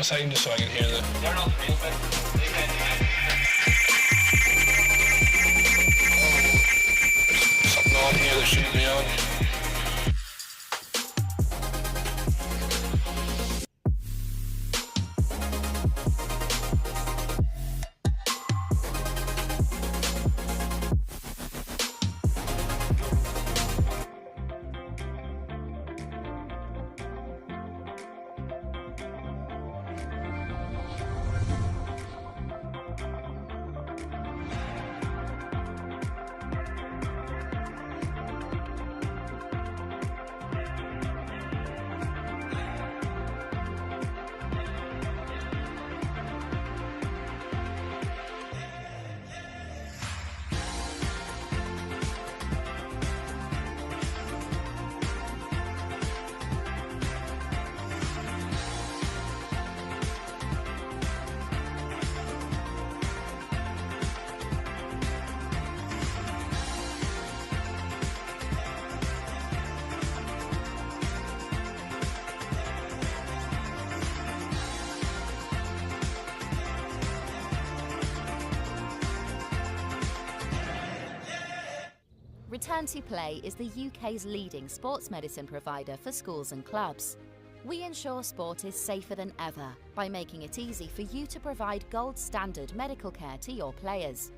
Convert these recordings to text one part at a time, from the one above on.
beside him just so I can hear the... They're not real, but they can. There's something on here that shouldn't be on. Return to Play is the UK's leading sports medicine provider for schools and clubs. We ensure sport is safer than ever by making it easy for you to provide gold standard medical care to your players.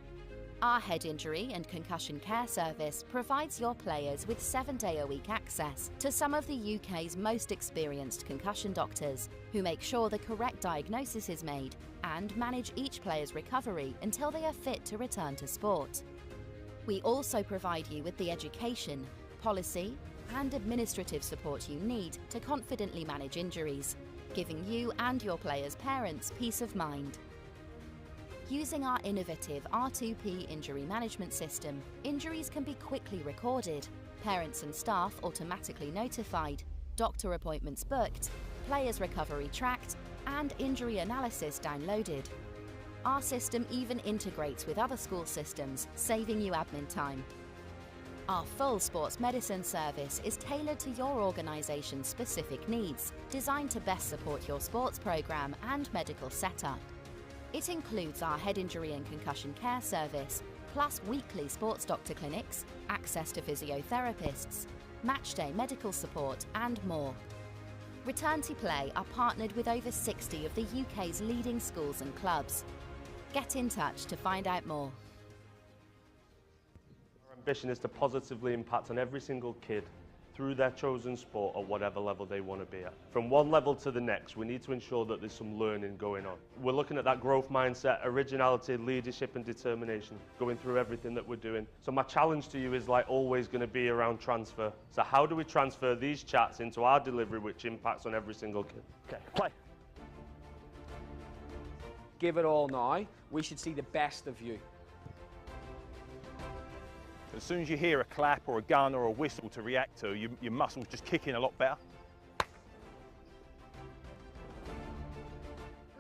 Our head injury and concussion care service provides your players with 7-day-a-week access to some of the UK's most experienced concussion doctors who make sure the correct diagnosis is made and manage each player's recovery until they are fit to return to sport. We also provide you with the education, policy and administrative support you need to confidently manage injuries, giving you and your players' parents peace of mind. Using our innovative R2P injury management system, injuries can be quickly recorded, parents and staff automatically notified, doctor appointments booked, players' recovery tracked, and injury analysis downloaded. Our system even integrates with other school systems, saving you admin time. Our full sports medicine service is tailored to your organisation's specific needs, designed to best support your sports programme and medical setup. It includes our head injury and concussion care service, plus weekly sports doctor clinics, access to physiotherapists, matchday medical support and more. Return to Play are partnered with over 60 of the UK's leading schools and clubs. Get in touch to find out more. Our ambition is to positively impact on every single kid through their chosen sport at whatever level they want to be at. From one level to the next, we need to ensure that there's some learning going on. We're looking at that growth mindset, originality, leadership and determination going through everything that we're doing. So my challenge to you is like always going to be around transfer. So how do we transfer these chats into our delivery which impacts on every single kid? Okay, play. Give it all now. We should see the best of you. As soon as you hear a clap or a gun or a whistle to react to, your muscles just kick in a lot better.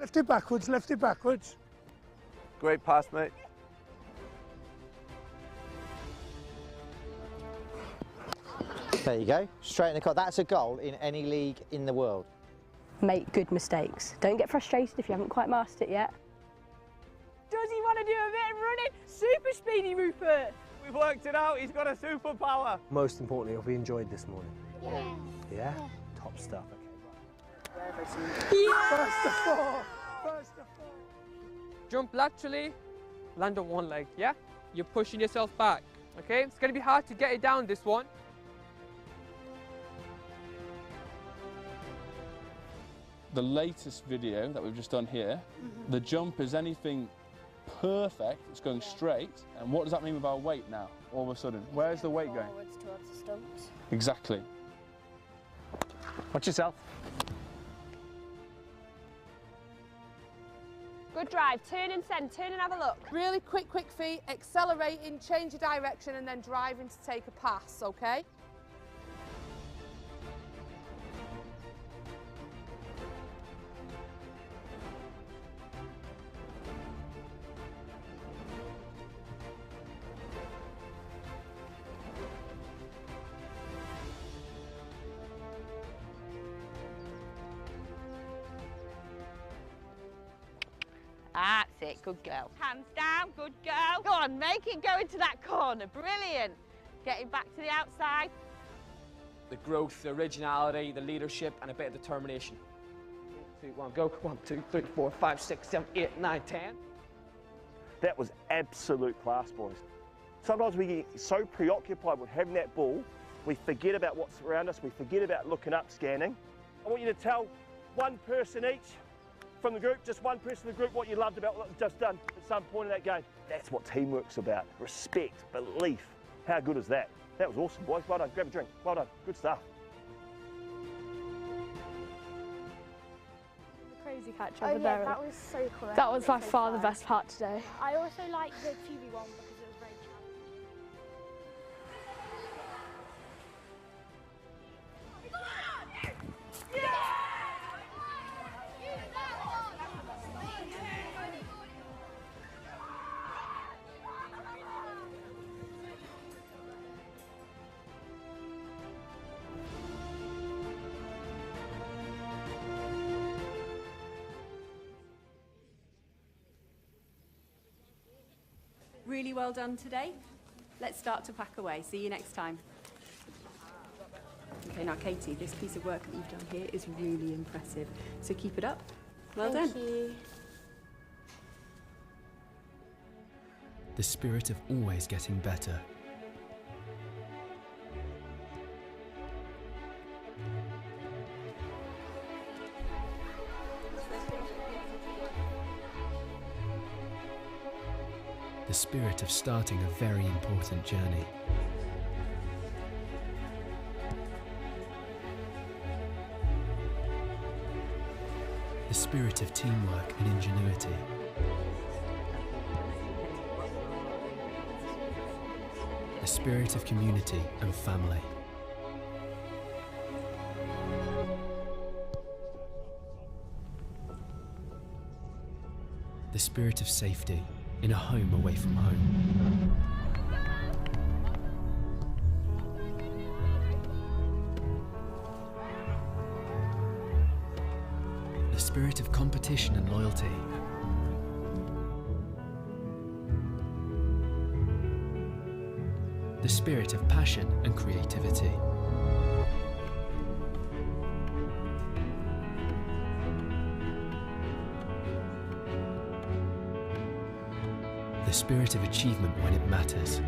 Lift it backwards, lift it backwards. Great pass, mate. There you go, straight in the car. That's a goal in any league in the world. Make good mistakes. Don't get frustrated if you haven't quite mastered it yet. Does he want to do a bit of running? Super speedy, Rupert! We've worked it out, he's got a superpower. Most importantly, have we enjoyed this morning? Yeah. Yeah? Top stuff. Yeah. First of four! First of four! Jump laterally, land on one leg, yeah? You're pushing yourself back, okay? It's going to be hard to get it down, this one. The latest video that we've just done here, the jump is anything perfect, it's going straight. And what does that mean with our weight now, all of a sudden? Where's the weight going? Forwards towards the stumps. Exactly. Watch yourself. Good drive. Turn and send. Turn and have a look. Really quick feet, accelerating, change your direction and then driving to take a pass, okay? That's it, good girl. Hands down, good girl. Go on, make it go into that corner, brilliant. Getting back to the outside. The growth, the originality, the leadership, and a bit of determination. 3, 1, go. 1, 2, 3, 4, 5, 6, 7, 8, 9, 10. That was absolute class, boys. Sometimes we get so preoccupied with having that ball, we forget about what's around us, we forget about looking up, scanning. I want you to tell one person each from the group, just one person in the group, what you loved about what was just done at some point in that game. That's what teamwork's about. Respect, belief. How good is that? That was awesome, boys. Well done. Grab a drink. Well done. Good stuff. Crazy catch Oh over yeah, there. that was so cool. That was by far the best part today. I also like the 2v1 because it was very Really well done today. Let's start to pack away. See you next time. Okay, now Katie, this piece of work that you've done here is really impressive. So keep it up. Well done. Thank you. The spirit of always getting better. The spirit of starting a very important journey. The spirit of teamwork and ingenuity. The spirit of community and family. The spirit of safety in a home away from home. The spirit of competition and loyalty. The spirit of passion and creativity. The spirit of achievement when it matters.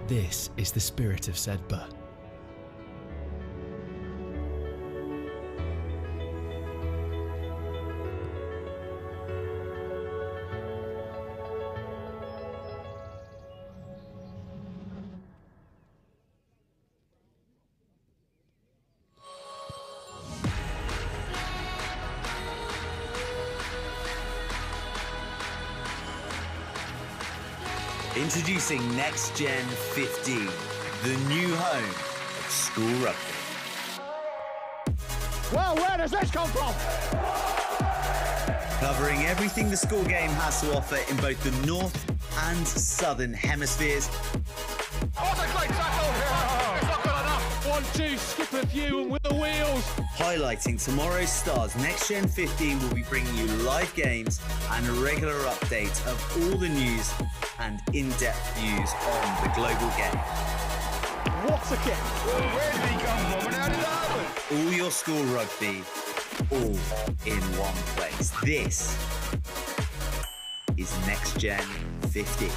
This is the spirit of Sedbergh. Introducing NextGenXV, the new home of school rugby. Well, where does this come from? Covering everything the school game has to offer in both the north and southern hemispheres. What a great tackle! It's not good enough! 1-2, skip a few and with the wheels! Highlighting tomorrow's stars, NextGen15 will be bringing you live games and a regular update of all the news and in-depth views on the global game. What a kick! Where did he come from and how did that happen? All your school rugby, all in one place. This is NextGen15.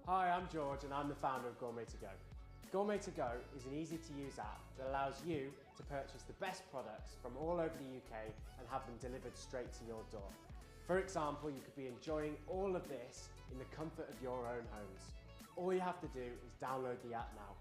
Hi, I'm George and I'm the founder of Gourmet to Go. Gourmet to Go is an easy-to-use app that allows you to purchase the best products from all over the UK and have them delivered straight to your door. For example, you could be enjoying all of this in the comfort of your own homes. All you have to do is download the app now.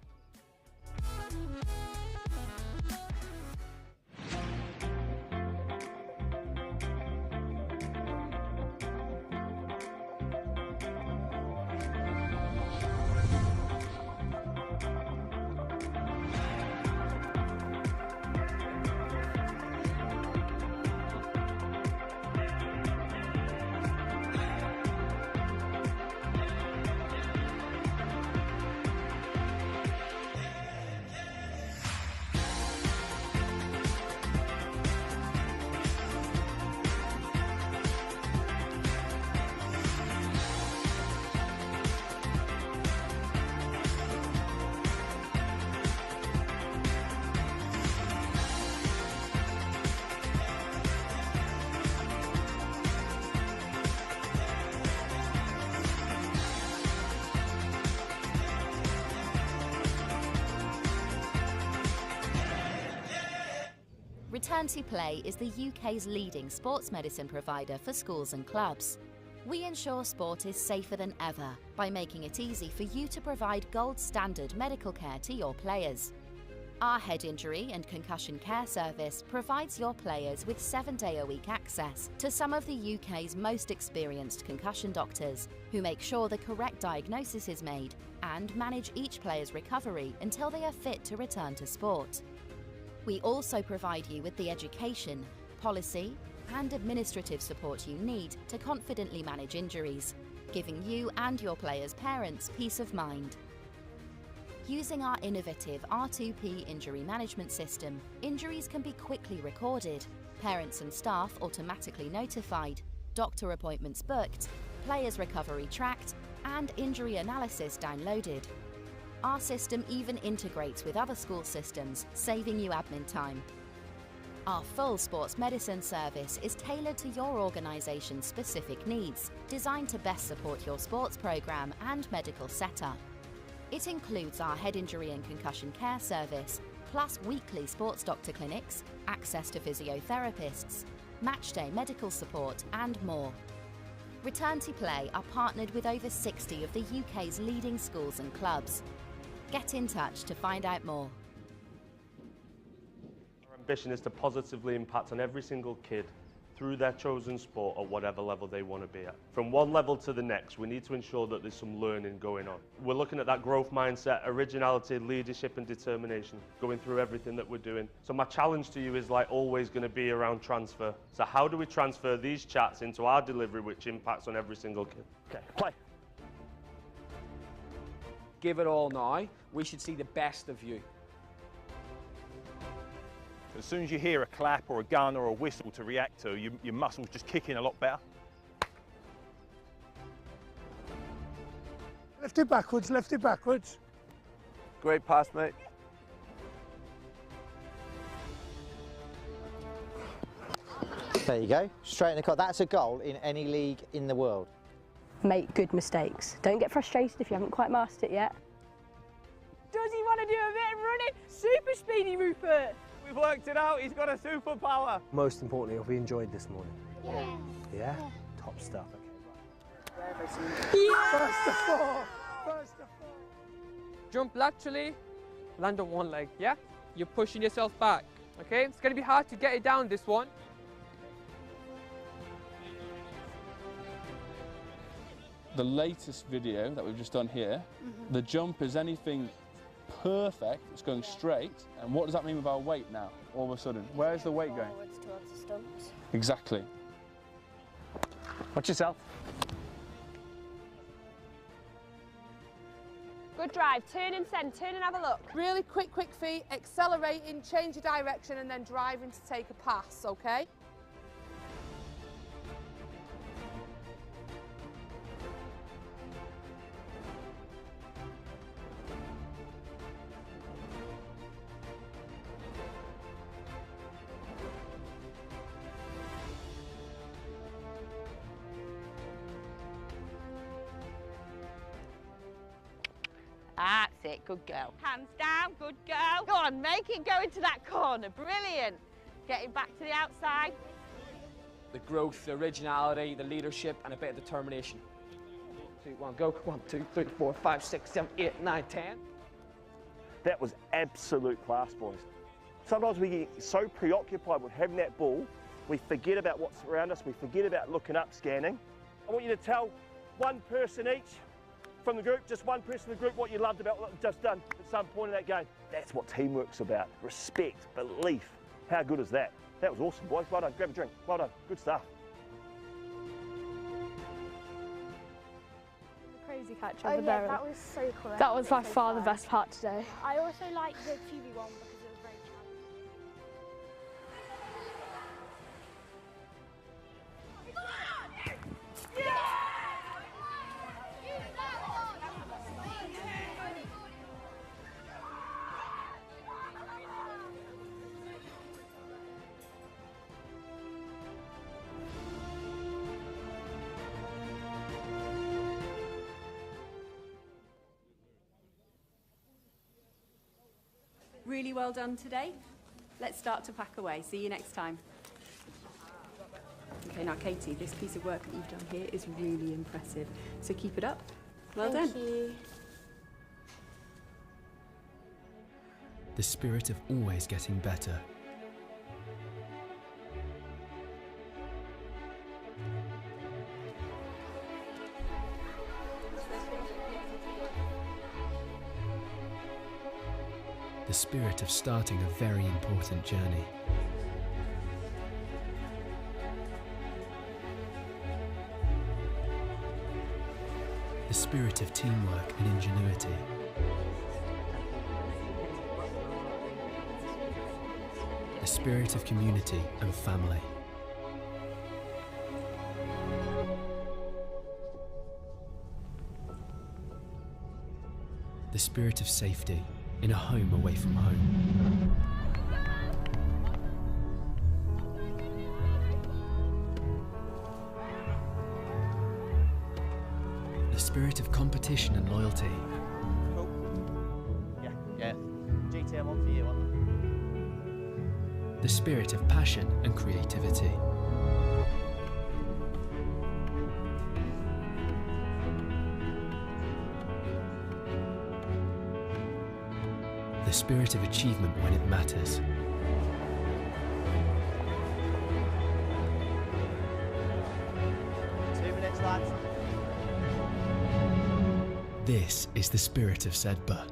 Return to Play is the UK's leading sports medicine provider for schools and clubs. We ensure sport is safer than ever by making it easy for you to provide gold standard medical care to your players. Our head injury and concussion care service provides your players with 7-day-a-week access to some of the UK's most experienced concussion doctors who make sure the correct diagnosis is made and manage each player's recovery until they are fit to return to sport. We also provide you with the education, policy and administrative support you need to confidently manage injuries, giving you and your players' parents peace of mind. Using our innovative R2P injury management system, injuries can be quickly recorded, parents and staff automatically notified, doctor appointments booked, players' recovery tracked, and injury analysis downloaded. Our system even integrates with other school systems, saving you admin time. Our full sports medicine service is tailored to your organisation's specific needs, designed to best support your sports programme and medical setup. It includes our head injury and concussion care service, plus weekly sports doctor clinics, access to physiotherapists, matchday medical support and more. Return to Play are partnered with over 60 of the UK's leading schools and clubs. Get in touch to find out more. Our ambition is to positively impact on every single kid through their chosen sport at whatever level they want to be at. From one level to the next, we need to ensure that there's some learning going on. We're looking at that growth mindset, originality, leadership and determination going through everything that we're doing. So my challenge to you is like always going to be around transfer. So how do we transfer these chats into our delivery which impacts on every single kid? Okay, play. Give it all now. We should see the best of you. As soon as you hear a clap or a gun or a whistle to react to, your muscles just kick in a lot better. Lift it backwards, lift it backwards. Great pass, mate. There you go, straight in the cut. That's a goal in any league in the world. Make good mistakes. Don't get frustrated if you haven't quite mastered it yet. Does he want to do a bit of running? Super speedy, Rupert. We've worked it out. He's got a superpower. Most importantly, have we enjoyed this morning? Yeah. Yeah? Top stuff. Yeah. First of four. First of four. Jump laterally, land on one leg, yeah? You're pushing yourself back, okay? It's going to be hard to get it down, this one. The latest video that we've just done here, the jump is anything perfect, it's going straight. And what does that mean with our weight now, all of a sudden? Where's the weight going? Forwards towards the stumps. Exactly. Watch yourself. Good drive. Turn and send. Turn and have a look. Really quick feet, accelerating, change your direction and then driving to take a pass, okay? it, good girl. Hands down, good girl. Go on, make it go into that corner, brilliant. Getting back to the outside. The growth, the originality, the leadership, and a bit of determination. 3, 1, go. 1, 2, 3, 4, 5, 6, 7, 8, 9, 10. That was absolute class, boys. Sometimes we get so preoccupied with having that ball, we forget about what's around us, we forget about looking up, scanning. I want you to tell one person each from the group, just one person in the group, what you loved about what you've just done at some point in that game. That's what teamwork's about. Respect, belief. How good is that? That was awesome, boys. Well done. Grab a drink. Well done. Good stuff. Crazy catch Oh over yeah, there. that was so cool. That was by far the best part today. I also like the 2v1 because it was very challenging. Really well done today. Let's start to pack away. See you next time. Okay, now Katie, this piece of work that you've done here is really impressive. So keep it up. Well done. Thank you. The spirit of always getting better. The spirit of starting a very important journey. The spirit of teamwork and ingenuity. The spirit of community and family. The spirit of safety in a home away from home. The spirit of competition and loyalty. Cool. Yeah. GTM on for you, one. The spirit of passion and creativity. The spirit of achievement when it matters. Minutes, lads. This is the spirit of Sedbergh.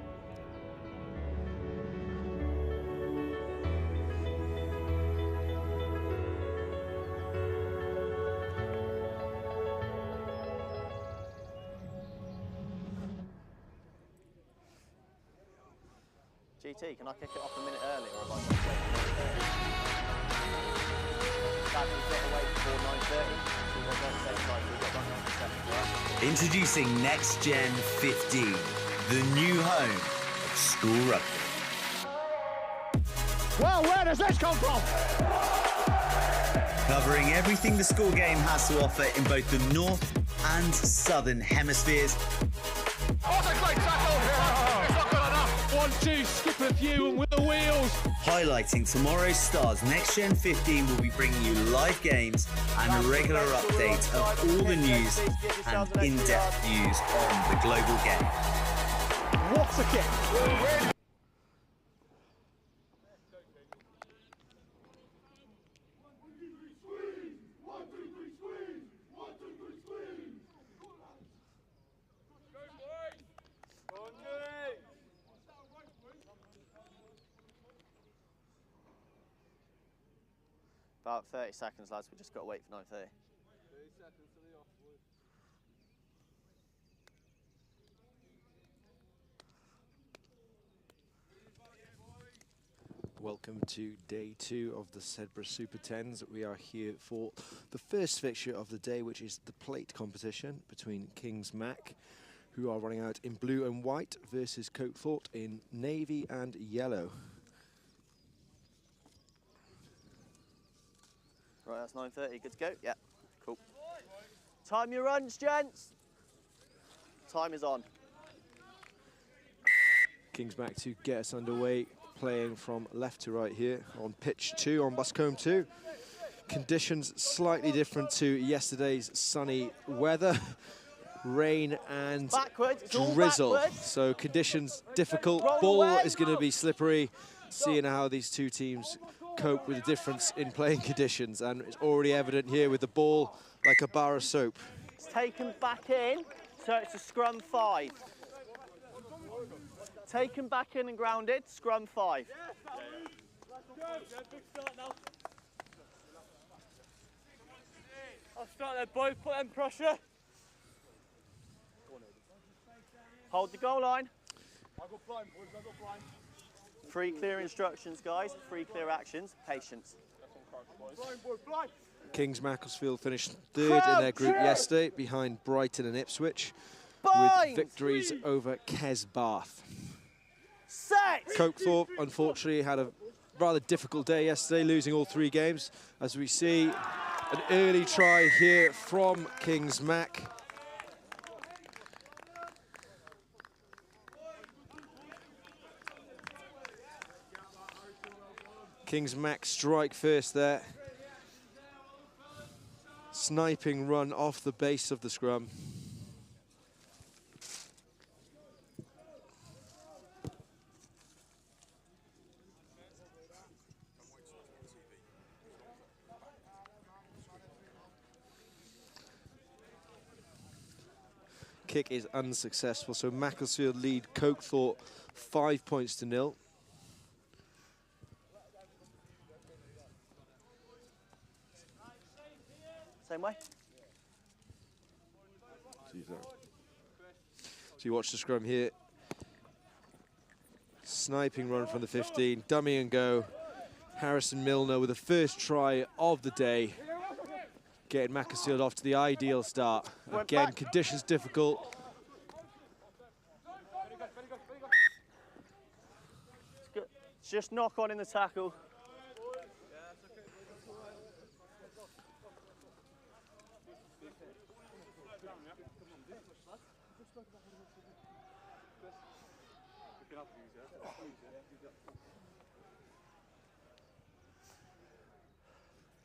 GT, can I kick it off a minute early, or have I got to wait? That will get away before 9:30. So we've got to say time, we've got about 9 seconds, right? Introducing NextGen15, the new home of school rugby. Well, where does this come from? Covering everything the school game has to offer in both the north and southern hemispheres. Oh, it's a great tackle! It's not good enough! 1-2, skip a few and with the wheels. Highlighting tomorrow's stars, NextGen15 will be bringing you live games and a regular update of all the news and in-depth views on the global game. What's a kick? About 30 seconds, lads. We just got to wait for 9:30. 30 seconds to the off, boys. Welcome to day 2 of the Sedbergh Super 10s. We are here for the first fixture of the day, which is the plate competition between Kings Mac, who are running out in blue and white, versus Cokethorpe in navy and yellow. Right, that's 9:30. Good to go? Yeah, cool. Time your runs, gents. Time is on. Kings back to get us underway, playing from left to right here on pitch 2 on Wycombe 2. Conditions slightly different to yesterday's sunny weather. Rain and drizzle, so conditions difficult. Ball is going to be slippery, seeing how these two teams cope with the difference in playing conditions, and it's already evident here with the ball like a bar of soap. It's taken back in, so it's a scrum 5. Taken back in and grounded, scrum 5. I'll start there, boy. Put them pressure. Hold the goal line. I got blind, boys. I got blind. 3 clear instructions, guys. 3 clear actions. Patience. Blind, boy, blind. Kings Macclesfield finished 3rd in their group yesterday, behind Brighton and Ipswich, with victories over Bath. Cokethorpe, unfortunately, had a rather difficult day yesterday, losing all 3 games. As we see an early try here from Kings Mac. Kings Mac strike first there. Sniping run off the base of the scrum. Kick is unsuccessful, so Macclesfield lead Cokethorpe 5 points to 0. Same way. So you watch the scrum here. Sniping run from the 15, dummy and go. Harrison Milner with the first try of the day, getting Macclesfield off to the ideal start. Again, conditions difficult. Just knock on in the tackle.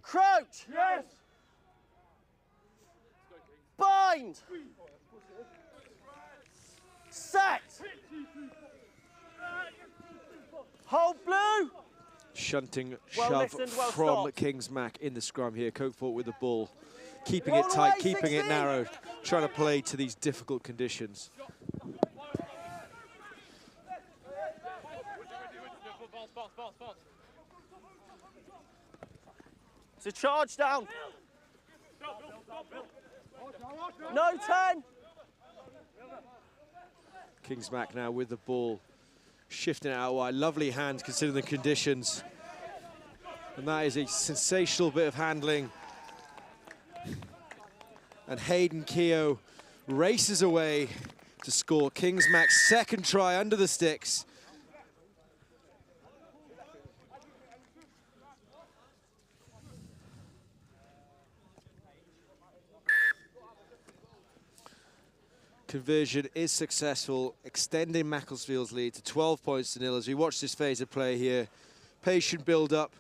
Crouch! Yes! Bind! Set! Hold blue! Shunting Well shove listened, well from stopped. Kings Mac in the scrum here. Cokethorpe with the ball, keeping it tight, keeping it narrow, trying to play to these difficult conditions. It's a charge down. No 10. Kings Mac now with the ball, shifting it out wide. Lovely hands considering the conditions. And that is a sensational bit of handling. And Hayden Keogh races away to score Kings Mac's second try under the sticks. Conversion is successful, extending Macclesfield's lead to 12 points to 0 as we watch this phase of play here. Patient build-up,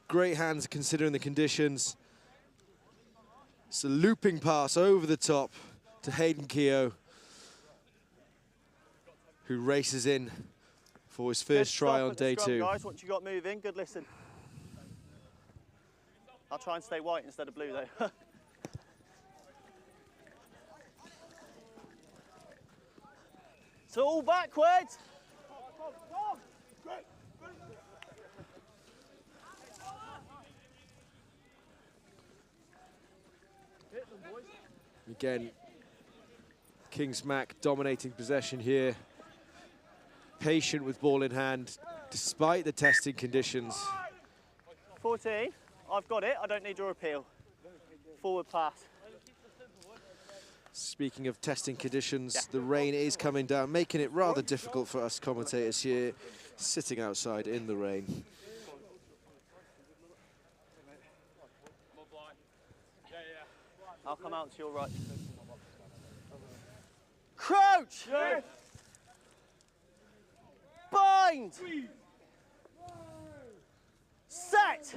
great hands considering the conditions. It's a looping pass over the top to Hayden Keogh, who races in for his first try on day 2. Guys, once you got moving, good listen. I'll try and stay white instead of blue though. It's all backwards. Again, Kings Mac dominating possession here. Patient with ball in hand, despite the testing conditions. 14, I've got it, I don't need your appeal. Forward pass. Speaking of testing conditions, the rain is coming down, making it rather difficult for us commentators here, sitting outside in the rain. I'll come out to your right. Crouch! Yes. Bind! Set!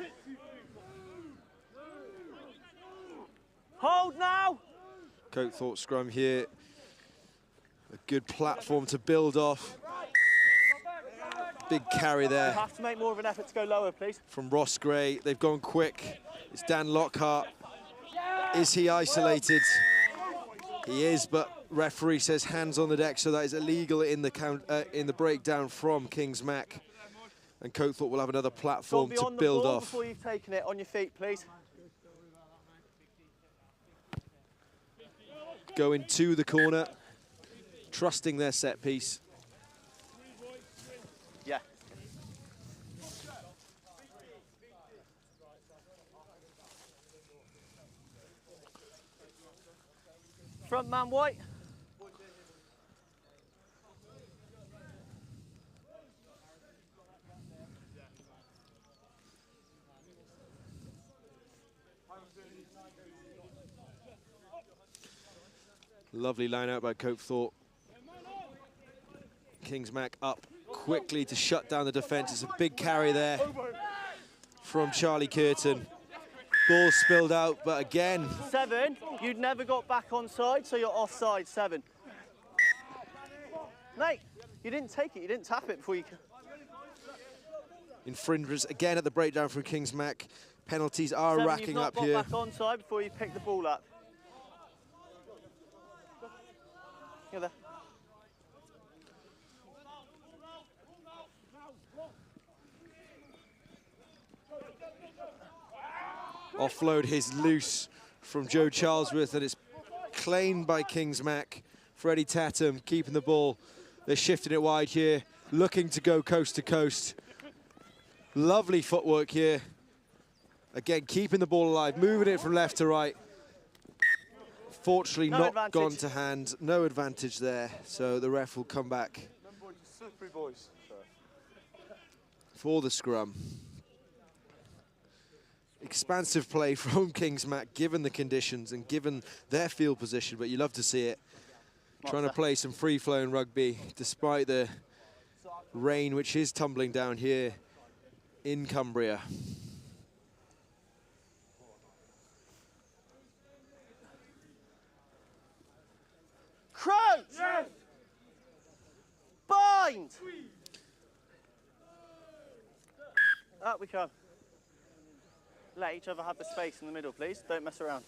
Hold now! Cokethorpe scrum here. A good platform to build off. Big carry there. You have to make more of an effort to go lower, please. From Ross Gray. They've gone quick. It's Dan Lockhart. Is he isolated? He is, but referee says hands on the deck, so that is illegal in the breakdown from Kings Mac. And Cokethorpe will have another platform to build off. Before you've taken it, on your feet, please. Going to the corner, trusting their set piece. Yeah. Front man White. Lovely line out by Cokethorpe. Kings Mac up quickly to shut down the defence. It's a big carry there from Charlie Curtin. Ball spilled out, but again. 7, you'd never got back onside, so you're offside, 7. Mate, you didn't take it, you didn't tap it before you... Infringements again at the breakdown from Kings Mac. Penalties are 7, racking up here. you've not got back onside before you pick the ball up. You're there. Offload is loose from Joe Charlesworth, and it's claimed by Kings Mac. Freddie Tatum keeping the ball. They're shifting it wide here, looking to go coast to coast. Lovely footwork here. Again, keeping the ball alive, moving it from left to right. Fortunately, not gone to hand. No advantage there, so the ref will come back for the scrum. Expansive play from Kings Mac, given the conditions and given their field position, but you love to see it. Trying to play some free-flowing rugby, despite the rain which is tumbling down here in Cumbria. Crouch! Yes. Bind! Up we come. Let each other have the space in the middle, please. Don't mess around.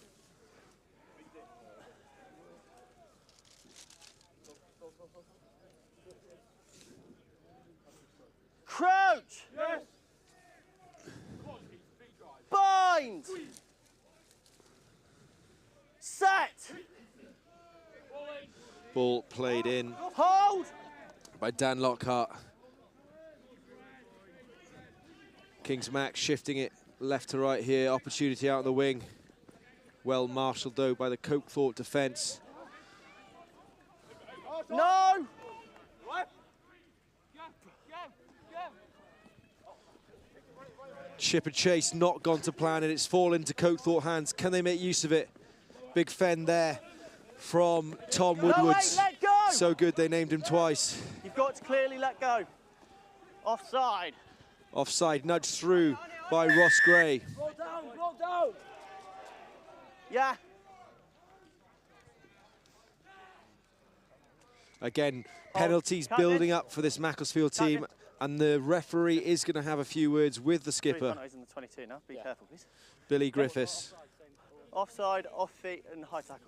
Crouch! Yes. Bind! Set! Ball played in Hold! by Dan Lockhart. Kings Mac shifting it left to right here. Opportunity out on the wing. Well marshalled though by the Cokethorpe defence. No! Chip and chase not gone to plan, and it's fallen into Cokethorpe hands. Can they make use of it? Big fend there from Tom Woodwards. No, wait, let go! So good they named him twice. You've got to clearly let go. Offside. Offside, nudged through by Ross Gray. Roll down, roll down. Yeah. Again, penalties building up for this Macclesfield team, and the referee is going to have a few words with the skipper. He's in the 22 now. Be careful, please. Billy Griffiths. Offside, off feet, and high tackle.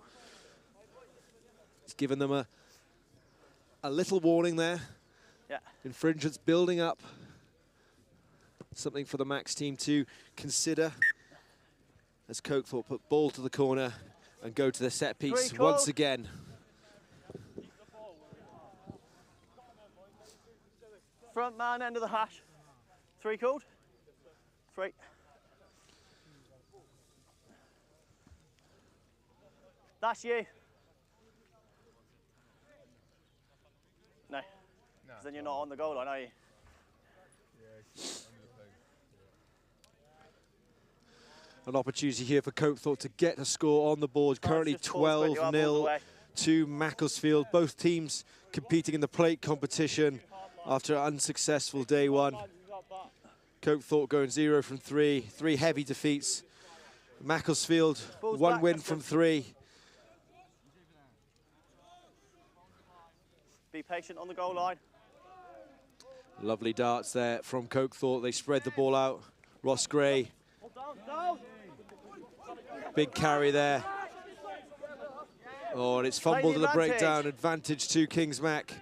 He's given them a little warning there. Yeah. Infringements building up. Something for the Max team to consider as Cokethorpe put ball to the corner and go to the set piece once again. Front man, end of the hash. 3 called. 3. That's you. No. Because then you're not on the goal line, are you? An opportunity here for Cokethorpe to get a score on the board. Currently 12-0 to Macclesfield. Both teams competing in the plate competition. after an unsuccessful day one. Cokethorpe going 0 from 3, 3 heavy defeats. Macclesfield, 1 win from 3. Be patient on the goal line. Lovely darts there from Cokethorpe. They spread the ball out. Ross Gray. Big carry there. Oh, and it's fumbled at the breakdown. Advantage to Kings Mac.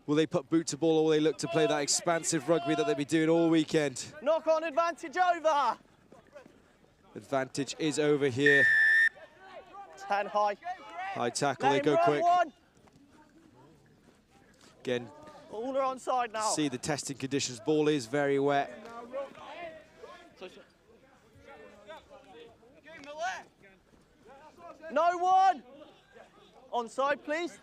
Will they put boot to ball, or will they look to play that expansive rugby that they've been doing all weekend? Knock on advantage over. Advantage is over here. 10 high. High tackle, they go quick. Again, all are on side now. See the testing conditions. Ball is very wet. No one. Onside, please.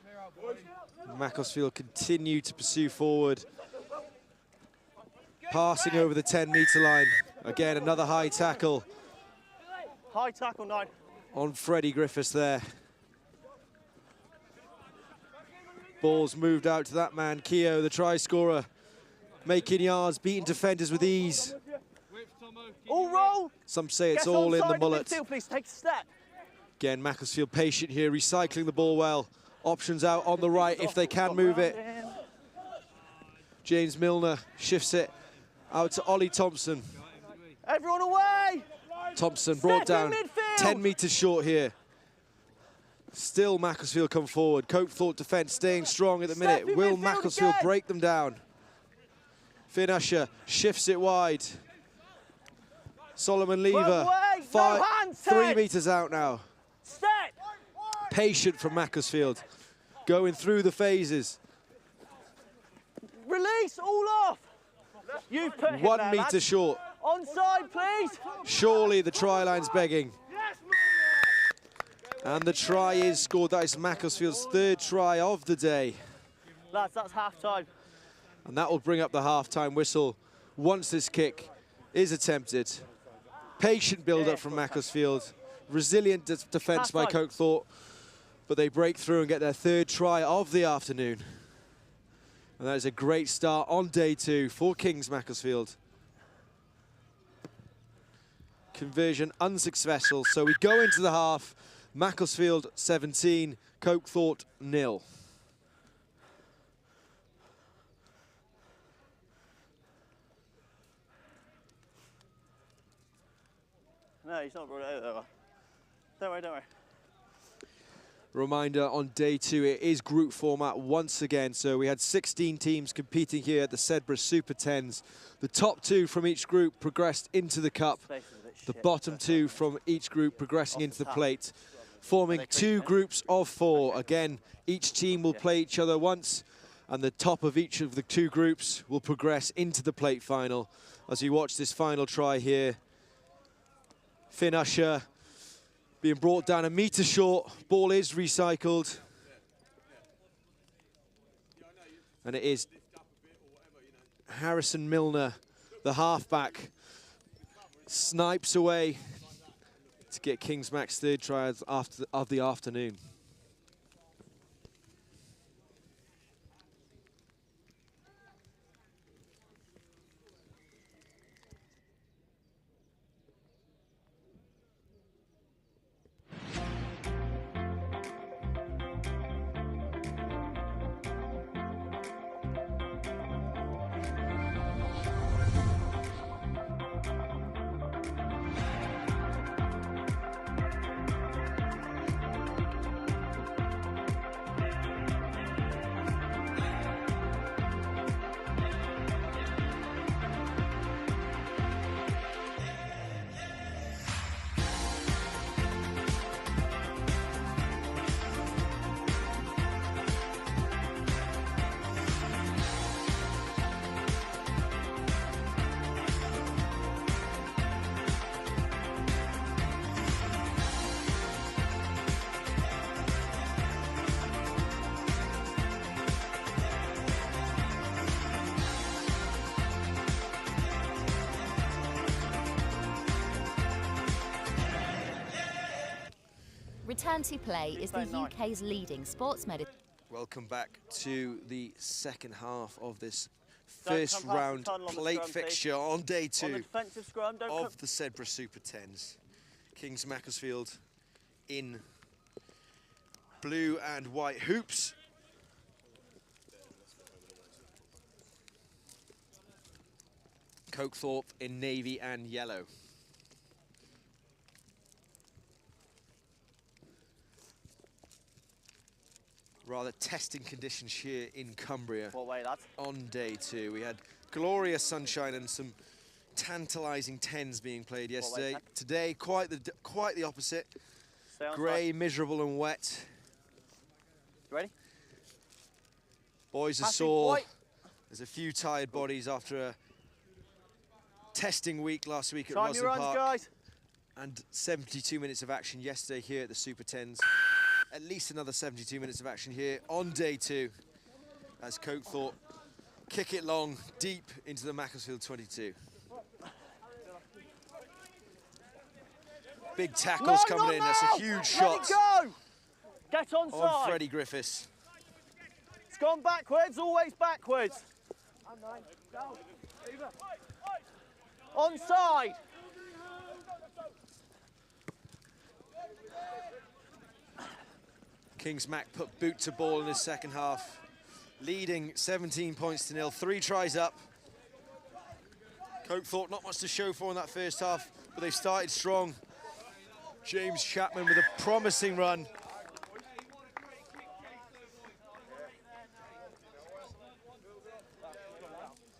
Macclesfield continue to pursue forward. Passing over the 10-metre line. Again, another high tackle. High tackle, 9. On Freddie Griffiths there. Ball's moved out to that man, Keogh, the try scorer. Making yards, beating defenders with ease. All roll. Some say it's all in the mullet. Midfield, please take a step. Again, Macclesfield patient here, recycling the ball well. Options out on the right if they can move it. James Milner shifts it out to Ollie Thompson. Everyone away! Thompson brought down 10 metres short here. Still Macclesfield come forward. Cokethorpe defence staying strong at the minute. Will Macclesfield break them down? Finn Usher shifts it wide. Solomon Lever, 3 metres out now. Step. Patient from Macclesfield, going through the phases. Release, all off. You've put him 1 there, metre lads. short. Onside, please. Surely the try line's begging. And the try is scored. That is Macclesfield's 3rd try of the day. Lads, that's half time. And that will bring up the half-time whistle once this kick is attempted. Patient build-up from Macclesfield. Resilient defence by Cokethorpe. But they break through and get their 3rd try of the afternoon. And that is a great start on day 2 for Kings Macclesfield. Conversion unsuccessful, so we go into the half. Macclesfield 17, Cokethorpe 0. No, he's not brought it over. Don't worry, don't worry. Reminder, on day 2, it is group format once again. So we had 16 teams competing here at the Sedbergh Super 10s. The top 2 from each group progressed into the cup. The bottom 2 from each group progressing into the plate, forming 2 groups of 4. Again, each team will play each other once, and the top of each of the 2 groups will progress into the plate final. As you watch this final try here, Finn Usher being brought down 1 metre short. Ball is recycled. And it is Harrison Milner, the halfback, snipes away to get Kings Mac's 3rd try of the afternoon. Return to Play is the UK's leading sports medicine. Welcome back to the second half of this first come past the round tunnel on the plate scrum, please. fixture on day On the 2 defensive scrum, don't of the Sedbergh Super 10s. Kings Macclesfield in blue and white hoops. Cokethorpe in navy and yellow. Rather testing conditions here in Cumbria. What way, lads? On day 2. We had glorious sunshine and some tantalising 10s being played yesterday. Today, quite the opposite. Grey, miserable and wet. You ready? Boys are sore. There's a few tired bodies after a testing week last week at Roslyn Park. Guys. And 72 minutes of action yesterday here at the Super 10s. At least another 72 minutes of action here on day 2 as Cokethorpe kick it long, deep into the Macclesfield 22. Big tackles coming in. That's a huge shot. Let it go. Get onside. On Freddie Griffiths. It's gone backwards, always backwards. Onside. Kings Mac put boot to ball in his second half, leading 17 points to 0. 3 tries up. Cokethorpe not much to show for in that first half, but they started strong. James Chapman with a promising run.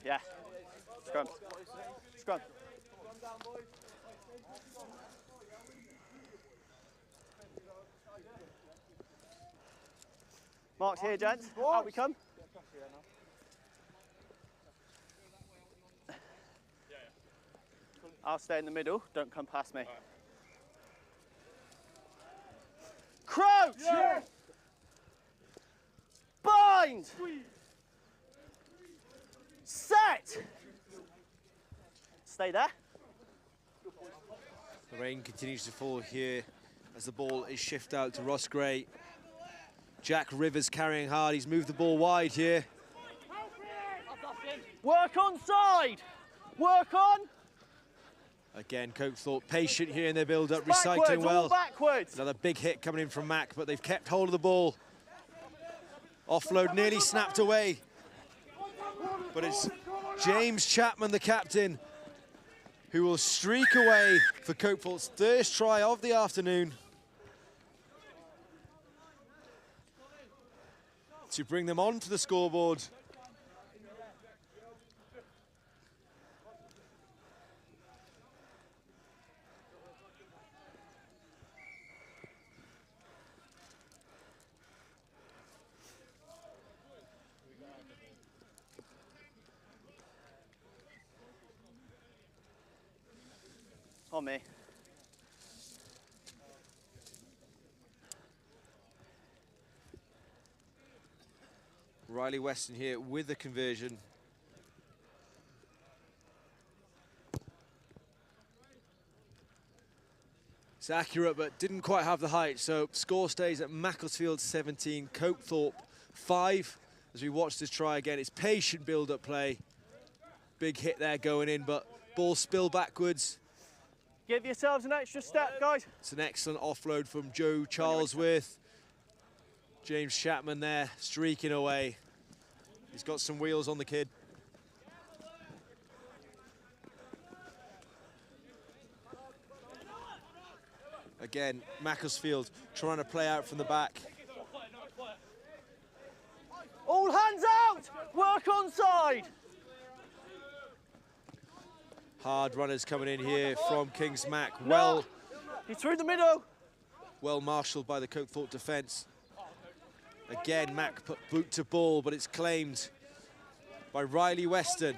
Yeah. Scrum. Scrum. Marked here, gents. Out we come. I'll stay in the middle. Don't come past me. Crouch! Yeah. Bind! Set! Stay there. The rain continues to fall here as the ball is shifted out to Ross Gray. Jack Rivers carrying hard. He's moved the ball wide here. Work on side. Work on. Again, Cokethorpe patient here in their build-up, It's recycling backwards, well. all backwards. Another big hit coming in from Mac, but they've kept hold of the ball. Offload nearly snapped away. But it's James Chapman, the captain, who will streak away for Cokethorpe's first try of the afternoon to bring them onto the scoreboard. On me. Riley Weston here with the conversion. It's accurate, but didn't quite have the height. So score stays at Macclesfield 17, Cokethorpe 5. As we watch this try again, it's patient build-up play. Big hit there going in, but ball spill backwards. Give yourselves an extra step, guys. It's an excellent offload from Joe Charlesworth. James Chapman there, streaking away. He's got some wheels on the kid. Again, Macclesfield trying to play out from the back. All hands out! Work on side! Hard runners coming in here from Kings Mac. Well, he's through the middle. Well marshalled by the Cokethorpe defence. Again, Mac put boot to ball, but it's claimed by Riley Weston.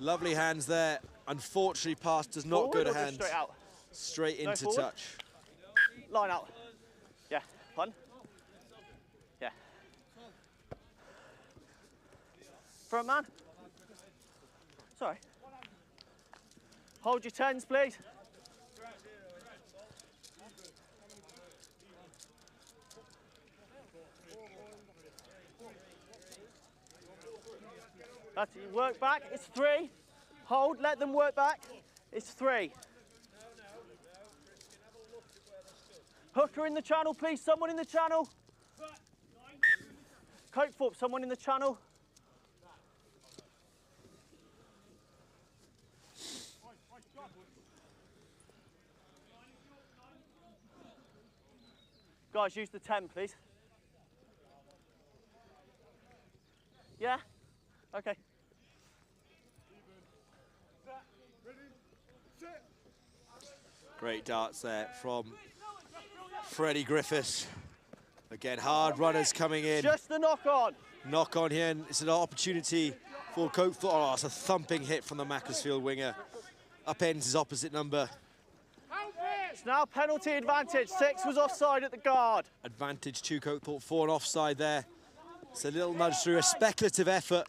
Lovely hands there. Unfortunately, pass does not go to hand. Straight out. Straight into forward. touch. Line out. Yeah. Pun. Yeah. Front man. Sorry. Hold your 10s, please. That's it. You work back. It's 3. Hold. Let them work back. It's 3. Hooker in the channel, please. Someone in the channel. Cokethorpe, someone in the channel. Guys, use the 10, please. Yeah? Okay. Great darts there from Freddie Griffiths. Again, hard runners coming in. Just the knock on. Knock on here, and it's an opportunity for Cokethorpe. Oh, it's a thumping hit from the Macclesfield winger. Upends his opposite number. It's now penalty advantage. 6 was offside at the guard. Advantage to Cokethorpe, 4 and offside there. It's a little nudge through, a speculative effort.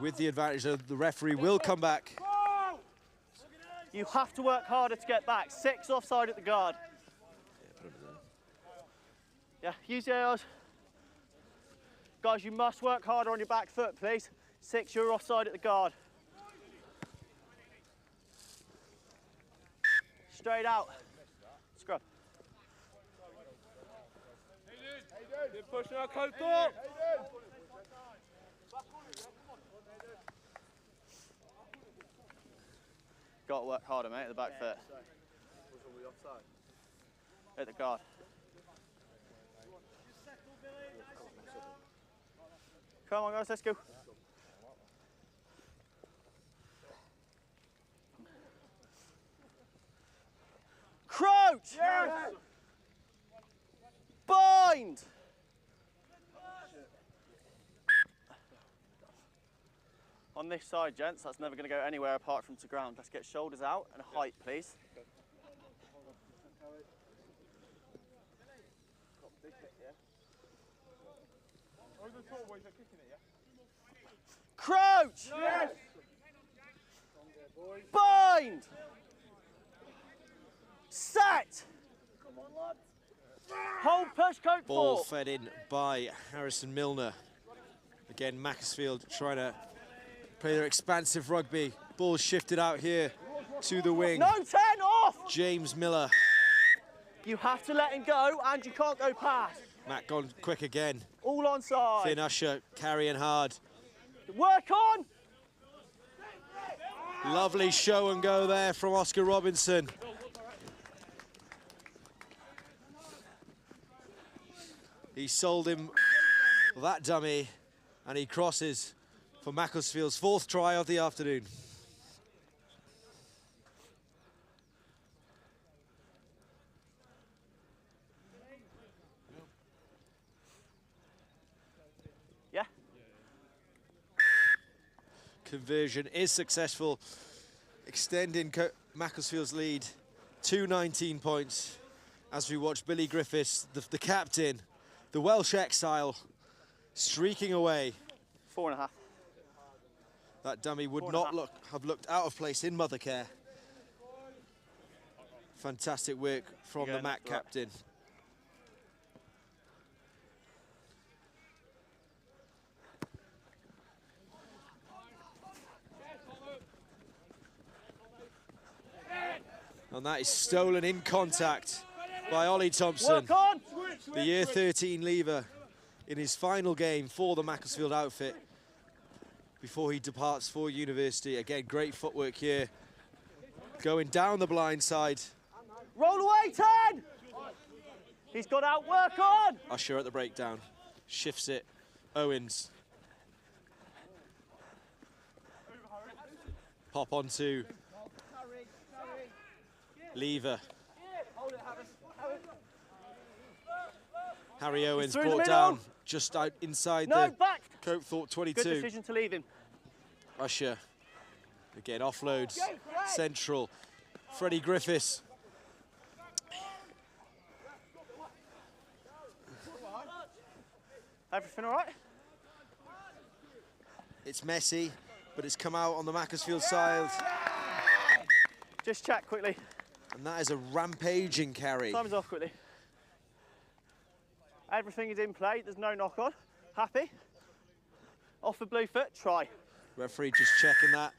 With the advantage, the referee will come back. You have to work harder to get back. 6 offside at the guard. Yeah, use the ARs. Guys, you must work harder on your back foot, please. 6, you're offside at the guard. Straight out. Scrub. Keep pushing our Cokethorpe. Got to work harder, mate, at the back foot. At the guard. Come on, guys, let's go. Crouch! Yes. Bind! On this side, gents, that's never going to go anywhere apart from to ground. Let's get shoulders out and height, please. Crouch! Yes. Bind! Set! Hold, push, Cokethorpe. Ball fed in by Harrison Milner. Again, Macclesfield trying to play their expansive rugby. Ball shifted out here to the wing. No 10, off! James Miller. You have to let him go and you can't go past. Matt gone quick again. All onside. Finn Usher carrying hard. Work on! Lovely show and go there from Oscar Robinson. He sold him that dummy, and he crosses for Macclesfield's 4th try of the afternoon. Yeah. Conversion is successful, extending Macclesfield's lead to 19 points as we watch Billy Griffiths, the captain, the Welsh exile, streaking away. 4.5. That dummy would not have looked out of place in Mothercare. Fantastic work from the Mac captain. And that is stolen in contact by Ollie Thompson, the year 13 leaver, in his final game for the Macclesfield outfit before he departs for university. Again, great footwork here. Going down the blind side. Roll away, 10! He's got out, work on! Usher at the breakdown. Shifts it. Owens. Pop onto Lever. Harry Owens brought down just out inside the Cokethorpe 22. Good decision to leave him. Usher, again, offloads, central. Freddie Griffiths. Everything all right? It's messy, but it's come out on the Macclesfield side. Just check quickly. And that is a rampaging carry. Time's off quickly. Everything is in play, there's no knock on. Happy? Off the blue foot, try. Referee just checking that,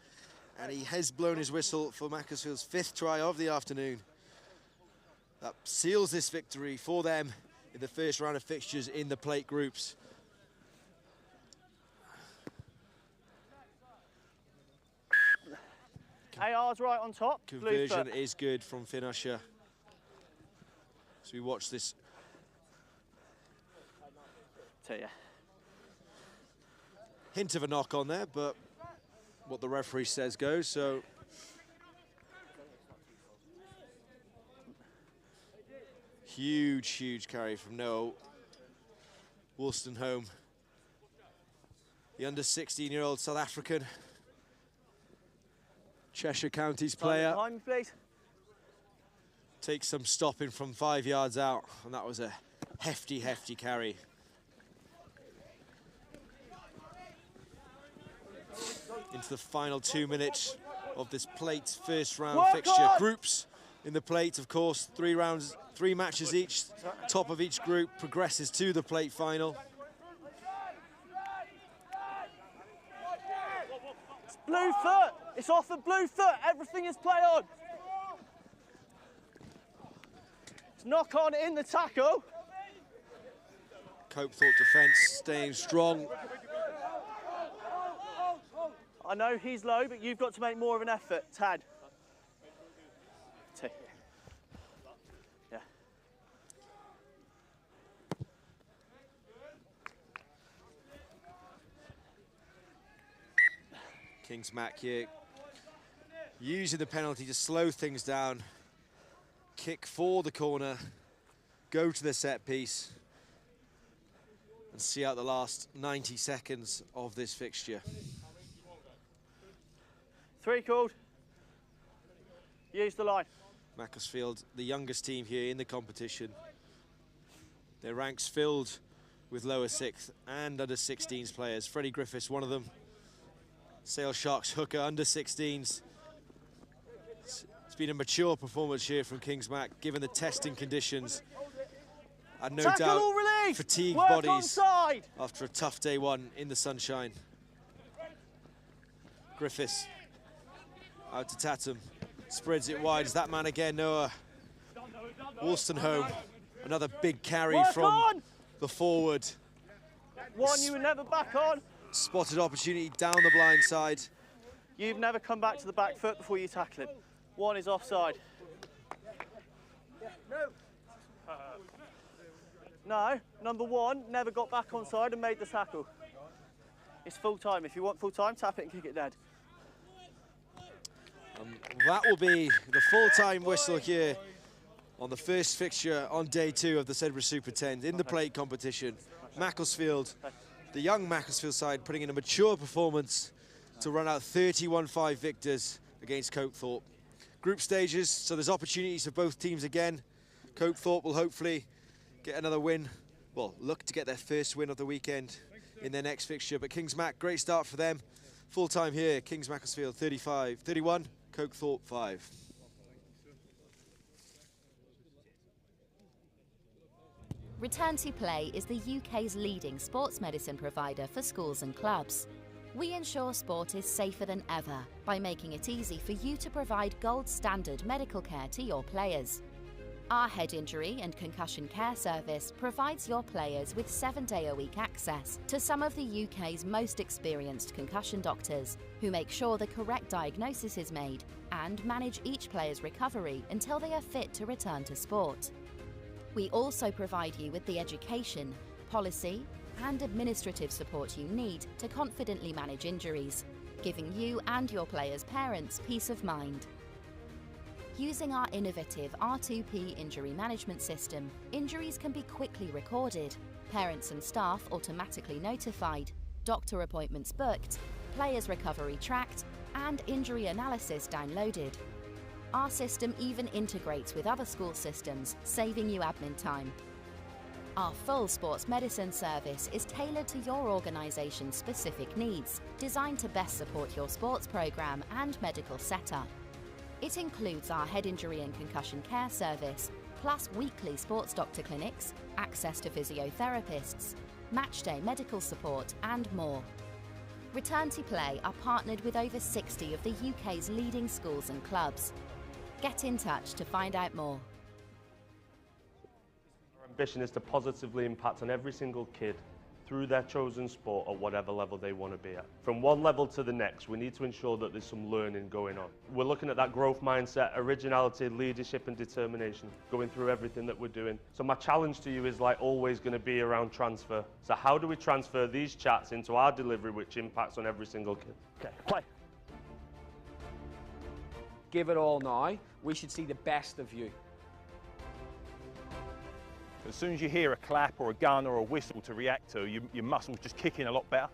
and he has blown his whistle for Macclesfield's 5th try of the afternoon. That seals this victory for them in the first round of fixtures in the plate groups. AR's right on top. Conversion is good from Finn Usher. So we watch this. Tell you. Hint of a knock on there, but what the referee says goes, so. Huge, huge carry from Noah Wolstenholme, the under 16-year-old South African. Cheshire County's player. Behind me, please. Takes some stopping from 5 yards out, and that was a hefty, hefty carry. Into the final 2 minutes of this plate first round fixture. Groups in the plate, of course, 3 rounds, 3 matches each. Top of each group progresses to the plate final. It's blue foot. It's off the blue foot. Everything is play on. It's knock on in the tackle. Cokethorpe defence staying strong. I know he's low, but you've got to make more of an effort, Tad. Yeah. Kings Mac here using the penalty to slow things down. Kick for the corner, go to the set piece, and see out the last 90 seconds of this fixture. 3 called. Use the line. Macclesfield, the youngest team here in the competition. Their ranks filled with lower 6th and under 16s players. Freddie Griffiths, one of them. Sale Sharks hooker, under 16s. It's been a mature performance here from Kings Mac, given the testing conditions. And no doubt fatigued bodies after a tough day one in the sunshine. Griffiths out to Tatum, spreads it wide. Is that man again, Noah Wolstenholme. Another big carry from the forward. One you were never back on. Spotted opportunity down the blind side. You've never come back to the back foot before you tackle him. One is offside. No, number 1 never got back onside and made the tackle. It's full time. If you want full time, tap it and kick it dead. That will be the full-time whistle here on the first fixture on day 2 of the Sedbergh Super 10 in the plate competition. Macclesfield, the young Macclesfield side, putting in a mature performance to run out 31-5 victors against Cokethorpe. Group stages, so there's opportunities for both teams again. Cokethorpe will hopefully get another win, well, look to get their first win of the weekend in their next fixture. But Kings Mac, great start for them. Full time here, Kings Macclesfield 31, Cokethorpe 5. Return to Play is the UK's leading sports medicine provider for schools and clubs. We ensure sport is safer than ever by making it easy for you to provide gold standard medical care to your players. Our head injury and concussion care service provides your players with 7-day-a-week access to some of the UK's most experienced concussion doctors, who make sure the correct diagnosis is made and manage each player's recovery until they are fit to return to sport. We also provide you with the education, policy and administrative support you need to confidently manage injuries, giving you and your players' parents peace of mind. Using our innovative R2P injury management system, injuries can be quickly recorded, parents and staff automatically notified, doctor appointments booked, players' recovery tracked, and injury analysis downloaded. Our system even integrates with other school systems, saving you admin time. Our full sports medicine service is tailored to your organisation's specific needs, designed to best support your sports programme and medical setup. It includes our head injury and concussion care service, plus weekly sports doctor clinics, access to physiotherapists, matchday medical support and more. Return to Play are partnered with over 60 of the UK's leading schools and clubs. Get in touch to find out more. Our ambition is to positively impact on every single kid through their chosen sport at whatever level they want to be at. From one level to the next, we need to ensure that there's some learning going on. We're looking at that growth mindset, originality, leadership and determination, going through everything that we're doing. So my challenge to you is like always going to be around transfer. So how do we transfer these chats into our delivery which impacts on every single kid? Okay, play. Give it all now. We should see the best of you. As soon as you hear a clap or a gun or a whistle to react to, your muscles just kick in a lot better.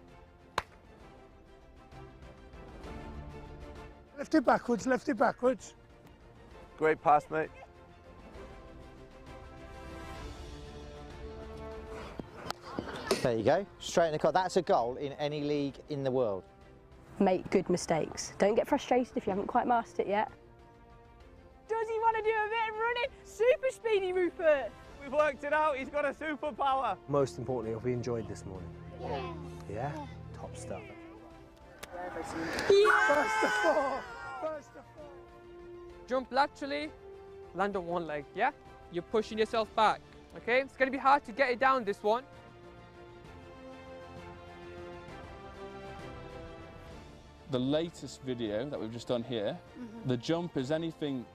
Lift it backwards, lift it backwards. Great pass, mate. There you go, straight in the car. That's a goal in any league in the world. Make good mistakes. Don't get frustrated if you haven't quite mastered it yet. Does he want to do a bit of running? Super speedy, Rupert. We've worked it out, he's got a superpower. Most importantly, have we enjoyed this morning? Yeah. Yeah? Top stuff. First to four. First to four. Jump laterally, land on one leg, yeah? You're pushing yourself back, okay? It's going to be hard to get it down, this one. The latest video that we've just done here, the jump is anything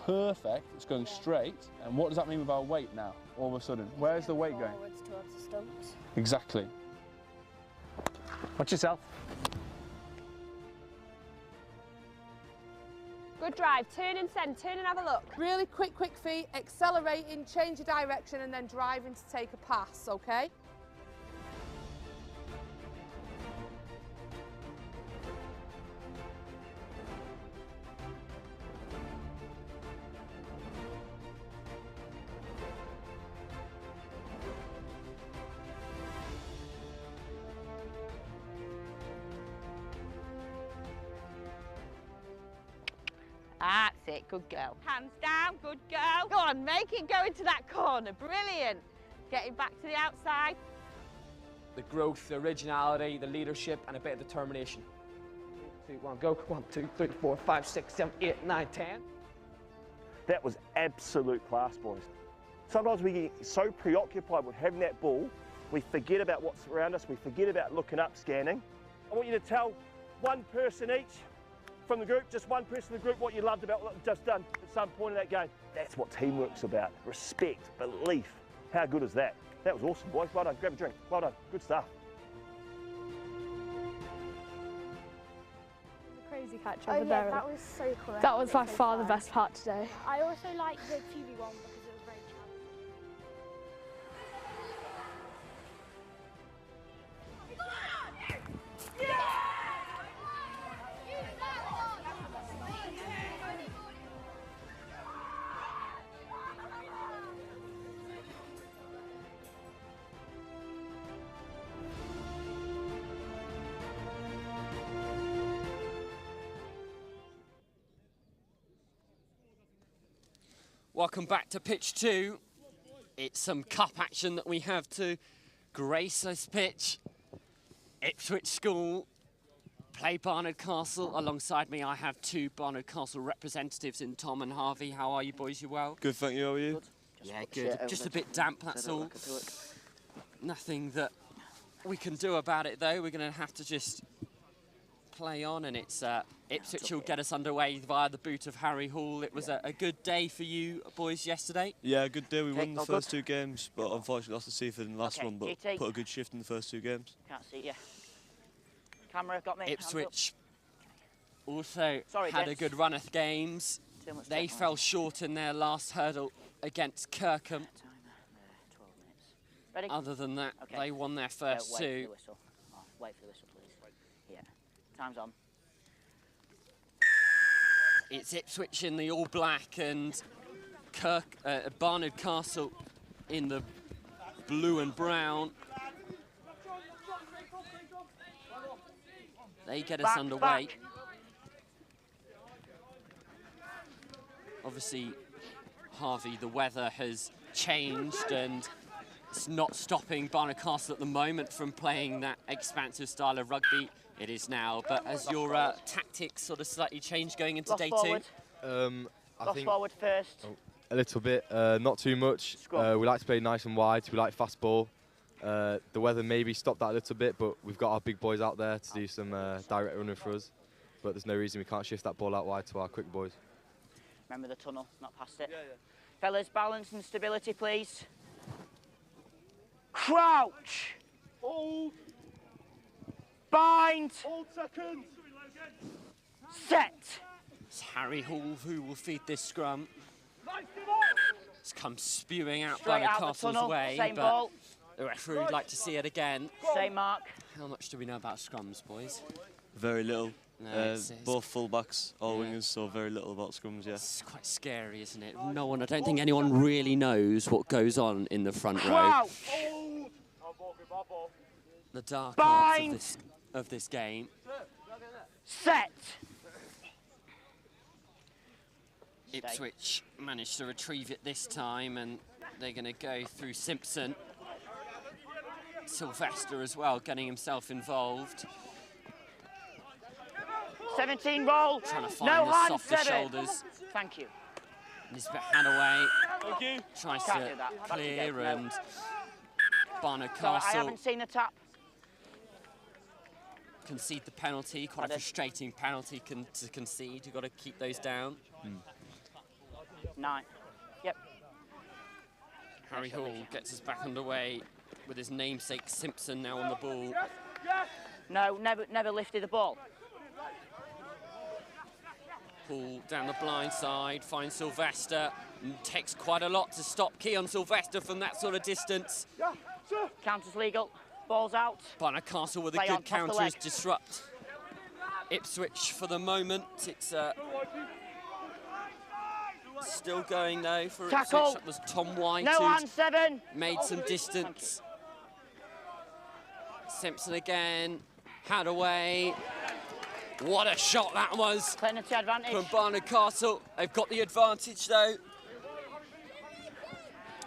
perfect, it's going straight. And what does that mean with our weight now, all of a sudden? Where's the weight going? Forwards towards the stumps. Exactly. Watch yourself. Good drive. Turn and send. Turn and have a look. Really quick feet, accelerating, change your direction and then driving to take a pass, okay? That's it, good girl. Hands down, good girl. Go on, make it go into that corner. Brilliant. Getting back to the outside. The growth, the originality, the leadership, and a bit of determination. 3, 2, 1, go. 1, 2, 3, 4, 5, 6, 7, 8, 9, 10. That was absolute class, boys. Sometimes we get so preoccupied with having that ball, we forget about what's around us, we forget about looking up, scanning. I want you to tell one person each from the group, just one person in the group, what you loved about what you've just done at some point in that game. That's what teamwork's about. Respect, belief. How good is that? That was awesome, boys. Well done. Grab a drink. Well done. Good stuff. Crazy catch Oh over yeah, there. that was so cool. That was by far the best part today. I also like the QB one because it was very challenging. Welcome back to pitch 2. It's some cup action that we have to grace this pitch. Ipswich School play Barnard Castle. Alongside me I have 2 Barnard Castle representatives in Tom and Harvey. How are you boys? You well? Good, thank you. How are you? Yeah, good. Just a bit damp, that's all. Nothing that we can do about it though. We're going to have to just play on, and it's Ipswich will get us underway via the boot of Harry Hall. It was a good day for you boys yesterday. Yeah, a good day. We won the first 2 games, but unfortunately lost to Seaford in the last one, but put a good shift in the first 2 games. Can't see you. Camera got me. Ipswich also had a good run of games. They fell short in their last hurdle against Kirkham. Ready? Other than that, they won their first 2. Wait for the whistle. Oh, wait for the whistle, please. Yeah. Time's on. It's Ipswich in the all black and Barnard Castle in the blue and brown. They get us underway. Obviously, Harvey, the weather has changed and it's not stopping Barnard Castle at the moment from playing that expansive style of rugby It is now, but has your tactics sort of slightly changed going into Lost day forward. 2? I Lost think forward first. a little bit, not too much. We like to play nice and wide. We like fast ball. The weather maybe stopped that a little bit, but we've got our big boys out there to do some direct running for us. But there's no reason we can't shift that ball out wide to our quick boys. Remember the tunnel, not past it. Fellas, balance and stability, please. Crouch. Hold. Bind. Hold second. Set. It's Harry Hall who will feed this scrum. It's come spewing out Straight out the Castle's tunnel, way, same but ball. the referee would like to see it again. Same mark. How much do we know about scrums, boys? Very little. No, it's Both full-backs, all wingers, so very little about scrums, yeah. It's quite scary, isn't it? No one, I don't think anyone really knows what goes on in the front row. Crouch. The dark Bind. arts of this game. Set. Ipswich managed to retrieve it this time, and they're going to go through Simpson. Sylvester as well, getting himself involved. 17 roll. Trying to find No the hands, softer Sedbergh. shoulders. Thank you. Nisbet Hadaway Thank you. tries Can't to do that. Back clear, again, no. and Barnard Sorry, I Castle haven't seen the tap. concede the penalty. Quite a frustrating penalty to concede. You've got to keep those down. 9. Yep. Harry Hall gets us back underway with his namesake Simpson now on the ball. No, never lifted the ball. Hall down the blind side, finds Sylvester, and takes quite a lot to stop Keon Sylvester from that sort of distance. Counter's legal. Ball's out. Barnard Castle with a Play on, good pass the counter leg. is disrupt Ipswich for the moment. It's still going though for Tackle. Ipswich. That was Tom White No who hands, 7. made some distance. Simpson again, Hadaway. What a shot that was Penalty advantage. from Barnard Castle. They've got the advantage though.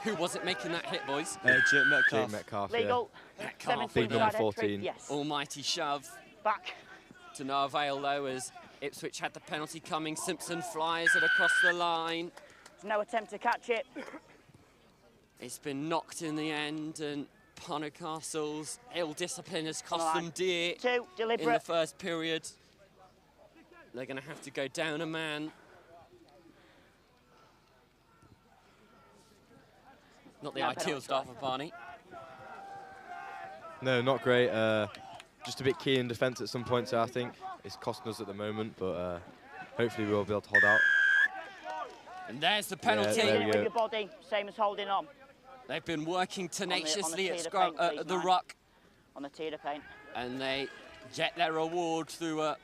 Who was it making that hit, boys? Jake Metcalf. Jake Metcalf, Legal. Metcalf. Big number Inside entry, 14. Yes. Almighty shove. Back. To no avail though, as Ipswich had the penalty coming. Simpson flies it across the line. There's no attempt to catch it. It's been knocked in the end, and Barnard Castle's ill discipline has cost them dear 2, in the deliberate. first period. They're going to have to go down a man. Not the No ideal penalty. start for Barney. No, not great. Just a bit key in defence at some points, I think. It's costing us at the moment, but hopefully we'll be able to hold out. And there's the penalty. Yeah, there we With go. your body, same as holding on. They've been working tenaciously tee at of the scrum, paint, please, the Mike. ruck, On the tee of the paint. and they get their reward through a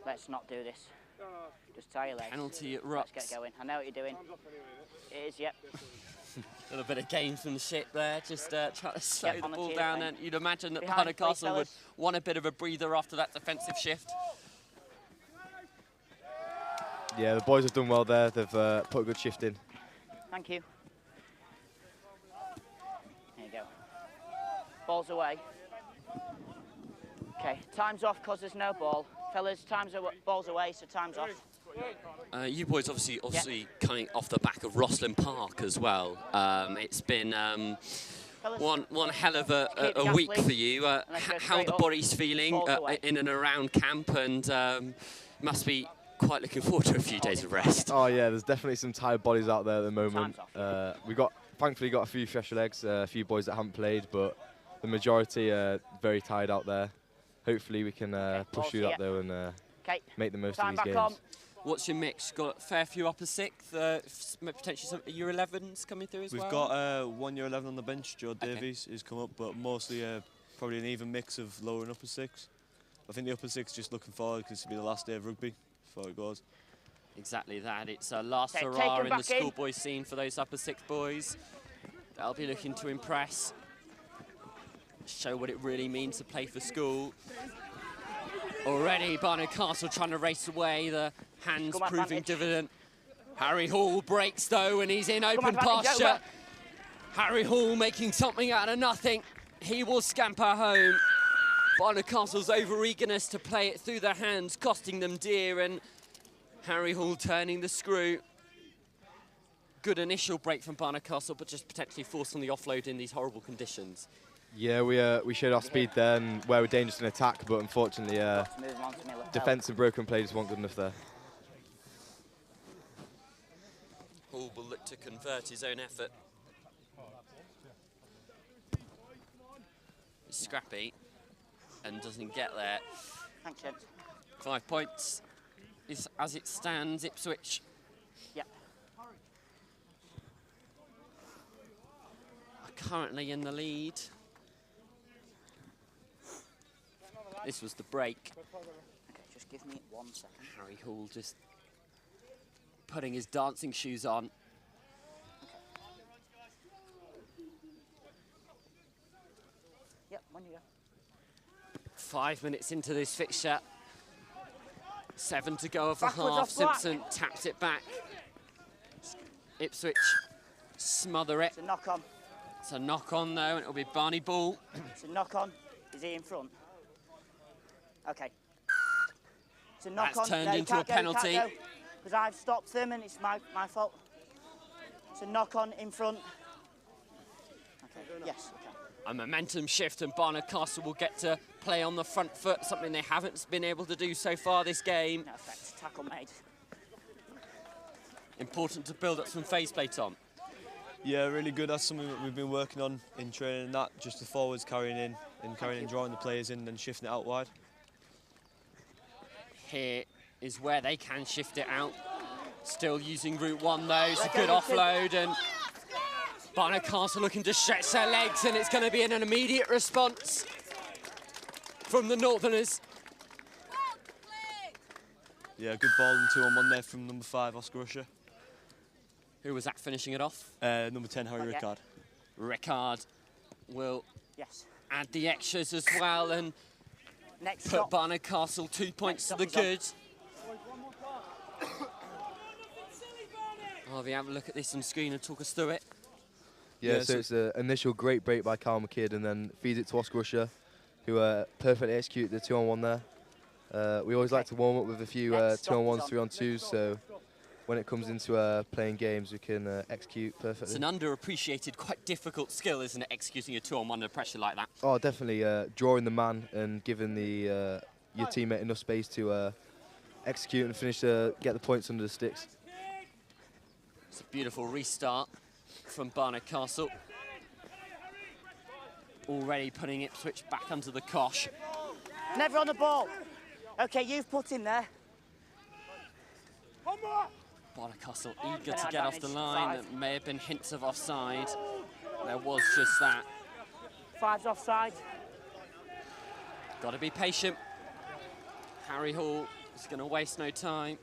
Let's not do this. Just tie your legs. penalty at Let's rucks. get going. I know what you're doing. It is, yep. A little bit of gamesmanship there, just trying to slow the on the ball tee of down, the and paint. you'd imagine that Behind, Barnard please, Castle would fellas. want a bit of a breather after that defensive shift. Yeah, the boys have done well there. They've put a good shift in. Thank you. There you go. Ball's away. Okay, time's off because there's no ball. Fellas, ball's away, so time's off. You boys obviously coming off the back of Roslyn Park as well. It's been one hell of Keep the a gas, week please. for you. And let's go How are straight the up. bodies feeling Ball's away. in and around camp, and must be quite looking forward to a few days of rest. Oh yeah, there's definitely some tired bodies out there at the moment. We thankfully got a few fresher legs, a few boys that haven't played, but the majority are very tired out there. Hopefully we can push through that though and make the most of these games. What's your mix? Got a fair few upper sixth, potentially some year 11s coming through as We've well? got 1 year 11 on the bench, Joe Davies, who's come up, but mostly probably an even mix of lower and upper six. I think the upper six just looking forward because this will be the last day of rugby before it goes. Exactly that. It's a last Take hurrah him in the back in. schoolboy scene for those upper six boys. They'll be looking to impress, show what it really means to play for school. Already Barnard Castle trying to race away, the hands Scrum proving advantage. dividend. Harry Hall breaks though, and he's in Scrum open advantage pasture. over. Harry Hall making something out of nothing. He will scamper home. Barnard Castle's over-eagerness to play it through their hands, costing them dear, and Harry Hall turning the screw. Good initial break from Barnard Castle, but just potentially forced on the offload in these horrible conditions. Yeah, we showed our speed there and where we're dangerous in attack, but unfortunately, defence and broken play just weren't good enough there. Hall will look to convert his own effort. It's scrappy and doesn't get there. Thanks, gents. 5 points is as it stands. Ipswich Yep. are currently in the lead. This was the break. Okay, just give me 1 second. Harry Hall just putting his dancing shoes on. Yep, when you go. 5 minutes into this fixture. 7 to go of the Backwards half. off black. Simpson taps it back. Ipswich smother it. It's a knock on. It's a knock on though, and it'll be Barney ball. It's a knock on. Is he in front? Okay. It's a knock That's on. turned No, you into a can't go, penalty. Because I've stopped them and it's my fault. It's a knock on in front. Okay, yes, okay. A momentum shift, and Barnard Castle will get to play on the front foot, something they haven't been able to do so far this game. No effect, tackle made. Important to build up some phase play, Tom. Yeah, really good. That's something that we've been working on in training, and that just the forwards carrying in and carrying in, drawing the players in and shifting it out wide. Here is where they can shift it out. Still using route 1 though. It's a good offload, and Barnard Castle looking to stretch their legs, and it's going to be an immediate response from the Northerners. Yeah, good ball and 2-on-1 there from number 5, Oscar Usher. Who was that finishing it off? Number 10, Harry Rickard. Rickard will yes. add the extras as well and Next put stop. Barnard Castle 2 points to the stop good. Harvey, have a look at this on screen and talk us through it. Yeah, so it's an initial great break by Carl McKidd and then feeds it to Oscar Usher, who perfectly execute the 2-on-1 there. We always like to warm up with a few 2-on-1s, 3-on-2s, so when it comes into playing games, we can execute perfectly. It's an underappreciated, quite difficult skill, isn't it, executing a 2-on-1 under pressure like that? Oh, definitely. Drawing the man and giving your teammate enough space to execute and finish, get the points under the sticks. It's a beautiful restart from Barnard Castle. Already putting Ipswich back under the cosh. Never on the ball. Okay, you've put him there. Barnard Castle eager to get off the line. There may have been hints of offside. There was just that. 5's offside. Got to be patient. Harry Hall is going to waste no time.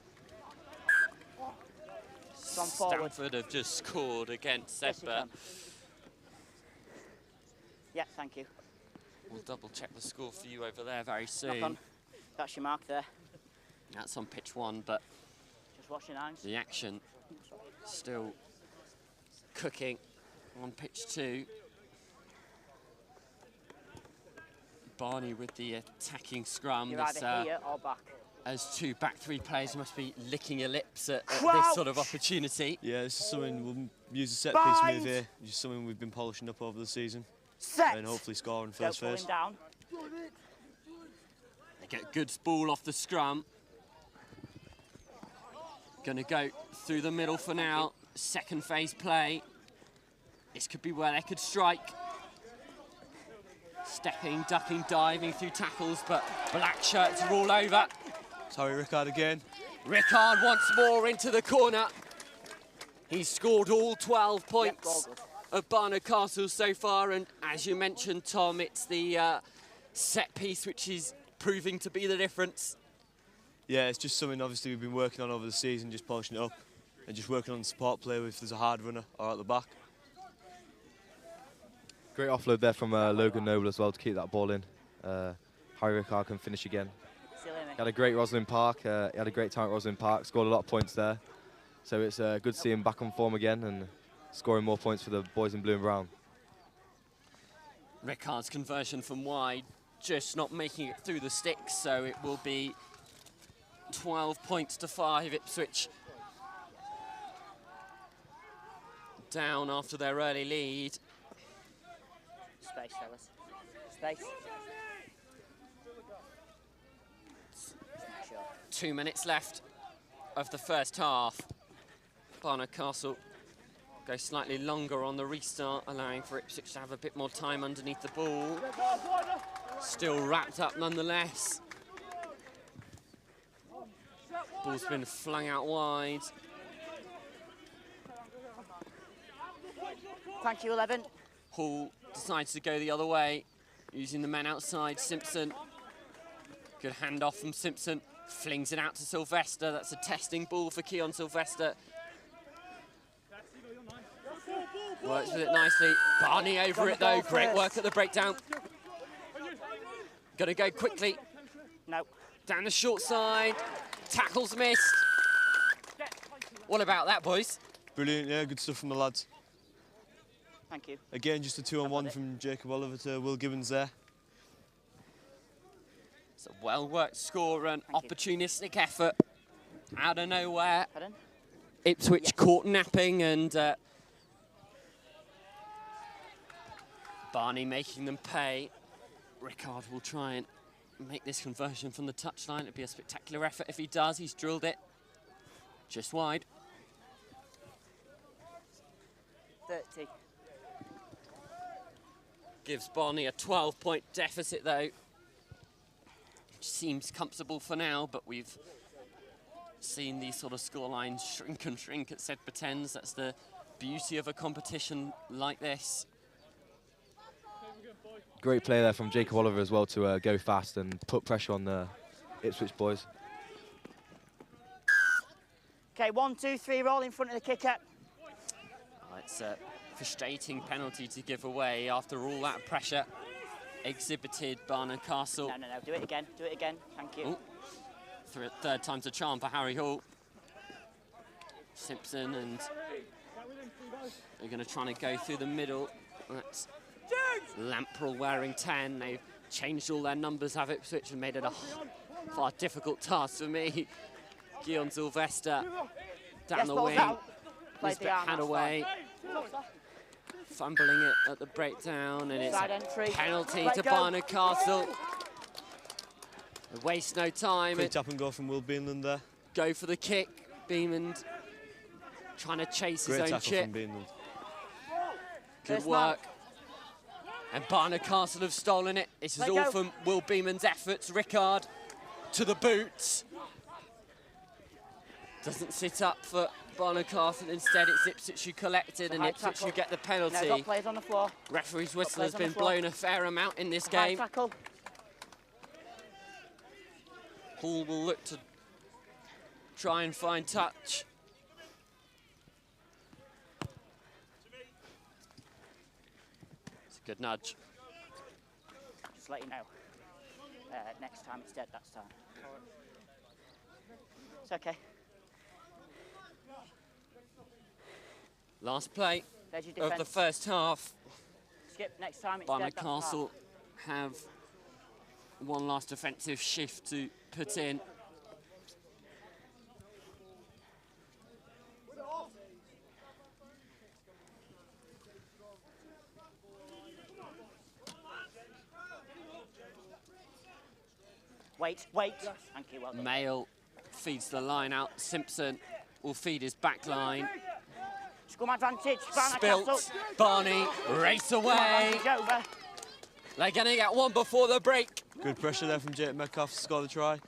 Stamford have just scored against Sedbergh. Yeah, thank you. We'll double check the score for you over there very soon. Knock on. That's your mark there. That's on pitch 1, but just watch your hands. The action still cooking on pitch 2. Barney with the attacking scrum. You're either here or back. As 2 back 3 players must be licking your lips at this sort of opportunity. Yeah, this is something we'll use a set-piece move here. Just something we've been polishing up over the season. Set. And hopefully score in first phase. Down. They get good ball off the scrum. Gonna go through the middle for now. Second phase play. This could be where they could strike. Stepping, ducking, diving through tackles, but black shirts are all over. Sorry, Rickard again. Rickard once more into the corner. He's scored all 12 points of Barnard Castle so far, and as you mentioned, Tom, it's the set piece which is proving to be the difference. Yeah, it's just something obviously we've been working on over the season, just polishing it up and just working on the support play if there's a hard runner or at the back. Great offload there from Logan Noble as well to keep that ball in. Harry Rickard can finish again. He had a great Rosalind Park. He had a great time at Rosalind Park, scored a lot of points there. So it's good to see him back on form again and scoring more points for the boys in blue and brown. Rickard's conversion from wide just not making it through the sticks, so it will be 12 points to 5. Ipswich down after their early lead. Space, fellas. Space. 2 minutes left of the first half. Barnard Castle go slightly longer on the restart, allowing for Ipswich to have a bit more time underneath the ball. Still wrapped up nonetheless. Ball's been flung out wide. Thank you, 11. Hall decides to go the other way, using the men outside. Simpson. Good handoff from Simpson. Flings it out to Sylvester. That's a testing ball for Keon Sylvester. Works with it nicely. Barney over it though. Great work at the breakdown. Gonna go quickly. No. Down the short side. Tackles missed. What about that, boys? Brilliant, yeah, good stuff from the lads. Thank you. Again, just a 2-on-1 from Jacob Oliver to Will Gibbons there. It's a well-worked score and opportunistic effort. Out of nowhere. Pardon? Ipswich caught napping and Barney making them pay. Rickard will try and make this conversion from the touchline. It'd be a spectacular effort if he does. He's drilled it just wide. 30. Gives Barney a 12-point deficit though. Seems comfortable for now, but we've seen these sort of scorelines shrink and shrink at Sedbergh 10s. That's the beauty of a competition like this. Great play there from Jacob Oliver as well to go fast and put pressure on the Ipswich boys. Okay, 1, 2, 3, roll in front of the kicker. Oh, it's a frustrating penalty to give away after all that pressure exhibited Barnard Castle. No, do it again, thank you. Ooh. Third time's a charm for Harry Hall. Simpson, and they're going to try to go through the middle. That's Lamprell wearing 10. They've changed all their numbers, have Ipswich, and made it a far difficult task for me. Keon Sylvester down the wing. Was a bit had away. Fumbling it at the breakdown, and it's a penalty to Barnard Castle. They waste no time. Quick tap and go from Will Beamland there. Go for the kick. Beamland trying to chase his own chip. From Beamland. Good work. And Barnard Castle have stolen it. This is all from Will Beamland's efforts. Rickard to the boots. Doesn't sit up for Barnard Castle. Instead, it's Ipswich who collected, and Ipswich who get the penalty. No, got players on the floor. Referee's whistle has been blown a fair amount in this game. Tackle. Hall will look to try and find touch. It's a good nudge. Just let you know. Next time it's dead, that's time. It's okay. Last play of the first half. Skip, next time it's Barnard dead, Castle have one last offensive shift to put in. Wait. Thank you, well done. Mail feeds the line out. Simpson will feed his back line. Scrum advantage, Spilt, Barney, race away. They're going to get one before the break. Good pressure there from Jake Metcalf to score the try.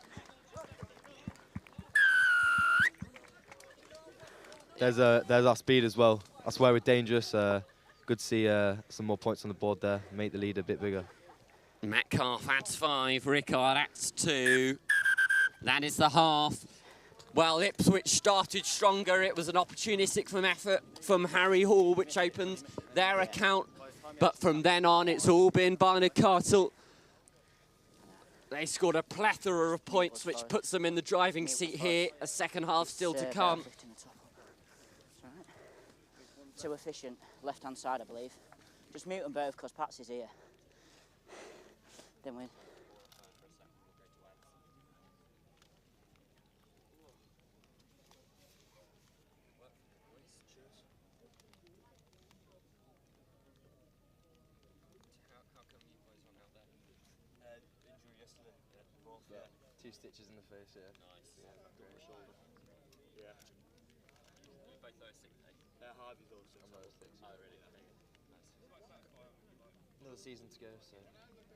There's our speed as well. That's where we're dangerous. Good to see some more points on the board there. Make the lead a bit bigger. Metcalf adds 5, Rickard adds 2. That is the half. Well, Ipswich started stronger. It was an opportunistic effort from Harry Hall, which opened their account. But from then on, it's all been Barnard Castle. They scored a plethora of points, which puts them in the driving seat here. A second half still to come. Too efficient, left-hand side, I believe. Just mute them both, because Pats is here. Then win. Injury yesterday. Both. Yeah. 2 stitches in the face, yeah. Nice. Yeah, great. Shoulder. Yeah. Both those sick, Harvey's also. I'm those six. Oh, really? Okay. Nice. Another season to go, so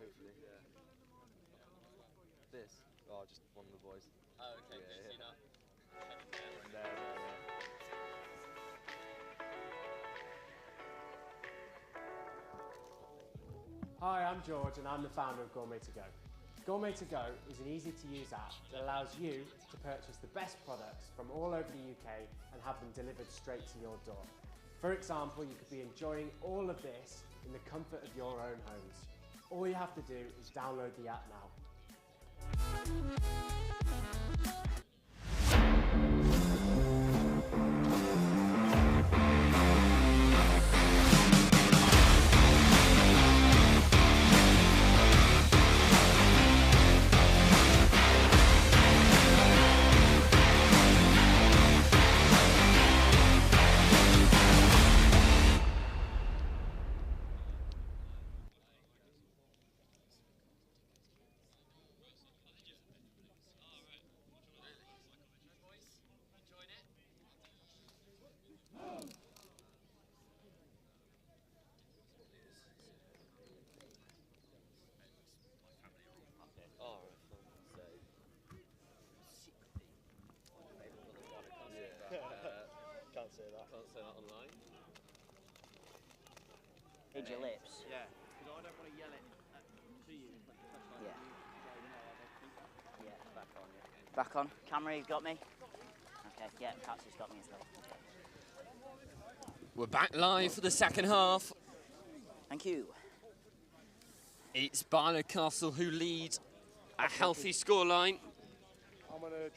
hopefully. Yeah. This? Oh, just one of the boys. Oh, okay. Yeah, You're not. Hi, I'm George and I'm the founder of Gourmet To Go. Gourmet To Go is an easy-to-use app that allows you to purchase the best products from all over the UK and have them delivered straight to your door. For example, you could be enjoying all of this in the comfort of your own homes. All you have to do is download the app now. Can't say that. Can't say that online. Hid your lips. Yeah. Because I don't want to yell it to you. Yeah. Yeah, back on, yeah. Back on. Camera, you've got me? Okay, yeah, Pat's has got me as well. Okay. We're back live for the second half. Thank you. It's Barnard Castle who lead a healthy scoreline.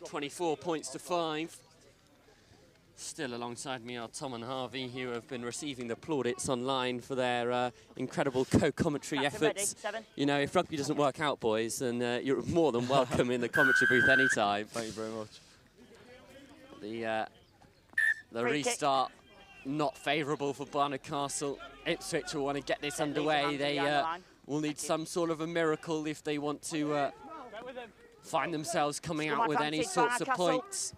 24 points to 5. Still alongside me are Tom and Harvey, who have been receiving the plaudits online for their incredible co-commentary efforts. You know, if rugby doesn't work out, boys, then you're more than welcome in the commentary booth anytime. Thank you very much. The restart not favourable for Barnard Castle. Ipswich will want to get this underway. They will need some sort of a miracle if they want to find themselves coming out with any sorts of points.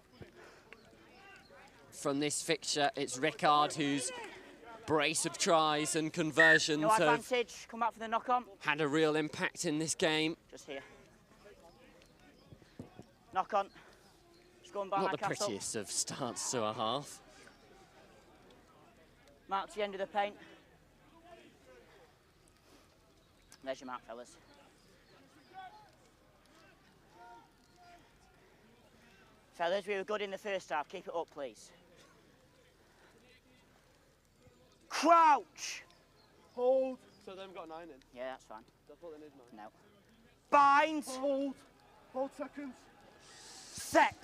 From this fixture, it's Rickard whose brace of tries and conversions have Come out for the knock-on. had a real impact in this game. Just here. Knock-on. Not the prettiest of starts to a half. Mark to the end of the paint. There's your mark, fellas. Fellas, we were good in the first half. Keep it up, please. Crouch! Hold. So they've got 9 in? Yeah, that's fine. I thought they needed 9. No. Bind! Hold. Hold seconds. Set!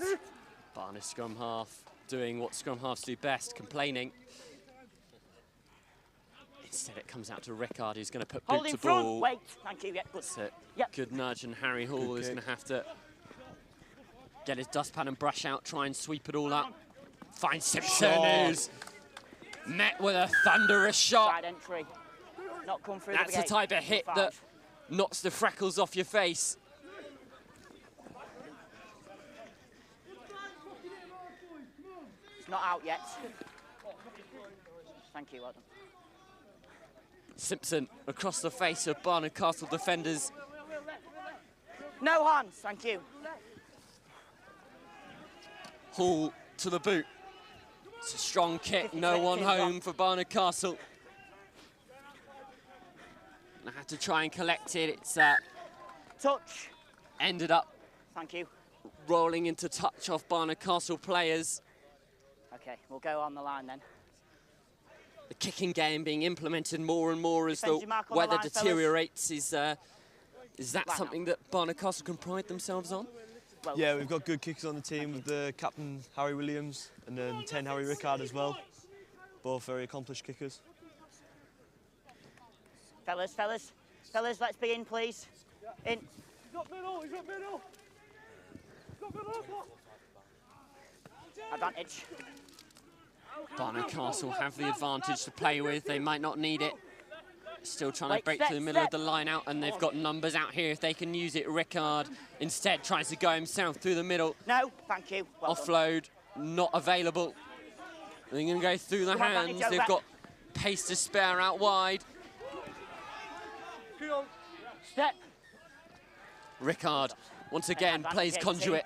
Barnard scrum half doing what scrum halves do best, complaining. Instead it comes out to Rickard, who's going to put Hold boot in to front. ball. Wait, thank you, yeah, good. That's it. Yep. Good nudge, and Harry Hall is going to have to get his dustpan and brush out, try and sweep it all up. Find Simpson, who's met with a thunderous shot. Side entry. Not come through That's the the type of hit that knocks the freckles off your face. It's not out yet. Thank you, well done. Simpson across the face of Barnard Castle defenders. No hands, thank you. Hall to the boot. It's a strong kick, no one home for Barnard Castle. I had to try and collect it. It's touch. Ended up. Thank you. Rolling into touch off Barnard Castle players. Okay, we'll go on the line then. The kicking game being implemented more and more as the Defend your mark on the weather line, deteriorates. Is that something that Barnard Castle can pride themselves on? Yeah, we've got good kickers on the team with the captain Harry Williams and then 10 Harry Rickard as well. Both very accomplished kickers. Fellas, let's begin, please. In. He's got middle, he's got middle. He's got middle. Advantage. Barnard Castle have the advantage to play with. They might not need it. Still trying to break step, through the middle of the line out, and they've got numbers out here if they can use it. Rickard instead tries to go himself through the middle. No, thank you. Well Offload, not available. They're going to go through the hands. They've got pace to spare out wide. Step. Rickard, once again, plays conduit.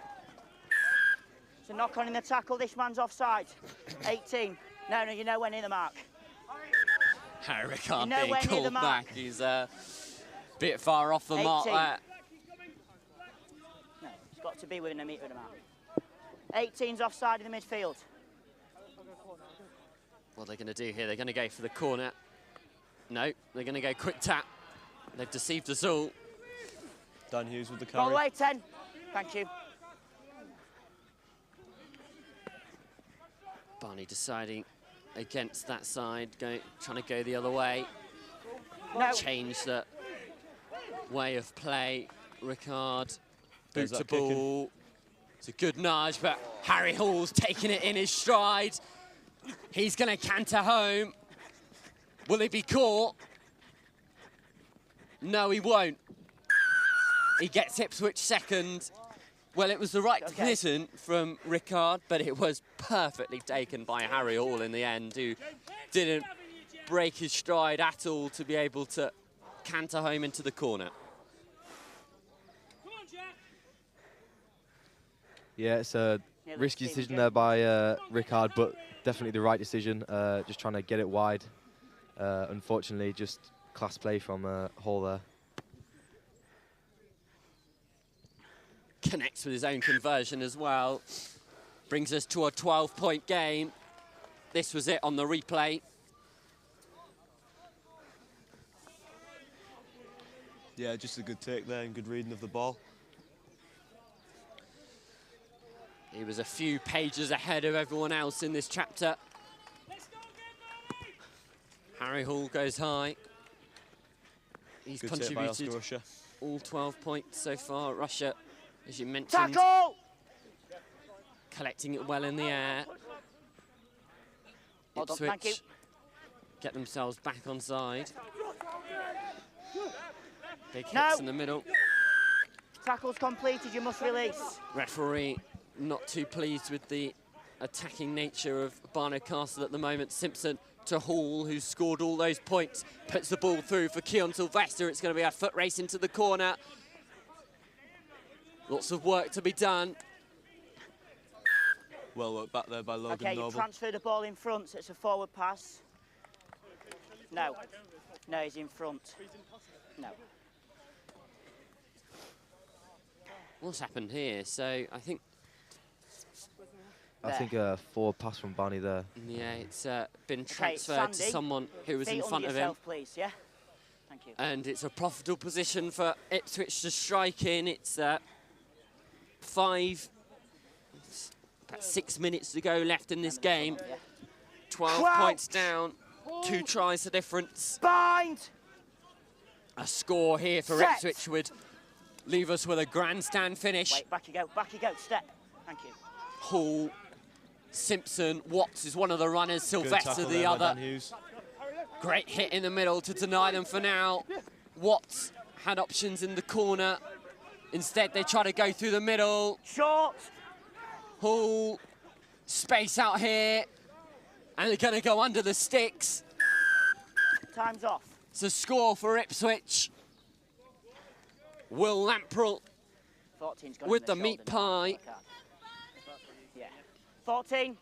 It's a knock on in the tackle. This man's offside. 18. No, you're nowhere near the mark. Harry Rickard You're being nowhere near the called mark. back. He's a bit far off the mark 18. there. No, it's got to be within a metre of the mark. 18's offside in the midfield. What they're going to do here, they're going to go for the corner. No, they're going to go quick tap. They've deceived us all. Dan Hughes with the Go carry. away, 10. Thank you. Barney deciding against that side, trying to go the other way. No. Change the way of play. Rickard, boot There's to that ball. It's a good nudge, but Harry Hall's taking it in his stride. He's going to canter home. Will he be caught? No, he won't. He gets Ipswich second. Well, it was the right decision from Rickard, but it was perfectly taken by Harry Hall in the end, who didn't break his stride at all to be able to canter home into the corner. Yeah, it's a risky decision there by Rickard, but definitely the right decision. Just trying to get it wide. Unfortunately, just class play from Hall there. Connects with his own conversion as well. Brings us to a 12-point game. This was it on the replay. Yeah, just a good take there and good reading of the ball. He was a few pages ahead of everyone else in this chapter. Harry Hall goes high. He's Good take by Oscar contributed Russia. all 12 points so far. Russia, as you mentioned, Tackle! collecting it well in the air. Well done, thank you. Ipswich get themselves back on side. Big hits in the middle. Tackle's completed, you must release. Referee not too pleased with the attacking nature of Barnard Castle at the moment. Simpson to Hall, who's scored all those points, puts the ball through for Keon Sylvester. It's going to be a foot race into the corner. Lots of work to be done. Well worked back there by Logan Okay, you Noble. transfer the ball in front, so it's a forward pass. No. No, he's in front. No. What's happened here? So I think a forward pass from Barney there. Yeah, it's been transferred to Sandy, someone who was in feet front under of him. yourself, please, yeah? Thank you. And it's a profitable position for Ipswich to strike in. It's about 6 minutes to go left in this game. 12 points down, 2 tries the difference. Bind! A score here for Set. Ipswich would leave us with a grandstand finish. Wait, back you go, step. Thank you. Hall, Simpson, Watts is one of the runners, Sylvester the there by other. Dan Hughes. Great hit in the middle to deny them for now. Watts had options in the corner. Instead, they try to go through the middle. Short. Hall, space out here. And they're going to go under the sticks. Time's off. It's a score for Ipswich. Will Lamprell 14's got with him the in the meat shoulder now. pie. Yeah. 14.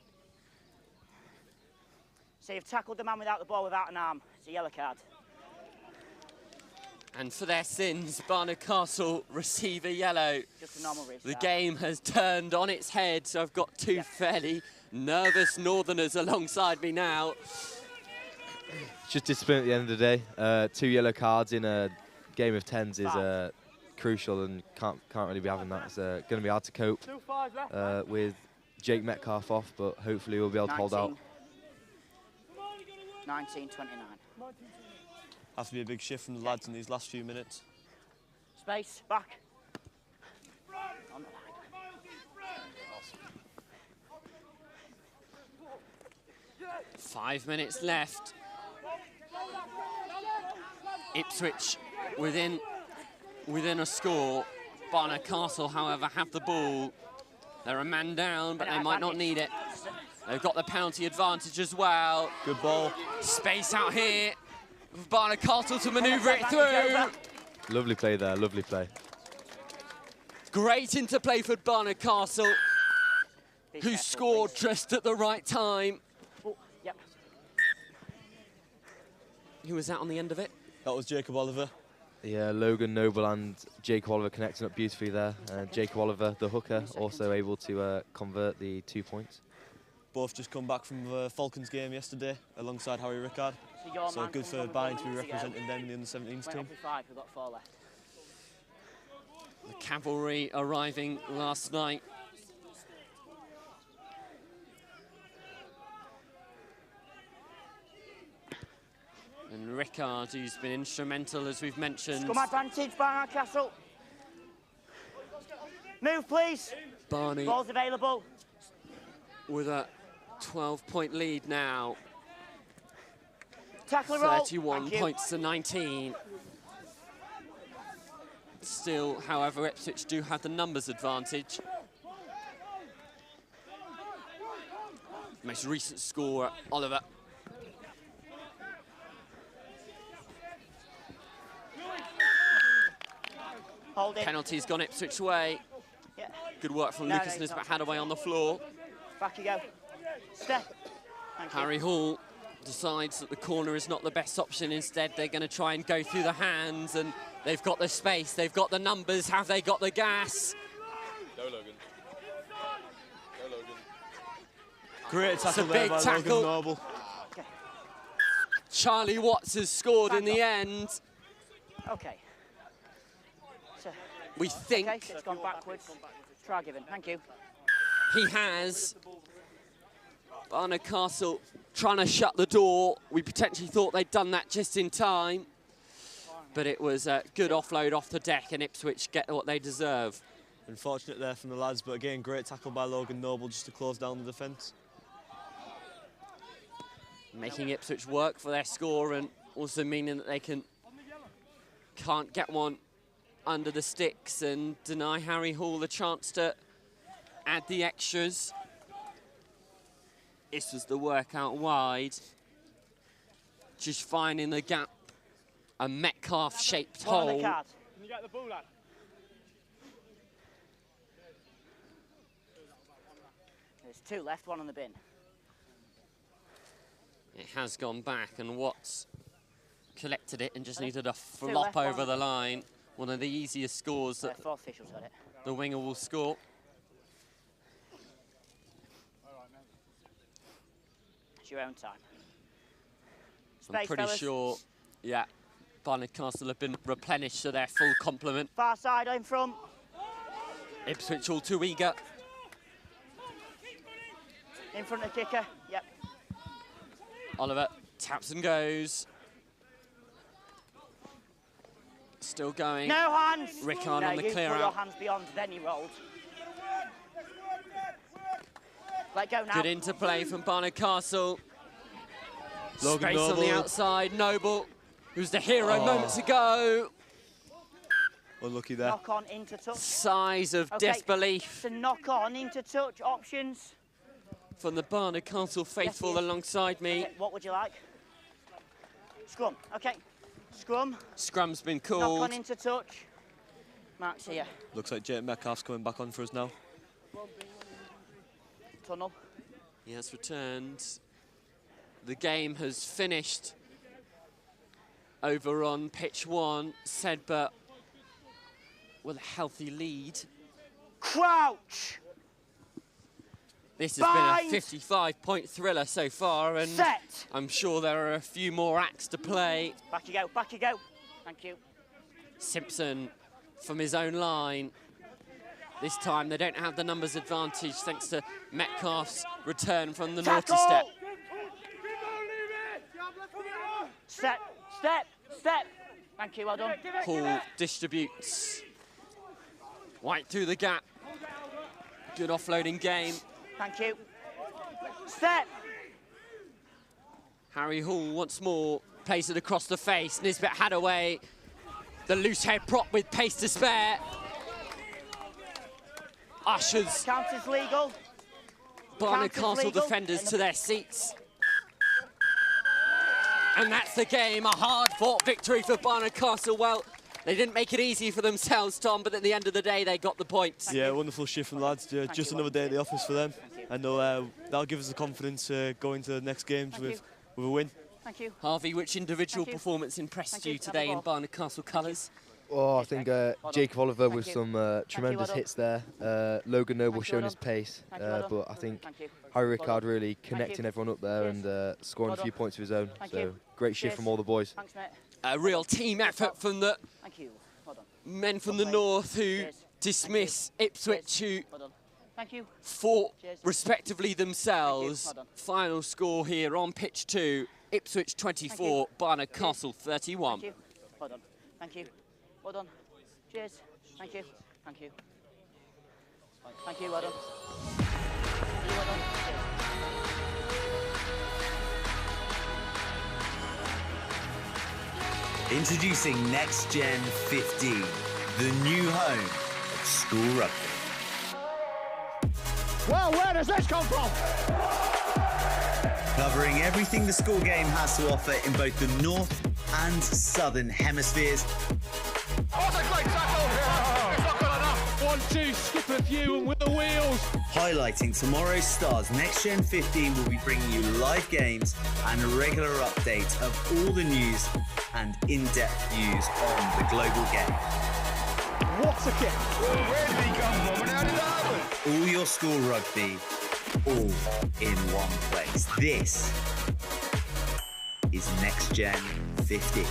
So you've tackled the man without the ball without an arm. It's a yellow card. And for their sins, Barnard Castle receive a yellow. Just a normal restart. The game has turned on its head, so I've got two fairly nervous Northerners alongside me now. It's just discipline at the end of the day. 2 yellow cards in a game of 10s is crucial, and can't really be having that. It's going to be hard to cope with Jake Metcalf off, but hopefully we'll be able to hold out. 19-29. Has to be a big shift from the lads in these last few minutes. Space, back. On the line. 5 minutes left. Ipswich within a score. Barnard Castle, however, have the ball. They're a man down, but they might not need it. They've got the penalty advantage as well. Good ball. Space out here for Barnard Castle to manoeuvre it through. Lovely play there, lovely play. Great interplay for Barnard Castle, who scored just at the right time. Oh, yep. Who was that on the end of it? That was Jacob Oliver. Yeah, Logan Noble and Jacob Oliver connecting up beautifully there. Jacob Oliver, the hooker, also able to convert the 2 points. Both just come back from the Falcons game yesterday alongside Harry Rickard. So good for Barnard to be representing them in the under-17s team. We've got 4 left. The cavalry arriving last night. And Rickard, who's been instrumental, as we've mentioned. Scrum advantage, Barnard Castle. Move, please. Barney. Ball's available. With a 12-point lead now. Tackle roll. 31 points to 19. Still, however, Ipswich do have the numbers advantage. Most recent scorer, Oliver. Hold it. Penalty's gone Ipswich way. Yeah. Good work from Lucas Nisbet, Hadaway on the floor. Back you go. Step. Thank you. Harry Hall decides that the corner is not the best option. Instead, they're going to try and go through the hands, and they've got the space, they've got the numbers. Have they got the gas? Go, Logan. Go, Logan. Great tackle It's a there big by tackle. Logan Noble. Okay. Charlie Watts has scored in the end. Okay. So, We think okay, so it's gone backwards. Try given. Thank you. he has. Barnard Castle trying to shut the door. We potentially thought they'd done that just in time. But it was a good offload off the deck, and Ipswich get what they deserve. Unfortunate there from the lads, but again, great tackle by Logan Noble just to close down the defence. Making Ipswich work for their score, and also meaning that they can't get one under the sticks and deny Harry Hall the chance to add the extras. This was the work out wide. Just finding the gap. A Metcalf-shaped hole. Can you get the ball, lad? There's 2 left, 1 on the bin. It has gone back, and Watts collected it and just needed a left, flop one over on the line. One of the easiest scores that 4 officials got it. the winger will score. It's your own time. I'm Space, pretty fellas. sure, yeah, Barnard Castle have been replenished to their full complement. Far side in front. Ipswich all too eager. In front of the kicker. Yep. Oliver taps and goes. Still going. No hands. Rickard no, on the you clear put your out. hands beyond, then he rolled. Let go now. Good interplay from Barnard Castle. Logan Space on the Noble. outside. Noble, who's the hero Oh. moments ago. Unlucky there. Knock on into touch. Size of Okay, disbelief so knock on into touch options. from the Barnard Castle faithful yes. alongside me. Okay, what would you like? Scrum. Okay. Scrum. Scrum's been Knock on called. into touch. Mark's here. Looks like Jake Metcalf's coming back on for us now. Tunnel. He has returned. The game has finished over on pitch 1. Sedbergh with a healthy lead. Crouch. This has been a 55-point thriller so far, and Set. I'm sure there are a few more acts to play. Back you go. Back you go. Thank you. Simpson from his own line. This time they don't have the numbers advantage thanks to Metcalf's return from the naughty step. Step, step, step. Thank you, well done. Hall distributes. White through the gap. Good offloading game. Thank you. Step. Harry Hall once more plays it across the face. Nisbet Hadaway, the loose head prop with pace to spare. Ushers Counters legal. Barnard Counters Castle legal. defenders to their seats. And that's the game, a hard-fought victory for Barnard Castle. Well, they didn't make it easy for themselves, Tom, but at the end of the day, they got the points. Yeah, wonderful shift from lads. Just another day at the office for them. I know that'll give us the confidence going to the next games with a win. Thank you. Harvey, which individual performance impressed you today in Barnard Castle colours? Oh, I think Jacob Oliver with some tremendous hits there. Logan Noble showing his pace, but I think Harry Rickard really connecting everyone up there and scoring a few points of his own. So great shift from all the boys. A real team effort from the men from the north who dismiss Ipswich, who fought respectively themselves. Final score here on pitch 2, Ipswich 24, Barnard Castle 31. Thank you. Well done. Thank you. Well done. Cheers. Thank you. Thank you. Thank you. Well done. Well done. Introducing NextGenXV, the new home of school rugby. Well, where does this come from? Covering everything the school game has to offer in both the north and southern hemispheres. What a great tackle! It's not good enough. 1-2, skip a few and with the wheels. Highlighting tomorrow's stars, NextGen15 will be bringing you live games and a regular update of all the news and in-depth views on the global game. What a kick! Where did he come from and how did that happen? All your school rugby, all in one place. This is NextGen15.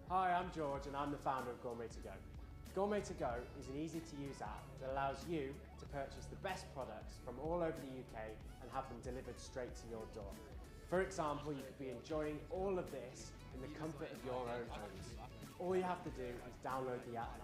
Hi, I'm George and I'm the founder of Gourmet To Go. Gourmet To Go is an easy-to-use app that allows you to purchase the best products from all over the UK and have them delivered straight to your door. For example, you could be enjoying all of this in the comfort of your own homes. All you have to do is download the app now.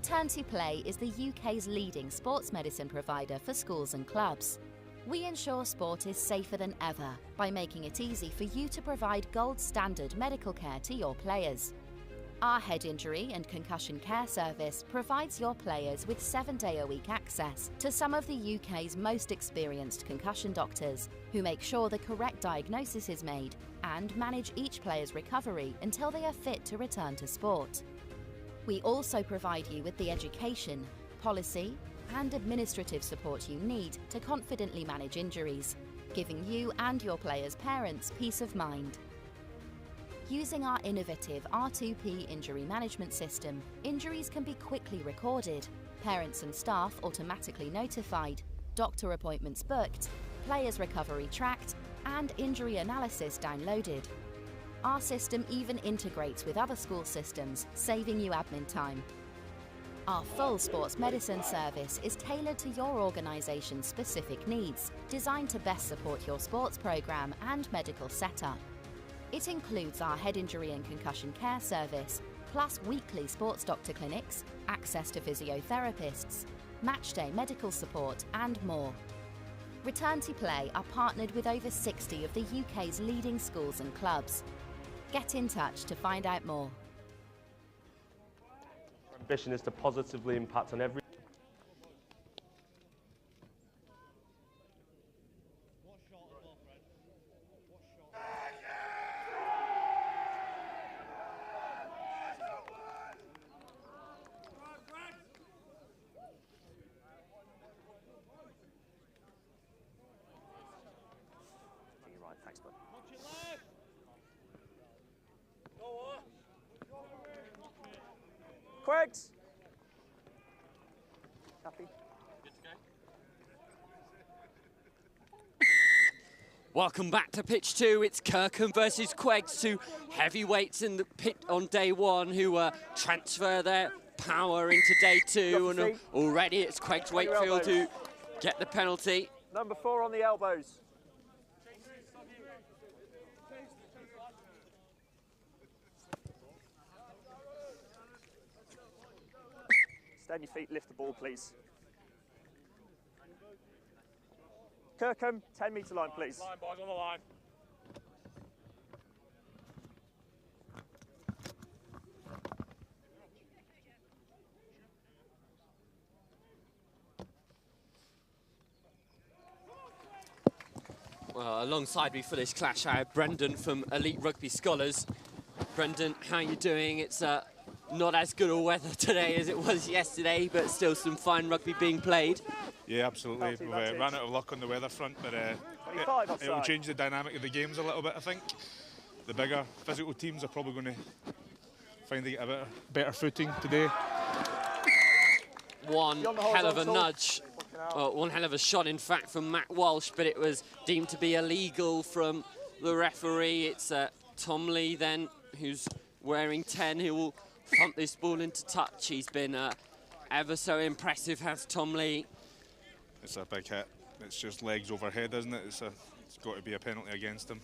Return to Play is the UK's leading sports medicine provider for schools and clubs. We ensure sport is safer than ever by making it easy for you to provide gold standard medical care to your players. Our head injury and concussion care service provides your players with 7-day-a-week access to some of the UK's most experienced concussion doctors, who make sure the correct diagnosis is made and manage each player's recovery until they are fit to return to sport. We also provide you with the education, policy, and administrative support you need to confidently manage injuries, giving you and your players' parents peace of mind. Using our innovative R2P injury management system, injuries can be quickly recorded, parents and staff automatically notified, doctor appointments booked, players' recovery tracked, and injury analysis downloaded. Our system even integrates with other school systems, saving you admin time. Our full sports medicine service is tailored to your organisation's specific needs, designed to best support your sports programme and medical setup. It includes our head injury and concussion care service, plus weekly sports doctor clinics, access to physiotherapists, matchday medical support, and more. Return to Play are partnered with over 60 of the UK's leading schools and clubs. Get in touch to find out more. Our ambition is to positively impact on every QEGS. Happy? Welcome back to pitch 2. It's Kirkham versus QEGS, 2 heavyweights in the pit on day 1 who transfer their power into day 2, and already it's QEGS Wakefield who get the penalty. Number 4 on the elbows. Stay on your feet, lift the ball, please. Kirkham, 10-metre line, please. Line, boys, on the line. Well, alongside me for this clash, I have Brendan from Elite Rugby Scholars. Brendan, how are you doing? It's not as good a weather today as it was yesterday, but still some fine rugby being played. Yeah, absolutely. We've ran out of luck on the weather front, but it will change the dynamic of the games a little bit, I think. The bigger physical teams are probably going to find they get a better footing today. One hell of a nudge, one hell of a shot, in fact, from Matt Walsh, but it was deemed to be illegal from the referee. It's Tom Lee then, who's wearing 10, who will pump this ball into touch. He's been ever so impressive, has Tom Lee. It's a big hit. It's just legs overhead, isn't it? It's got to be a penalty against him.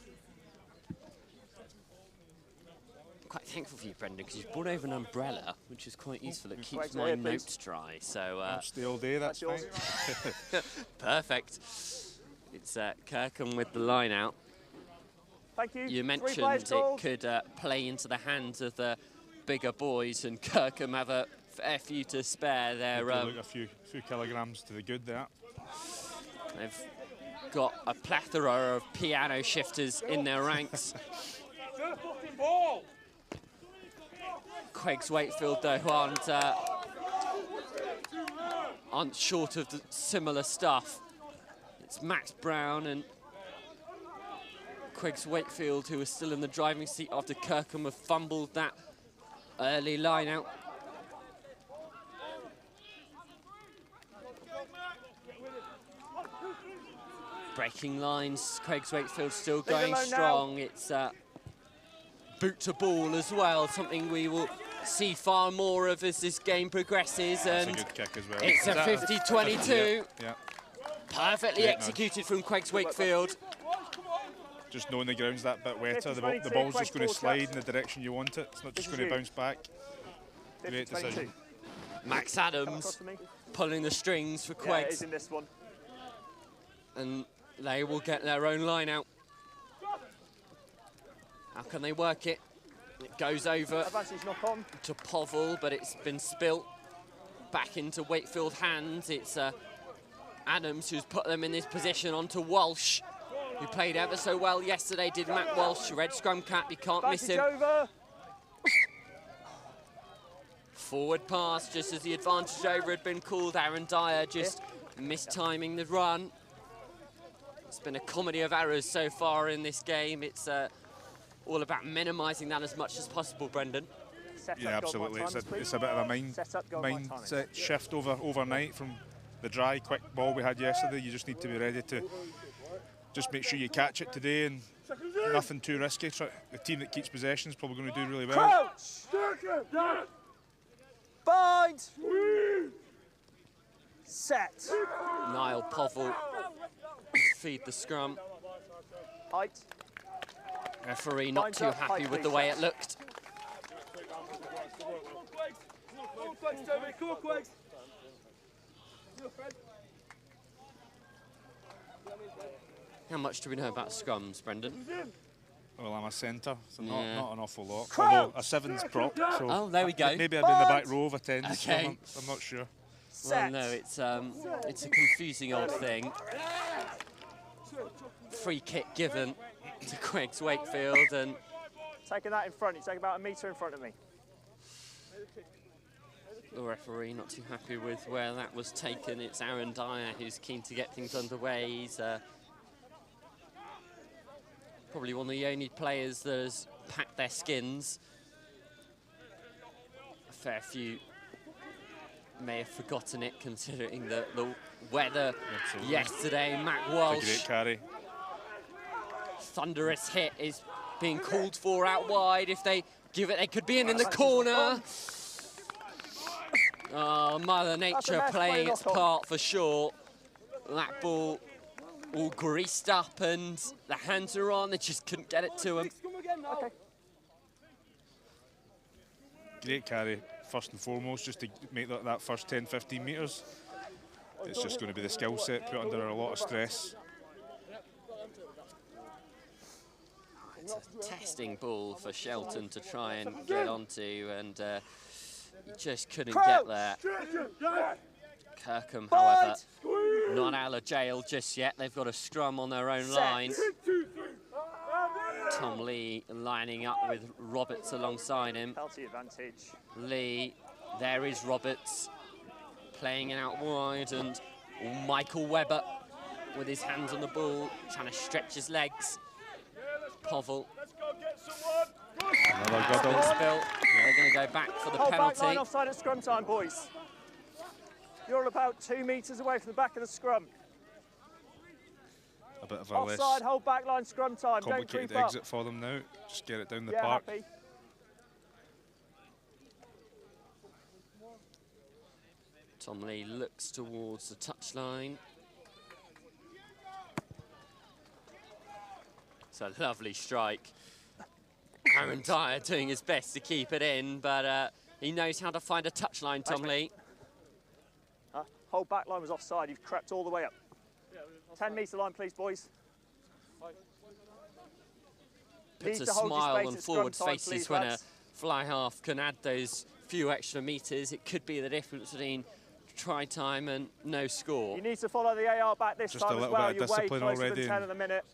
Quite thankful for you, Brendan, because you've brought over an umbrella, which is quite useful. It keeps my notes dry. So stay all day. That's fine. Perfect. It's Kirkham with the line out. Thank you. You mentioned it could play into the hands of the bigger boys, and Kirkham have a fair few to spare. They're a few kilograms to the good there. They've got a plethora of piano shifters in their ranks. QEGS Wakefield, though, who aren't short of the similar stuff. It's Max Brown and QEGS Wakefield who are still in the driving seat after Kirkham have fumbled that early line out. Breaking lines, QEGS Wakefield still going strong. It's boot to ball as well, something we will see far more of as this game progresses. And it's a good kick as well. It's a 50-22. Yeah. Perfectly executed from QEGS Wakefield. Just knowing the ground's that bit wetter, the ball's just going to slide in the direction you want it. It's not just going to bounce back. Great decision. Max Adams pulling the strings for Yeah, QEGS. it is in this one. And they will get their own line out. How can they work it? It goes over Advantage knock on. to Povell, but it's been spilt back into Wakefield hands. It's Adams who's put them in this position onto Walsh, who played ever so well yesterday, did Matt Walsh. Red scrum cap, you can't miss him. Over. Forward pass, just as the advantage over had been called. Aaron Dyer just mistiming the run. It's been a comedy of errors so far in this game. It's all about minimising that as much as possible, Brendan. Yeah, absolutely. It's a bit of a mindset shift overnight from the dry, quick ball we had yesterday. You just need to be ready to just make sure you catch it today and nothing too risky. The team that keeps possession is probably going to do really well. Crouch! Bind! Set! Niall Povell feed the scrum. Height. Referee not too happy with the way it looked. How much do we know about scrums, Brendan? Well, I'm a centre, so Yeah. not an awful lot. Although a 7's prop, so oh, there we go. Maybe I'd be in the back row of a 10, Okay. so I'm not sure. Well, no, it's a confusing old thing. Free kick given to QEGS Wakefield, and Taking that in front, you take about a metre in front of me. the referee not too happy with where that was taken. It's Aaron Dyer who's keen to get things underway. He's probably one of the only players that has packed their skins. A fair few may have forgotten it, considering the weather yesterday. Matt Walsh. A great carry. Thunderous hit is being called for out wide. If they give it, they could be in the corner. Oh, Mother Nature playing its part for sure. That ball all greased up and the hands are on. They just couldn't get it to him. Okay. Great carry, first and foremost, just to make that first 10, 15 metres. It's just going to be the skill set put under a lot of stress. It's a testing ball for Shelton to try and get onto, and he just couldn't get there. Kirkham, however, not out of jail just yet. They've got a scrum on their own line. Tom Lee lining up with Roberts alongside him. Penalty advantage. Lee, there is Roberts playing it out wide, and Michael Webber with his hands on the ball, trying to stretch his legs. Povell. That's been spilt. They're going to go back for the Hold penalty. back line offside at scrum time, boys. You're about 2 metres away from the back of the scrum. A bit of a Offside, less hold back line, scrum time. Don't complicated creep up. exit for them now. Just get it down the Yeah, park. happy. Tom Lee looks towards the touchline. It's a lovely strike. Aaron Dyer doing his best to keep it in, but he knows how to find a touchline, Tom Lee. Hold back line was offside. You've crept all the way up. 10 metre line, please, boys. Puts Need a to hold your smile space on at scrum forward time, faces please, when lads. a fly half can add those few extra metres. It could be the difference between try time and no score. You need to follow the AR back this Just a time as little well. bit of You're way discipline closer already than 10 at the minute.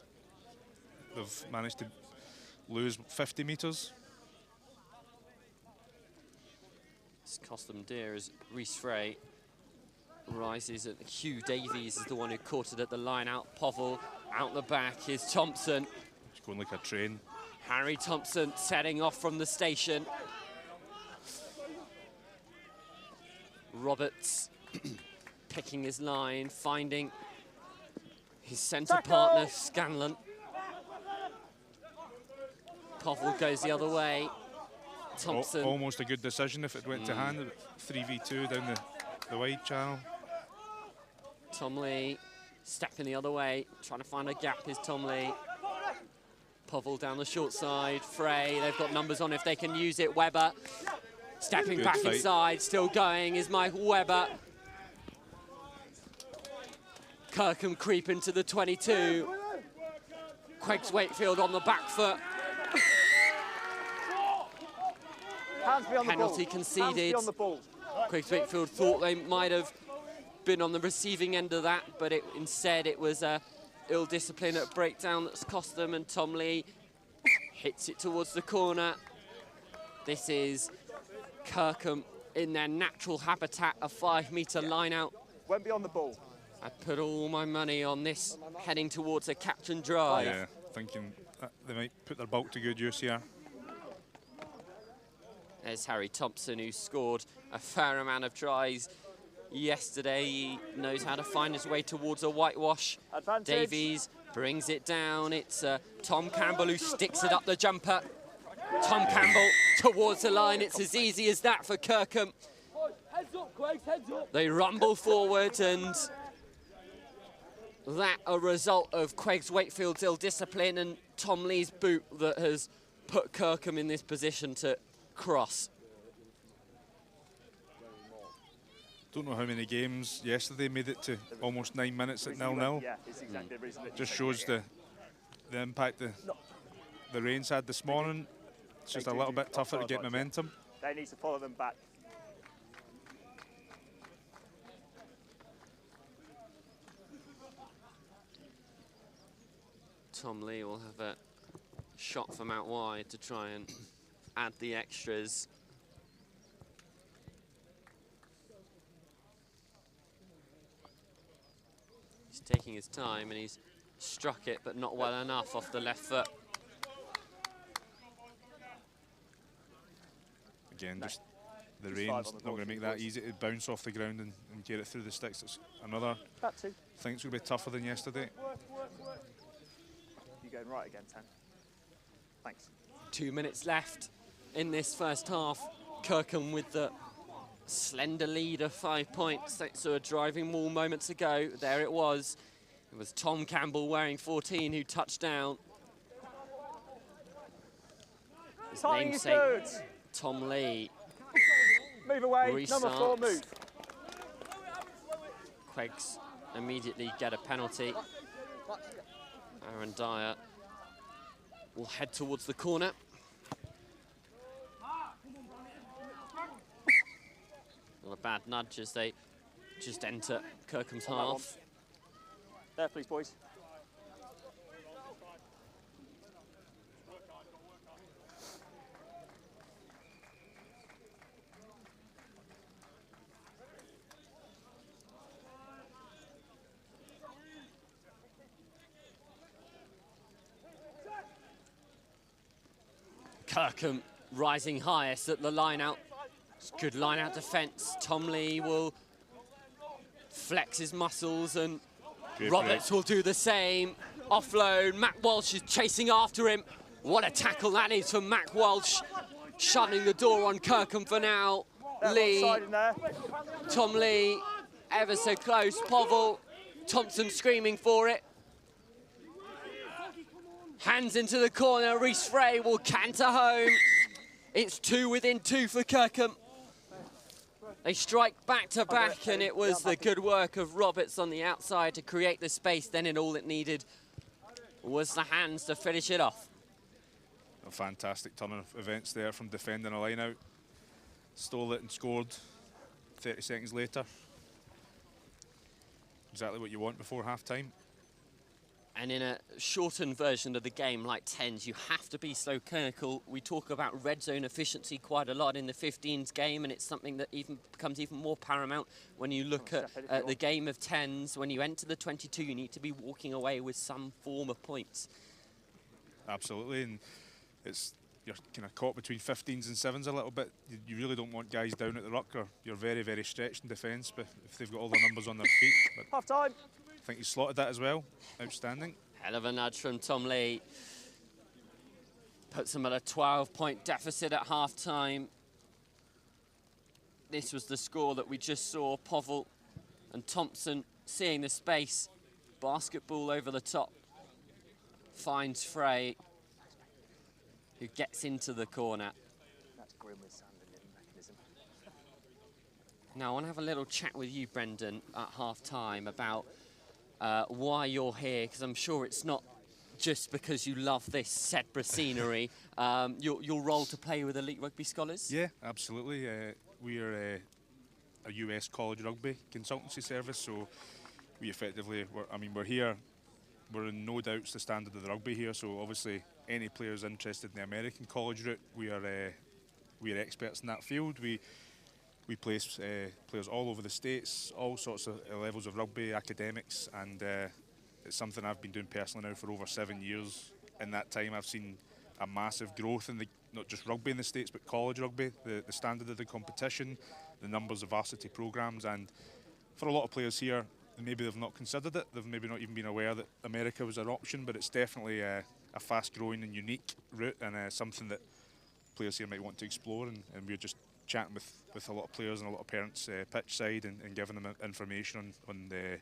They've managed to lose 50 metres. It's cost them dear as Rhys Frey rises. At Hugh Davies is the one who caught it at the line out. Povell out the back is Thompson. It's going like a train. Harry Thompson setting off from the station. Roberts picking his line, finding his centre partner, Scanlon. Povell goes the other way. Thompson. Almost a good decision if it went to hand. 3v2 down the wide channel. Tom Lee stepping the other way, trying to find a gap is Tom Lee. Povell down the short side. Frey, they've got numbers on if they can use it. Webber Stepping Good back fight. inside, still going is Michael Webber. Kirkham creeping to the 22. QEGS Wakefield on the back foot. Hands beyond Penalty the ball. conceded. Hands beyond the ball. QEGS Wakefield thought they might have been on the receiving end of that, but instead it was ill discipline at breakdown that's cost them, and Tom Lee hits it towards the corner. This is Kirkham in their natural habitat, a 5-metre line out. Went beyond the ball. I put all my money on this heading towards a catch and drive. Yeah, thinking they might put their bulk to good use here. There's Harry Thompson, who scored a fair amount of tries yesterday. He knows how to find his way towards a whitewash. Advantage. Davies brings it down. It's Tom Campbell who sticks it up the jumper. Tom Campbell towards the line. It's as easy as that for Kirkham. Heads up, Quakes, heads up. They rumble forward, and that a result of QEGS Wakefield's ill-discipline and Tom Lee's boot that has put Kirkham in this position to cross. Don't know how many games yesterday made it to almost 9 minutes at 0-0. Yeah, it's exactly the reason. Just shows the impact the rain's had this morning. It's just a little bit tougher to get momentum. They need to follow them back. Tom Lee will have a shot from out wide to try and add the extras. He's taking his time and he's struck it, but not well enough off the left foot. Again, just the rain's not going to make that easy to bounce off the ground and get it through the sticks. It's another thing that's going to be tougher than yesterday. You going right again, 10. Thanks. 2 minutes left in this first half. Kirkham with the slender lead of 5 points. Thanks to a driving wall moments ago. There it was. It was Tom Campbell wearing 14 who touched down. His Timing is namesake, good. Tom Lee. Move away. Restarts. Number 4, move. QEGS immediately get a penalty. Aaron Dyer will head towards the corner. Not a bad nudge as they just enter Kirkham's half. There, please, boys. Kirkham rising highest at the line-out. It's good line-out defence. Tom Lee will flex his muscles and Good Roberts will do the same. Offload, Mac Walsh is chasing after him. What a tackle that is from Mac Walsh. Shutting the door on Kirkham for now. Lee, Tom Lee, ever so close. Povell, Thompson screaming for it. Hands into the corner, Reece Frey will canter home. It's 2 within 2 for Kirkham. They strike back to back, and it was the good work of Roberts on the outside to create the space. Then all it needed was the hands to finish it off. A fantastic turn of events there from defending a line out. Stole it and scored 30 seconds later. Exactly what you want before half-time. And in a shortened version of the game like 10s, you have to be so clinical. We talk about red zone efficiency quite a lot in the 15s game, and it's something that becomes even more paramount when you look at the game of 10s. When you enter the 22, you need to be walking away with some form of points. Absolutely, and you're kind of caught between 15s and 7s a little bit. You really don't want guys down at the ruck, or you're very, very stretched in defence, but if they've got all their numbers on their feet. But half time. I think he slotted that as well. Outstanding. Hell of a nudge from Tom Lee. Puts them at a 12-point deficit at half-time. This was the score that we just saw. Povell and Thompson seeing the space. Basketball over the top. Finds Frey, who gets into the corner. That's grim with sand in the mechanism. Now I want to have a little chat with you, Brendan, at half-time about why you're here, because I'm sure it's not just because you love this Sedbergh scenery. Your role to play with Elite Rugby Scholars? Yeah, absolutely. We are a US college rugby consultancy service, so we effectively, we're here, we're in no doubts the standard of the rugby here, so obviously any players interested in the American college route, we are experts in that field. We place players all over the States, all sorts of levels of rugby, academics, and it's something I've been doing personally now for over 7 years. In that time I've seen a massive growth in not just rugby in the States, but college rugby, the standard of the competition, the numbers of varsity programmes, and for a lot of players here, maybe they've not considered it, they've maybe not even been aware that America was an option, but it's definitely a fast-growing and unique route, and something that players here might want to explore, and we're just chatting with a lot of players and a lot of parents pitch side and giving them information on the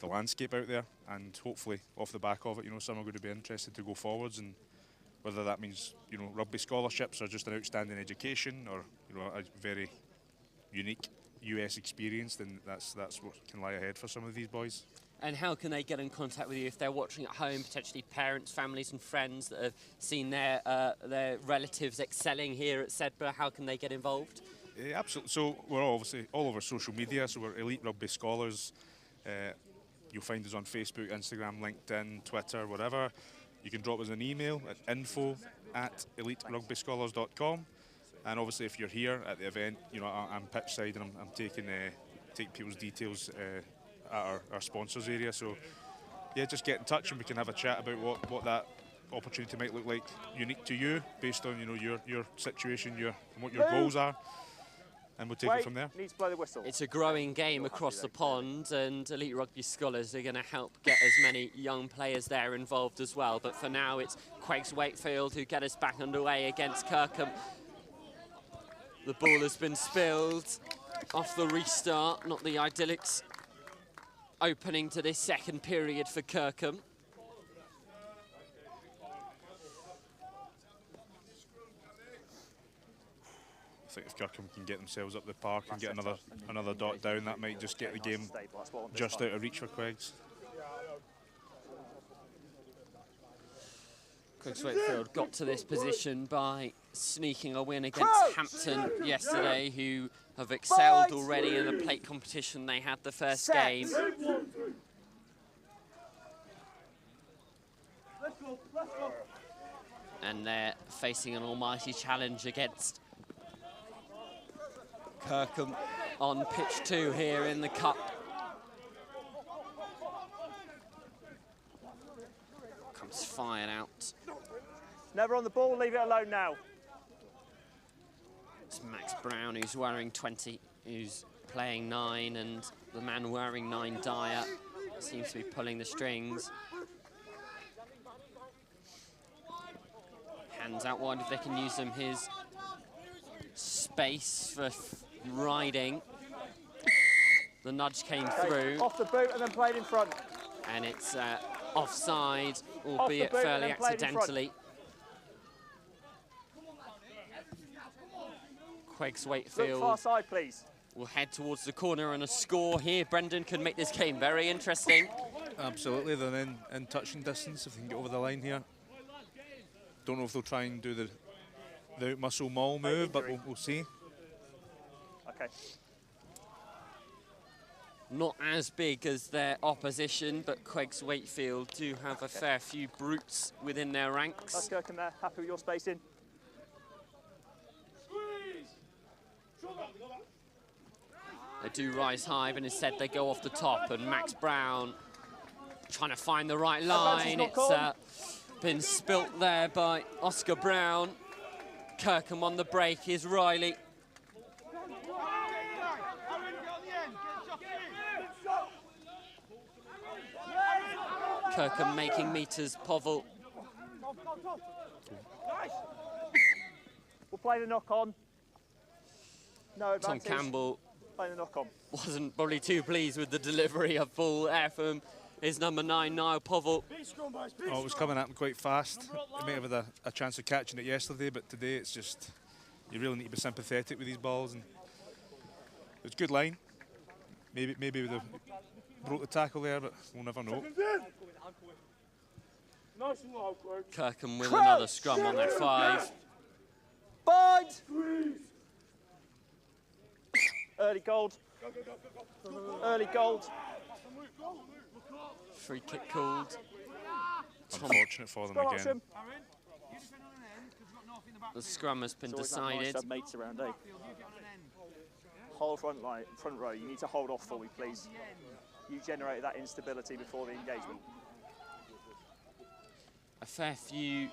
landscape out there, and hopefully off the back of it, some are going to be interested to go forwards, and whether that means rugby scholarships or just an outstanding education or a very unique US experience, then that's what can lie ahead for some of these boys. And how can they get in contact with you if they're watching at home, potentially parents, families and friends that have seen their relatives excelling here at Sedbergh? How can they get involved? Absolutely. So we're obviously all over social media, so we're Elite Rugby Scholars. You'll find us on Facebook, Instagram, LinkedIn, Twitter, whatever. You can drop us an email at info@eliterugbyscholars.com. And obviously if you're here at the event, I'm pitch side and I'm taking people's details at our sponsors area, so yeah, just get in touch and we can have a chat about what that opportunity might look like, unique to you, based on your situation, and what your goals are, and we'll take it from there. Needs to blow the whistle. It's a growing game across the pond, and Elite Rugby Scholars are going to help get as many young players there involved as well. But for now, it's QEGS Wakefield who get us back underway against Kirkham. The ball has been spilled off the restart, not the idyllic opening to this second period for Kirkham. I think if Kirkham can get themselves up the park and get another dot down, that might just get the game just out of reach for QEGS. QEGS Wakefield got to this position by sneaking a win against Hampton yesterday, who have excelled already in the plate competition. They had the first game. And they're facing an almighty challenge against Kirkham on pitch 2 here in the Cup. Comes fired out. Never on the ball, leave it alone now. It's Max Brown who's wearing 20, who's playing 9, and the man wearing 9, Dyer, seems to be pulling the strings. Hands out wide if they can use them. His space for riding. The nudge came through. Off the boot and then played in front. And it's offside, albeit fairly accidentally. QEGS Wakefield look far side, please. Will head towards the corner, and a score here, Brendan, could make this game very interesting. Absolutely, they're in touching distance if they can get over the line here. Don't know if they'll try and do the muscle maul move, but we'll see. Okay. Not as big as their opposition, but QEGS Wakefield do have a fair few brutes within their ranks. That's Kirkham there, happy with your spacing. They do rise high, but instead they go off the top, and Max Brown trying to find the right line. It's been spilt there by Oscar Brown. Kirkham on the break is Riley. Kirkham making meters, Povell. We'll play the knock on. No Tom advantage. Campbell Play the knock on. wasn't probably too pleased with the delivery of ball there from his number 9, Niall Povell. Oh, it was coming at him quite fast. He may have had a chance of catching it yesterday, but today it's just, you really need to be sympathetic with these balls and It's good line. Maybe we'd have broke the tackle there, but we'll never know. Kirkham with another scrum on their 5. Bind! Early gold. Early gold. Free kick called. Unfortunate for them again. The scrum has been It's always decided. nice to have mates around, eh? Whole front row, you need to hold off for me, please. You generated that instability before the engagement. A fair few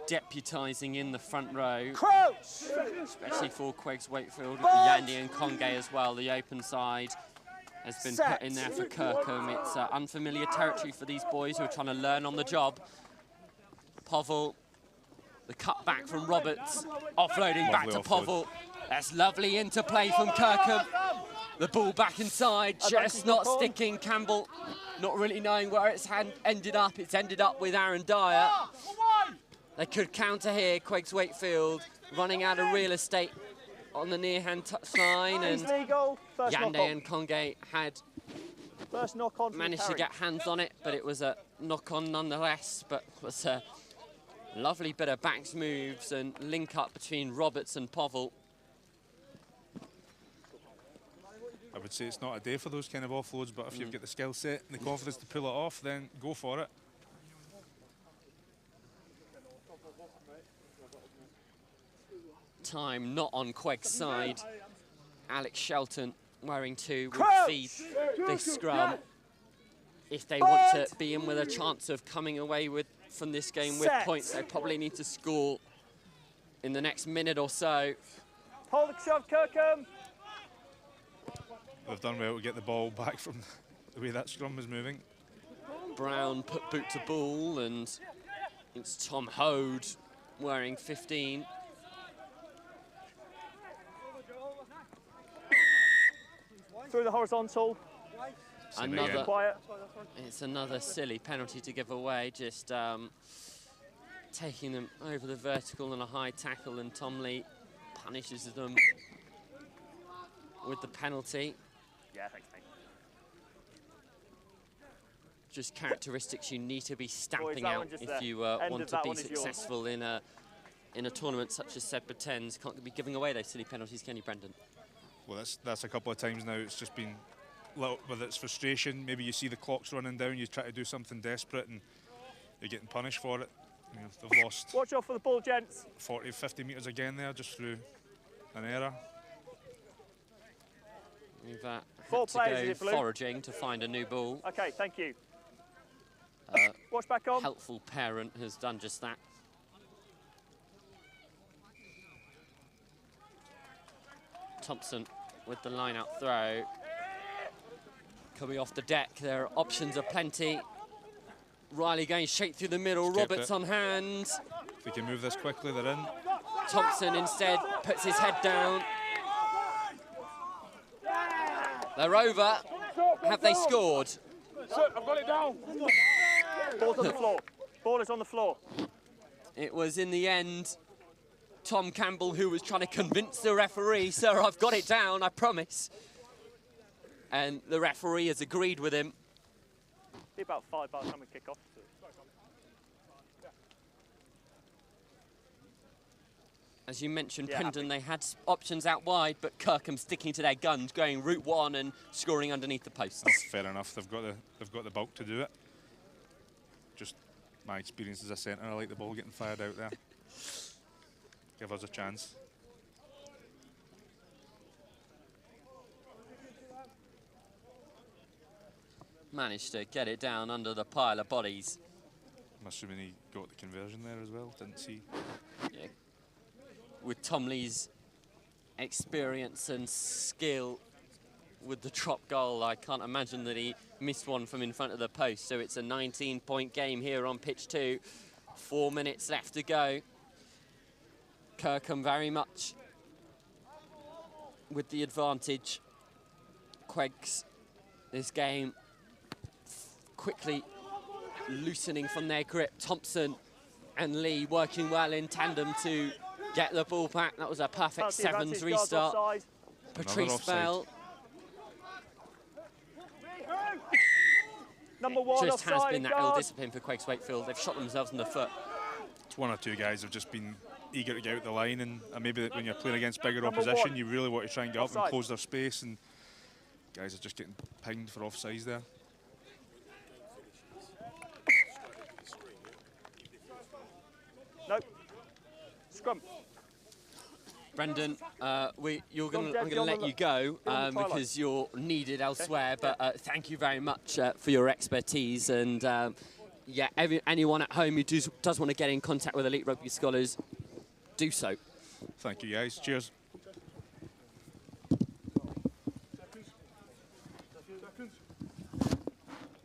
deputising in the front row, especially for QEGS Wakefield, Yandy and Conge as well. The open side has been put in there for Kirkham. It's unfamiliar territory for these boys who are trying to learn on the job. Povell, the cut back from Roberts, offloading back to Povell. That's lovely interplay from Kirkham. The ball back inside, just not sticking. Campbell not really knowing where it's ended up. It's ended up with Aaron Dyer. They could counter here, QEGS Wakefield, running out of real estate on the near-hand touchline, and Yande and Conge had managed to get hands on it, but it was a knock-on nonetheless. But it was a lovely bit of backs moves and link-up between Roberts and Povell. I would say it's not a day for those kind of offloads, but if you've got the skill set and the confidence to pull it off, then go for it. Time not on QEG's side. Alex Shelton wearing 2 would feed this scrum. If they want to be in with a chance of coming away from this game with points, they probably need to score in the next minute or so. Hold the shove, Kirkham. They've done well to get the ball back from the way that scrum was moving. Brown put boot to ball, and it's Tom Hode wearing 15. Through the horizontal. It's another silly penalty to give away, just taking them over the vertical on a high tackle, and Tom Lee punishes them with the penalty. Yeah, thanks, mate. Just characteristics you need to be stamping out if you want to be successful in a tournament such as Sedbergh 10s. Can't be giving away those silly penalties, can you, Brendan? Well, that's a couple of times now. It's just been, whether it's frustration, maybe you see the clock's running down, you try to do something desperate and you're getting punished for it. You know, they've lost. Watch out for the ball, gents. 40, 50 metres again there, just through an error. We've had to go foraging to find a new ball. Okay, thank you. Watch back on. Helpful parent has done just that. Thompson with the line-out throw. Coming off the deck, their options are plenty. Riley going straight through the middle, Roberts on hand. If we can move this quickly, they're in. Thompson instead puts his head down. They're over. Have they scored? I've got it down. Ball's on the floor. Ball is on the floor. It was in the end Tom Campbell who was trying to convince the referee, sir, I've got it down, I promise. And the referee has agreed with him. Be about 5 by the time we kick off. As you mentioned, Brendan, they had options out wide, but Kirkham sticking to their guns, going route 1 and scoring underneath the posts. That's fair enough. They've got the bulk to do it. Just my experience as a centre, I like the ball getting fired out there. Give us a chance. Managed to get it down under the pile of bodies. I'm assuming he got the conversion there as well, didn't see. Yeah. With Tom Lee's experience and skill with the drop goal, I can't imagine that he missed one from in front of the post. So it's a 19-point game here on pitch 2. 4 minutes left to go. Kirkham very much with the advantage. QEGS, this game quickly loosening from their grip. Thompson and Lee working well in tandem to get the ball back. That was a perfect Fancy advantage, sevens guards restart. offside. Patrice offside. Bell Number 1 just has offside, been that guard. ill-discipline for QEGS Wakefield. They've shot themselves in the foot. It's one or two guys have just been eager to get out the line, and maybe when you're playing against bigger Number opposition, 1. you really want to try and get up and Offside. close their space, and guys are just getting pinged for offsides there. Nope. Scrum. Brendan, I'm going Dev, to you're on let the- you go you're on the try line. because you're needed elsewhere. But thank you very much for your expertise. And yeah, anyone at home who does want to get in contact with Elite Rugby Scholars, do so. Thank you, guys. Cheers.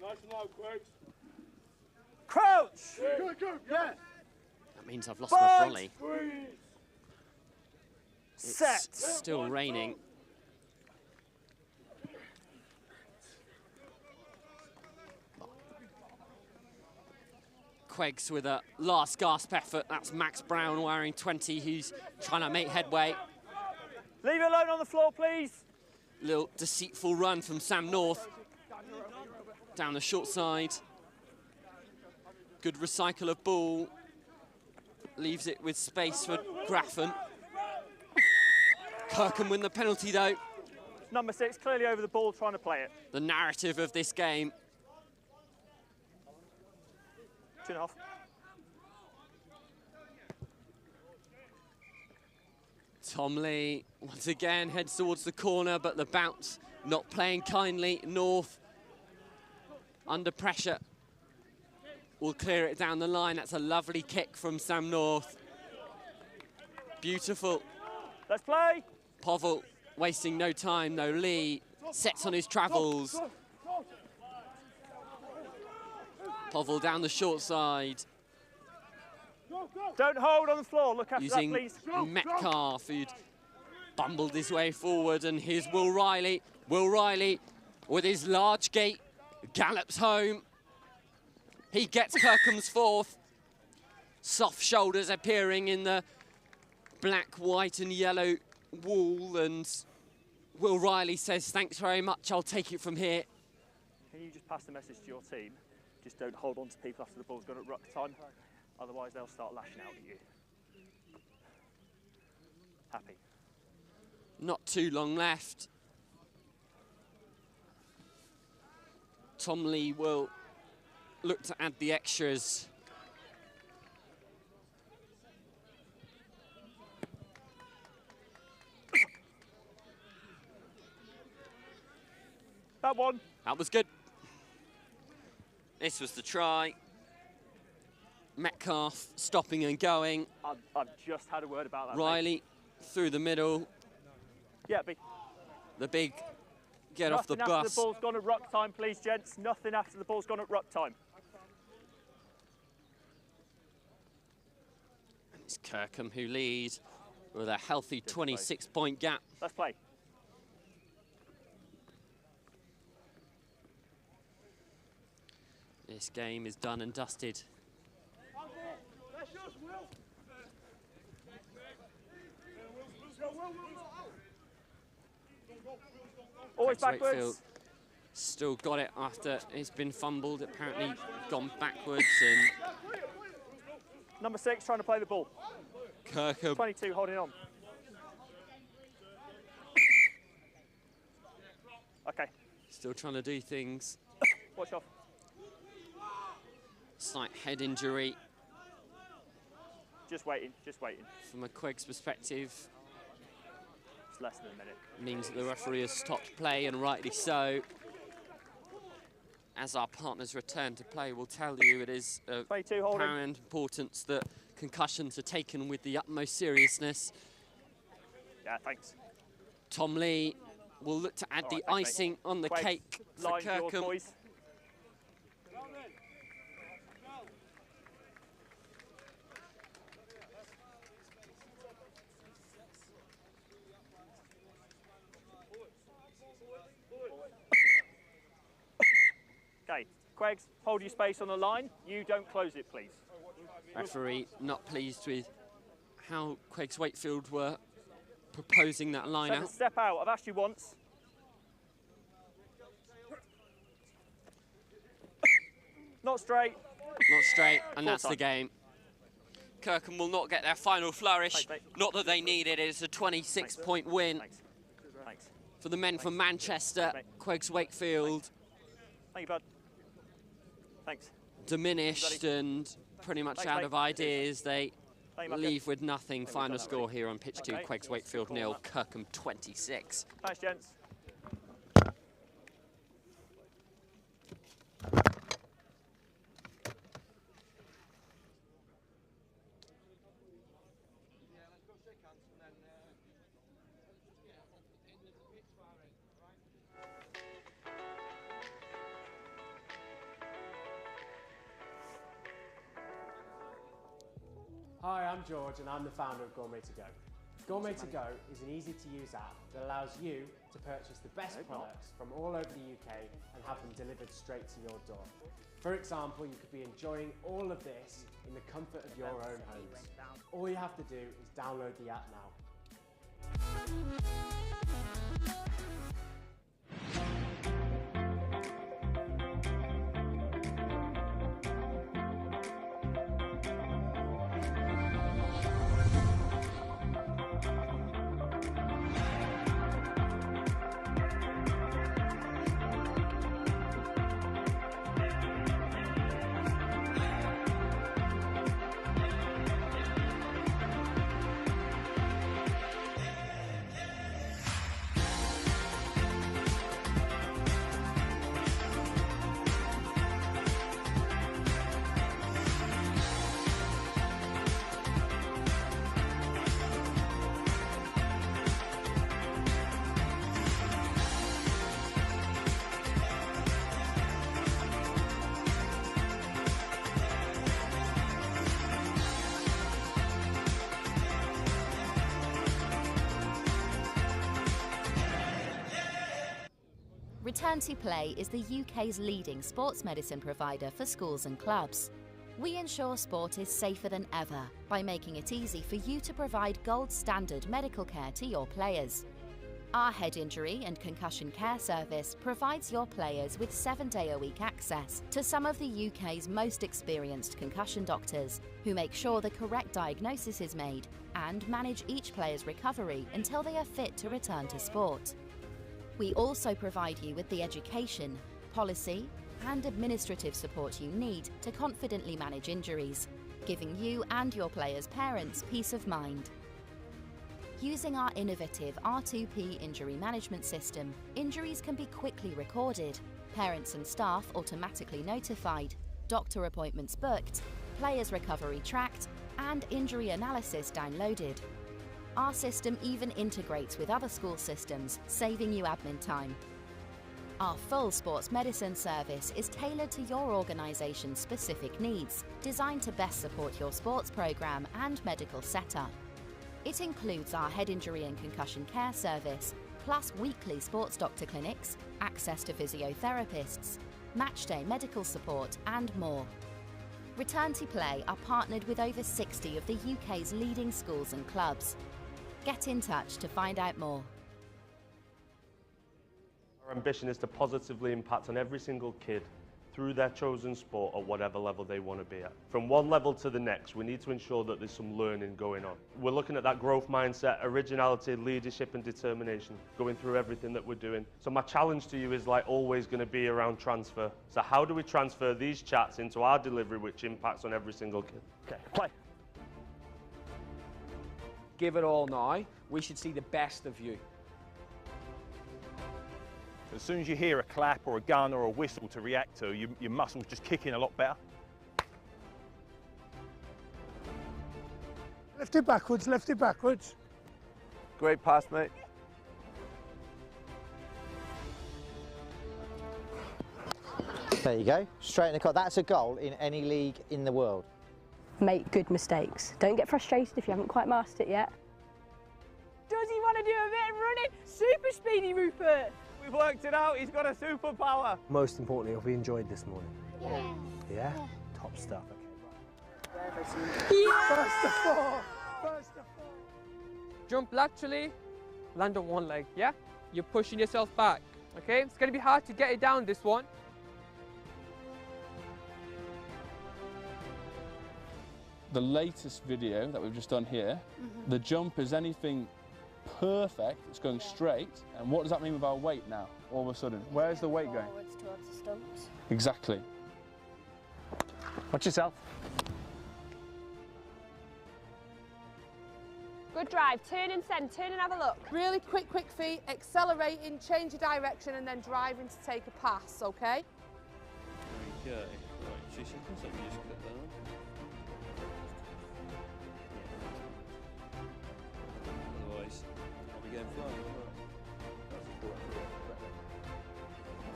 Nice and low, Quakes. Crouch! Yeah. That means I've lost my brolly. It's Set. still raining. QEGS with a last gasp effort. That's Max Brown wearing 20, who's trying to make headway. Leave it alone on the floor, please. Little deceitful run from Sam North. Down the short side. Good recycle of ball. Leaves it with space for Graffen. Kirkham win the penalty though. Number 6 clearly over the ball trying to play it. The narrative of this game. 2.5. Tom Lee once again heads towards the corner, but the bounce not playing kindly. North under pressure will clear it down the line. That's a lovely kick from Sam North. Beautiful. Let's play. Povell wasting no time, though. Lee sets on his travels. Povell down the short side. Don't hold on the floor. Look after Using that, please. Metcalf, who'd bumbled his way forward, and here's Will Riley. Will Riley, with his large gait, gallops home. He gets Kirkham's fourth. Soft shoulders appearing in the black, white and yellow wall, and Will Riley says, thanks very much, I'll take it from here. Can you just pass the message to your team? Just don't hold on to people after the ball's gone at ruck time. Otherwise, they'll start lashing out at you. Happy. Not too long left. Tom Lee will look to add the extras. That one. That was good. This was the try. Metcalf stopping and going. I've just had a word about that. Riley mate. through the middle. Yeah, big. The big get off the Nothing bus. after the ball's gone at ruck time, please, gents. Nothing after the ball's gone at ruck time. And it's Kirkham who lead with a healthy 26-point gap. Let's play. This game is done and dusted. Always QEGS Wakefield backwards. still got it after it's been fumbled, apparently gone backwards, and Number 6 trying to play the ball. Kirkham 22 holding on. Okay. still trying to do things. Watch off. Slight head injury Just waiting, just waiting. from a QEGS perspective. It's less than a minute. Means that the referee has stopped play, and rightly so. As our partners return to play, we'll tell you it is of 22 holding. paramount importance that concussions are taken with the utmost seriousness. Yeah, thanks. Tom Lee will look to add All the right, thanks, icing mate. on the QEGS, cake for line's yours, Kirkham. boys. Okay, QEGS, hold your space on the line. You don't close it, please. Referee not pleased with how QEGS Wakefield were proposing that line Seven, out. step out. I've asked you once. Not straight. Not straight, and Full that's time. the game. Kirkham will not get their final flourish. Not that they need it. It's a 26-point win for the men from Manchester. QEGS Wakefield Thank you, bud. Thanks. diminished and pretty much out of ideas. They leave with nothing. Final score here on pitch 2, QEGS Wakefield 0, Kirkham 26. Thanks, gents. Hi, I'm George and I'm the founder of Gourmet To Go. Gourmet To Go is an easy-to-use app that allows you to purchase the best products from all over the UK and have them delivered straight to your door. For example, you could be enjoying all of this in the comfort of your own homes. All you have to do is download the app now. Return to Play is the UK's leading sports medicine provider for schools and clubs. We ensure sport is safer than ever by making it easy for you to provide gold standard medical care to your players. Our head injury and concussion care service provides your players with 7-day-a-week access to some of the UK's most experienced concussion doctors who make sure the correct diagnosis is made and manage each player's recovery until they are fit to return to sport. We also provide you with the education, policy, and administrative support you need to confidently manage injuries, giving you and your players' parents peace of mind. Using our innovative R2P injury management system, injuries can be quickly recorded, parents and staff automatically notified, doctor appointments booked, players' recovery tracked, and injury analysis downloaded. Our system even integrates with other school systems, saving you admin time. Our full sports medicine service is tailored to your organisation's specific needs, designed to best support your sports programme and medical setup. It includes our head injury and concussion care service, plus weekly sports doctor clinics, access to physiotherapists, matchday medical support, and more. Return to Play are partnered with over 60 of the UK's leading schools and clubs. Get in touch to find out more. Our ambition is to positively impact on every single kid through their chosen sport at whatever level they want to be at. From one level to the next, we need to ensure that there's some learning going on. We're looking at that growth mindset, originality, leadership and determination, going through everything that we're doing. So my challenge to you is like always going to be around transfer. So how do we transfer these chats into our delivery which impacts on every single kid? Okay, play. Give it all now. We should see the best of you. As soon as you hear a clap or a gun or a whistle to react to, your muscles just kick in a lot better. Lift it backwards, lift it backwards. Great pass, mate. There you go, straight in the car. That's a goal in any league in the world. Make good mistakes. Don't get frustrated if you haven't quite mastered it yet. Does he want to do a bit of running? Super speedy, Rupert. We've worked it out. He's got a superpower. Most importantly, have we enjoyed this morning? Yeah. Yeah? Top stuff. First of all. First of all. Jump laterally, land on one leg, yeah? You're pushing yourself back, okay? It's going to be hard to get it down, this one. The latest video that we've just done here, the jump is anything perfect, it's going straight. And what does that mean with our weight now, all of a sudden? Where's the weight going? Forwards towards the stumps. Exactly. Watch yourself. Good drive, turn and send, turn and have a look. Really quick feet, accelerating, change your direction and then driving to take a pass, okay? Okay, right, 2 seconds, let me just click that on. Otherwise, I'll be going flying.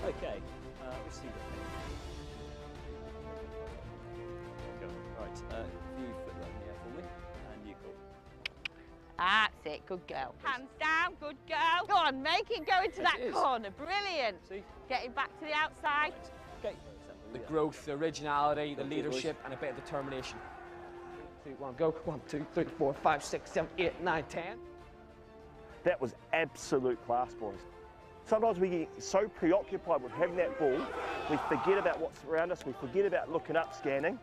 Okay, let's see that. Right, you put that in the air for me, and you call. That's it, good girl. Hands down, good girl. Go on, make it go into that corner, brilliant. See? Getting back to the outside. Okay. The growth, the originality, the leadership, and a bit of determination. 3, 2, 1, go. 1, 2, 3, 4, 5, 6, 7, 8, 9, 10. That was absolute class, boys. Sometimes we get so preoccupied with having that ball, we forget about what's around us, we forget about looking up, scanning.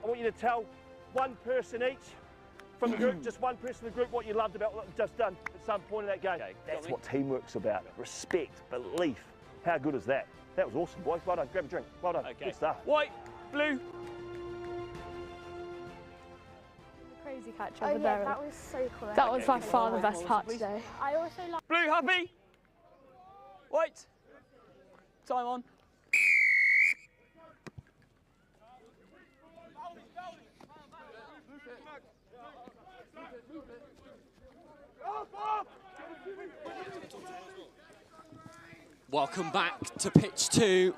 I want you to tell one person each from the group, just one person in the group, what you loved about what you've just done at some point in that game. Okay, that's what teamwork's about. Respect, belief. How good is that? That was awesome, boys. Well done. Grab a drink. Well done. Okay. Good stuff. White, blue. Crazy catch Oh, over yeah, there. that was so cool. That was by far the best part today. I also like... Blue, happy? White. Time on. Welcome back to pitch 2.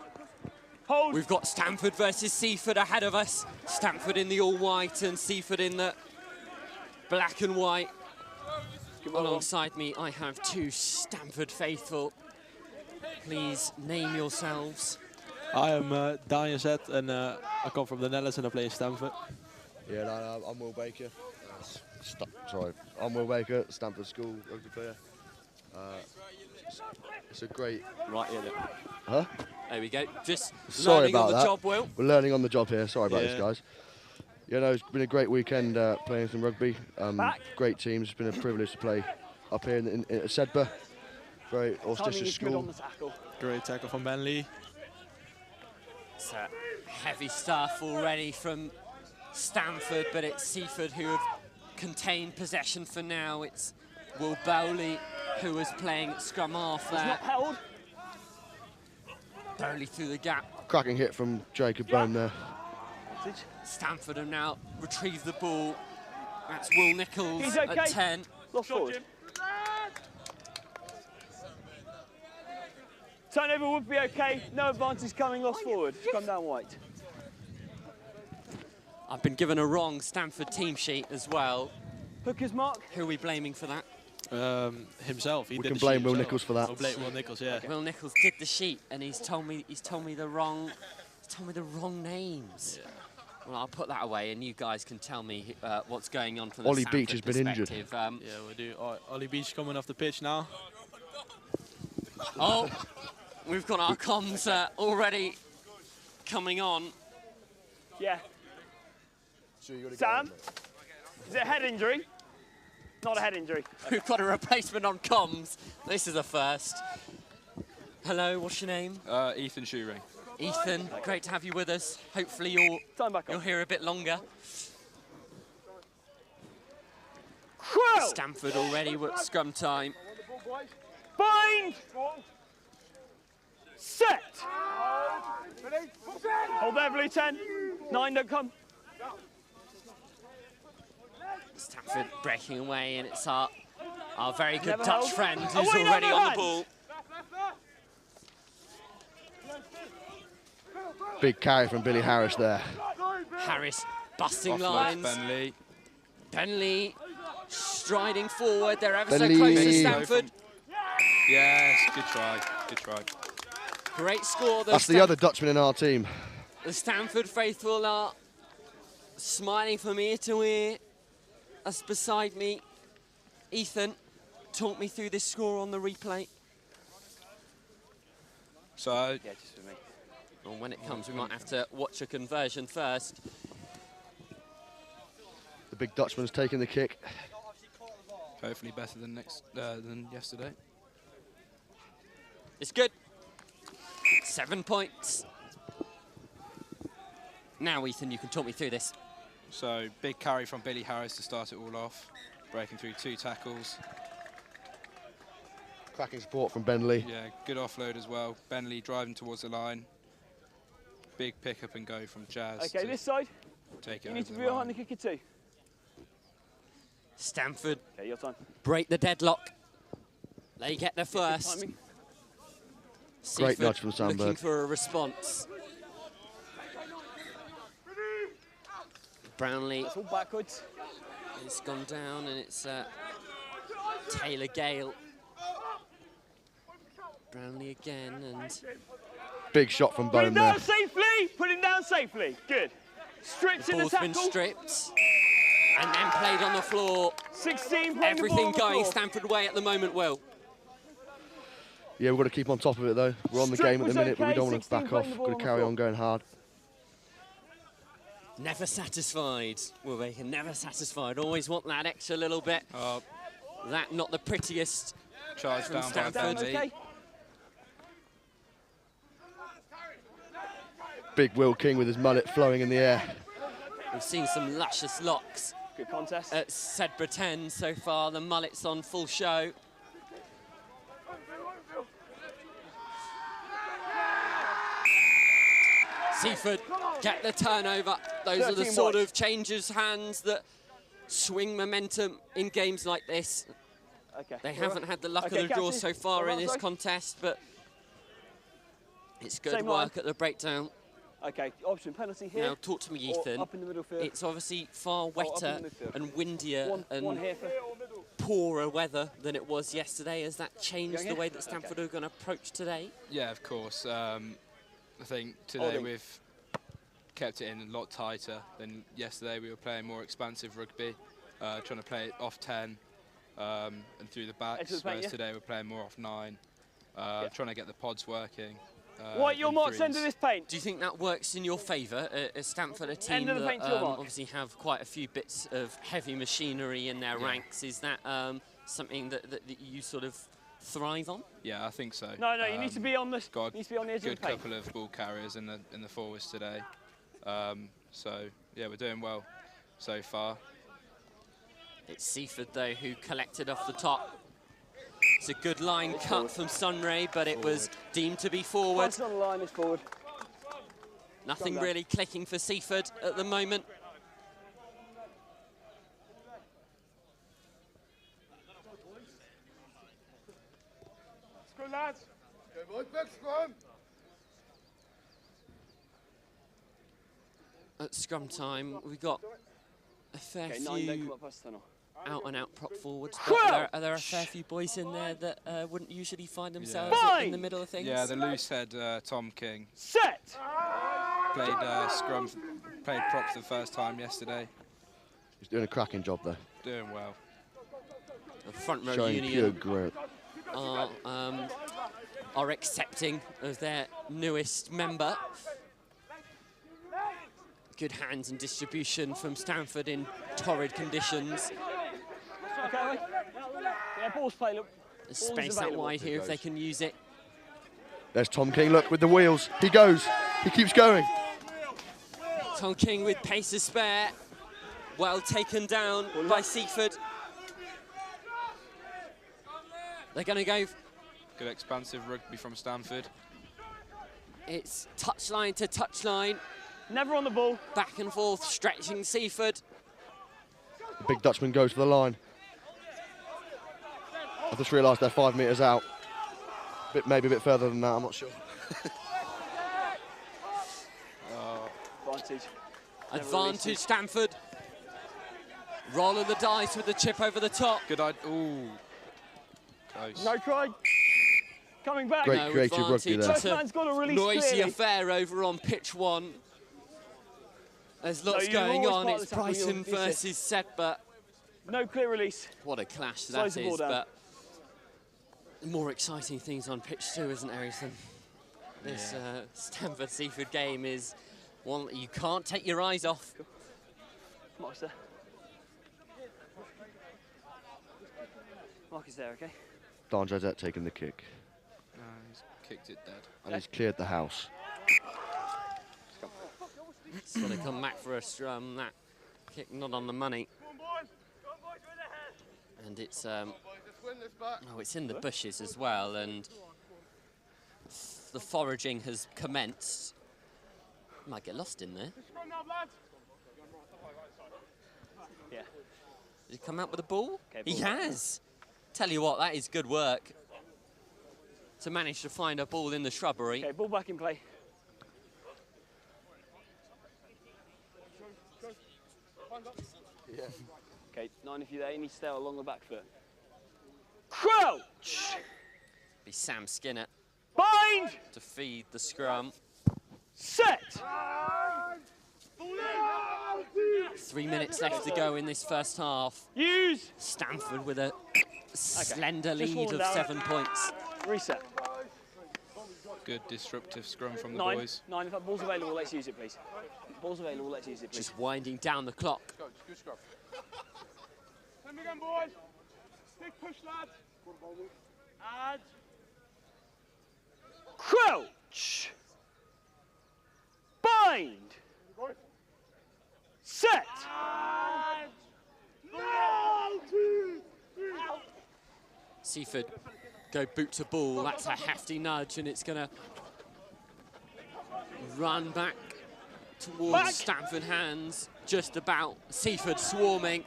We've got Stamford versus Seaford ahead of us. Stamford in the all white and Seaford in the black and white. Alongside me, I have 2 Stamford faithful. Please name yourselves. I am Daniel Zet and I come from the Netherlands and I play in Stamford. Yeah, no, I'm Will Baker. I'm Will Baker, Stamford School rugby player. It's a great... Right here. Huh? There we go. Just Sorry learning about on the that. job, Will. We're learning on the job here. Sorry about this, guys. Yeah, no, it's been a great weekend playing some rugby. Great teams. It's been a privilege to play up here in Sedbergh. Very auspicious school. Great tackle from Ben Lee. It's heavy stuff already from Stamford, but it's Seaford who have contained possession for now. It's Will Bowley who was playing scrum half there. It's not held. Bowley through the gap. Cracking hit from Jacob Bone there. Stamford have now retrieved the ball. That's Will Nichols He's okay. at 10. Lost forward. Turnover would be okay. No advantage coming, lost forward. Come down white. I've been given a wrong Stamford team sheet as well. Hooker's mark. Who are we blaming for that? Himself. We can blame Will Nichols for that. We'll blame Will Nichols, yeah. Will Nichols did the sheet and he's told me the wrong names. Yeah. Well, I'll put that away and you guys can tell me what's going on from the Ollie Stamford Beach has been injured. Yeah, we do. Ollie Beach coming off the pitch now. Oh, we've got our comms already coming on. Yeah. Sam, is it a head injury? Not a head injury. We've got a replacement on comms. This is a first. Hello, what's your name? Ethan Shoering. Ethan, great to have you with us. Hopefully you'll hear a bit longer. Stamford already at scrum time. Bind! Set! Hold there, blue 10. 9, don't come. Stamford breaking away, and it's our very good Never Dutch held. friend who's Oh, wait, already no on the hands. ball. Big carry from Billy Harris there. Harris busting Off lines. Ben Lee. Ben Lee striding forward. They're ever Ben so close to Lee. Stamford. Yes, good try. Good try. Great score. That's the other Dutchman in our team. The Stamford faithful are smiling from ear to ear. that's beside me. Ethan, talk me through this score on the replay. So, yeah, just for me. And when it comes, we might have to watch a conversion first. The big Dutchman's taking the kick. Hopefully better than yesterday. It's good. 7 points. Now, Ethan, you can talk me through this. So, big carry from Billy Harris to start it all off, breaking through 2 tackles. Cracking support from Ben Lee. Yeah, good offload as well. Ben Lee driving towards the line. Big pick up and go from Jazz. Okay, this side. Take it. You need to be behind the kicker too. Stamford. Okay, your time. Break the deadlock. They get there first. Great Seaford nudge from Sedbergh. looking for a response. Brownlee. That's all backwards. It's gone down and it's Taylor Gale. Brownlee again and... Big shot from Put Bone him there. down safely. Put him down safely. Good. Strips in the ball's tackle. been stripped and then played on the floor. 16 playing Everything the ball on the going floor. Stamford way at the moment, Will. Yeah, we've got to keep on top of it though. We're on the Strip game at the was minute, but we okay, don't want to 16 back off. playing the ball Got on to the carry floor. on going hard. Never satisfied, Will Bacon, never satisfied. Always want that extra little bit. That not the prettiest. Charge from down by Stamford. Ben Lee. Big Will King with his mullet flowing in the air. We've seen some luscious locks. Good contest. At Sedbergh 10 so far. The mullet's on full show. Seaford get the turnover. Those are the 13 sort wide. of changes hands that swing momentum in games like this. Okay. They haven't had the luck Okay, of the draw captain. so far in Alright, this sorry. contest, but it's good Same work line. at the breakdown. Okay, option penalty here. Now, talk to me, or Ethan. Up in the middle field. It's obviously far up in wetter the midfield. and windier One and here for poorer weather than it was yesterday. Has that changed Going the here? way that Stamford are going to approach today? Yeah, of course. I think today Holding. we've kept it in a lot tighter than yesterday. We were playing more expansive rugby, trying to play it off 10 and through the backs, Edge of the paint, whereas yeah. today we're playing more off 9, trying to get the pods working. White, your in mark, threes. send to this paint. Do you think that works in your favour? Is Stamford a team End of the that paint to your mark. obviously have quite a few bits of heavy machinery in their ranks? Is that something that you sort of thrive on? Yeah, I think so. No, you need to be on the. Got Needs to be on the edge good of the paint. couple of ball carriers in the forwards today. So yeah, we're doing well so far. It's Seaford though who collected off the top. It's a good line cut from Sunray, but it was deemed to be forward. Once on the line, is forward. Nothing Gone down. really clicking for Seaford at the moment. Let's go, lads. Go, boys, back scrum. At scrum time, we've got a fair Okay, 9 don't come few up past the tunnel. out-and-out prop forwards, but are there a fair few boys in there that wouldn't usually find themselves in the middle of things? Yeah, the loose head Tom King. Set! Played scrum, played prop for the first time yesterday. He's doing a cracking job there. Doing well. The front row Showing pure union grit. are accepting of their newest member. Good hands and distribution from Stamford in torrid conditions. Okay, yeah, ball's play, look. There's space out wide here if they can use it. There's Tom King, look, with the wheels. He goes, he keeps going. Tom King with pace to spare. Well taken down by Seaford. They're going to go. Good expansive rugby from Stamford. It's touchline to touchline. Never on the ball. Back and forth, stretching Seaford. The big Dutchman goes to the line. I just realised they're 5 metres out. Maybe a bit further than that, I'm not sure. Advantage. Advantage, Stamford. Roll of the dice with the chip over the top. Good idea. Ooh. Close. No try. Coming back. Great No creative rugby there. First man's got to release Noisy clearly. affair over on pitch 1. There's lots you're going always on. part of It's the tackle, Brighton you'll release it. versus Sedbergh. No clear release. What a clash that Slows the ball is, down. but more exciting things on pitch 2, isn't there, Ethan? This Stamford Seaford game is one that you can't take your eyes off. Mark's there. Mark is there, okay? Don Josette taking the kick. He's kicked it dead. And he's cleared the house. It's going to come back for a scrum. That kick not on the money. And it's it's in the bushes as well, and the foraging has commenced. Might get lost in there. Yeah. Did he come out with a ball? Okay, He ball back. has. Tell you what, that is good work to manage to find a ball in the shrubbery. Okay, ball back in play. Yeah. Okay, 9 if you're there, you need to stay along the back foot. Crouch! Be Sam Skinner Bind! to feed the scrum. Set! 3 minutes left to go in this first half. Use! Stamford with a slender Just lead hold of down. 7 points. Reset. Good disruptive scrum from the 9. boys. 9, if that ball's available, let's use it, please. Ball's available, let's use it, please. Just winding down the clock. Good scrum. Send again, boys. Big push, lads. Add. Crouch! Bind! Set! Seaford go boot to ball. That's a hefty nudge, and it's going to run back towards Stamford hands. Just about. Seaford swarming.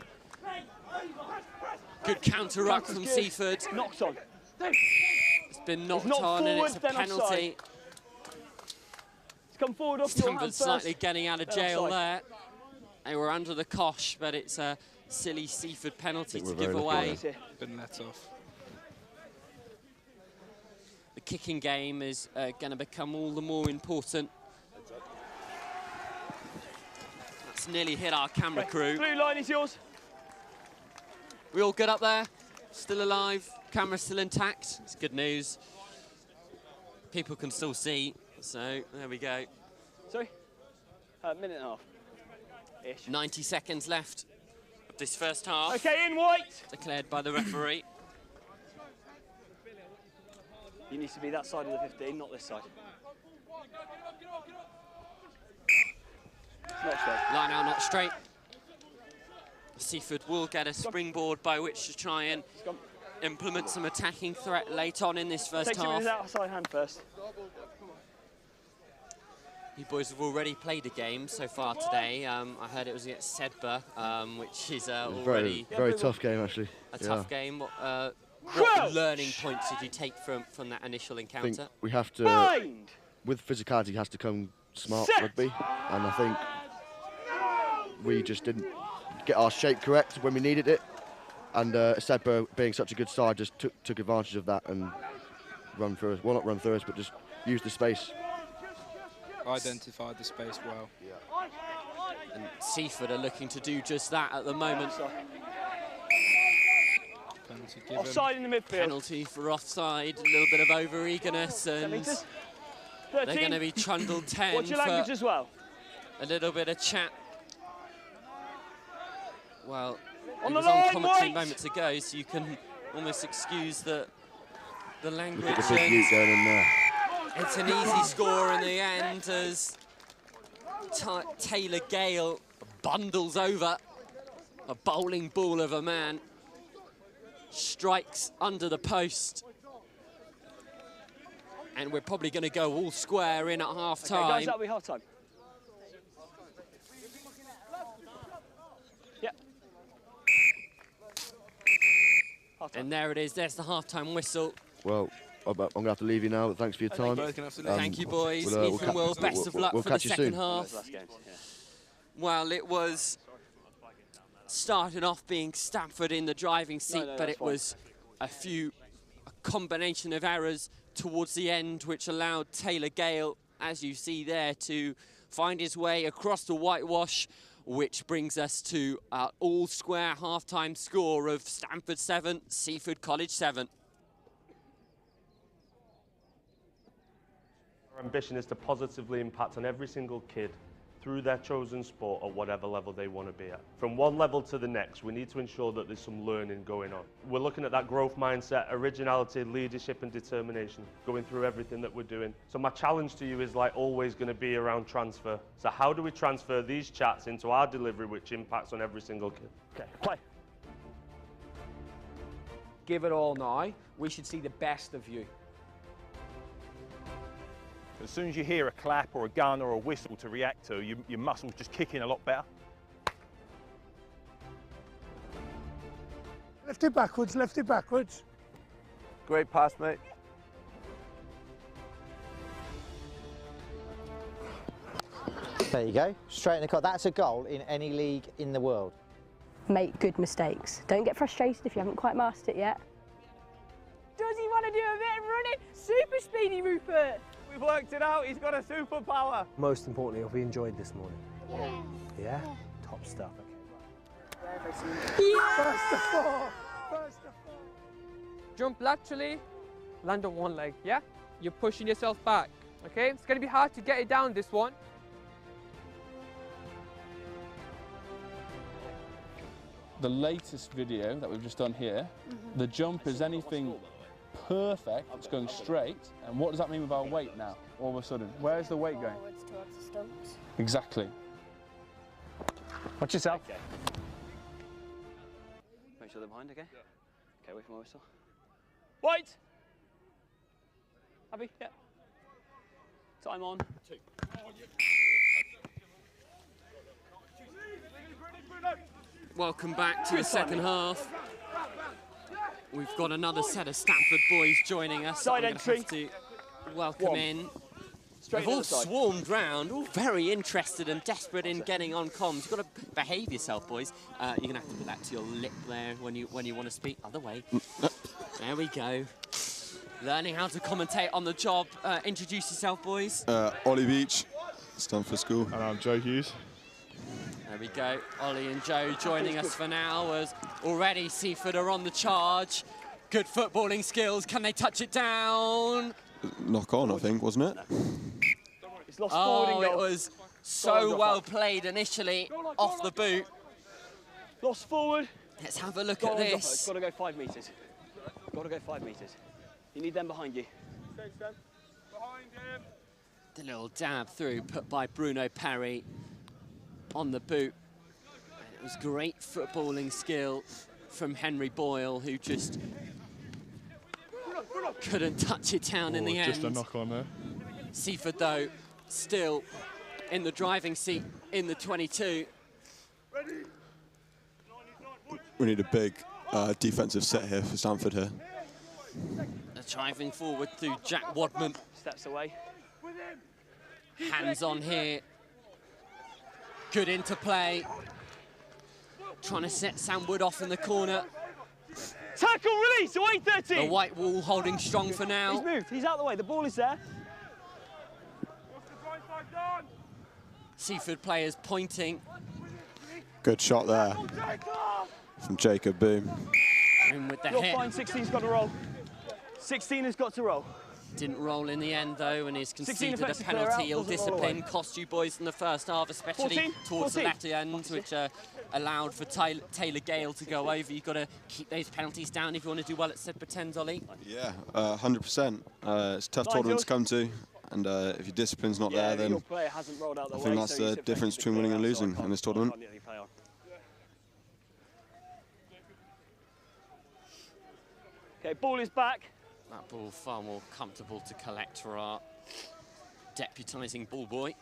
Good counter ruck from Seaford. Knocked on. It's been knocked on, and it's a penalty. It's come forward off your hand Stamford first. slightly getting out of Then jail offside. there. They were under the cosh, but it's a silly Seaford penalty to we're give very away. lucky Been let off. The kicking game is going to become all the more important. That's nearly hit our camera crew. Blue line is yours. We all good up there? Still alive? Camera's still intact? It's good news. People can still see, so there we go. Sorry? Minute and a half. Ish. 90 seconds left of this first half. Okay, in white. Declared by the referee. You need to be that side of the 15, not this side. Not straight. Line out, not straight. Seaford will get a springboard by which to try and implement some attacking threat late on in this first Take 2 half. minutes outside hand first. You boys have already played a game so far today. I heard it was against Sedbergh, which is already Very tough game, actually. a tough game. What learning points did you take from that initial I think encounter? we have to, with physicality, has to come smart rugby, and I think we just didn't get our shape correct when we needed it, and Sedbergh, being such a good side, just took advantage of that and run through us. Well, not run through us, but just use the space. Identified the space well. And Seaford are looking to do just that at the moment. Penalty given. Offside in the midfield. Penalty for offside, a little bit of over-eagerness, and they're going to be trundled 10 Watch your language as well. a little bit of chat. Well, On it the was on line, commentary White. moments ago, so you can almost excuse the language. Look at the big mute going in there. It's an easy score in the end as Taylor Gale bundles over a bowling ball of a man, strikes under the post, and we're probably going to go all square in at half time. Okay, guys, that'll be half time. Yep. And there it is, there's the half-time whistle. Well, I'm going to have to leave you now, but thanks for your time. Thank you, boys. we'll Ethan Will, best of luck we'll for the catch you second soon. half. Well, it was started off being Stamford in the driving seat, but it was a combination of errors towards the end, which allowed Taylor Gale, as you see there, to find his way across the whitewash which brings us to our all-square half-time score of Stamford 7, Seaford College 7. Our ambition is to positively impact on every single kid through their chosen sport at whatever level they want to be at. From one level to the next, we need to ensure that there's some learning going on. We're looking at that growth mindset, originality, leadership and determination going through everything that we're doing. So my challenge to you is like always going to be around transfer. So how do we transfer these chats into our delivery which impacts on every single kid? Okay, play. Give it all now. We should see the best of you. As soon as you hear a clap or a gun or a whistle to react to, your muscles just kick in a lot better. Lift it backwards, lift it backwards. Great pass, mate. There you go, straight in the cut. That's a goal in any league in the world. Make good mistakes. Don't get frustrated if you haven't quite mastered it yet. Does he want to do a bit of running? Super speedy, Rupert. We've worked it out. He's got a superpower. Most importantly, have we enjoyed this morning? Yeah. Yeah? Top stuff. Yeah. First to four. First to four. Jump laterally, land on one leg, yeah? You're pushing yourself back, okay? It's going to be hard to get it down, this one. The latest video that we've just done here, the jump is anything perfect, it's going straight. And what does that mean with our weight now, all of a sudden? Where's the weight going? Forwards towards the stumps. Exactly. Watch yourself. Okay. Make sure they're behind, okay? Yeah. Okay, wait for my whistle. Wait! Happy? Yeah. Time on. 2. Welcome back to the second half. We've got another set of Stamford boys joining us. Side I'm entry. have to welcome in. Straight We've all to the side. swarmed round, all very interested and desperate in getting on comms. You've got to behave yourself, boys. You're going to have to put that to your lip there when you want to speak. Other way. There we go. Learning how to commentate on the job. Introduce yourself, boys. Ollie Beach, Stamford School. And I'm Joe Hughes. There we go. Ollie and Joe joining us for now as already Seaford are on the charge. Good footballing skills. Can they touch it down? Knock on, I think, wasn't it? It's lost Oh, it was so well played initially off the boot. Lost forward. Let's have a look at It's this. got to go 5 metres. Got to go 5 metres. You need them behind you. The little dab through put by Bruno Perry on the boot. And it was great footballing skill from Henry Boyle, who just couldn't touch it down in the end. Just a knock on there. Seaford, though, still in the driving seat in the 22. We need a big defensive set here for Stamford here. They're driving forward through Jack Wadman. Steps away. Hands on here. Good interplay. Trying to set Sam Wood off in the corner. Tackle, release, away 13. The white wall holding strong for now. He's moved, he's out of the way, the ball is there. Seaford players pointing. Good shot there from Jacob Boom. In with the You're hit. fine, 16's got to roll. 16 has got to roll. Didn't roll in the end, though, and he's 16 conceded a offensive player penalty. out, Ill doesn't roll discipline away. cost you boys in the first half, especially 14, towards 14. the latter end, which allowed for Taylor Gale to go over. You've got to keep those penalties down if you want to do well at Sedbergh 10, Ollie. Yeah, 100%. It's a tough Nigel. tournament to come to, and if your discipline's not there, then your player hasn't rolled out the I way, think that's so you the sit difference defensively between winning and clear losing outside, in this can't tournament. nearly play on. Okay, ball is back. That ball far more comfortable to collect for our deputising ball boy.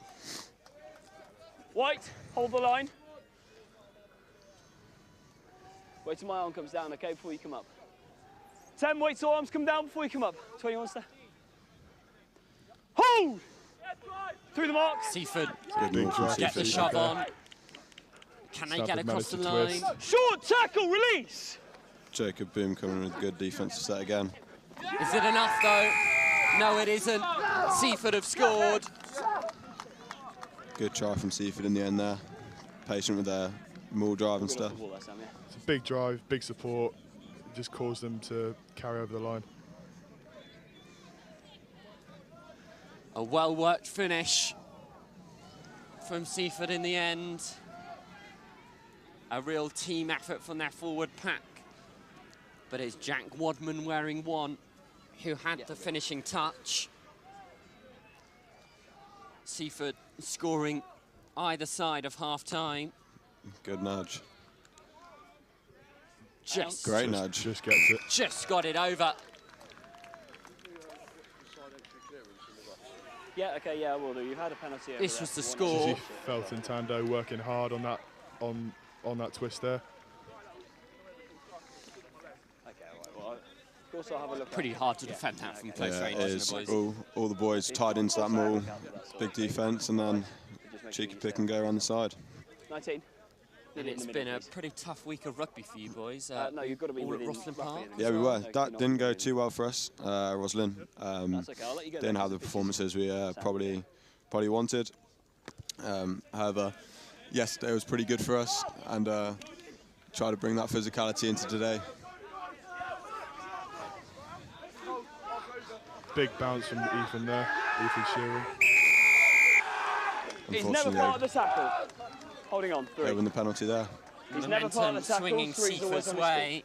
White, hold the line. Wait till my arm comes down, okay, before you come up. 10, wait till arms come down before you come up. 21 step. Hold! Through the mark. Seaford Good move from get the Seaford. shove on. Can they get across the line? Short tackle, release! Jacob Boom coming in with a good defensive set again. Is it enough, though? No, it isn't. Seaford have scored. Good try from Seaford in the end there. patient with their maul drive and stuff. It's a big drive, big support. It just caused them to carry over the line. A well-worked finish from Seaford in the end. A real team effort from their forward pack. But it's Jack Wadman wearing 1 who had the finishing touch. Seaford scoring either side of half-time. Good nudge. Great nudge. Just gets it. Just got it over. Yeah, okay, yeah, will do. You've had a penalty. This was the score. Felton Tando working hard on that on that twist there. Okay, right, well, of course I'll have a look. Pretty hard to defend that from close range, it isn't is. it, boys? All the boys tied into that maul, big defence, and then cheeky pick and go around the side. 19. And it's been a pretty tough week of rugby for you boys. No, you've got to be all at within Roslin Park. Yeah, we were. That didn't go too well for us, Roslin. Didn't have the performances we probably wanted. However, yesterday was pretty good for us, and try to bring that physicality into today. Big bounce from Ethan there, Ethan Shearing. He's never part of the tackle. Holding on, 3. They win the penalty there. He's never part of the tackle. Swinging 3's always Seaford's on his way.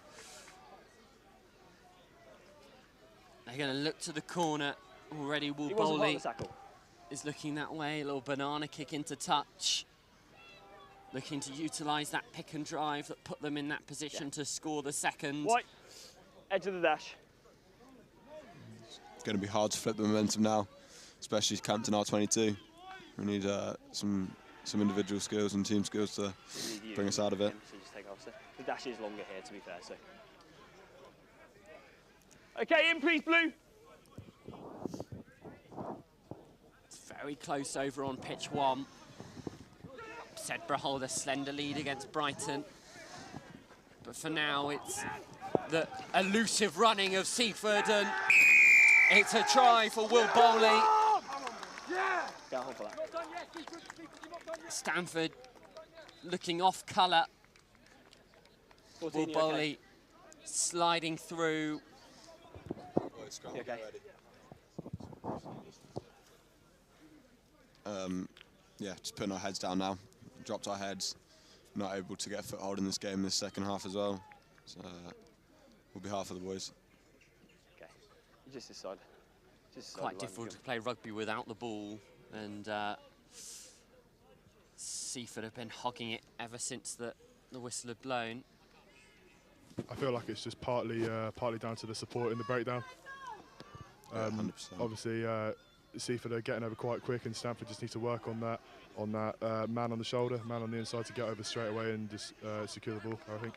They're going to look to the corner. Already Woolbowley is looking that way. A little banana kick into touch. Looking to utilise that pick and drive that put them in that position to score the second. White, edge of the dash. It's going to be hard to flip the momentum now, especially Hampton R22. We need some individual skills and team skills to bring us out of it. So just take off, so. The dash is longer here, to be fair. So. Okay, in please, Blue. It's very close over on pitch 1. Sedbergh hold a slender lead against Brighton. But for now, it's the elusive running of Seaford, and it's a try for Woolbowley. Stamford looking off colour. Woolbowley sliding through. Yeah, just putting our heads down now. Dropped our heads. Not able to get a foothold in this game in the second half as well. So we'll be hard for the boys. Okay, you just decide. Quite difficult to play rugby without the ball, and Seaford have been hogging it ever since the whistle had blown. I feel like it's just partly down to the support in the breakdown. 100%. Obviously, Seaford are getting over quite quick, and Stamford just need to work on that man on the shoulder, man on the inside to get over straight away and just secure the ball, I think.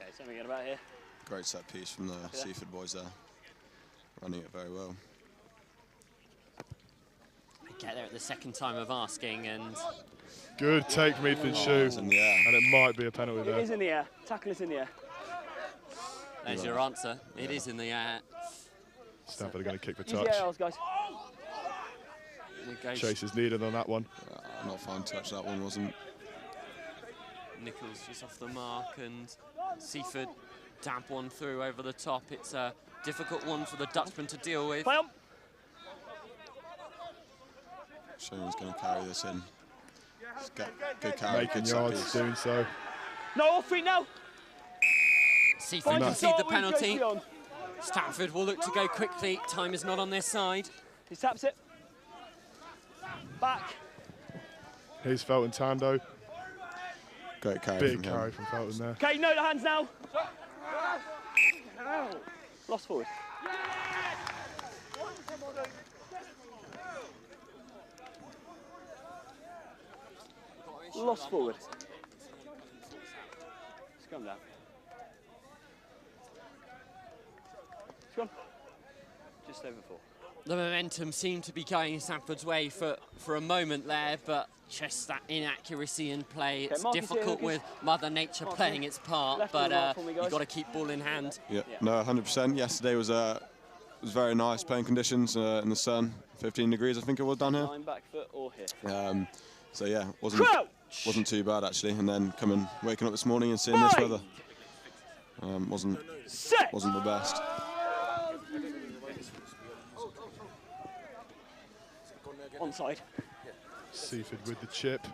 Okay, something good about here. Great set piece from the Seaford boys there. Running it very well. They get there at the second time of asking, and good take from Ethan's shoe, and it might be a penalty there. It is in the air. Tackle is in the air. There's your answer. It is in the air. Stamford are going to kick the touch. Easy guys. Chase is needed on that one. Not fine touch, that one wasn't. Nichols just off the mark, and Seaford dab one through over the top. It's a difficult one for the Dutchman to deal with. Sharon's going to carry this in. Good carry, making good yards, doing so. No, off feet now. Seaford concede the penalty. Stamford will look to go quickly. Time is not on their side. He taps it. Back. Here's Felton Tando. Great carry. Big carry from Felton there. Okay, no, the hands now. Lost forward. Lost forward. Just come down. It's gone. Just over 4. The momentum seemed to be going Stamford's way for a moment there, but just that inaccuracy in play. It's difficult with Mother Nature playing its part, but you've got to keep ball in hand. Yeah, no, 100%. Yesterday was a was very nice playing conditions in the sun, 15 degrees I think it was down here. Line, back foot, or here. So yeah, wasn't too bad actually. And then waking up this morning and seeing this weather, wasn't the best. Onside. Seaford with the chip.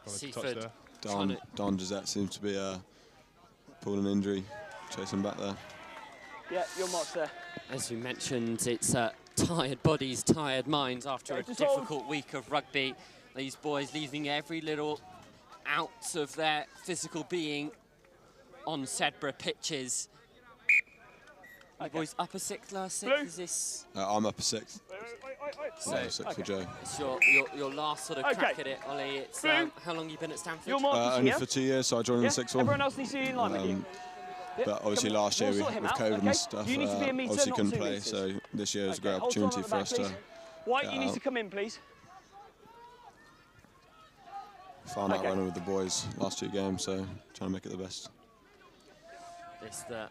Seaford. Don Gisette seems to be pulling an injury, chasing back there. Yeah, your mark's there. As we mentioned, it's tired bodies, tired minds after a difficult week of rugby. These boys leaving every little ounce of their physical being on Sedbergh pitches. You boys upper sixth, lower sixth, is this? I'm upper sixth. So, sixth for Joe. It's your last sort of crack at it, Ollie. It's how long you been at Stamford? Only for 2 years, so I joined in the sixth one. Everyone else needs to be in line with you. But obviously last year with COVID and stuff, obviously couldn't play, so this year was a great opportunity for us to White, you need to come in, please. Found out running with the boys last 2 games, so trying to make it the best. It's the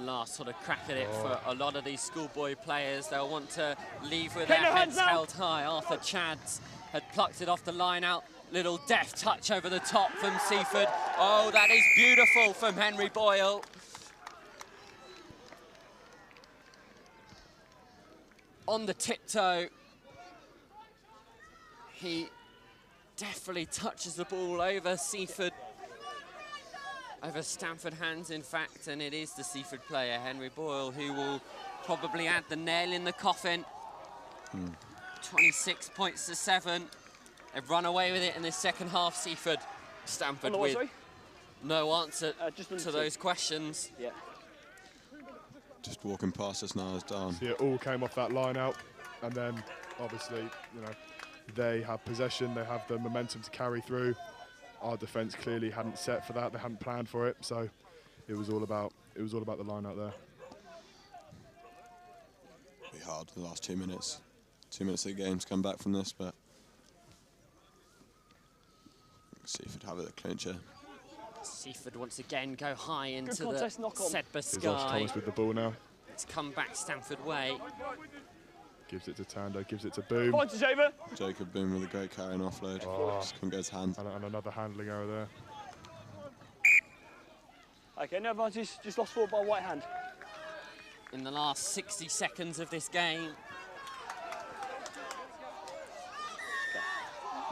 last sort of crack at it for a lot of these schoolboy players. They'll want to leave with their heads held high. Arthur Chads had plucked it off the line out. Little deft touch over the top from Seaford. Oh, that is beautiful from Henry Boyle. On the tiptoe, he definitely touches the ball over Seaford. Over Stamford hands, in fact, and it is the Seaford player, Henry Boyle, who will probably add the nail in the coffin. 26 points to 7. They've run away with it in this second half, Seaford. Stamford with no answer to those questions. Yeah. Just walking past us now is down. So it all came off that line out, and then obviously, they have possession, they have the momentum to carry through. Our defence clearly hadn't set for that, they hadn't planned for it, so it was all about the line out there. Be hard the last 2 minutes. 2 minutes of the game to come back from this, but Seaford have it, the clincher. Seaford once again go high into the contest, knock on. Sedbergh sky. Thomas with the ball now. It's come back Stamford way. Gives it to Tando, gives it to Boom. Points is over. Jacob Boom with a great carry and offload. Just couldn't get his hand. And another handling error there. Okay, no advantage, just lost forward by white hand. In the last 60 seconds of this game. Okay.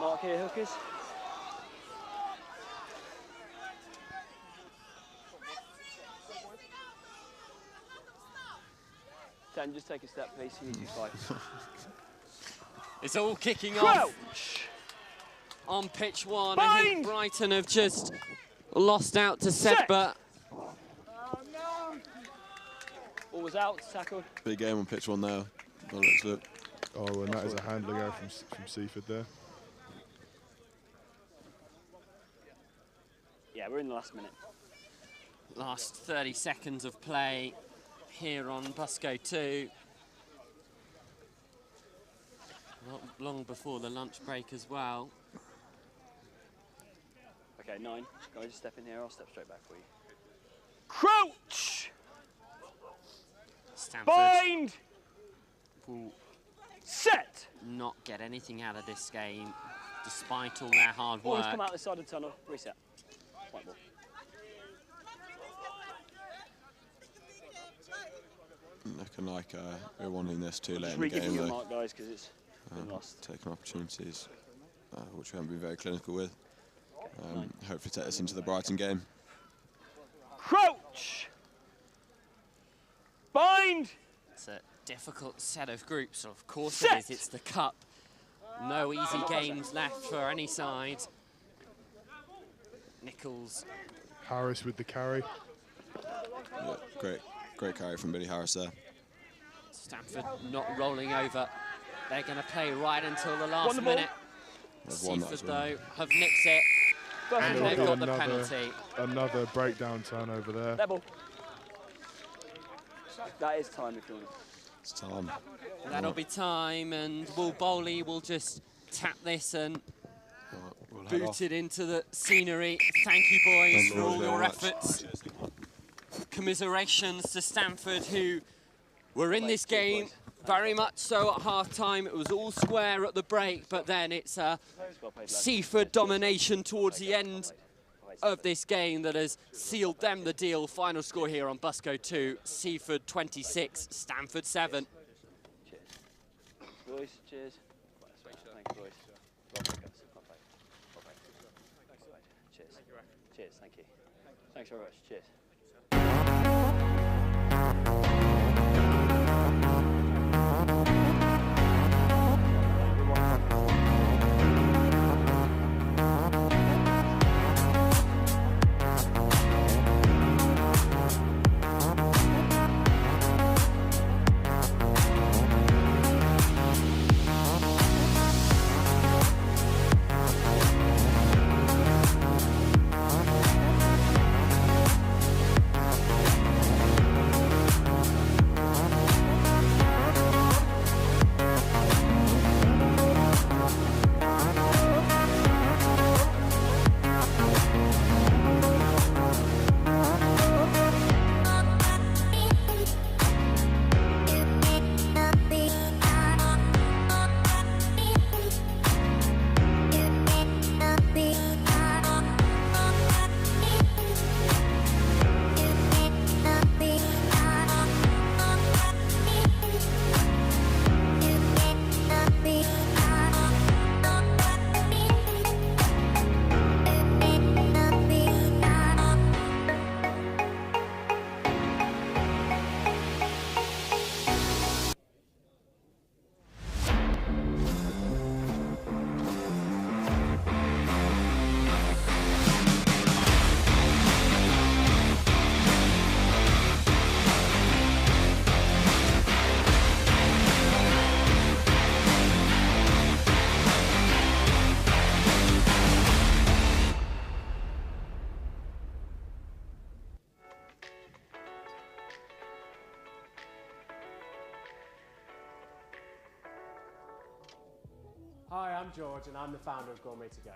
Mark here, hookers. Dan, just take a step, please. You need to fight. It's all kicking off on pitch 1. I think Brighton have just lost out to Sedbergh. Ball was out, tackled. Big game on pitch 1 now. Oh, and that is a handling error from Seaford there. Yeah, we're in the last minute. Last 30 seconds of play here on Busco 2. Not long before the lunch break as well. Okay, 9. Can I just step in here? I'll step straight back for you. Crouch! Stamford bind! Will set! Not get anything out of this game, despite all their hard work. Always come out this side of the tunnel. Reset. White ball. Looking like we're wanting this too late Just in the game, re-giving you a though. mark, guys, because it's been lost. Taking opportunities, which we haven't been very clinical with. Hopefully take this into the Brighton game. Crouch! Bind! It's a difficult set of groups, of course it is. It's the Cup. No easy games left for any side. Nichols. Harris with the carry. Yeah, great carry from Billy Harris there. Stamford not rolling over. They're going to play right until the last minute. Seaford, though, have nicked it. And they've got the penalty. Another breakdown turnover there. Level. That is time if you want. It's time. That'll be time, and Will Bowley will just tap this and boot it into the scenery. Thank you, boys, for all your efforts. commiserations to Stamford, who were in this game very much so at half-time. It was all square at the break, but then it's a Seaford domination towards the end of this game that has sealed them the deal. Final score here on Busco 2, Seaford 26, Stamford 7. Cheers. Boys, cheers. Thank you, boys. Cheers. Cheers, thank you. Thanks very much, cheers. Hi, I'm George and I'm the founder of Gourmet to Go.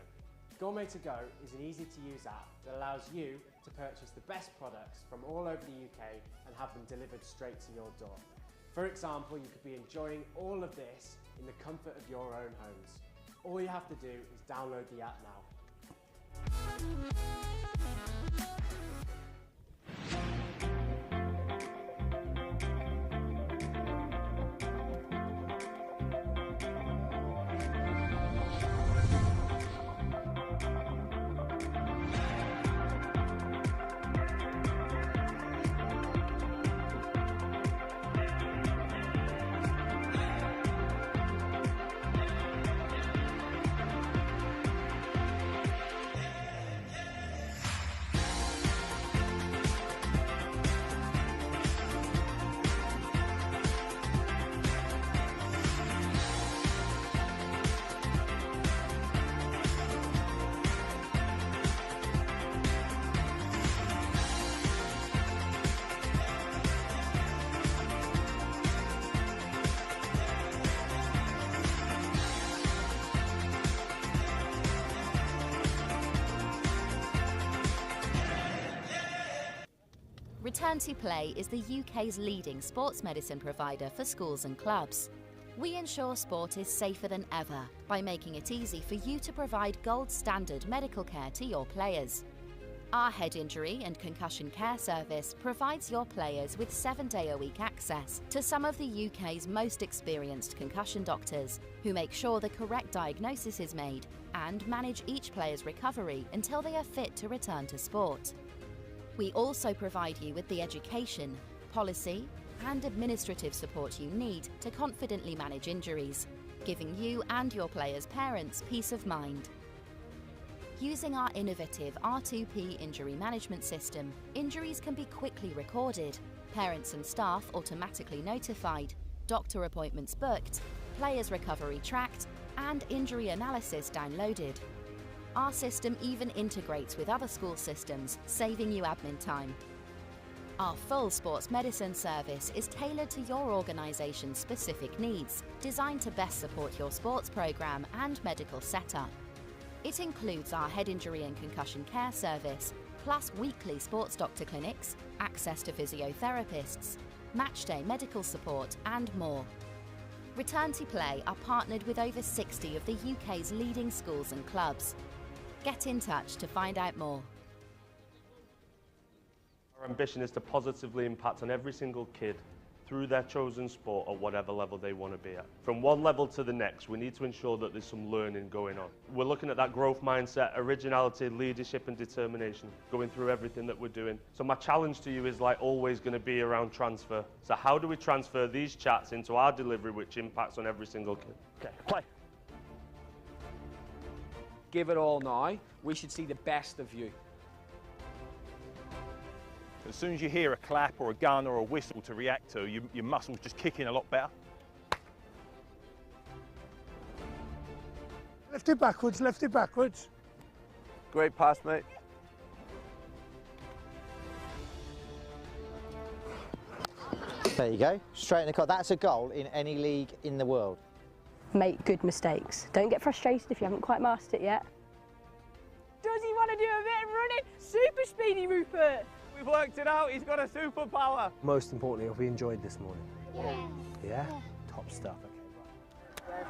Gourmet to Go is an easy-to-use app that allows you to purchase the best products from all over the UK and have them delivered straight to your door. For example, you could be enjoying all of this in the comfort of your own homes. All you have to do is download the app now. Return to Play is the UK's leading sports medicine provider for schools and clubs. We ensure sport is safer than ever by making it easy for you to provide gold standard medical care to your players. Our head injury and concussion care service provides your players with 7-day-a-week access to some of the UK's most experienced concussion doctors who make sure the correct diagnosis is made and manage each player's recovery until they are fit to return to sport. We also provide you with the education, policy, and administrative support you need to confidently manage injuries, giving you and your players' parents peace of mind. Using our innovative R2P injury management system, injuries can be quickly recorded, parents and staff automatically notified, doctor appointments booked, players' recovery tracked, and injury analysis downloaded. Our system even integrates with other school systems, saving you admin time. Our full sports medicine service is tailored to your organisation's specific needs, designed to best support your sports programme and medical setup. It includes our head injury and concussion care service, plus weekly sports doctor clinics, access to physiotherapists, matchday medical support and more. Return to Play are partnered with over 60 of the UK's leading schools and clubs. Get in touch to find out more. Our ambition is to positively impact on every single kid through their chosen sport at whatever level they want to be at. From one level to the next, we need to ensure that there's some learning going on. We're looking at that growth mindset, originality, leadership and determination, going through everything that we're doing. So my challenge to you is like always going to be around transfer. So how do we transfer these chats into our delivery which impacts on every single kid? Okay, play. Give it all now. We should see the best of you. As soon as you hear a clap or a gun or a whistle to react to, your muscles just kick in a lot better. Lift it backwards, lift it backwards. Great pass, mate. There you go, straight in the cut. That's a goal in any league in the world. Make good mistakes. Don't get frustrated if you haven't quite mastered it yet. Does he want to do a bit of running? Super speedy, Rupert. We've worked it out, he's got a superpower. Most importantly, have we enjoyed this morning? Yeah. Yeah? Top stuff. Yeah.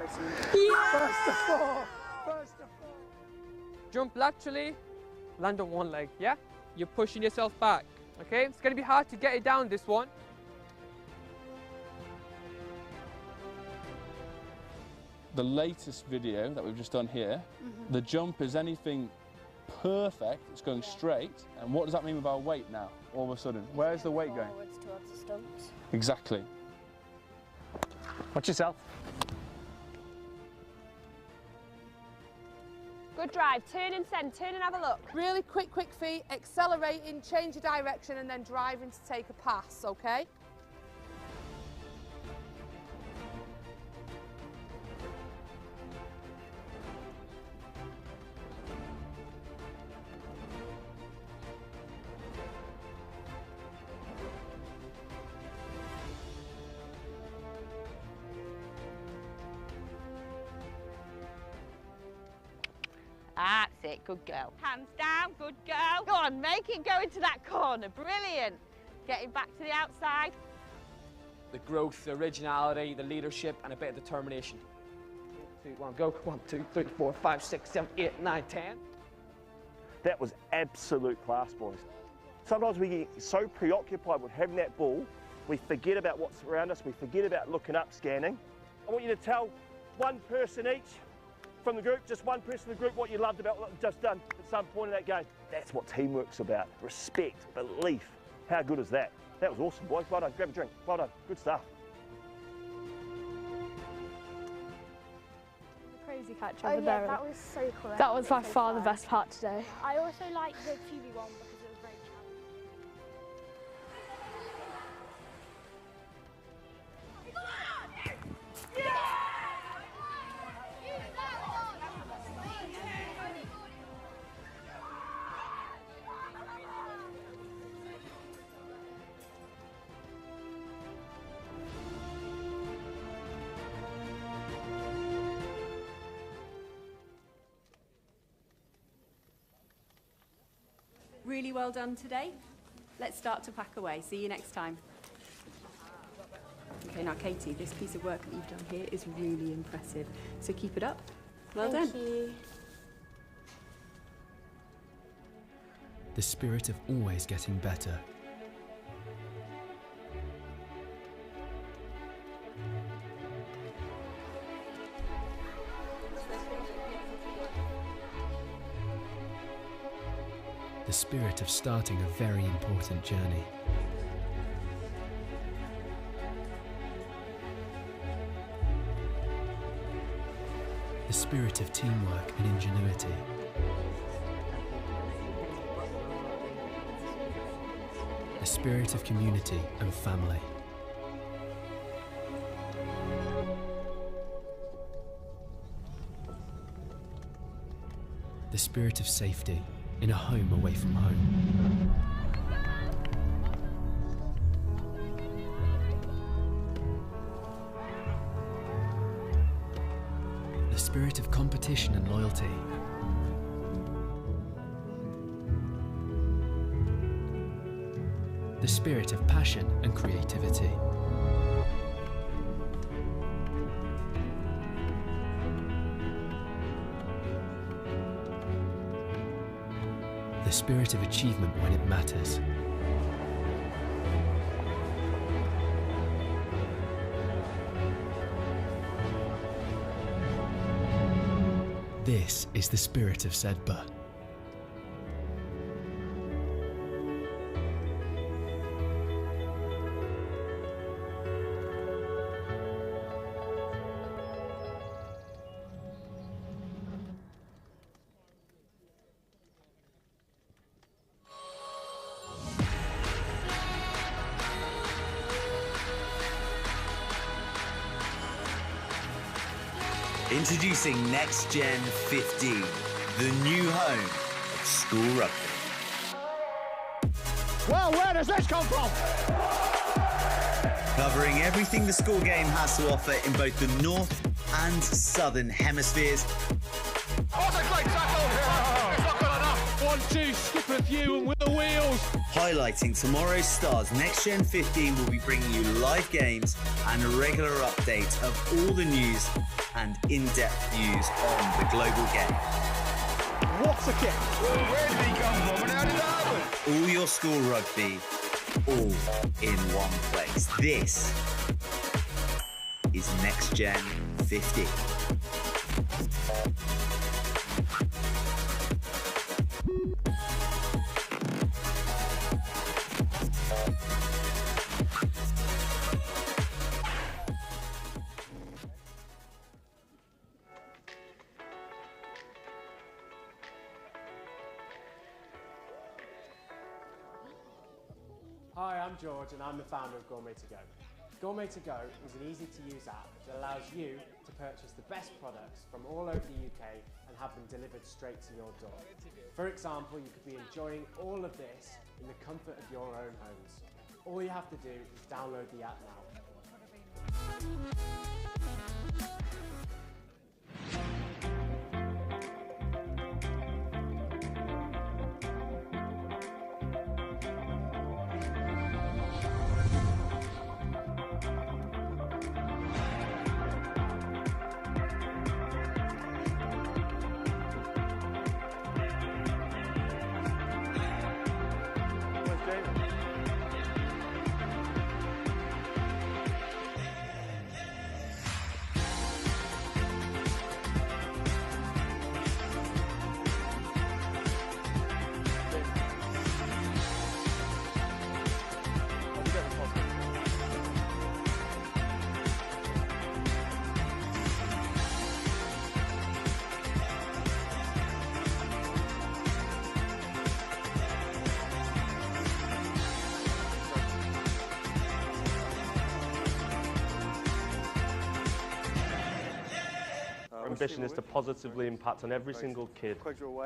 First to four, first to four. Jump laterally, land on one leg, yeah? You're pushing yourself back, okay? It's going to be hard to get it down, this one. The latest video that we've just done here, the jump is anything perfect, it's going straight. And what does that mean with our weight now, all of a sudden? Where's the weight going? Forwards towards the stumps. Exactly. Watch yourself. Good drive, turn and send, turn and have a look. Really quick feet, accelerating, change your direction and then driving to take a pass, okay? That's it, good girl. Hands down, good girl. Go on, make it go into that corner, brilliant. Getting back to the outside. The growth, the originality, the leadership and a bit of determination. 3, 2, 1, go. 1, 2, 3, 4, 5, 6, 7, 8, 9, 10. That was absolute class, boys. Sometimes we get so preoccupied with having that ball, we forget about what's around us, we forget about looking up, scanning. I want you to tell one person each from the group, just one person in the group, what you loved about what we've just done at some point in that game. That's what teamwork's about. Respect, belief. How good is that? That was awesome, boys. Well done. Grab a drink. Well done. Good stuff. Crazy catch Oh over yeah, there. that was so cool. That was by far the best part today. I also liked the 2v1 because it was very challenging. Really well done today. Let's start to pack away. See you next time. Okay, now Katie, this piece of work that you've done here is really impressive. So keep it up. Well done. Thank you. The spirit of always getting better. The spirit of starting a very important journey. The spirit of teamwork and ingenuity. The spirit of community and family. The spirit of safety in a home away from home. The spirit of competition and loyalty. spirit of passion and creativity. The spirit of achievement when it matters. This is the spirit of Sedbergh. Introducing NextGenXV, the new home of school rugby. Well, where does this come from? Covering everything the school game has to offer in both the north and southern hemispheres. What a great tackle! It's not good enough. 1-2, skip a few and with the wheels. Highlighting tomorrow's stars, NextGen15 will be bringing you live games and a regular update of all the news and in-depth views on the global game. What a kick! Where did he come from and how did that happen? All your school rugby, all in one place. This is NextGen15. Hi, I'm George and I'm the founder of Gourmet to Go. Gourmet to Go is an easy-to-use app that allows you to purchase the best products from all over the UK and have them delivered straight to your door. For example, you could be enjoying all of this in the comfort of your own homes. All you have to do is download the app now. Ambition is to positively impact on every single kid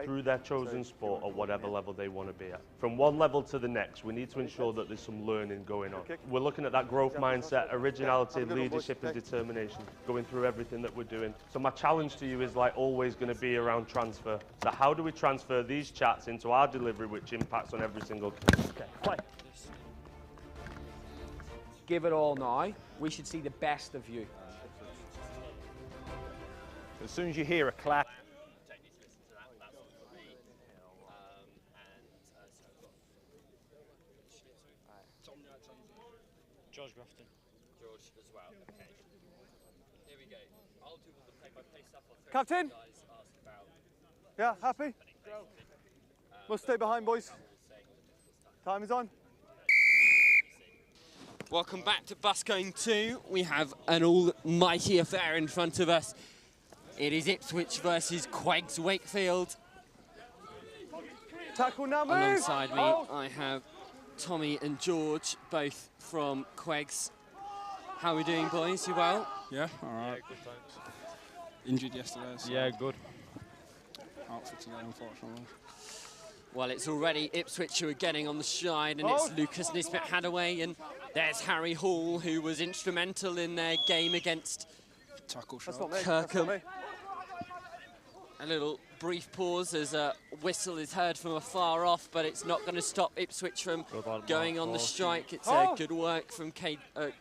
through their chosen sport at whatever level they want to be at. From one level to the next, we need to ensure that there's some learning going on. We're looking at that growth mindset, originality, leadership and determination going through everything that we're doing. So my challenge to you is like always going to be around transfer. So how do we transfer these chats into our delivery which impacts on every single kid? Okay, play. Give it all now. We should see the best of you. As soon as you hear a clap, George Grafton. George as well. Okay. Here we go. I'll do all the play-by-play stuff. Captain? Yeah, happy? We'll stay behind, boys. Time is on. Welcome back to bus going 2. We have an almighty affair in front of us. It is Ipswich versus QEGS Wakefield. Tackle number. Alongside me, I have Tommy and George, both from QEGS. How are we doing, boys? You well? Yeah, all right. Yeah, good, thanks. Injured yesterday. So yeah, good. Out for today, unfortunately. Well, it's already Ipswich who are getting on the shine, and it's Lucas Nisbet-Hadaway, and there's Harry Hall, who was instrumental in their game against tackle shot. Kirkham. A little brief pause as a whistle is heard from afar off, but it's not going to stop Ipswich from going on the strike. It's good work from I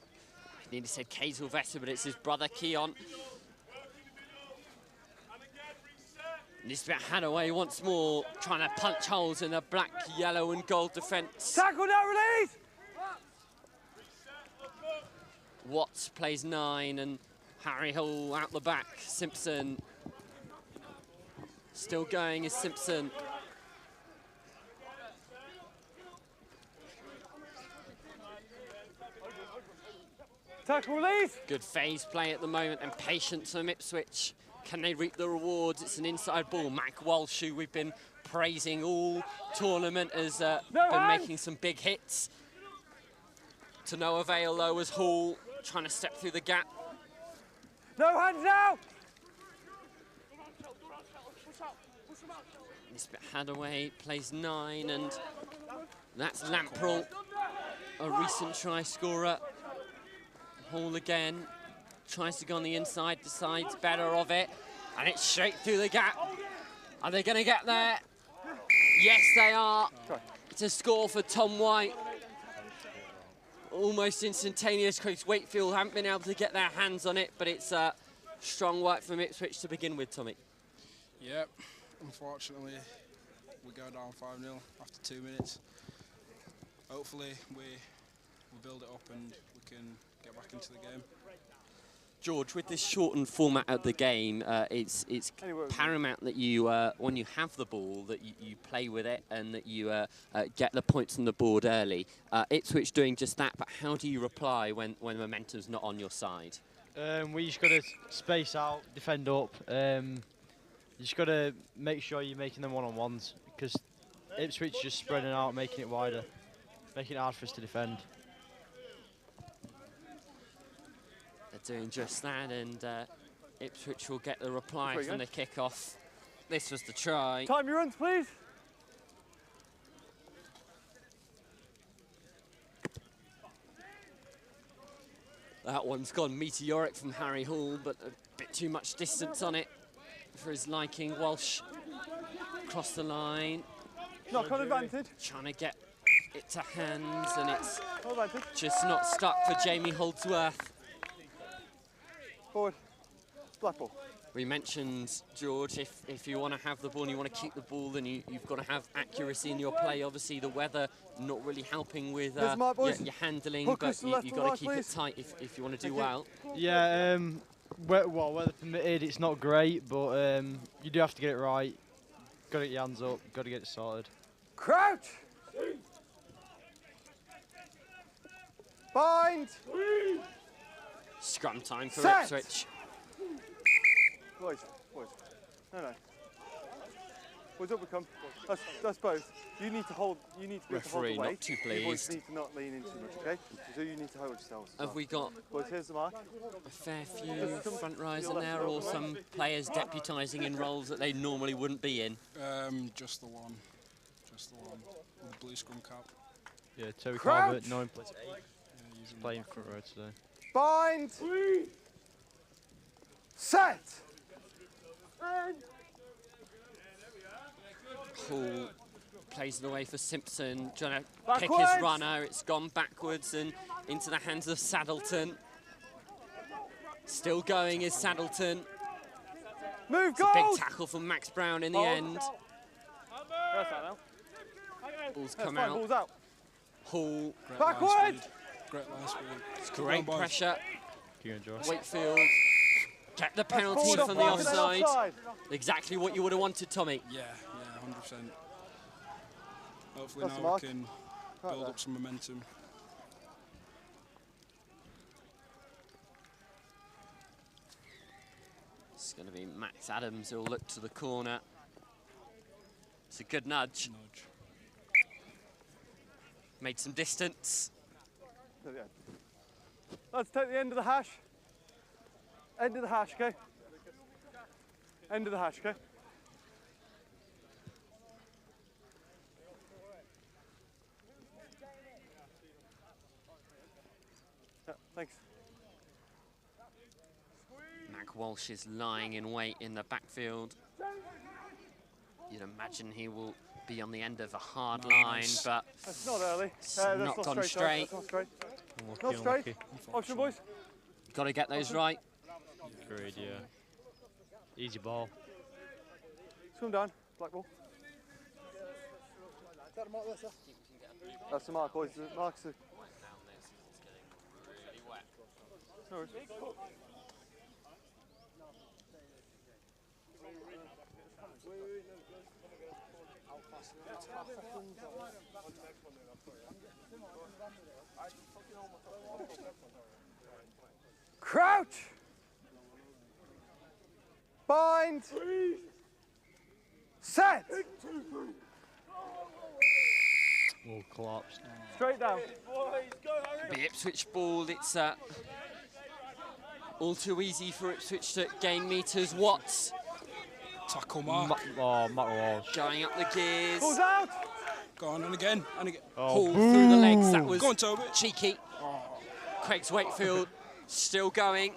nearly said Kay Sylvester, but it's his brother Keon. Nisbet Hadaway once more, trying to punch holes in the black, yellow and gold defence. Tackle now, release! Watts plays 9 and Harry Hall out the back. Simpson still going is Simpson. Tackle release! Good phase play at the moment and patience from Ipswich. Can they reap the rewards? It's an inside ball. Mac Walsh, who we've been praising all tournament, has been making some big hits. To no avail though as Hall trying to step through the gap. No hands now! Nisbet Hadaway plays 9 and that's Lamprell, a recent try scorer. Hall again, tries to go on the inside, decides better of it, and it's straight through the gap. Are they going to get there? Yes, they are. It's a score for Tom White. Almost instantaneous, because Wakefield haven't been able to get their hands on it, but it's strong work from Ipswich to begin with, Tommy. Yep, unfortunately, we go down 5-0 after 2 minutes. Hopefully, we build it up and we can get back into the game. George, with this shortened format of the game, it's paramount that you, when you have the ball, that you play with it and that you get the points on the board early. Ipswich doing just that, but how do you reply when momentum's not on your side? We just got to space out, defend up. You just got to make sure you're making them one-on-ones, because Ipswich just spreading out, making it wider, making it hard for us to defend. Doing just that, and Ipswich will get the reply from the kick-off. This was the try. Time your runs, please. That one's gone meteoric from Harry Hall, but a bit too much distance on it for his liking. Walsh across the line. Knock on advantage. Trying to get it to hands, and it's just not stuck for Jamie Holdsworth. Forward. Black ball. We mentioned, George, if you want to have the ball and you want to keep the ball, then you've got to have accuracy in your play. Obviously, the weather not really helping with your handling, but you've got to keep it tight if you want to do well. Yeah, weather permitted, it's not great, but you do have to get it right. Got to get your hands up, got to get it sorted. Crouch! Bind! Scrum time for Set. Ipswich. Boys. No. Boys up we come. That's both. You need to hold. You need to be able to hold the weight. Not too You boys pleased. need to not lean in too much, okay? So you need to hold yourselves. Have we got boys? Here's the mark. A fair few front rows in there, or some players deputising in roles that they normally wouldn't be in? Just the one. Just the one. With the blue scrum cap. Yeah, Terry Carver, 9 plus 8. Yeah, he's playing front row today. Bind. Set. Hall plays it away for Simpson, trying to pick his runner. It's gone backwards and into the hands of Saddleton. Still going is Saddleton. Move, goal! Big tackle from Max Brown in the end. Ball's come out. Ball's out. Hall. Backwards! Great line speed. It's great pressure. Josh. Wakefield. Get the penalty from the offside. Exactly what you would have wanted, Tommy. Yeah, 100%. Hopefully now we can build up some momentum. It's going to be Max Adams who will look to the corner. It's a good nudge. Made some distance. Let's take the end of the hash. End of the hash, okay? End of the hash, okay? Yeah, thanks. Mac Walsh is lying in wait in the backfield. You'd imagine he will be on the end of a hard line, but That's not early. it's That's knocked not on straight. straight. That's not straight. Unlucky, Not straight. unlucky. Option, boys. Got to get those right. Agreed, yeah. Easy ball. Come down. Black ball. That's the mark, boys. The mark's the... No worries. Crouch! Bind! Set! Oh, collapsed. Straight down. The Ipswich ball, it's all too easy for Ipswich to gain meters. Watts. Tackle mark. Matt Walsh. Going up the gears. Ball's out! Go on, and again, and again. Pull through the legs, that was Go on, Toby. cheeky. Craig's Wakefield still going.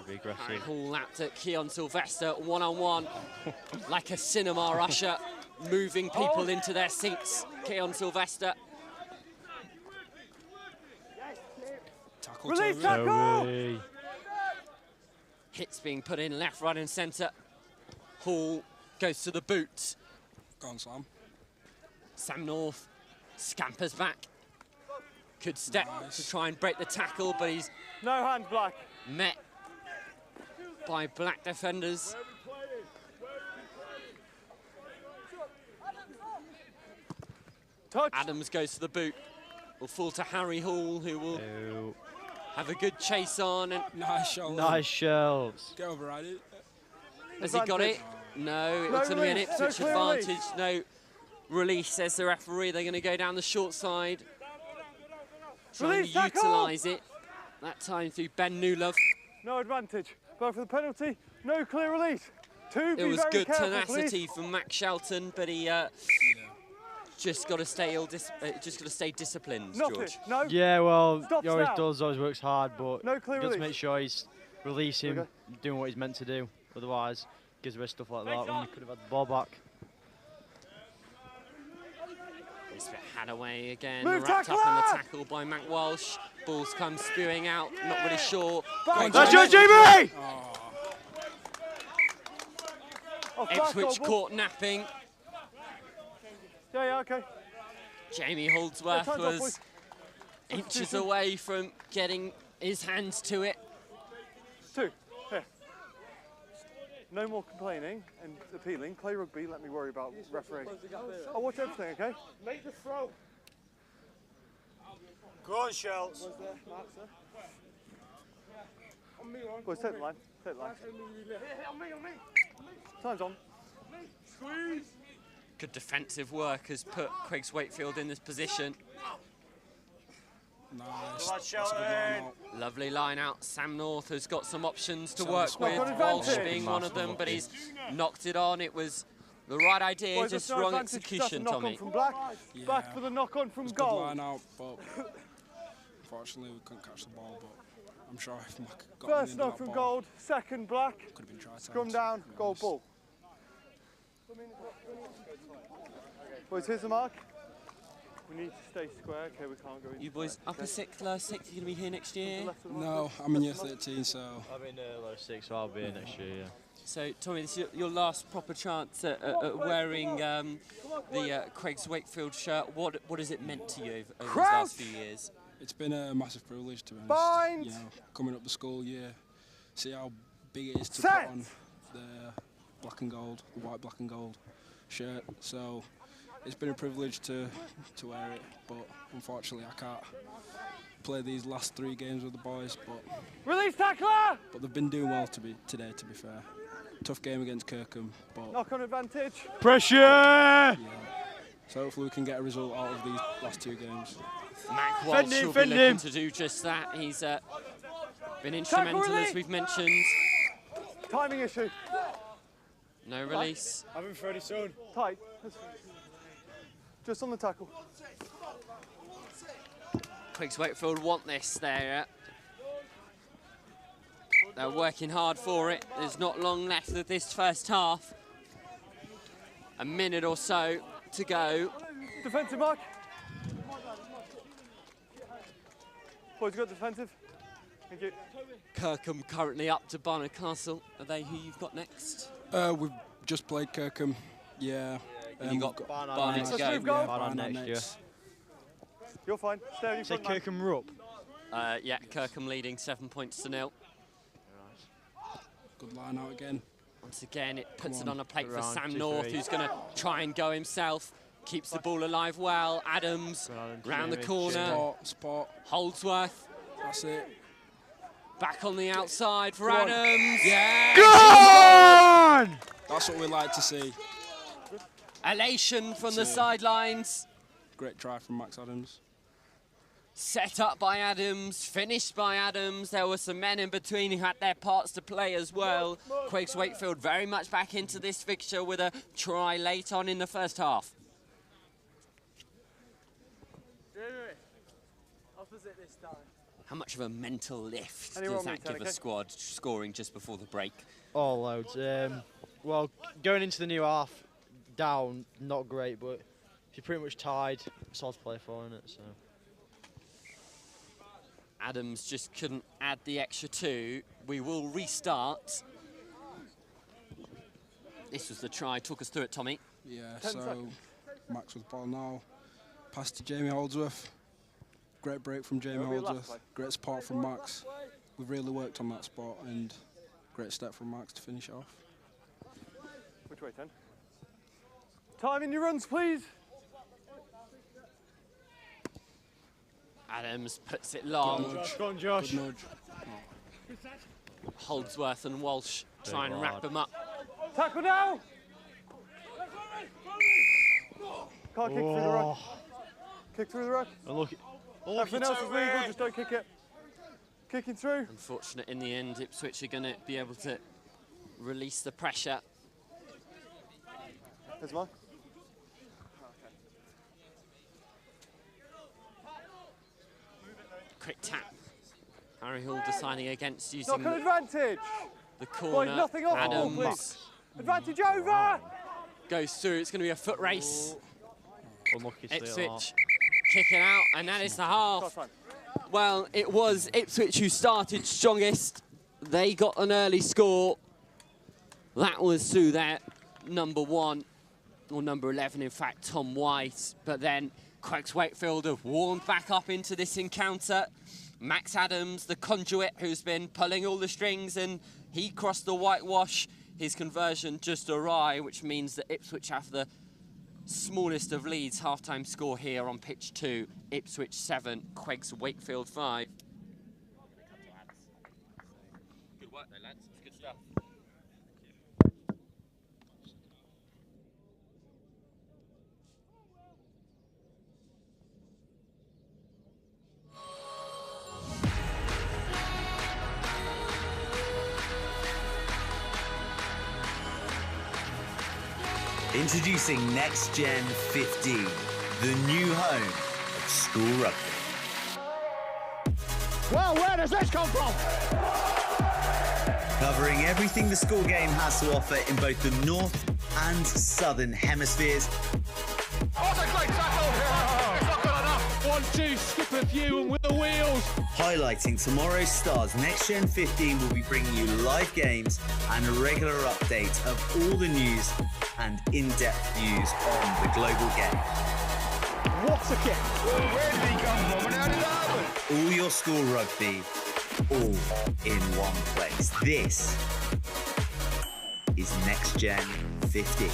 Very aggressive. Harry Hall lapped at Keon Sylvester, one-on-one, like a cinema usher, moving people into their seats. Keon Sylvester. Tackle, Release Toby. tackle! Hits being put in left, right and centre. Hall goes to the boot. Go on, Sam. Sam North scampers back. Could step to try and break the tackle, but he's No hand, Black. met by black defenders. Touch. Adams goes to the boot. Will fall to Harry Hall, who will have a good chase on. And Nice shot. Nice shells. Get overrided. has he got it? No, it was going to be an release, no Ipswich clear advantage. release. No release, says the referee. They're going to go down the short side. Trying Release, to tackle! utilise it. That time through Ben Newlove. No advantage. Go for the penalty. No clear release. Two, It was very good careful, tenacity please. from Mac Shelton, but he just got to stay disciplined, Not George. it. No. Yeah, well, Stop he always now. does, always works hard, but No clear he does release. make sure he's releasing, Okay. doing what he's meant to do. Otherwise, gives away stuff like that when he could have had the ball back. It's Hadaway again, Move, wrapped up in the tackler! tackle by Mac Walsh. Balls come spewing out, not really sure. That's your GB! Oh, Ipswich caught napping. Yeah, okay. Jamie Holdsworth time's up, was boys. inches Substitution. away from getting his hands to it. Two. Here. No more complaining and appealing. Play rugby, let me worry about refereeing. I'll watch everything, okay? Make the throw. Go on, Shells. Boys, take the line. Take the line. Time's on. Squeeze. Good defensive work has put Craig's Wakefield in this position. Nice. Come on, Shelton. Lovely line out. Sam North has got some options to Sam work Smith. with, Got an Walsh advantage. being one of them, but he's knocked it on. It was the right idea, Boys, just that's no wrong advantage. That's a execution, knock-on Tommy. from Black. Yeah. Back for the knock-on from Good goal. line out, but unfortunately we couldn't catch the ball. But I'm sure if Mac got First into knock that from ball, goal, second Black. could have been try Scrum times, down, to be goal honest. ball. Boys, here's the mark. We need to stay square. Okay, we can't go in. You boys upper sixth, lower sixth, you're going to be here next year? No, I'm in year 13, so I'm in low 6, so I'll be in next year, yeah. So, Tommy, this is your last proper chance at wearing the Craig's Wakefield shirt. What has it meant to you over these last few years? it's been a massive privilege, to be honest. Bind. You know, coming up the school year, see how big it is to Set. put on the black and gold, the white, black and gold shirt. So it's been a privilege to wear it, but unfortunately I can't play these last 3 games with the boys. Release tackler! But they've been doing well today, to be fair. Tough game against Kirkham, but Knock-on advantage. Pressure! yeah. So hopefully we can get a result out of these last 2 games. Mac Walsh will be looking to do just that. He's been instrumental, as we've mentioned. Timing issue. No release. Have him ready soon. Tight. Just on the tackle. Craig's Wakefield want this there. They're working hard for it. There's not long left of this first half. A minute or so to go. Defensive mark. Boys, you got defensive? Thank you. Kirkham currently up to Barnard Castle. Are they who you've got next? We've just played Kirkham. Yeah. You got Barnard to go. Let's move, go. Barnard next, yeah. You're fine. Stay on your front, man. Kirkham were up. Yeah, Kirkham leading 7 points to 0. Good line out again. Once again, it puts it on. on a plate for Round, Sam 2, North, 3. who's going to try and go himself. Keeps the ball alive well. Adams round the corner. Spot. Holdsworth. That's it. Back on the outside for Go on. Adams. Yeah. Go on! That's what we like to see. Elation from the sidelines. Great try from Max Adams. Set up by Adams, finished by Adams. There were some men in between who had their parts to play as well. QEGS Wakefield very much back into this fixture with a try late on in the first half. Opposite this time. How much of a mental lift Anyone does want that me to give a squad scoring just before the break? Oh, loads. Well, going into the new half, down, not great, but if you're pretty much tied, it's all to play for, isn't it? So. Adams just couldn't add the extra 2. We will restart. This was the try. Talk us through it, Tommy. Yeah, so Max with the ball now. Pass to Jamie Holdsworth. Great break from Jamie Holdsworth. Great support from Max. We've really worked on that spot and great step from Max to finish it off. Which way, 10? Time in your runs, please. Adams puts it long. Go on, Josh. Good nudge. Holdsworth and Walsh try and wrap them up. Tackle now. Can't kick through the ruck. Kick through the ruck. Everything else is legal, just don't kick it. Kicking through. Unfortunate in the end, Ipswich are going to be able to release the pressure. There's one. Quick tap. Harry Hall deciding against using Knock an advantage. the corner. Boy, nothing off the ball, Adams please. Advantage over. goes through. It's going to be a foot race. Unlucky steal. Ipswich kicking out, and that is the half. Well, it was Ipswich who started strongest. They got an early score. That was through their number 1, or number 11, in fact, Tom White. But then QEGS Wakefield have warmed back up into this encounter. Max Adams, the conduit, who's been pulling all the strings, and he crossed the whitewash. His conversion just awry, which means that Ipswich have the smallest of leads. Half-time score here on pitch 2. Ipswich 7, QEGS Wakefield 5. Good work though, lads. It's good stuff. Introducing NextGenXV, the new home of school rugby. Well, where does this come from? Covering everything the school game has to offer in both the north and southern hemispheres. What a great tackle! It's not good enough. 1-2, skip a few and with the wheels. Highlighting tomorrow's stars, NextGen15 will be bringing you live games and a regular update of all the news and in-depth views on the global game. What a kick! Where did he come from and how did that happen? All your school rugby, all in one place. This is NextGen15.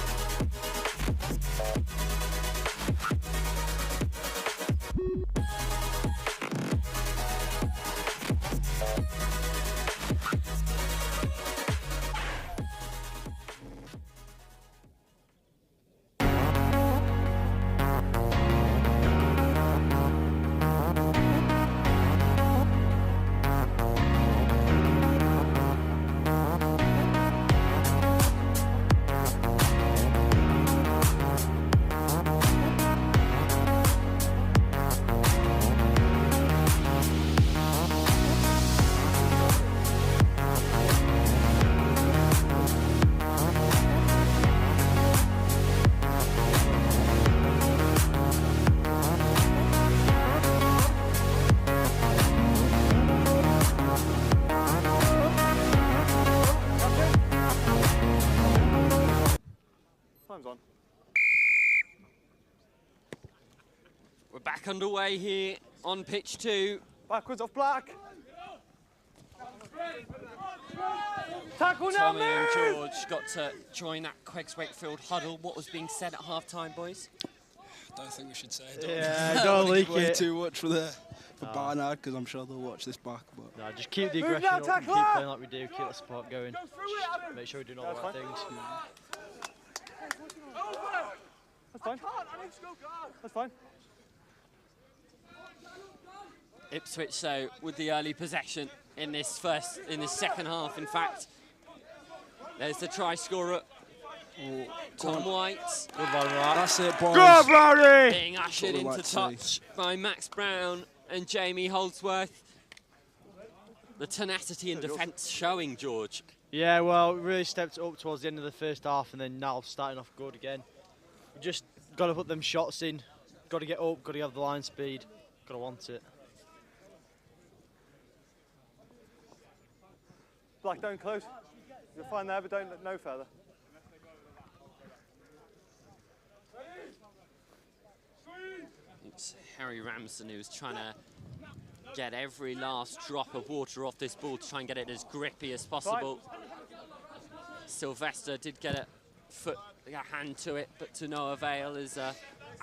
We're back underway here on pitch 2. Backwards off Black. Tackle now, Tommy and George got to join that QEGS Wakefield huddle. What was being said at half-time, boys? I don't think we should say it. Yeah, don't leak it. Too much for Barnard, because I'm sure they'll watch this back. But no, just keep the aggression up and keep playing like we do, keep the support going. Just make sure we're doing all the right things. That's fine. That's fine. Ipswich, so with the early possession in this second half. In fact, there's the try scorer, Tom White. Good one, right. That's it, boys. Go, Brownie! Being ushered into touch by Max Brown and Jamie Holdsworth. The tenacity in defence showing, George. Yeah, well, we really stepped up towards the end of the first half, and then now starting off good again. We just got to put them shots in. Got to get up. Got to have the line speed. Got to want it. Black, don't close. You're fine there, but don't look no further. It's Harry Ramsden who's trying to get every last drop of water off this ball to try and get it as grippy as possible. Sylvester did get a hand to it, but to no avail as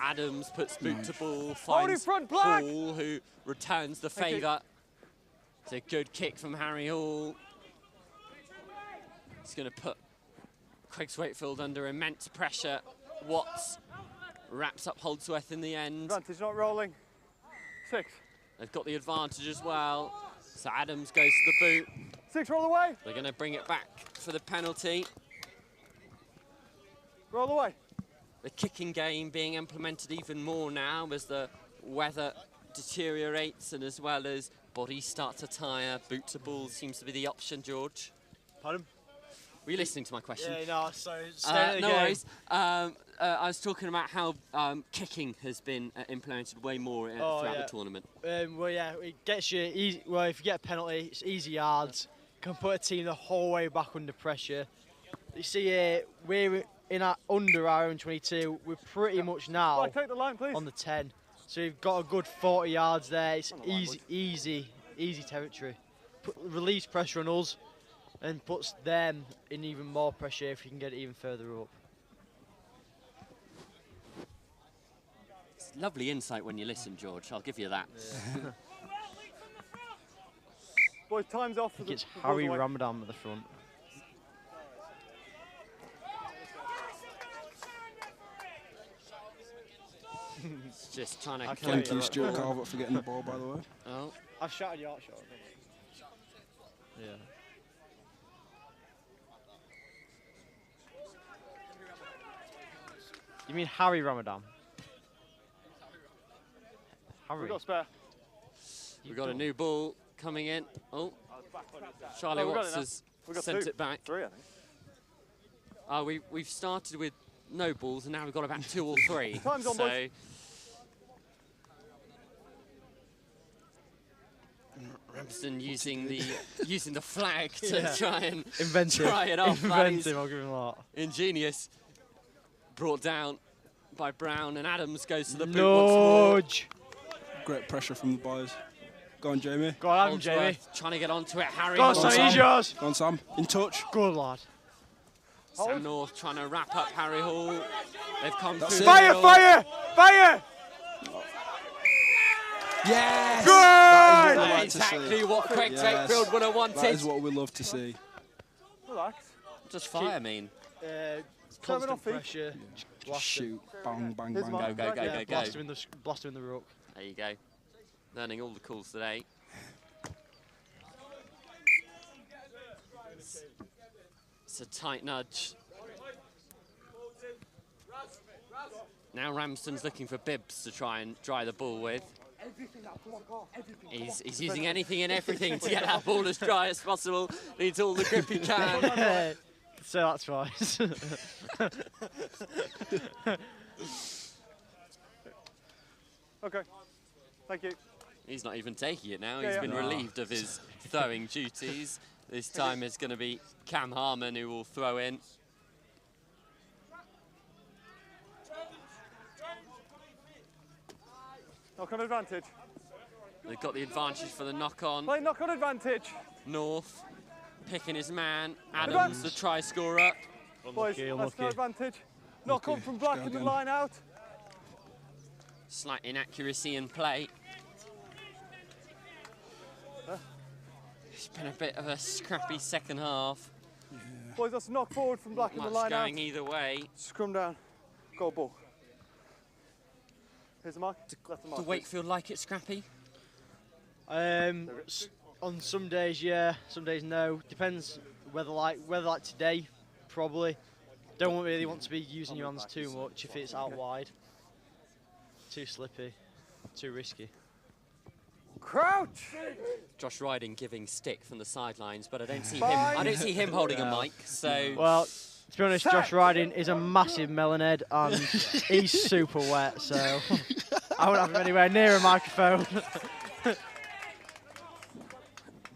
Adams puts boot to ball, finds Hall, who returns the favour. It's a good kick from Harry Hall. He's going to put QEGS Wakefield under immense pressure. Watts wraps up Holdsworth in the end. Advantage not rolling. 6. They've got the advantage as well. So Adams goes to the boot. 6, roll away. They're going to bring it back for the penalty. Roll away. The kicking game being implemented even more now as the weather deteriorates and as well as bodies start to tire. Boot to ball seems to be the option, George. Pardon? Were you listening to my question? Yeah, no, sorry. No worries. I was talking about how kicking has been implemented way more throughout the tournament. Well, yeah, it gets you easy. Well, if you get a penalty, it's easy yards. Can put a team the whole way back under pressure. You see, we're in under our own 22. We're pretty much now take the line, please. On the 10. So you've got a good 40 yards there. It's easy territory. Relieves pressure on us and puts them in even more pressure if you can get it even further up. It's lovely insight when you listen, George. I'll give you that. Yeah. Boys, time's off. I think it's Harry Ramadan at the front. Just trying to thank you, Stuart Calvert, for getting the ball, by the way. Oh. I've shouted your shot. Yeah. You mean Harry Ramadan? Harry. We've got a spare. We've got a new ball coming in. Oh, Charlie Watts has sent it back. 3, I think. We've started with no balls and now we've got about 2 or 3. Time's on, boys. Ramsden using the flag to try and Inventive. try it off. Inventive, I'll give him that. Ingenious. Brought down by Brown and Adams goes to the boot once more. Great pressure from the boys. Go on, Jamie. Go on, Adam, Jamie. Trying to get onto it. Harry. Go on, Sam. He's yours. Go on, Sam. In touch. Good lad. Sam North trying to wrap up Harry Hall. They've come through. Fire! Fire! Fire! Yes! Good! That is exactly what QEGS Wakefield would have wanted. That is what we love to see. Relax. Just fire, I mean. Constant pressure. Just shoot. Bang, bang, Go, bang. go. Blast him in the ruck. There you go. Learning all the calls today. It's a tight nudge. Now Ramsden's looking for bibs to try and dry the ball with. He's using anything and everything to get that ball as dry as possible. Needs all the grip he can. So that's right. Okay. Thank you. He's not even taking it now. He's been relieved of his throwing duties. This time it's going to be Cam Harmon who will throw in. Knock on advantage. They've got the advantage for the knock-on. Play knock on advantage. North picking his man. Adams, the try scorer. Boys, that's no advantage. Knock on from Black in the line out. Slight inaccuracy in play. It's been a bit of a scrappy second half. Yeah. Boys, that's a knock forward from Black in the line out. Going either way. Scrum down. Goal ball. Here's the mark. Left the mark. Do Wakefield like it scrappy? On some days, yeah. Some days, no. Depends whether like today, probably. Don't really want to be using your hands too much if it's out wide. Too slippy, too risky. Crouch! Josh Riding giving stick from the sidelines, but I don't see him. I don't see him holding a mic. So well, to be honest, Josh Riding is a massive melon head and he's super wet, so I wouldn't have him anywhere near a microphone.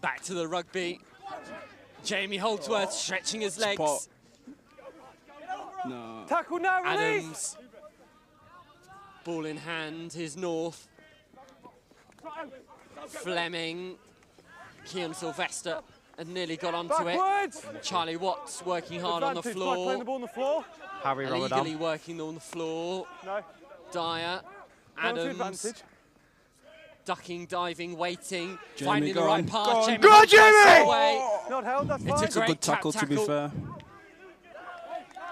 Back to the rugby. Jamie Holdsworth stretching his legs. No. Tackle now, release! Adams. Ball in hand is North. Fleming. Keon Sylvester had nearly got onto it. Charlie Watts working hard on the floor. Playing the ball on the floor. Harry Ramadan. Illegally working on the floor. No. Dyer. Adams. Ducking, diving, waiting, Jamie, finding the right path. Go on, Jamie! Not held, that's fine. It's a good tackle, to be fair.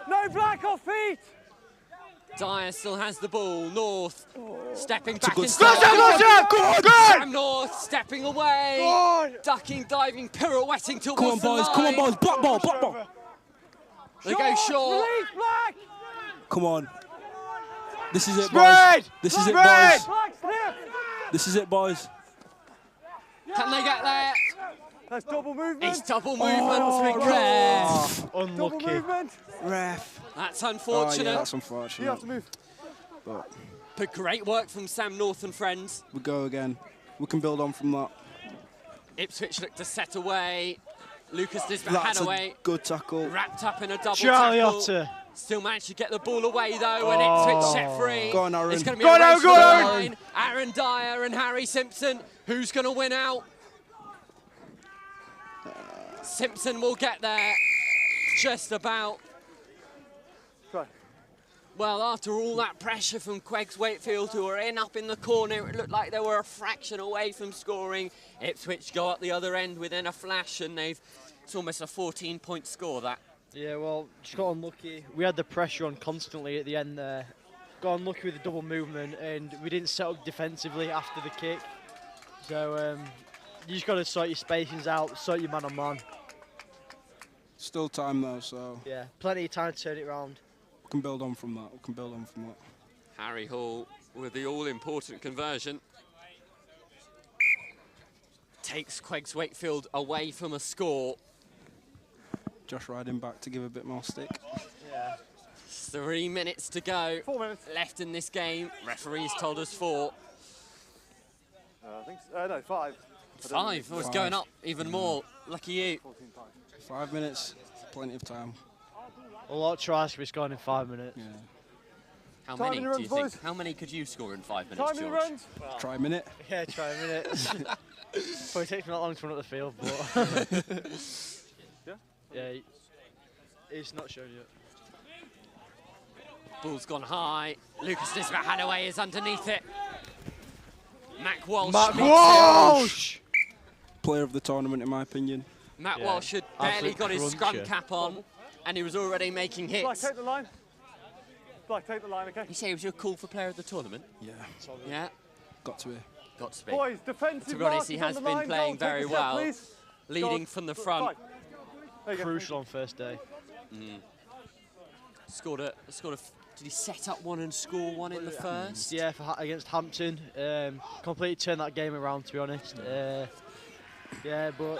No, Black off feet! Dyer still has the ball. North stepping back good inside. Go on, Sam North stepping away. Ducking, diving, pirouetting towards Come on, boys. Come on, boys. Black ball, black ball. They go short. Release, Black! Come on. This is it, Spread! boys. This is it, Spread! boys. Black, slip! This is it, boys. Can they get there? That's double movement. It's double movement. Ref. Unlucky. Double movement. Ref. That's unfortunate. Oh, yeah, that's unfortunate. You have to move. But great work from Sam North and friends. We go again. We can build on from that. Ipswich look to set away. Lucas Nisbet had away. Good tackle. Wrapped up in a double Charlie tackle. Otter. Still managed to get the ball away though, and Ipswich set free. Go on, Aaron. It's going to be a race for the line. Aaron Dyer and Harry Simpson. Who's going to win out? Simpson will get there. Just about. Right. Well, after all that pressure from QEGS Wakefield, who were up in the corner, it looked like they were a fraction away from scoring. Ipswich go up the other end within a flash, and it's almost a 14-point score, that. Yeah, well, just got unlucky. We had the pressure on constantly at the end there. Got unlucky with the double movement, and we didn't set up defensively after the kick. So you just got to sort your spacings out, sort your man-on-man. Still time though, so. Yeah, plenty of time to turn it around. We can build on from that. We can build on from that. Harry Hall with the all-important conversion. Takes QEGS Wakefield away from a score. Josh Riding back to give a bit more stick. Yeah. 3 minutes to go. 4 minutes. Left in this game. Referees told us 4. I think so. No, 5. 5. It was going up even more. Lucky you. 5 minutes. Plenty of time. A lot of tries to be scored in 5 minutes. Yeah. How Time many in do runs, you think? boys. How many could you score in 5 minutes, Time in George? runs. Try a minute. Yeah, try a minute. Probably takes me that long to run up the field, but yeah, it's not shown yet. Ball's gone high. Lucas Nisbet Hadaway is underneath it. Mac Walsh. Mac Walsh! Player of the tournament, in my opinion. Matt Yeah. Walsh had barely Absolute got his scrum cruncher. cap on, and he was already making Black, hits. take the line. Black, take the line, okay? You say it was your call for player of the tournament? Yeah. Yeah, Got to be. got to be. Boys, defensive To be honest, he markers has on the been line. playing Don't take very a step, well, please. leading Go. from the front. Fine. There you go. Crucial on first day. Scored a. Did he set up one and score one in the first? Yeah, against Hampton. Completely turned that game around, to be honest. Yeah, but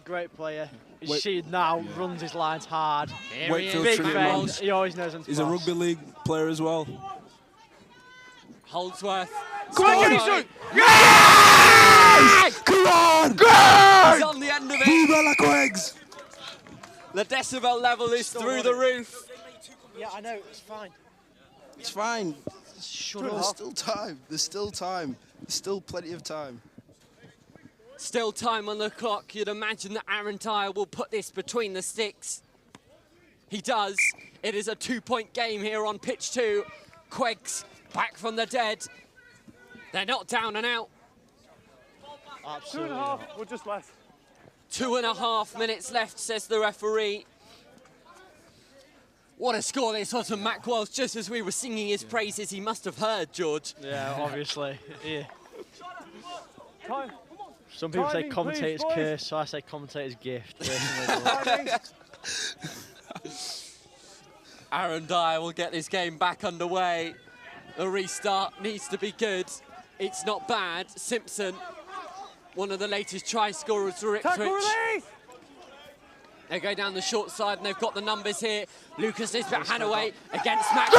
great player. As you see now, runs his lines hard. Here Wakefield he is, Big Matt friend. Walsh. He always knows when to He's a pass. rugby league player as well. Holdsworth. Come on, Scores. Jason! Come on! He's on the end of it. Viva la QEGS! The decibel level is through the roof. Yeah, I know, it's fine. It's fine. Shut up. There's still time. There's still time. There's still plenty of time. Still time on the clock. You'd imagine that Aaron Dyer will put this between the sticks. He does. It is a 2-point game here on pitch 2. QEGS back from the dead. They're not down and out. Absolutely 2.5 or just less. 2.5 minutes left, says the referee. What a score this was from Mac Welsh, just as we were singing his praises. He must have heard, George. Yeah, obviously. Yeah. Time. Some people say Timing, commentator's please, curse, so I say commentator's gift. Aaron Dyer will get this game back underway. The restart needs to be good. It's not bad. Simpson, one of the latest try scorers for Ipswich. They go down the short side and they've got the numbers here. Lucas Nisbet Hanaway against Mac.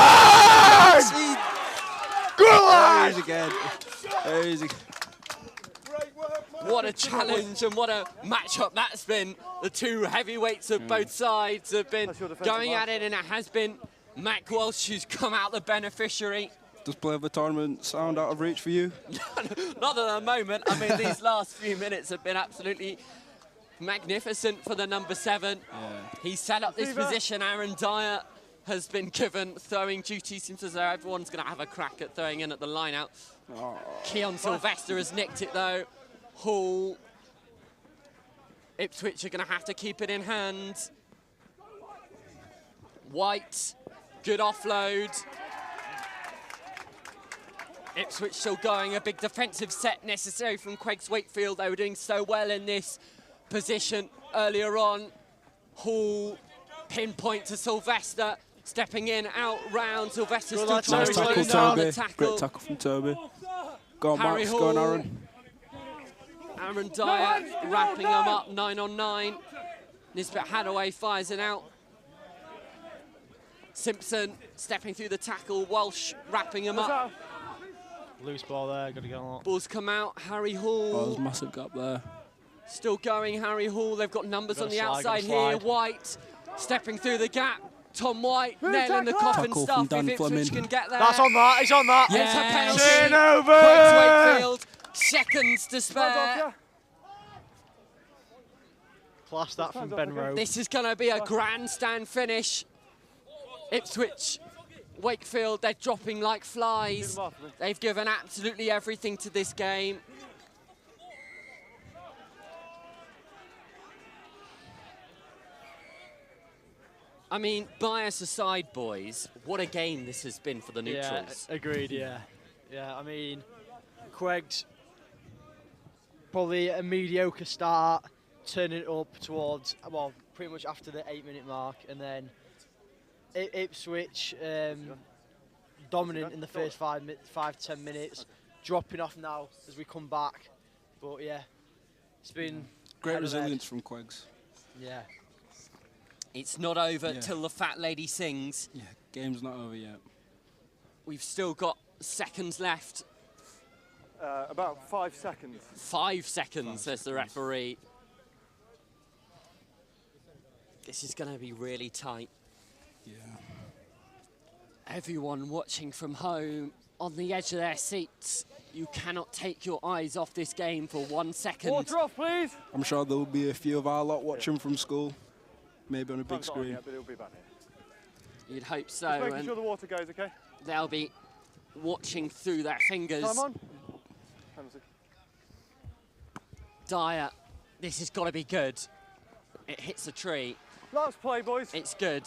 There he is again. There he is again. What a challenge and what a matchup that's been. The two heavyweights of both sides have been going at it, and it has been Mac Welsh who's come out the beneficiary. Does play of the tournament sound out of reach for you? Not at the moment. I mean, these last few minutes have been absolutely magnificent for the number 7. Yeah. He set up this position. Aaron Dyer has been given throwing duties. Seems as though everyone's going to have a crack at throwing in at the line out. Keon Sylvester has nicked it though. Hall. Ipswich are going to have to keep it in hand. White, good offload. Ipswich still going, a big defensive set necessary from QEGS Wakefield. They were doing so well in this position earlier on. Hall, pinpoint to Sylvester, stepping in, out round. Sylvester still trying to close down the tackle. Great tackle from Toby. Go on, Harry Max, Hall. go on, Aaron. Aaron Dyer wrapping them up, 9 on 9. Nisbet Hadaway fires it out. Simpson stepping through the tackle. Welsh wrapping him up. Loose ball there, got to get on. Balls come out. Harry Hall. Oh, there's a massive gap there. Still going, Harry Hall. They've got numbers on the slide, outside here. White stepping through the gap. Tom White nailing the coffin Tackle stuff. from Dan If Ipswich Fleming. can get there. That's on that, he's on that. It's a penalty. Turnover! QEGS Wakefield, seconds to spare. Class that from Ben Rowe. This is going to be a grandstand finish. Ipswich, Wakefield, they're dropping like flies. They've given absolutely everything to this game. I mean, bias aside, boys, what a game this has been for the neutrals. Yeah, agreed, yeah. Yeah, I mean, QEGS, probably a mediocre start, turning it up towards, well, pretty much after the 8-minute mark, and then Ipswich dominant in the first 5-10 minutes, dropping off now as we come back. But yeah, it's been great resilience from QEGS. Yeah. It's not over till the fat lady sings. Yeah, game's not over yet. We've still got seconds left. About 5 seconds. 5 seconds, says the referee. This is going to be really tight. Yeah. Everyone watching from home on the edge of their seats. You cannot take your eyes off this game for 1 second. Water off, please. I'm sure there will be a few of our lot watching from school, maybe on a big screen. But it'll be back here. You'd hope so. Just making sure the water goes, okay? They'll be watching through their fingers. Time on. Dyer, this has got to be good. It hits a tree. Last play, boys. It's good.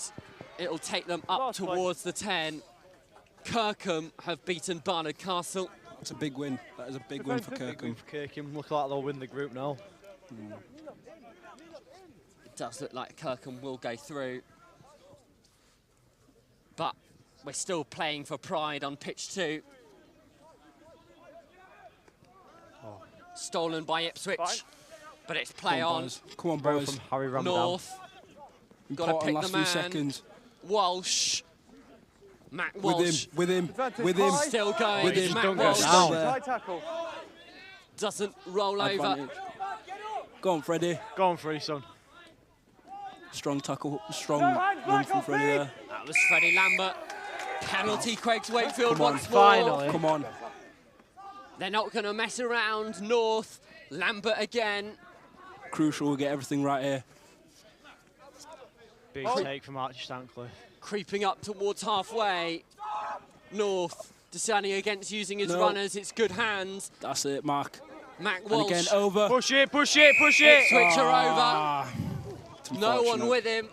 It'll take them up towards the 10. Kirkham have beaten Barnard Castle. That's a big win. That is a big win for Kirkham. Look like they'll win the group now. It does look like Kirkham will go through. But we're still playing for pride on pitch 2. Stolen by Ipswich, but it's play on. Boys. Come on, boys. From Harry Ramadan. North. Got to pick last the man. few seconds. Walsh. Matt Walsh. With him. Still going. With him. Matt Walsh High tackle. doesn't roll over. Go on, Freddie. Go on, Freddie, son. Strong tackle, strong run from Freddie there. That was Freddie Lambert. Penalty, Quegs Wakefield once more. Finally. Come on. They're not going to mess around. North, Lambert again. Crucial, we get everything right here. Big take from Archie Stancliffe. Creeping up towards halfway. North, Desani against using his runners. It's good hands. That's it, Mark. Mac Walsh. And again, over. Push it, push it, push it. Ipswich are over. No one with him.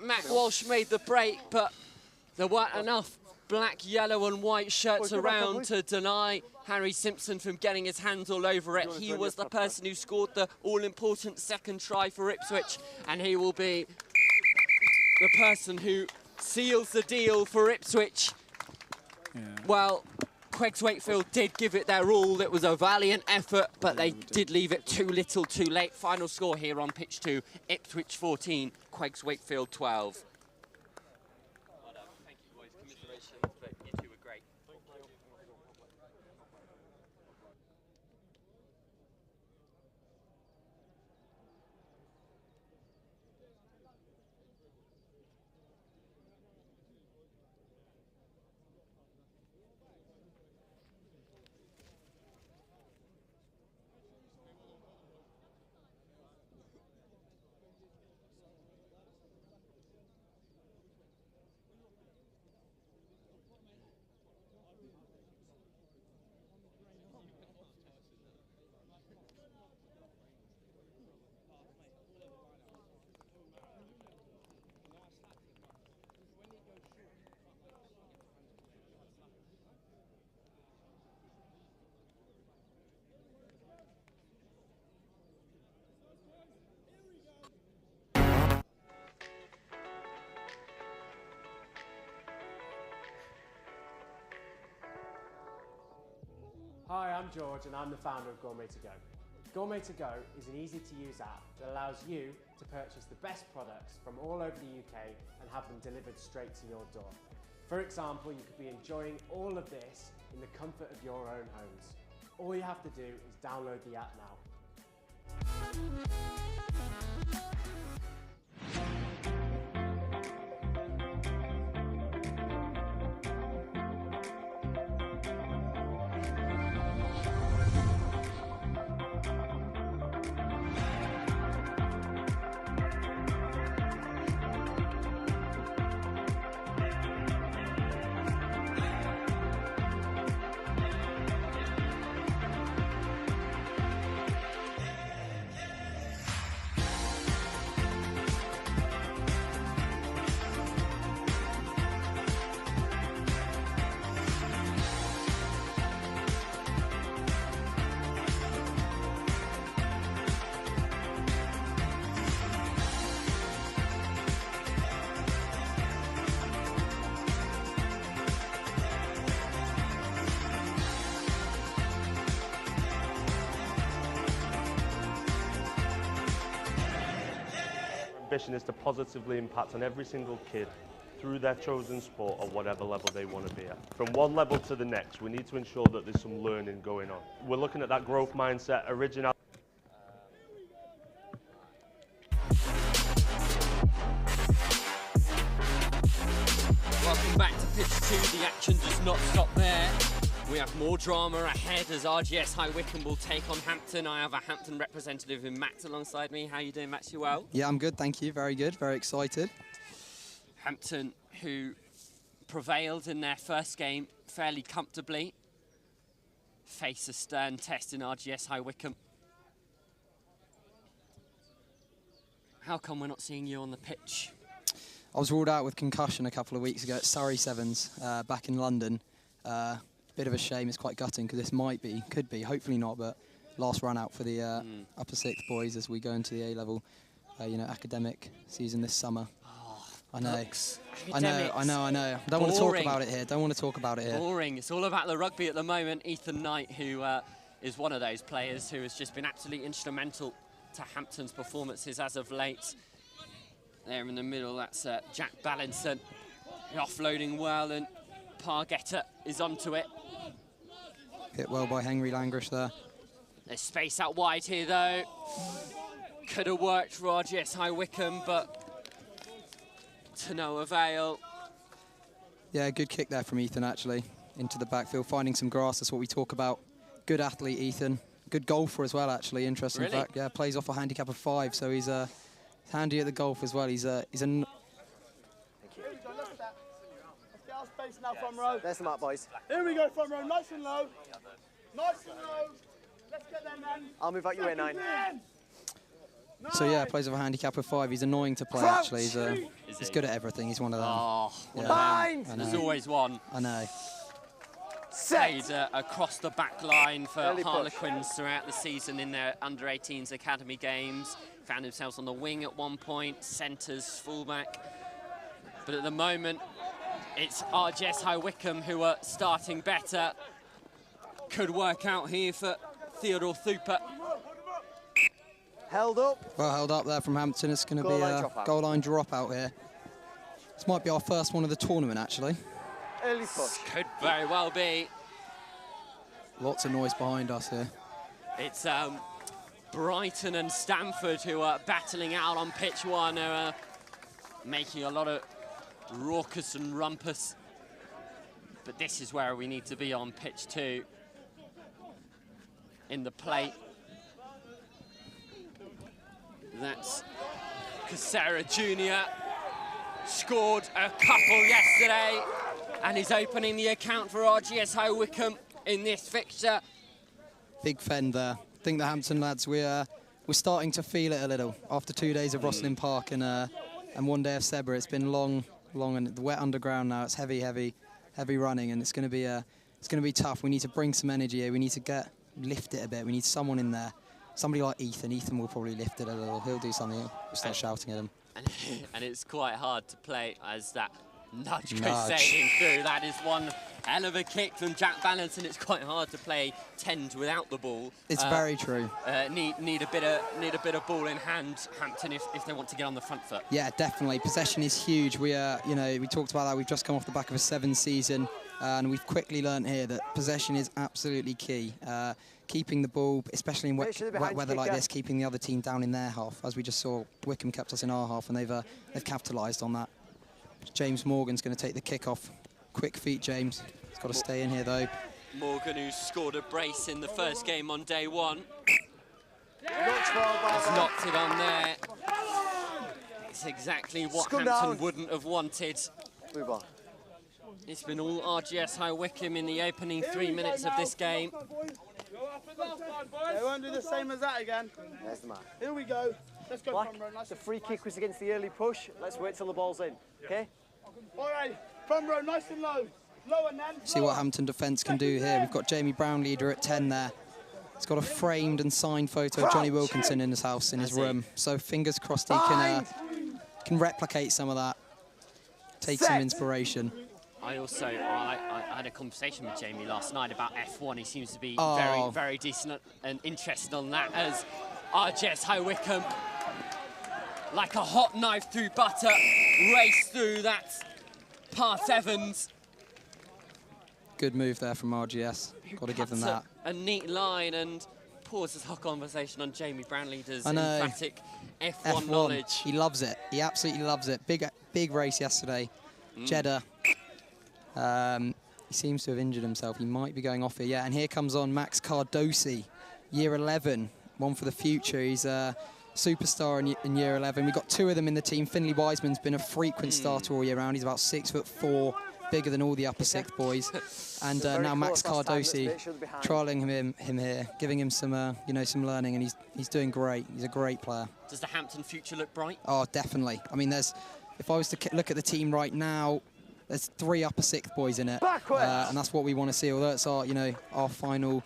Mac Walsh made the break, but there weren't enough black, yellow and white shirts around to deny Harry Simpson from getting his hands all over it. He was the person who scored the all-important second try for Ipswich, and he will be the person who seals the deal for Ipswich. Yeah. Well, Quegs Wakefield did give it their all. It was a valiant effort, but they did leave it too little too late. Final score here on pitch 2, Ipswich 14, Quegs Wakefield 12. Thank you, boys. Commiserations, but you two were great. Hi, I'm George and I'm the founder of Gourmet To Go. Gourmet To Go is an easy-to-use app that allows you to purchase the best products from all over the UK and have them delivered straight to your door. For example, you could be enjoying all of this in the comfort of your own homes. All you have to do is download the app now. Ambition is to positively impact on every single kid through their chosen sport or whatever level they want to be at. From one level to the next, we need to ensure that there's some learning going on. We're looking at that growth mindset, originality. Welcome back to pitch 2. The action does not stop there. We have more drama ahead as RGS High Wycombe will take on Hampton. I have a Hampton representative in Max alongside me. How are you doing, Max? You well? Yeah, I'm good, thank you. Very good, very excited. Hampton, who prevailed in their first game fairly comfortably, face a stern test in RGS High Wycombe. How come we're not seeing you on the pitch? I was ruled out with concussion a couple of weeks ago at Surrey Sevens back in London. Bit of a shame, it's quite gutting because this could be, hopefully not, but last run out for the upper 6th boys as we go into the A-level, academic season this summer. Oh, I know. I know. Don't want to talk about it here. Boring. It's all about the rugby at the moment. Ethan Knight, who is one of those players who has just been absolutely instrumental to Hampton's performances as of late. There in the middle, that's Jack Ballinson, offloading well, and Pargetter is onto it. Hit well by Henry Langrish there. There's space out wide here, though. Could have worked for RGS High Wycombe, but to no avail. Yeah, good kick there from Ethan, actually, into the backfield, finding some grass. That's what we talk about. Good athlete, Ethan. Good golfer as well, actually. Interesting Really? fact. Yeah, plays off a handicap of 5, so he's handy at the golf as well. He's a Space now, front row. There's the mark, boys. Here we go, front row. Nice and low. Nice and low. Let's get there, man. I'll move out your way, 9. So yeah, plays off a handicap of 5. He's annoying to play, actually. He's good at everything. He's one of them. Oh, yeah. There's always one. I know. Played across the back line for Early Harlequins throughout the season in their under-18s academy games. Found themselves on the wing at one point, centres, fullback. But at the moment, it's RGS High Wycombe who are starting better. Could work out here for Theodore Thuper. Held up. Well held up there from Hampton. It's going to be a goal line drop out here. This might be our first one of the tournament, actually. Early push. Could very well be. Lots of noise behind us here. It's Brighton and Stamford who are battling out on pitch 1, are making a lot of raucous and rumpus. But this is where we need to be on pitch 2. In the plate. That's Casera Jr. Scored a couple yesterday and is opening the account for RGS High Wycombe in this fixture. Big fend there. I think the Hampton lads, we're starting to feel it a little after 2 days of Rosslyn Park and 1 day of Sedbergh. It's been long and the wet underground now. It's heavy running, and it's going to be tough. We need to bring some energy here. We need to lift it a bit. We need someone in there. Somebody like Ethan. Ethan will probably lift it a little. He'll do something. We'll start shouting at him. And it's quite hard to play as that nudge goes sailing through. That is one hell of a kick from Jack Balance, and it's quite hard to play 10s without the ball. It's very true. Need a bit of ball in hand, Hampton, if they want to get on the front foot. Yeah, definitely. Possession is huge. We talked about that. We've just come off the back of a 7 season, and we've quickly learned here that possession is absolutely key. Keeping the ball, especially in wet weather like this, keeping the other team down in their half. As we just saw, Wycombe kept us in our half, and they've capitalised on that. James Morgan's going to take the kick-off. Quick feet, James. He's got to stay in here, though. Morgan, who scored a brace in the first game on day 1. Has knocked it on there. It's exactly what Hampton wouldn't have wanted. Move on. It's been all RGS High Wycombe in the opening 3 minutes of this game. They won't do the same as that again. There's the mark. Here we go. Let's go, Black, front row. Nice. the free kick was against the early push. Let's wait till the ball's in, okay? All right, front row, nice and low. Lower, Nan. See what Hampton defence can do here. We've got Jamie Brown, leader at 10 there. He's got a framed and signed photo of Johnny Wilkinson in his house, in his room. So fingers crossed he can replicate some of that. Take some inspiration. I had a conversation with Jamie last night about F1. He seems to be very decent and interested on that, as RGS High Wycombe, like a hot knife through butter, race through that par 7s. Good move there from RGS. Got to give them that. A neat line, and pauses our conversation on Jamie Brownleader's I know. emphatic F1 knowledge. He loves it. He absolutely loves it. Big race yesterday. Jeddah. He seems to have injured himself. He might be going off here. Yeah, and here comes on Max Cardosi, year 11. One for the future. He's a superstar in year 11. We've got 2 of them in the team. Finley Wiseman's been a frequent starter all year round. He's about 6'4", bigger than all the upper 6th boys. And now Max Cardosi, trialling him here, giving him some some learning, and he's doing great. He's a great player. Does the Hampton future look bright? Oh, definitely. I mean, if I was to look at the team right now, there's 3 upper 6th boys in it, and that's what we want to see. Although it's our final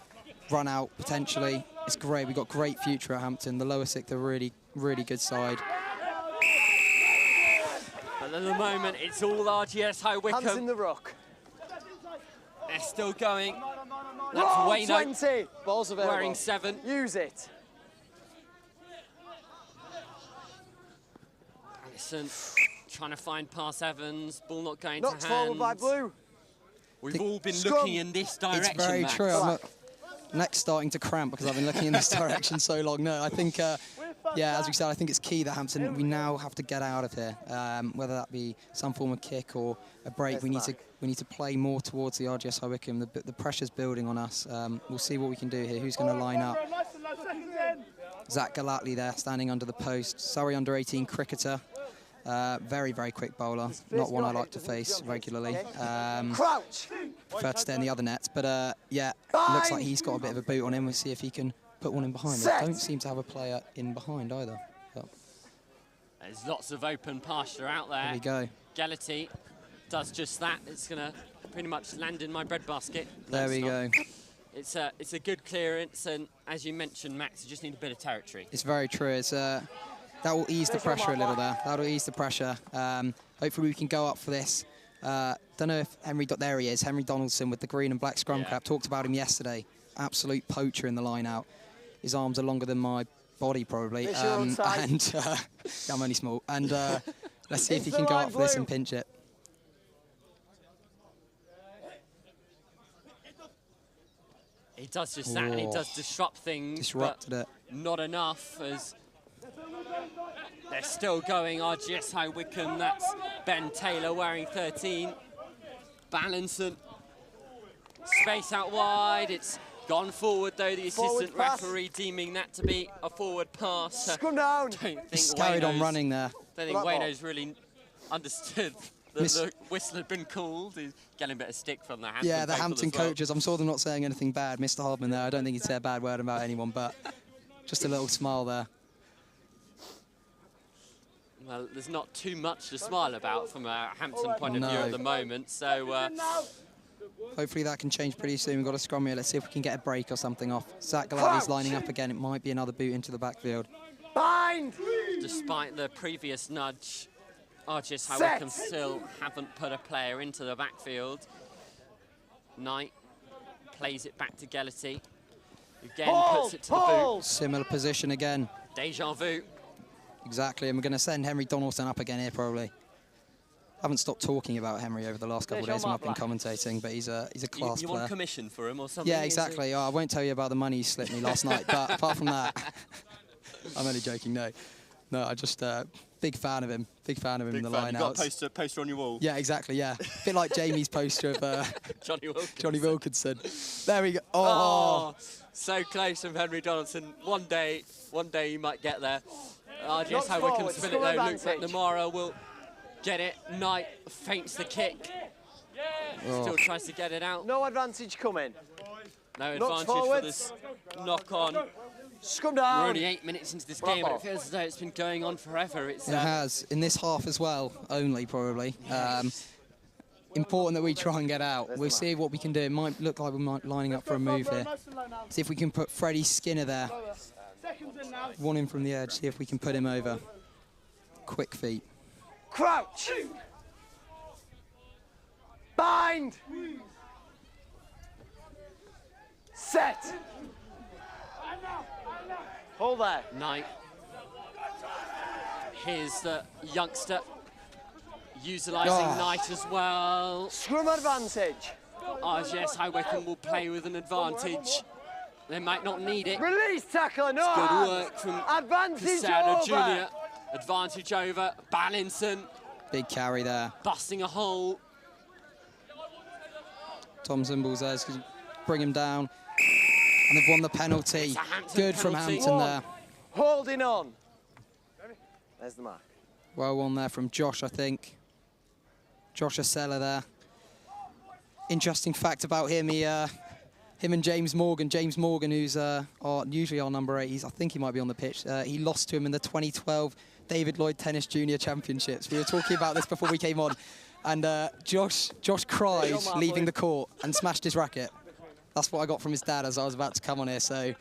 run out potentially, it's great. We've got great future at Hampton. The lower 6th are really good side. But at the moment, it's all RGS High Wycombe. Hands in the rock. They're still going. That's Wayno. 20. Balls available. Wearing 7. Use it. Allison trying to find par 7s. Ball not going Knocked to hand. forward by Blue. We've all been looking in this direction, It's very Max. true. neck's starting to cramp because I've been looking in this direction so long. No, I think, yeah, as we said, I think it's key that Hampton, we now have to get out of here, whether that be some form of kick or a break. We need to play more towards the RGS High Wycombe. The pressure's building on us. We'll see what we can do here. Who's going to line up? Zach Galatli there, standing under the post. Surrey under-18 cricketer. Very, very quick bowler. Not one I like to face regularly. Prefer to stay in the other nets, but yeah, looks like he's got a bit of a boot on him. We'll see if he can put one in behind. They don't seem to have a player in behind either. But there's lots of open pasture out there. There we go. Galaty does just that. It's going to pretty much land in my breadbasket. There we go. It's a good clearance, and as you mentioned, Max, you just need a bit of territory. It's very true. It's that will ease the pressure a little there. That'll ease the pressure. Hopefully we can go up for this. Don't know if there he is, Henry Donaldson with the green and black scrum cap. Talked about him yesterday. Absolute poacher in the line out. His arms are longer than my body probably. And yeah, I'm only small. And let's see if he can go up for this and pinch it. He does just that, and he does disrupt things. Disrupted it. Not enough, as they're still going. RGS High Wycombe, that's Ben Taylor wearing 13. Balancing. Space out wide. It's gone forward, though. The assistant referee deeming that to be a forward pass. Come down. He's carried on running there. I don't think Wayno's really understood that the whistle had been called. He's getting a bit of stick from the Hampton Yeah, the Hampton coaches. I'm sure they're not saying anything bad. Mr. Hardman there, I don't think he'd say a bad word about anyone, but just a little smile there. Well, there's not too much to smile about from a Hampton point of view at the moment, so hopefully that can change pretty soon. We've got a scrum here. Let's see if we can get a break or something off. Zach Galatli's lining up again. It might be another boot into the backfield. Bind! Despite the previous nudge, RGS High Wycombe still haven't put a player into the backfield. Knight plays it back to Galaty. Again, puts it to the boot. Similar position again. Deja vu. Exactly, and we're going to send Henry Donaldson up again here probably. I haven't stopped talking about Henry over the last couple of days when I've been commentating, but he's a class player. You want commission for him or something? Yeah, exactly. Oh, I won't tell you about the money he slipped me last night, but apart from that, I'm only joking. No, I just big fan of him. Big fan of him in the line out. You've got a poster on your wall. Yeah, exactly. Yeah, a bit like Jamie's poster of Johnny Wilkinson. There we go. Oh, so close from Henry Donaldson. One day he might get there. RGS High Wycombe spin it though. Luke McNamara will get it. Knight feints the kick. Still tries to get it out. No advantage coming. No advantage for this knock on. Scrum down. We're only 8 minutes into this game, but it feels as though it's been going on forever. It has, in this half as well, only probably. Important that we try and get out. We'll see what we can do. It might look like we're lining up for a move here. See if we can put Freddie Skinner there. One in from the edge, see if we can put him over. Quick feet. Crouch. Bind. Set. Hold there. Knight. Here's the youngster utilising Knight as well. Scrum advantage. RGS High Wycombe will play with an advantage. They might not need it. Release tackle, no good hands. work from advantage Casada over. Jr. Advantage over. Ballinson. Big carry there. Busting a hole. Tom Zimballs there, bring him down. And they've won the penalty. Good from Hampton there. Holding on. There's the mark. Well won there from Josh, I think. Josh Asella there. Interesting fact about him, him and James Morgan. James Morgan, who's usually our number 8, I think he might be on the pitch. He lost to him in the 2012 David Lloyd Tennis Junior Championships. We were talking about this before we came on. And Josh cried leaving the court and smashed his racket. That's what I got from his dad as I was about to come on here. So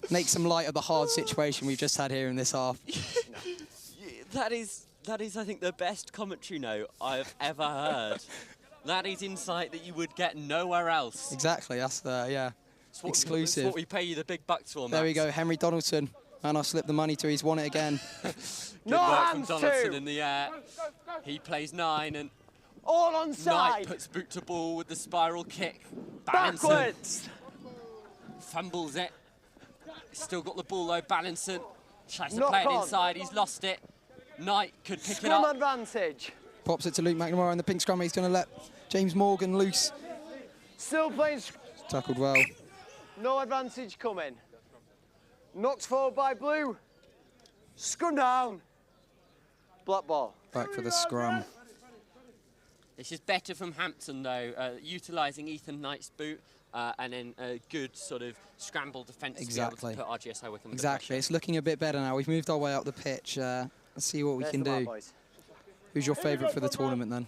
make some light of the hard situation we've just had here in this half. That is, I think, the best commentary note I've ever heard. That is insight that you would get nowhere else. Exactly, that's exclusive. That's what we pay you the big bucks for, Max. There we go, Henry Donaldson. And I slipped the money to, he's won it again. Good work from Donaldson in the air. He plays 9 and all on side. Knight puts boot to ball with the spiral kick. Backwards. fumbles it. Still got the ball though, balancing. Tries to Knock play it on. inside, he's lost it. Knight could pick it Scrum up. advantage. Pops it to Luke McNamara in the pink scrum. He's going to let James Morgan loose. Still playing. Tackled well. No advantage coming. Knocked forward by blue. Scrum down. Black ball. Back for the scrum. This is better from Hampton though, utilising Ethan Knight's boot and then a good sort of scramble defence Exactly. to be able to put RGS Wycombe under Exactly. pressure. It's looking a bit better now. We've moved our way up the pitch. Let's see what we can do. Who's your favourite for the tournament then?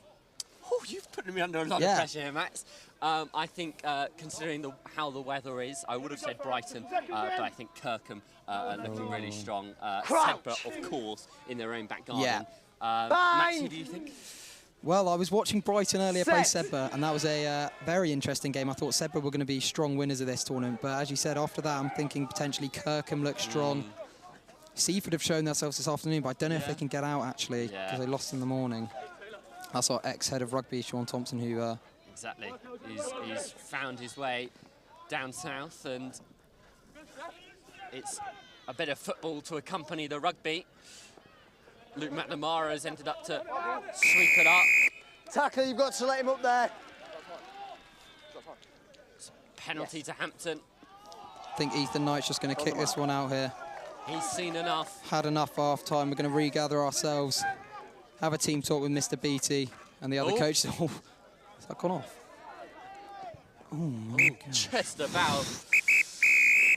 Oh, you've put me under a lot of pressure here, Max. I think, considering how the weather is, I would have said Brighton, but I think Kirkham are looking really strong. Sedbergh, of course, in their own back garden. Yeah. Max, who do you think? Well, I was watching Brighton earlier play Sedbergh, and that was a very interesting game. I thought Sedbergh were going to be strong winners of this tournament, but as you said, after that, I'm thinking potentially Kirkham looks strong. Seaford have shown themselves this afternoon, but I don't know if they can get out, actually, because they lost in the morning. That's our ex-head of rugby, Sean Thompson, who... Exactly. He's found his way down south, and it's a bit of football to accompany the rugby. Luke McNamara has ended up to sweep it up. Tackle, you've got to let him up there. Penalty to Hampton. I think Ethan Knight's just going to kick this one out here. He's seen enough. Had enough half-time. We're going to regather ourselves, have a team talk with Mr. Beattie and the other coach. Oh, has that gone off? Oh, my God. Just about.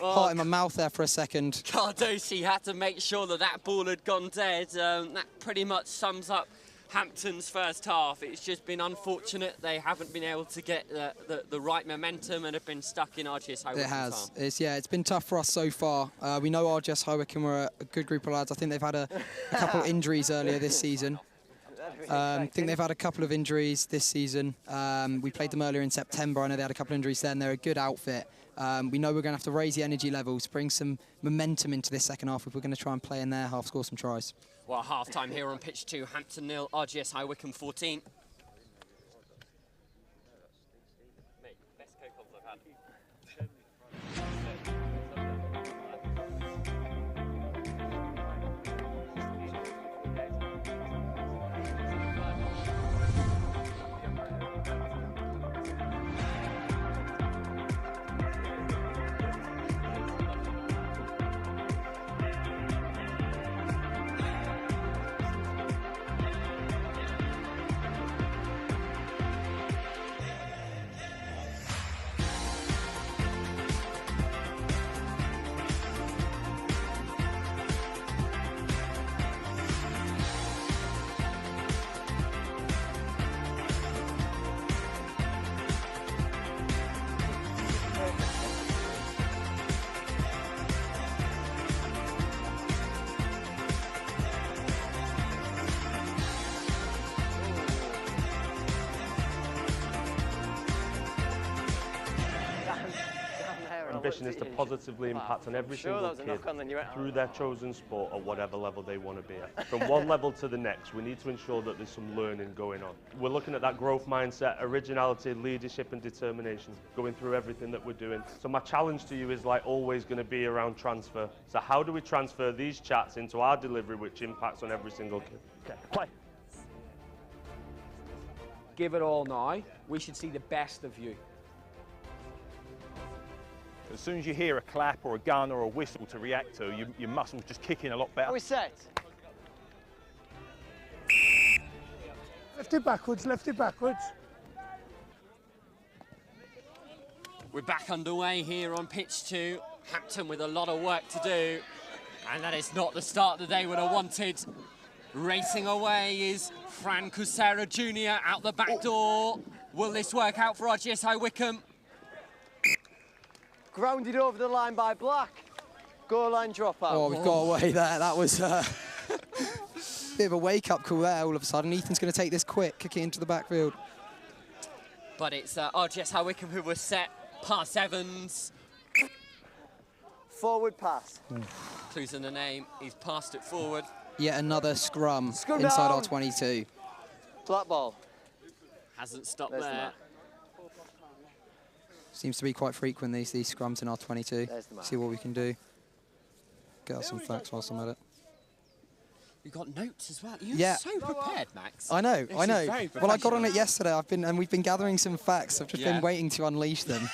Heart in my mouth there for a second. Cardosi had to make sure that that ball had gone dead. That pretty much sums up Hampton's first half. It's just been unfortunate they haven't been able to get the right momentum and have been stuck in RGS High Wycombe. It has. It's been tough for us so far. We know RGS High Wycombe are a good group of lads. I think they've had a couple of injuries earlier this season. I think they've had a couple of injuries this season. We played them earlier in September. I know they had a couple of injuries then. They're a good outfit. We know we're going to have to raise the energy levels, bring some momentum into this second half if we're going to try and play in their half, score some tries. Well, half-time here on pitch 2, Hampton 0, RGS High Wycombe 14. Mate, best co-comms I've had. Ambition is to positively impact on every single kid through their chosen sport or whatever level they want to be at. From one level to the next, we need to ensure that there's some learning going on. We're looking at that growth mindset, originality, leadership and determination going through everything that we're doing. So my challenge to you is like always going to be around transfer. So how do we transfer these chats into our delivery which impacts on every single kid? Okay, play. Give it all now. We should see the best of you. As soon as you hear a clap or a gun or a whistle to react to, your muscles just kick in a lot better. Are we set? Lift it backwards, lift it backwards. We're back underway here on pitch 2. Hampton with a lot of work to do, and that is not the start that they would have wanted. Racing away is Fran Cusera Jr. out the back door. Will this work out for RGS High Wycombe? Grounded over the line by Black. Goal line dropout. Oh, we've got away there. That was a bit of a wake-up call there all of a sudden. Ethan's going to take this quick, kick it into the backfield. But it's RGS High Wycombe who was set. Pass Evans. Forward pass. Clues in the name. He's passed it forward. Yet another scrum inside down. our 22. Flat ball. Hasn't stopped There's there. Seems to be quite frequent, these scrums in our 22. See what we can do. Get us some facts whilst I'm at it. You've got notes as well. You're Yeah. so prepared, Max. I know, This I is know. very Well, I got on it professional. yesterday. We've been gathering some facts. I've just been waiting to unleash them.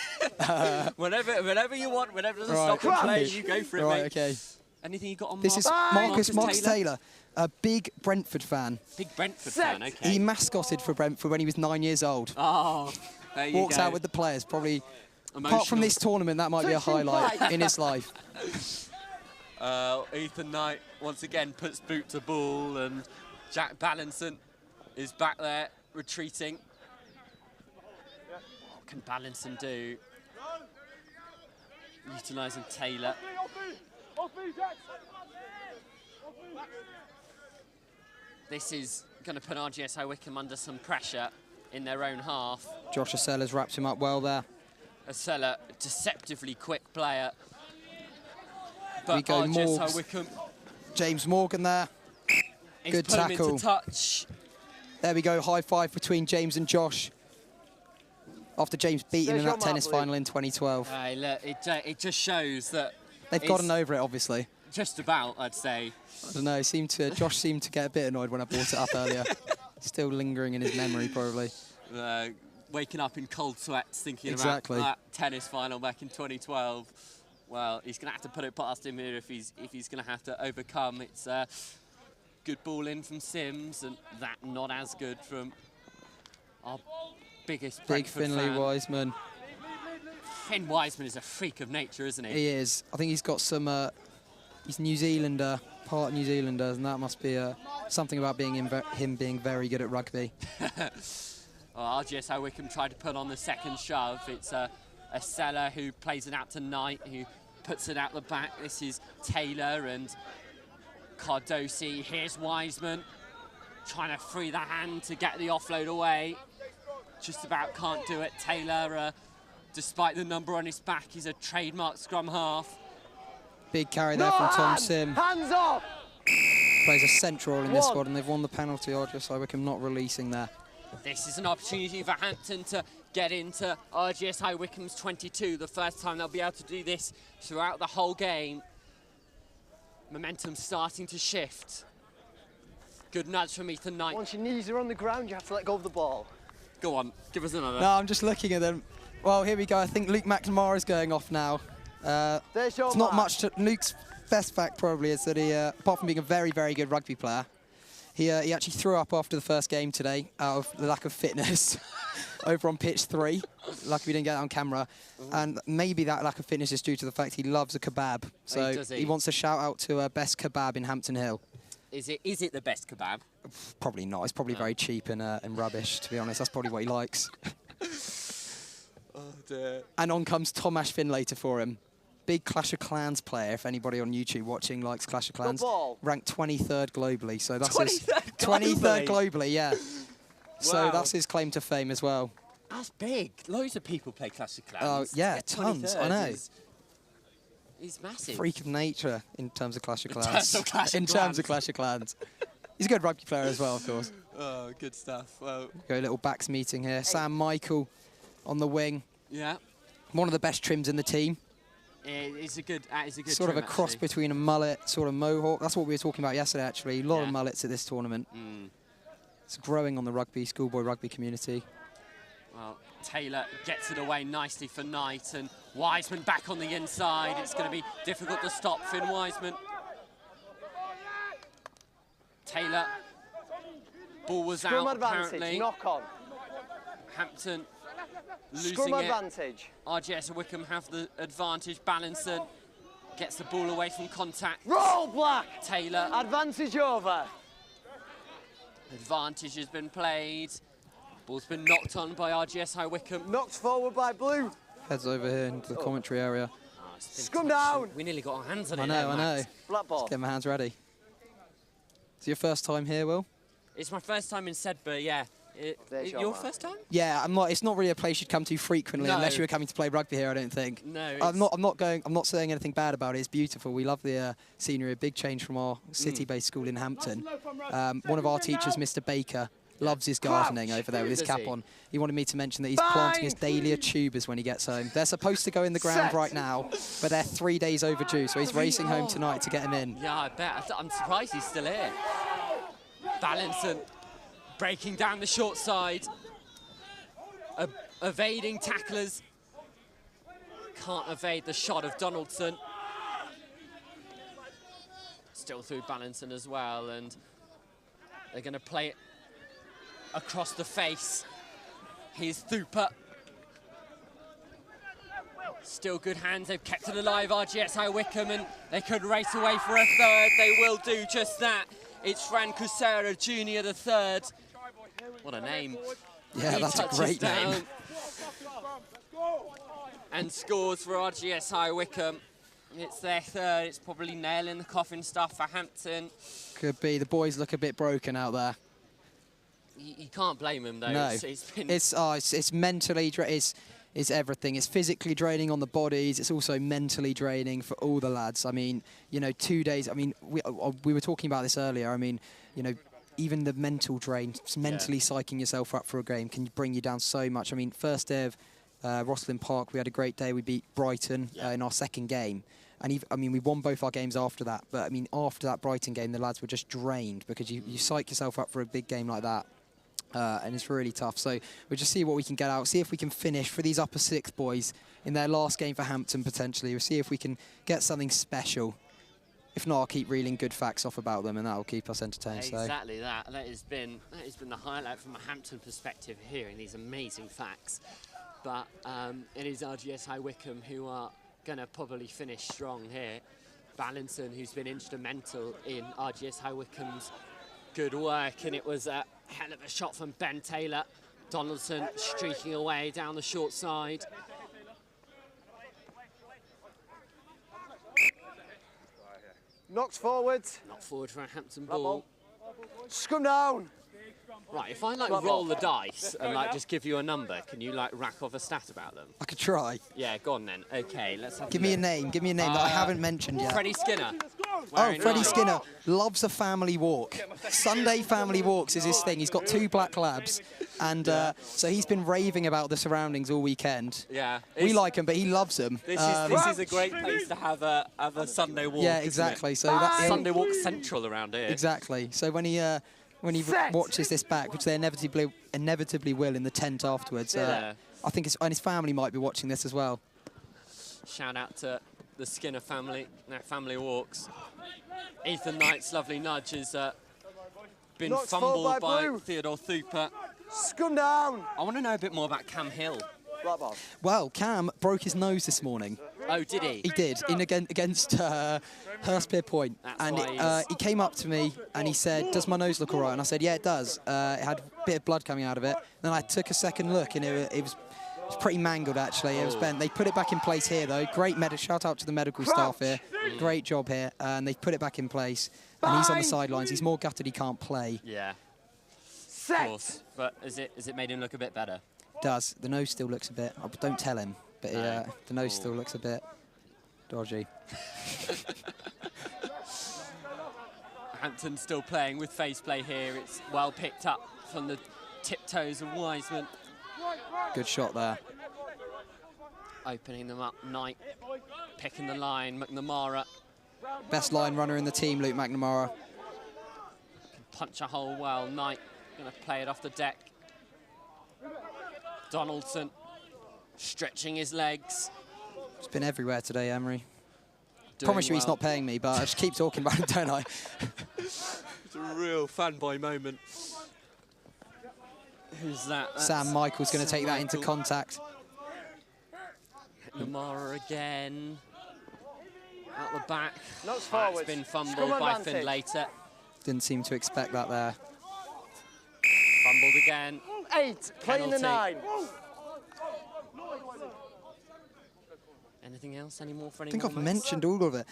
Whenever you want, whenever there's a Right. stop and play, you go for it, Right, mate. okay. Anything you got on This is Marcus Taylor, a big Brentford fan. Big Brentford fan, okay. He mascotted for Brentford when he was 9 years old. Oh, there you Walks go. out with the players, probably. Apart Emotional. from this tournament, that might be a highlight in his life. Ethan Knight once again puts boot to ball, and Jack Ballinson is back there retreating. What can Ballinson do? Utilising Taylor. This is going to put RGS Wycombe under some pressure in their own half. Josh Asella's wrapped him up well there. Asella, deceptively quick player. We But go RGS Morgs. Wycombe James Morgan there. is Good put him tackle. into touch. There we go, high five between James and Josh. After James beat him in that tennis final in 2012. Hey, look, it just shows that They've it's gotten over it, obviously. just about, I'd say. I don't know, Josh seemed to get a bit annoyed when I brought it up earlier. Still lingering in his memory, probably. Waking up in cold sweats thinking Exactly. about that tennis final back in 2012. Well, he's going to have to put it past him here if he's going to have to overcome. It's good ball in from Sims, and that not as good from our biggest Big Brentford Finley fan. Wiseman. Finn Wiseman is a freak of nature, isn't he? He is. I think he's got some. He's New Zealander, part New Zealanders, and that must be something about being him being very good at rugby. Well, RGS Wycombe tried to put on the second shove. It's a Seller who plays it out to Knight, who puts it out the back. This is Taylor and Cardosi. Here's Wiseman trying to free the hand to get the offload away. Just about can't do it. Taylor, despite the number on his back, he's a trademark scrum half. Big carry there from Tom Sim. Hands off! Plays a central role in this squad, and they've won the penalty. RGS Wycombe not releasing there. This is an opportunity for Hampton to get into RGS Wycombe's 22. The first time they'll be able to do this throughout the whole game. Momentum starting to shift. Good nudge from Ethan Knight. Once your knees are on the ground, you have to let go of the ball. Go on, give us another. No, I'm just looking at them. Well, here we go. I think Luke McNamara is going off now. There's your it's not mark. much to Luke's best fact probably is that he, apart from being a very, very good rugby player, he actually threw up after the first game today out of the lack of fitness over on pitch 3. Lucky we didn't get that on camera. And maybe that lack of fitness is due to the fact he loves a kebab. So does he? he wants to shout out to best kebab in Hampton Hill. Is it the best kebab? Probably not. It's probably very cheap and rubbish, to be honest. That's probably what he likes. Oh dear. And on comes Tomasz Finlater for him. Big Clash of Clans player, if anybody on YouTube watching likes Clash of Clans. Ranked 23rd globally, so that's 23rd globally, yeah. So Wow. that's his claim to fame as well. That's big. Loads of people play Clash of Oh, Clans. yeah, Get tons, I 23rd know. He's massive. Freak of nature in terms of Clash of In Clans. terms of Clash of In terms of Clash of Clans. He's a good rugby player as well, of course. Oh, good stuff. Well, Go a little backs meeting here. Sam Michael on the wing. yeah. One of the best trims in the team. It's a good Sort of a trim, cross actually. between a mullet, sort of mohawk. That's what we were talking about yesterday, actually. A lot of mullets at this tournament. It's growing on the rugby, schoolboy rugby community. Well, Taylor gets it away nicely for Knight, and Wiseman back on the inside. It's going to be difficult to stop Finn Wiseman. Taylor. Ball was Scrum out, advantage, apparently. knock on. Hampton losing Scrum it. advantage. RGS Wycombe have the advantage. Ballinson gets the ball away from contact. Roll black. Taylor. Advantage over. Advantage has been played. Ball's been knocked on by RGS Wycombe. Knocked forward by blue. Heads over here into the commentary area. Scrum down. We nearly got our hands on I it. know, there, I know. Max. Black ball. Let's get my hands ready. Is it your first time here, Will? It's my first time in Sedbergh, yeah. Your first time? Yeah, I'm not. It's not really a place you'd come to frequently No. unless you were coming to play rugby here. I don't think. No, I'm not saying anything bad about it. It's beautiful. We love the scenery. A big change from our city-based school in Hampton. One of our teachers, Mr. Baker, Loves his gardening over there with his cap on. He wanted me to mention that he's planting his dahlia tubers when he gets home. They're supposed to go in the ground right now, but they're 3 days overdue, so he's racing home tonight to get them in. Yeah, I bet. I'm surprised he's still here. Balinson breaking down the short side. Evading tacklers. Can't evade the shot of Donaldson. Still through Balinson as well, and they're going to play it across the face. Here's Thupa. Still good hands, they've kept it alive, RGS High Wycombe, and they could race away for a third. They will do just that. It's Fran Cusera Jr. the third. What a name. Yeah, He that's a touches great down name. and scores for RGS High Wycombe. It's their third. It's probably nailing the coffin stuff for Hampton. Could be. The boys look a bit broken out there. You can't blame them though. No, It's mentally, it's everything. It's physically draining on the bodies. It's also mentally draining for all the lads. I mean, you know, 2 days. I mean, we were talking about this earlier. I mean, you know, even the mental drain, mentally psyching yourself up for a game can bring you down so much. I mean, first day of Rosslyn Park, we had a great day. We beat Brighton in our second game. And I mean, we won both our games after that. But I mean, after that Brighton game, the lads were just drained because you psych yourself up for a big game like that. And it's really tough. So we'll just see what we can get out, see if we can finish for these upper sixth boys in their last game for Hampton potentially. We'll see if we can get something special. If not, I'll keep reeling good facts off about them, and that'll keep us entertained. Exactly that. That has been the highlight from a Hampton perspective, hearing these amazing facts. But it is RGS High Wycombe who are going to probably finish strong here. Balinson, who's been instrumental in RGS High Wycombe's good work, and it was a hell of a shot from Ben Taylor. Donaldson streaking away down the short side. Knocks forwards. Not forward for a Hampton ball. Scrum down. Right, if I like roll the dice and like just give you a number, can you like rack off a stat about them? I could try. Yeah, go on then. Okay, let's have Give me a name. Give me a name that I haven't mentioned yet. Freddie Skinner. Oh, Freddie Skinner loves a family walk. Sunday family walks is his thing. He's got 2 black labs, and so he's been raving about the surroundings all weekend. Yeah, we like him, but he loves them. This is a great place to have a Sunday walk. Yeah, exactly. So that's Sunday walk central around here. Exactly. So when he watches this back, which they inevitably will in the tent afterwards, I think and his family might be watching this as well. Shout out to the Skinner family, their family walks. Ethan Knight's lovely nudge has been fumbled by Theodore Thupa. Scum down. I want to know a bit more about Cam Hill. Well, Cam broke his nose this morning. Oh, did he? He did, against Hurstpier Point. And he came up to me and he said, "Does my nose look all right?" And I said, "Yeah, it does." It had a bit of blood coming out of it. Then I took a second look and it was pretty mangled, actually. It was bent. They put it back in place here, though. Great shout out to the medical staff here. Great job here. And they put it back in place. And he's on the sidelines. He's more gutted he can't play. Yeah. Of course. But has it made him look a bit better? Does. The nose still looks a bit, don't tell him, but the nose still looks a bit dodgy. Hampton still playing with face play here. It's well picked up from the tiptoes of Wiseman. Good shot there. Opening them up, Knight picking the line, McNamara. Best line runner in the team, Luke McNamara. Can punch a hole well, Knight going to play it off the deck. Donaldson stretching his legs. It's been everywhere today, Emery. Promise you he's not paying me, but I just keep talking about it, don't I? It's a real fanboy moment. Who's that? That's Sam Michael's going to take that into contact. Lamara again. Out the back. Knocks forward. It's been fumbled by Finn later. Didn't seem to expect that there. Fumbled again. 8, playing the 9. Anything else? Any more for any I think I've mentioned all of it.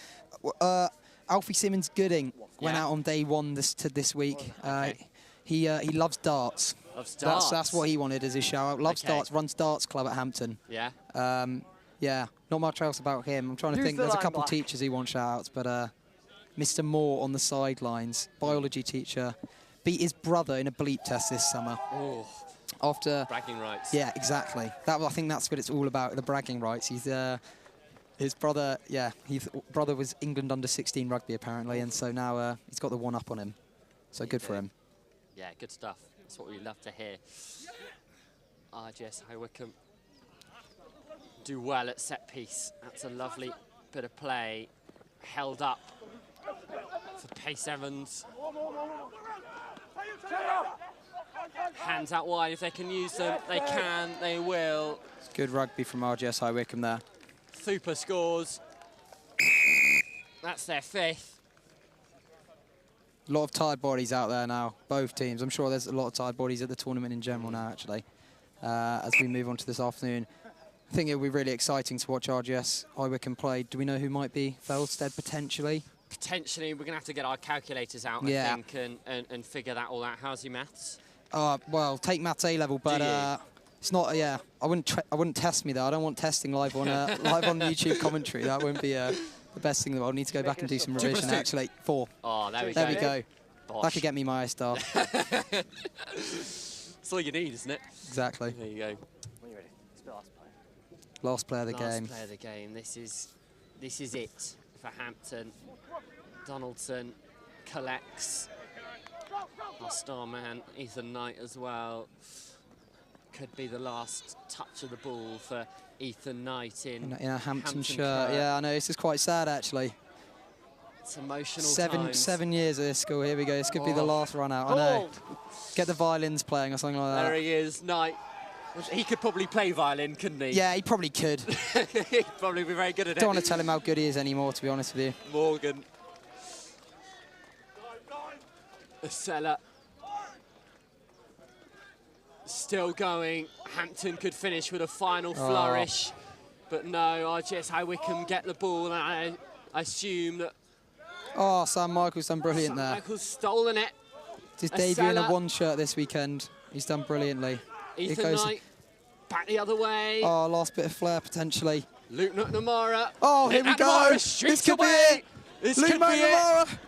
Alfie Simmons-Gooding went out on day 1 this week. He loves darts. Loves darts. That's what he wanted as his shout-out. Loves darts, runs darts club at Hampton. Yeah. Yeah, not much else about him. I'm trying to think. There's a couple of teachers he wants shout-outs, but Mr. Moore on the sidelines, biology teacher, beat his brother in a bleep test this summer. Oh. After bragging rights. Yeah, exactly. I think that's what it's all about, the bragging rights. He's his brother, his brother was England under-16 rugby apparently, and so now he's got the one up on him. So good for him. Yeah, good stuff. That's what we love to hear. RGS High Wycombe do well at set piece. That's a lovely bit of play. Held up for Pace Evans. Hands out wide if they can use them. They can, they will. It's good rugby from RGS High Wycombe there. Super scores. That's their 5th. A lot of tired bodies out there now, both teams. I'm sure there's a lot of tired bodies at the tournament in general now, actually, as we move on to this afternoon. I think it'll be really exciting to watch RGS High Wycombe play. Do we know who might be Felsted potentially? Potentially, we're going to have to get our calculators out, I think, and figure that all out. How's your maths? Well, take maths A-level, but it's not. I wouldn't test me though. I don't want testing live on YouTube commentary. That won't be the best thing in the world. I need to go back and do some revision. Actually, 4. Oh, there we go. Bosh. That could get me my I star. That's all you need, isn't it? Exactly. There you go. When you're ready, it's the last play. Last play of the game. Last play of the game. This is it for Hampton. Donaldson collects our star man, Ethan Knight, as well. Could be the last touch of the ball for Ethan Knight in a Hampton shirt. Yeah, I know. This is quite sad, actually. It's emotional. 7 years of this school. Here we go. This could be the last run out. I know. Get the violins playing or something like that. There he is, Knight. He could probably play violin, couldn't he? Yeah, he probably could. He'd probably be very good at it. Don't want to tell him how good he is anymore, to be honest with you. Morgan. Acela. Still going. Hampton could finish with a final flourish. But no, RGS High Wycombe get the ball, and I assume that... Oh, Sam Michael's done brilliant there. Michael's stolen it. It's his debut in a 1 shirt this weekend. He's done brilliantly. Ethan Knight, back the other way. Oh, last bit of flair potentially. Luke McNamara. Oh, here we go. This could be it. Luke McNamara.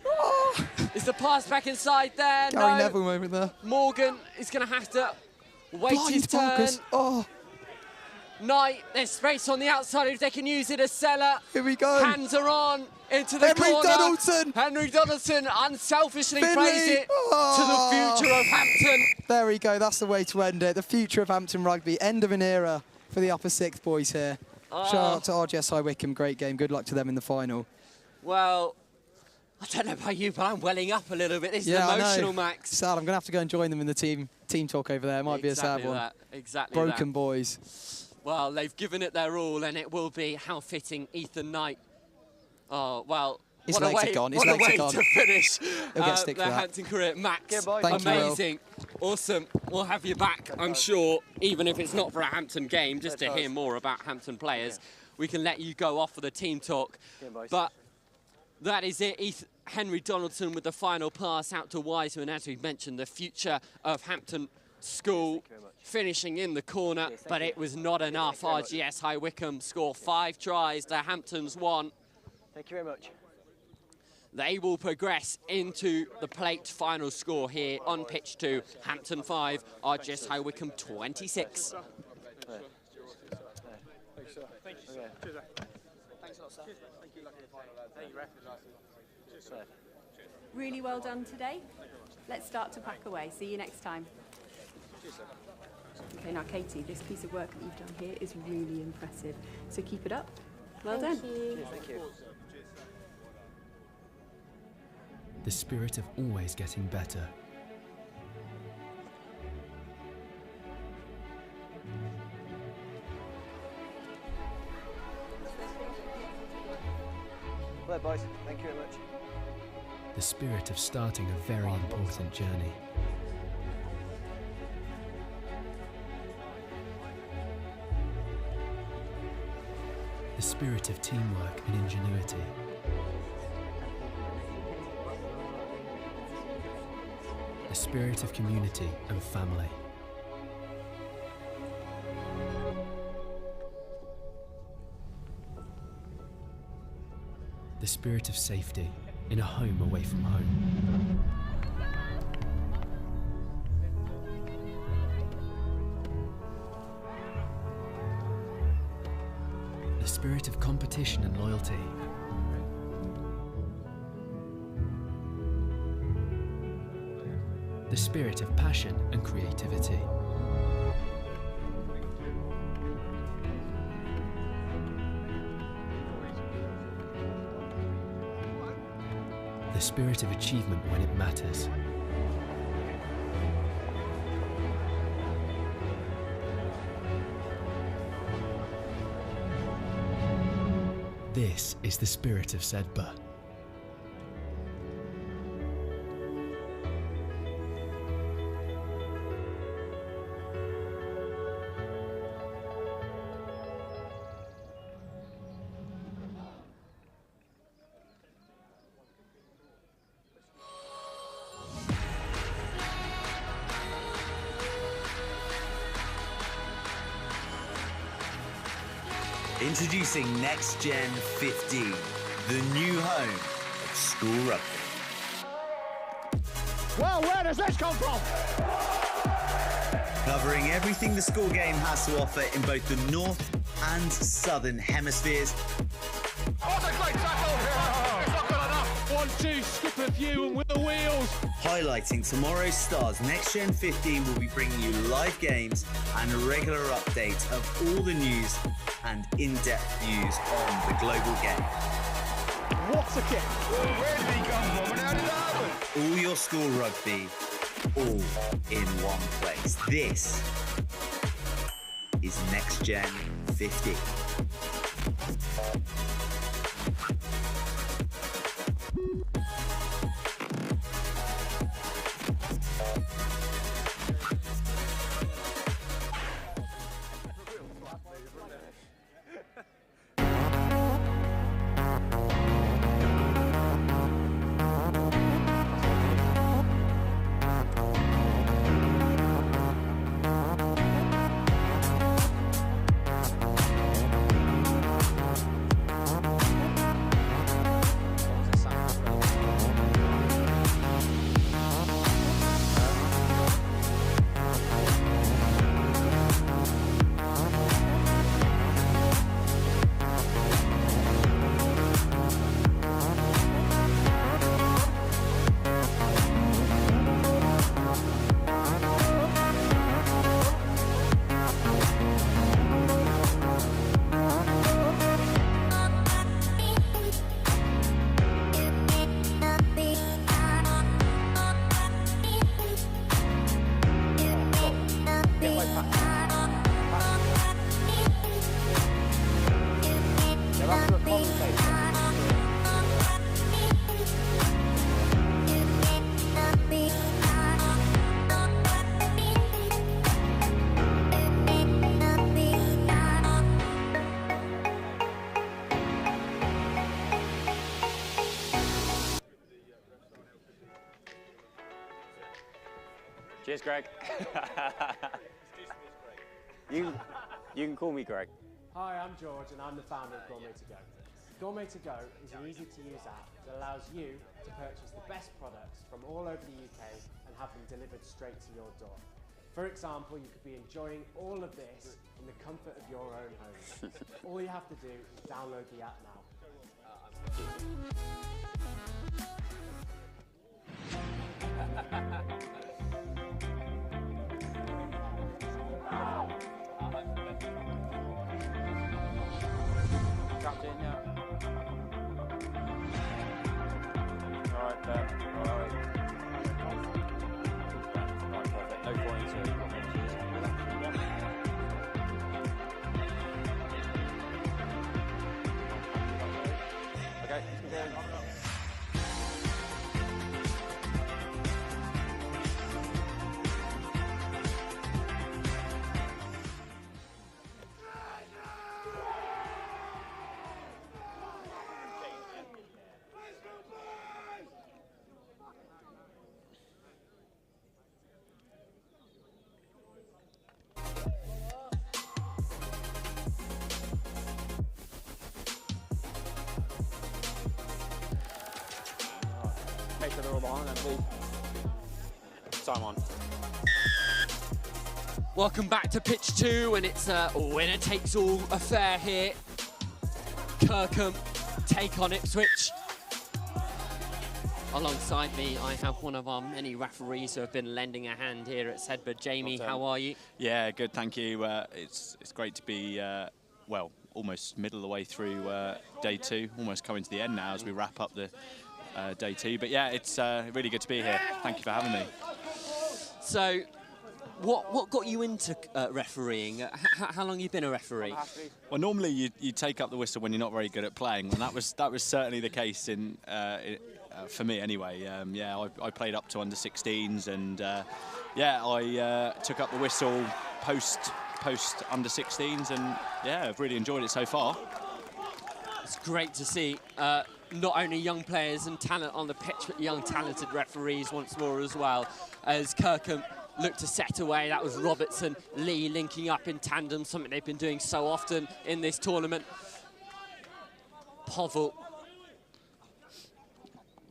Oh. Is the pass back inside there? Gary Neville moment there. Morgan is going to have to wait his turn. Focus. Oh. Knight, there's space on the outside if they can use it. Acela. Here we go. Hands are on into the corner. Henry Donaldson unselfishly plays it to the future of Hampton. There we go. That's the way to end it. The future of Hampton rugby. End of an era for the upper 6th boys here. Shout out to RGS High Wycombe. Great game. Good luck to them in the final. Well, I don't know about you, but I'm welling up a little bit. This is emotional, Max. Sad. I'm going to have to go and join them in the team talk over there. It might be a sad one. Exactly Broken boys. Well, they've given it their all, and it will be how fitting Ethan Knight. Oh, well, His legs are gone. His legs are gone. to finish He'll get stick for their that. Hampton career. Max, Thank amazing. Awesome. We'll have you back, I'm sure, even if it's not for a Hampton game, just to hear more about Hampton players. We can let you go off for the team talk. But that is it. Henry Donaldson with the final pass out to Wiseman, as we mentioned, the future of Hampton School, finishing in the corner, but it was not enough. RGS High Wycombe score 5 tries to Hampton's 1. Thank you very much. They will progress into the plate final score here on pitch 2. Hampton 5, RGS High Wycombe 26. Really well done today. Let's start to pack away. See you next time. Okay, now Katie, this piece of work that you've done here is really impressive. So keep it up. Well done. Thank you. The spirit of always getting better. Well, boys, thank you very much. The spirit of starting a very important journey. The spirit of teamwork and ingenuity. The spirit of community and family. The spirit of safety in a home away from home. spirit of competition and loyalty. The spirit of passion and creativity. The spirit of achievement when it matters. This is the spirit of Sedbergh. Introducing NextGenXV, the new home of school rugby. Well, where does this come from? Covering everything the school game has to offer in both the north and southern hemispheres. What a great tackle! It's not good enough. 1-2, skip a few and with the wheels. Highlighting tomorrow's stars, NextGen15 will be bringing you live games and a regular update of all the news and in-depth views on the global game. What a kick! Where did he come from and how did it happen? All your school rugby, all in one place. This is NextGen15. Cheers, Greg. You can call me Greg. Hi, I'm George and I'm the founder of Gourmet to Go. Gourmet to Go is an easy-to-use app that allows you to purchase the best products from all over the UK and have them delivered straight to your door. For example, you could be enjoying all of this in the comfort of your own home. All you have to do is download the app now. Captain, yeah. All right, Ben. All right. Right, perfect. No points. Okay, go. Make sure they're all behind them, please. Time on. Welcome back to pitch 2, and it's a winner-takes-all affair here. Kirkham take on Ipswich. Alongside me, I have one of our many referees who have been lending a hand here at Sedbergh. Jamie, how are you? Yeah, good, thank you. It's great to be, well, almost middle of the way through day 2, almost coming to the end now as we wrap up the day 2. But yeah, it's really good to be here. Thank you for having me. So, what got you into refereeing? How long have you been a referee? Well, normally you take up the whistle when you're not very good at playing, and that was certainly the case in. For me anyway. Yeah, I played up to under 16s, and yeah, I took up the whistle post under 16s, and yeah, I've really enjoyed it so far. It's great to see not only young players and talent on the pitch, but young talented referees once more as well, as Kirkham look to set away. That was Robertson, Lee linking up in tandem, something they've been doing so often in this tournament. Povell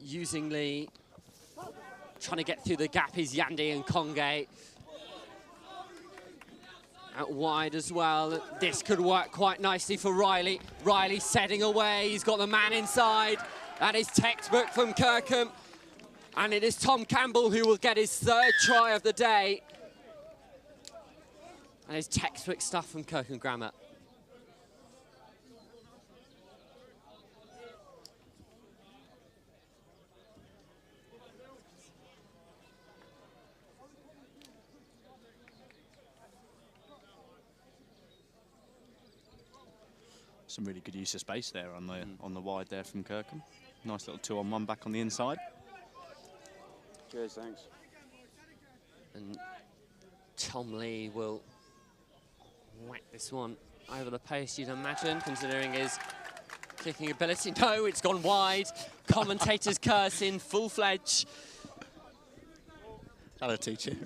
using Lee, trying to get through the gap is Yandi and Conge. Out wide as well. This could work quite nicely for Riley. Riley setting away, he's got the man inside. That is textbook from Kirkham. And it is Tom Campbell who will get his 3rd try of the day. And it's textbook stuff from Kirkham Grammar. Some really good use of space there on the wide there from Kirkham. Nice little 2-on-1 back on the inside. Cheers, thanks. And Tom Lee will whack this one over the post, you'd imagine, considering his kicking ability. No, it's gone wide. Commentators cursing, full-fledged. Hello, teacher.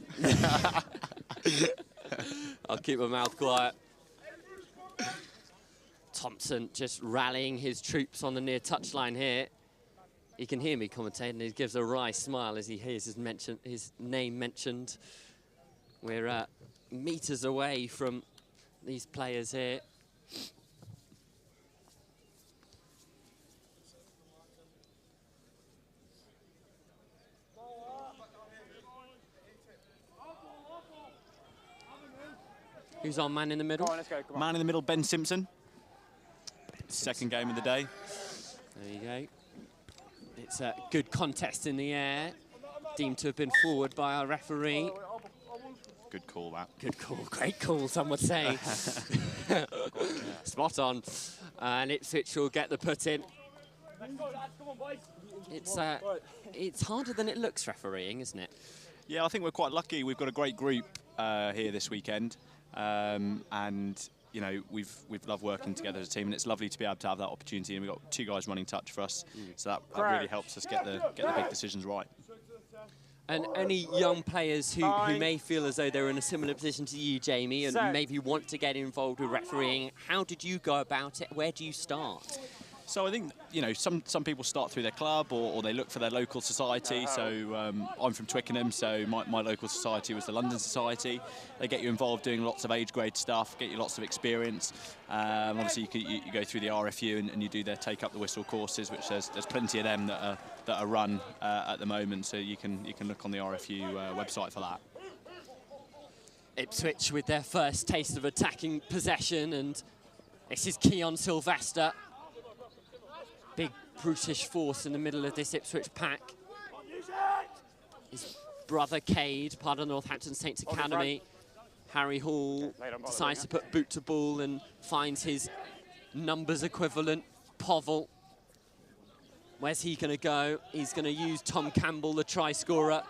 I'll keep my mouth quiet. Thompson just rallying his troops on the near touchline here. He can hear me commentating, and he gives a wry smile as he hears his name mentioned. We're metres away from these players here. Who's our man in the middle? Come on, let's go, come on. Man in the middle, Ben Simpson. 2nd game of the day. There you go. It's a good contest in the air. Deemed to have been forward by our referee. Good call, that. Good call, great call, some would say. Spot on. And Ipswich will get the put in. It's harder than it looks, refereeing, isn't it? Yeah, I think we're quite lucky. We've got a great group here this weekend. And you know, we've loved working together as a team, and it's lovely to be able to have that opportunity. And we've got 2 guys running touch for us, so that really helps us get the big decisions right. And any young players who may feel as though they're in a similar position to you, Jamie, and maybe want to get involved with refereeing, how did you go about it? Where do you start? So I think, you know, some people start through their club or they look for their local society. So I'm from Twickenham, so my local society was the London Society. They get you involved doing lots of age grade stuff, get you lots of experience. Obviously, you go through the RFU and you do their take up the whistle courses, which there's plenty of them that are run at the moment. So you can look on the RFU website for that. Ipswich with their first taste of attacking possession, and this is Keon Sylvester. Big brutish force in the middle of this Ipswich pack. His brother Cade, part of Northampton Saints Academy. Harry Hall decides to put boot to ball and finds his numbers equivalent. Povell, where's he going to go? He's going to use Tom Campbell, the try scorer,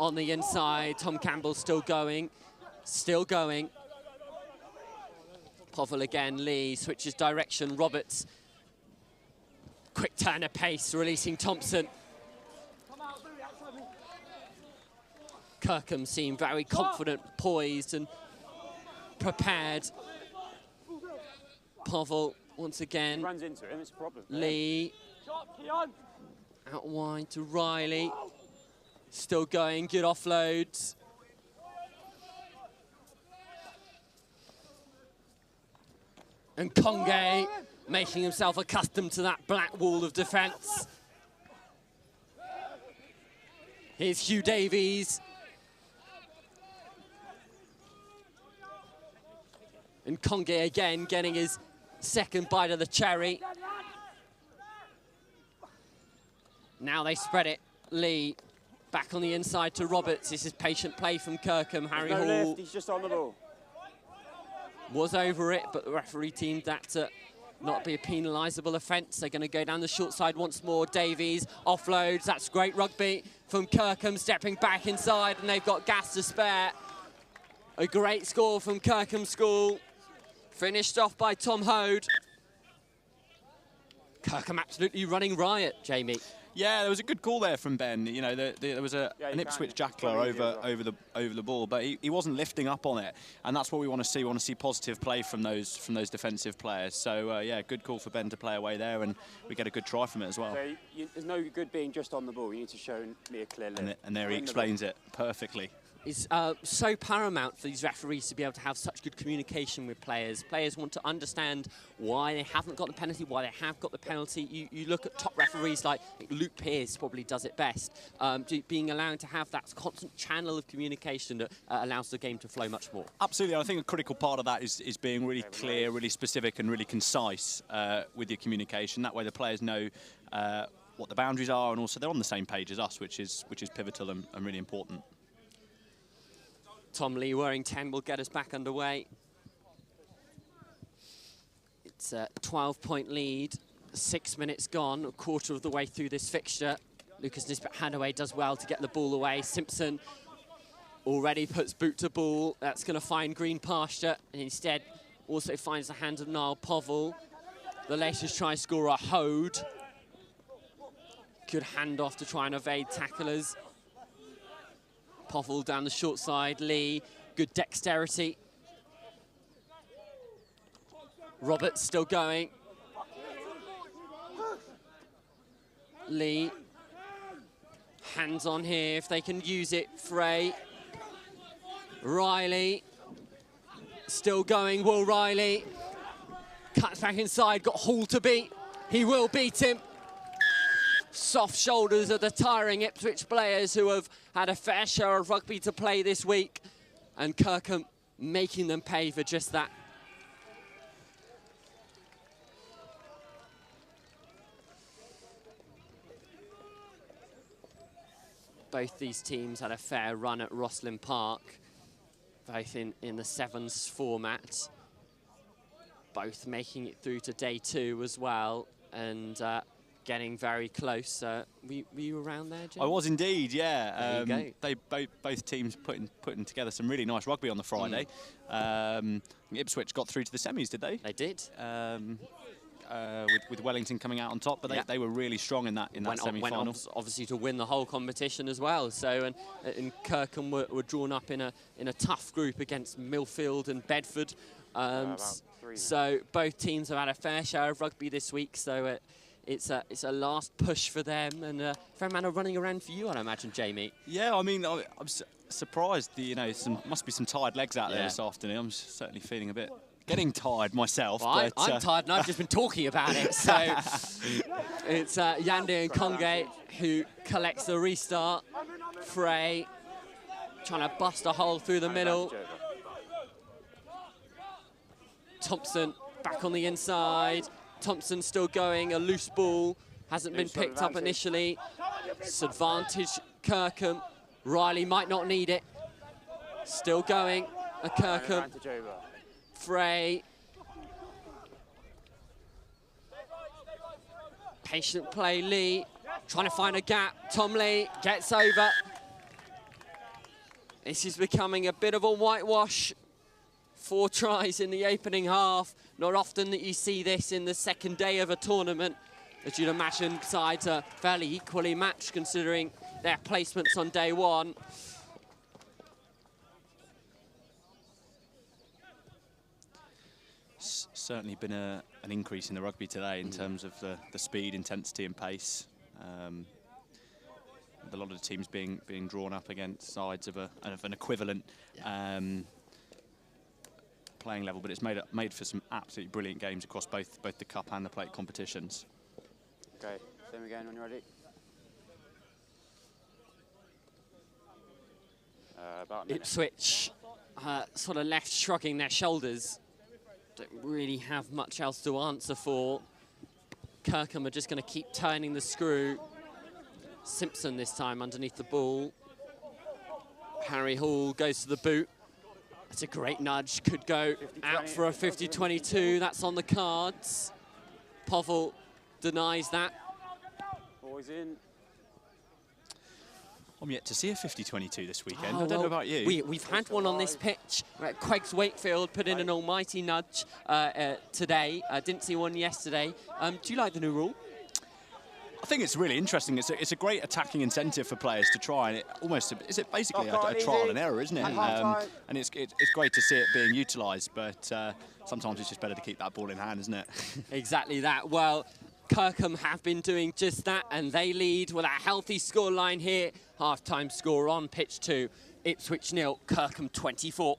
on the inside. Tom Campbell still going, still going. Povell again, Lee switches direction, Roberts. Quick turn of pace, releasing Thompson. Kirkham seemed very confident, poised and prepared. Povell once again. Runs into him, it's a problem. Lee. Out wide to Riley. Still going, good offloads. And Conge making himself accustomed to that black wall of defence. Here's Hugh Davies. And Conge again getting his second bite of the cherry. Now they spread it. Lee back on the inside to Roberts. This is patient play from Kirkham. Harry No Hall lift, he's just on the ball. was over it, but the referee deemed that to not be a penalisable offence. They're going to go down the short side once more. Davies offloads. That's great rugby from Kirkham, stepping back inside, and they've got gas to spare. A great score from Kirkham School. Finished off by Tom Hode. Kirkham absolutely running riot, Jamie. Yeah, there was a good call there from Ben. You know, there was an Ipswich jackler over the ball, but he wasn't lifting up on it, and that's what we want to see. We want to see positive play from those defensive players. So yeah, good call for Ben to play away there, and we get a good try from it as well. So there's no good being just on the ball. You need to show me a clear lift. And there he explains it perfectly. It's so paramount for these referees to be able to have such good communication with players. Players want to understand why they haven't got the penalty, why they have got the penalty. You look at top referees like Luke Pearce probably does it best. Being allowed to have that constant channel of communication that allows the game to flow much more. Absolutely, I think a critical part of that is being really clear, really specific and really concise with your communication. That way the players know what the boundaries are, and also they're on the same page as us, which is pivotal and really important. Tom Lee wearing 10 will get us back underway. It's a 12-point lead, 6 minutes gone, a quarter of the way through this fixture. Lucas Nisbet-Hadaway does well to get the ball away. Simpson already puts boot to ball. That's going to find green pasture, and instead also finds the hands of Niall Povell. The latest try scorer, Hode. Good handoff to try and evade tacklers. Povell down the short side. Lee, good dexterity. Roberts still going. Lee, hands on here if they can use it. Frey. Riley, still going. Will Riley cuts back inside, got Hall to beat. He will beat him. Soft shoulders of the tiring Ipswich players who have had a fair share of rugby to play this week, and Kirkham making them pay for just that. Both these teams had a fair run at Rosslyn Park, both in the sevens format, both making it through to day 2 as well, and getting very close. Were you around there, Jim? I was indeed, yeah. There you They both teams putting together some really nice rugby on the Friday. Ipswich got through to the semis, did they? They did. With Wellington coming out on top, but they were really strong in that semi-final. Went obviously to win the whole competition as well. So and Kirkham were drawn up in a tough group against Millfield and Bedford. So both teams have had a fair share of rugby this week. So it's a last push for them, and a fair amount of running around for you, I'd imagine, Jamie. Yeah, I mean, I'm surprised. Must be some tired legs out there this afternoon. I'm certainly feeling a bit. Getting tired myself. Well, but, I'm tired, and I've just been talking about it. So it's Yande and Conge who collects the restart. Frey trying to bust a hole through the middle. Thompson back on the inside. Thompson still going, a loose ball. Hasn't been picked up initially. Disadvantage Kirkham. Riley might not need it. Still going, a Kirkham. Frey. Patient play, Lee. Trying to find a gap. Tom Lee gets over. This is becoming a bit of a whitewash. 4 tries in the opening half. Not often that you see this in the second day of a tournament. As you'd imagine, sides are fairly equally matched considering their placements on day 1. Certainly been an increase in the rugby today in terms of the speed, intensity and pace. A lot of the teams being drawn up against sides of an equivalent playing level, but it's made for some absolutely brilliant games across both the cup and the plate competitions. Okay, same again when you're ready. About a minute. Ipswich sort of left shrugging their shoulders. Don't really have much else to answer for. Kirkham are just going to keep turning the screw. Simpson this time underneath the ball. Harry Hall goes to the boot. That's a great nudge. Could go out for a 50-22. That's on the cards. Povell denies that. Boys in. I'm yet to see a 50-22 this weekend. I don't know about you. We've had one on this pitch. QEGS Wakefield put in an almighty nudge today. Didn't see one yesterday. Do you like the new rule? I think it's really interesting. It's a great attacking incentive for players to try, and is it basically a trial and error, isn't it? And it's great to see it being utilised, but sometimes it's just better to keep that ball in hand, isn't it? Exactly that. Well, Kirkham have been doing just that, and they lead with a healthy scoreline here. Half-time score on pitch 2. Ipswich 0, Kirkham 24.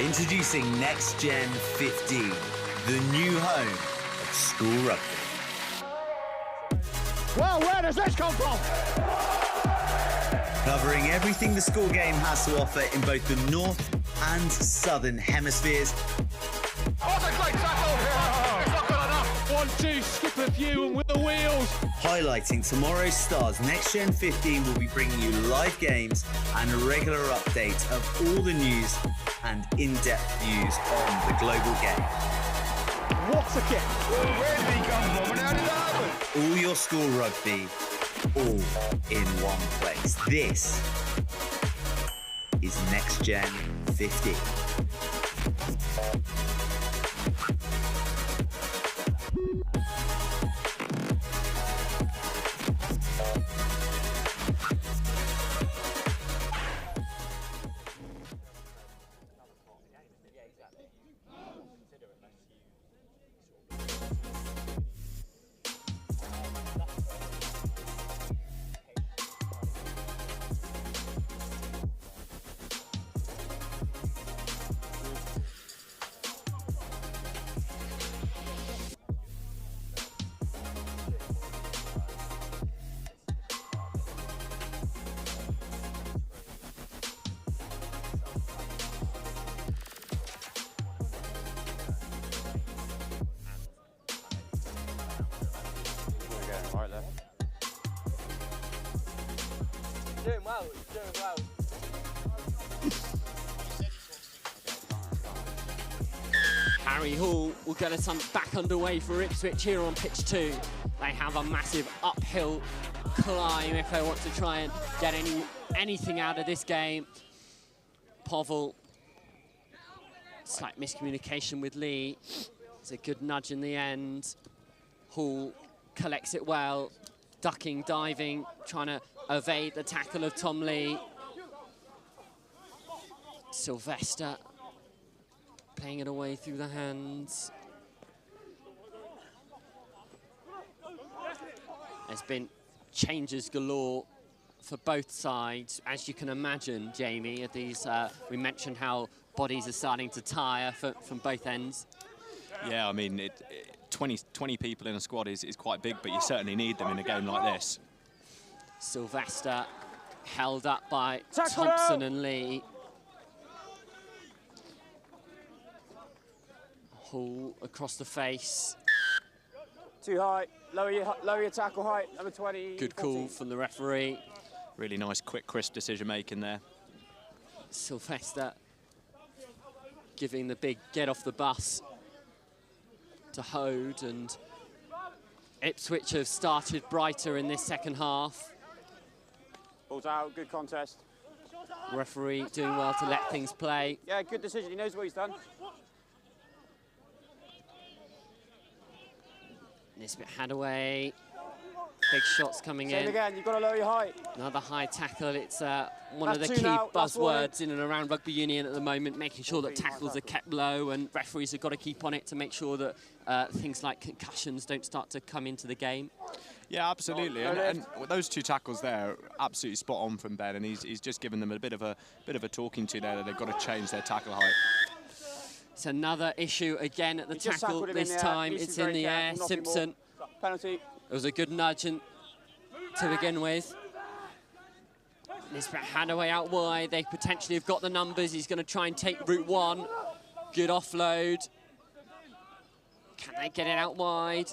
Introducing NextGenXV, the new home of school rugby. Well, where does this come from? Covering everything the school game has to offer in both the north and southern hemispheres. What a great tackle! It's not good enough. 1-2, skip a few and with the wheels. Highlighting tomorrow's stars, NextGen15 will be bringing you live games and a regular update of all the news and in-depth views on the global game. What a kick! Where did he come from and how did that happen? All your school rugby, all in one place. This is NextGen15. Right there. Doing well, doing well. Harry Hall will get us back underway for Ipswich here on pitch 2. They have a massive uphill climb if they want to try and get anything out of this game. Povell, slight miscommunication with Lee. It's a good nudge in the end. Hall collects it well, ducking, diving, trying to evade the tackle of Tom Lee. Sylvester playing it away through the hands. There's been changes galore for both sides, as you can imagine, Jamie. At these, we mentioned how bodies are starting to tire from both ends. Yeah, I mean, 20 people in a squad is quite big, but you certainly need them in a game like this. Sylvester held up by Tackle Thompson out. and Lee. Hall across the face. Too high. Lower your tackle height. Number 20. Good 14. call from the referee. Really nice, quick, crisp decision making there. Sylvester giving the big get off the bus to Hode, and Ipswich have started brighter in this second half. Ball's out. Good contest. Referee doing well to let things play. Yeah, good decision. He knows what he's done. Nisbet Hadaway Big shots coming Same in. again, you've got to lower your height. Another high tackle. It's one of That's the two key now, last warning. buzzwords in and around rugby union at the moment, making sure that tackles are kept low, and referees have got to keep on it to make sure that things like concussions don't start to come into the game. Yeah, absolutely, and those two tackles there, absolutely spot on from Ben, and he's just given them a bit of a talking to there that they've got to change their tackle height. It's another issue again at the tackle. This time it's in the air. Simpson. Penalty. It was a good nudge to begin with. Nisbet Hadaway out wide. They potentially have got the numbers. He's going to try and take route one. Good offload. Can they get it out wide?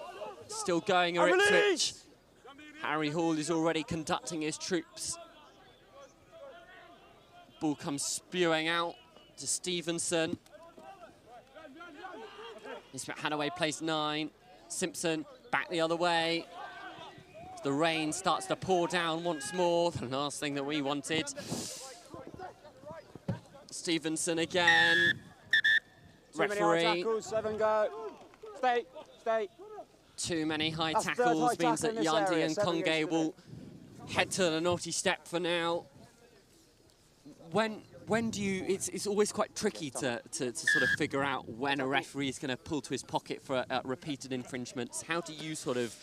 Still going are Ipswich. Harry Hall is already conducting his troops. Ball comes spewing out to Stevenson. Nisbet Hadaway plays 9. Simpson back the other way. The rain starts to pour down once more. The last thing that we wanted. Stevenson again. Too many high tackles, 7 go. Stay. Too many high That's tackles third high means that tackle in this Yandi area, and 7 Conge against will head to the naughty step for now. When do you? It's always quite tricky to sort of figure out when a referee is going to pull to his pocket for repeated infringements. How do you sort of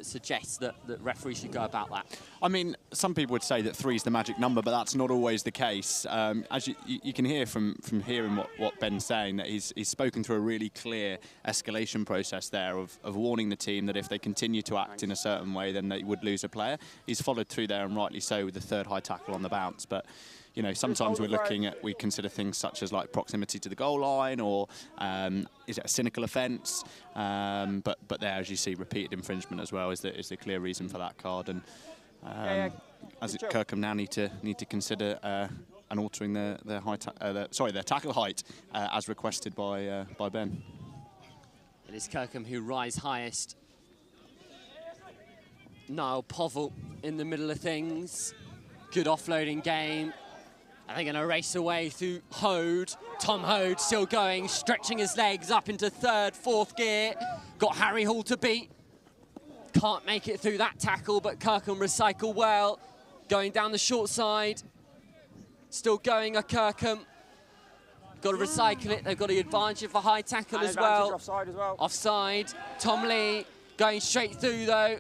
suggest that referees should go about that? I mean, some people would say that 3 is the magic number, but that's not always the case. As you can hear from hearing what Ben's saying, that he's spoken through a really clear escalation process there of warning the team that if they continue to act in a certain way, then they would lose a player. He's followed through there, and rightly so, with the 3rd high tackle on the bounce. But you know, sometimes we consider things such as like proximity to the goal line, or is it a cynical offence? But there, as you see, repeated infringement as well is the clear reason for that card. And as Kirkham now need to consider and altering their tackle height as requested by Ben. It is Kirkham who rise highest. Niall Povell in the middle of things. Good offloading game. And they're going to race away through Hode. Tom Hode still going, stretching his legs up into 3rd, 4th gear. Got Harry Hall to beat. Can't make it through that tackle, but Kirkham recycle well. Going down the short side. Still going are Kirkham. Got to recycle it. They've got the advantage of a high tackle as well. Offside as well. Offside. Tom Lee going straight through though.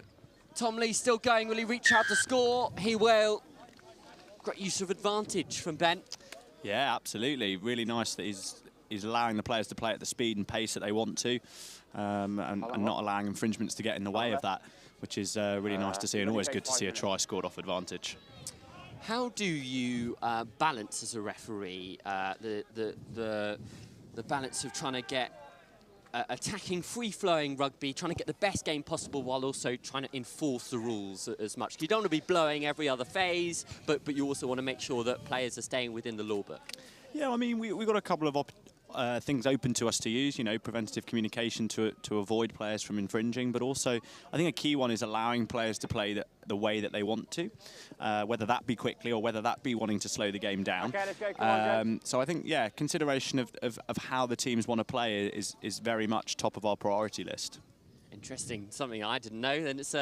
Tom Lee still going. Will he reach out to score? He will. Great use of advantage from Ben. Yeah, absolutely. Really nice that he's allowing the players to play at the speed and pace that they want to, and not allowing infringements to get in the way of that, which is really nice to see, and always good to see a try scored off advantage. How do you balance as a referee the balance of trying to get attacking, free-flowing rugby, trying to get the best game possible while also trying to enforce the rules as much? You don't want to be blowing every other phase, but you also want to make sure that players are staying within the law book. Yeah, I mean, we've got a couple of things open to us to use, you know, preventative communication to avoid players from infringing, but also I think a key one is allowing players to play the way that they want to, whether that be quickly or whether that be wanting to slow the game down. Okay, let's go. Come on, so I think, yeah, consideration of how the teams want to play is very much top of our priority list. Interesting, something I didn't know, and it's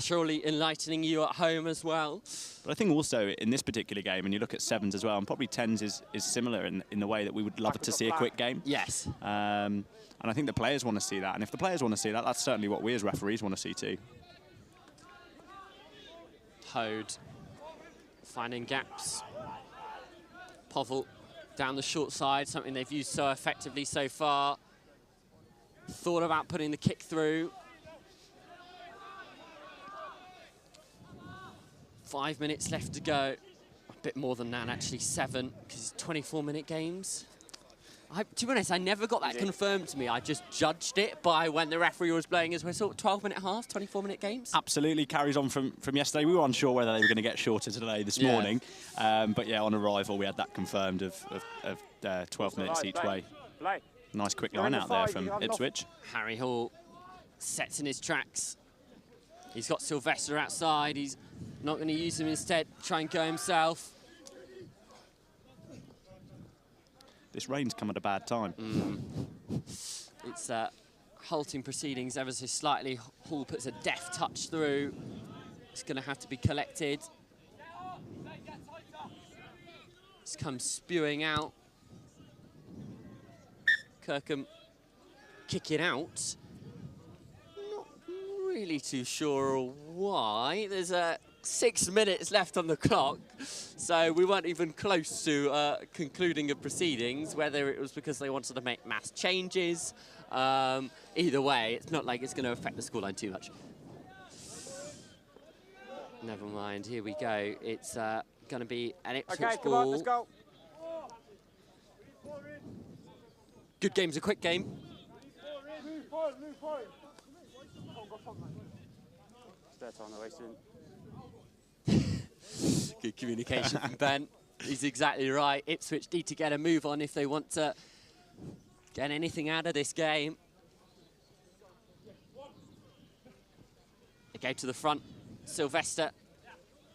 surely enlightening you at home as well. But I think also in this particular game, and you look at 7s as well, and probably 10s is similar in the way that we would love to see a quick game. Yes. And I think the players want to see that, and if the players want to see that, that's certainly what we as referees want to see too. Hode finding gaps. Povell down the short side, something they've used so effectively so far. Thought about putting the kick through. 5 minutes left to go. A bit more than that, actually, 7, because it's 24-minute games. To be honest, I never got that confirmed to me. I just judged it by when the referee was blowing his whistle. 12-minute half, 24-minute games. Absolutely, carries on from yesterday. We were unsure whether they were going to get shorter today this morning. But yeah, on arrival, we had that confirmed of 12 minutes each way. Nice quick line out there from Ipswich. Harry Hall sets in his tracks. He's got Sylvester outside. He's not going to use him instead. Try and go himself. This rain's come at a bad time. It's halting proceedings ever so slightly. Hall puts a deft touch through. It's going to have to be collected. It's come spewing out. Kirkham kicking out. Not really too sure why. There's 6 minutes left on the clock, so we weren't even close to concluding of proceedings, whether it was because they wanted to make mass changes. Either way, it's not like it's going to affect the scoreline too much. Never mind, here we go. It's going to be an Ipswich ball. Okay, come on, let's go. Good game's a quick game. Spare time, no wasting. Good communication from Ben. He's exactly right. Ipswich need to get a move on if they want to get anything out of this game. They go to the front. Sylvester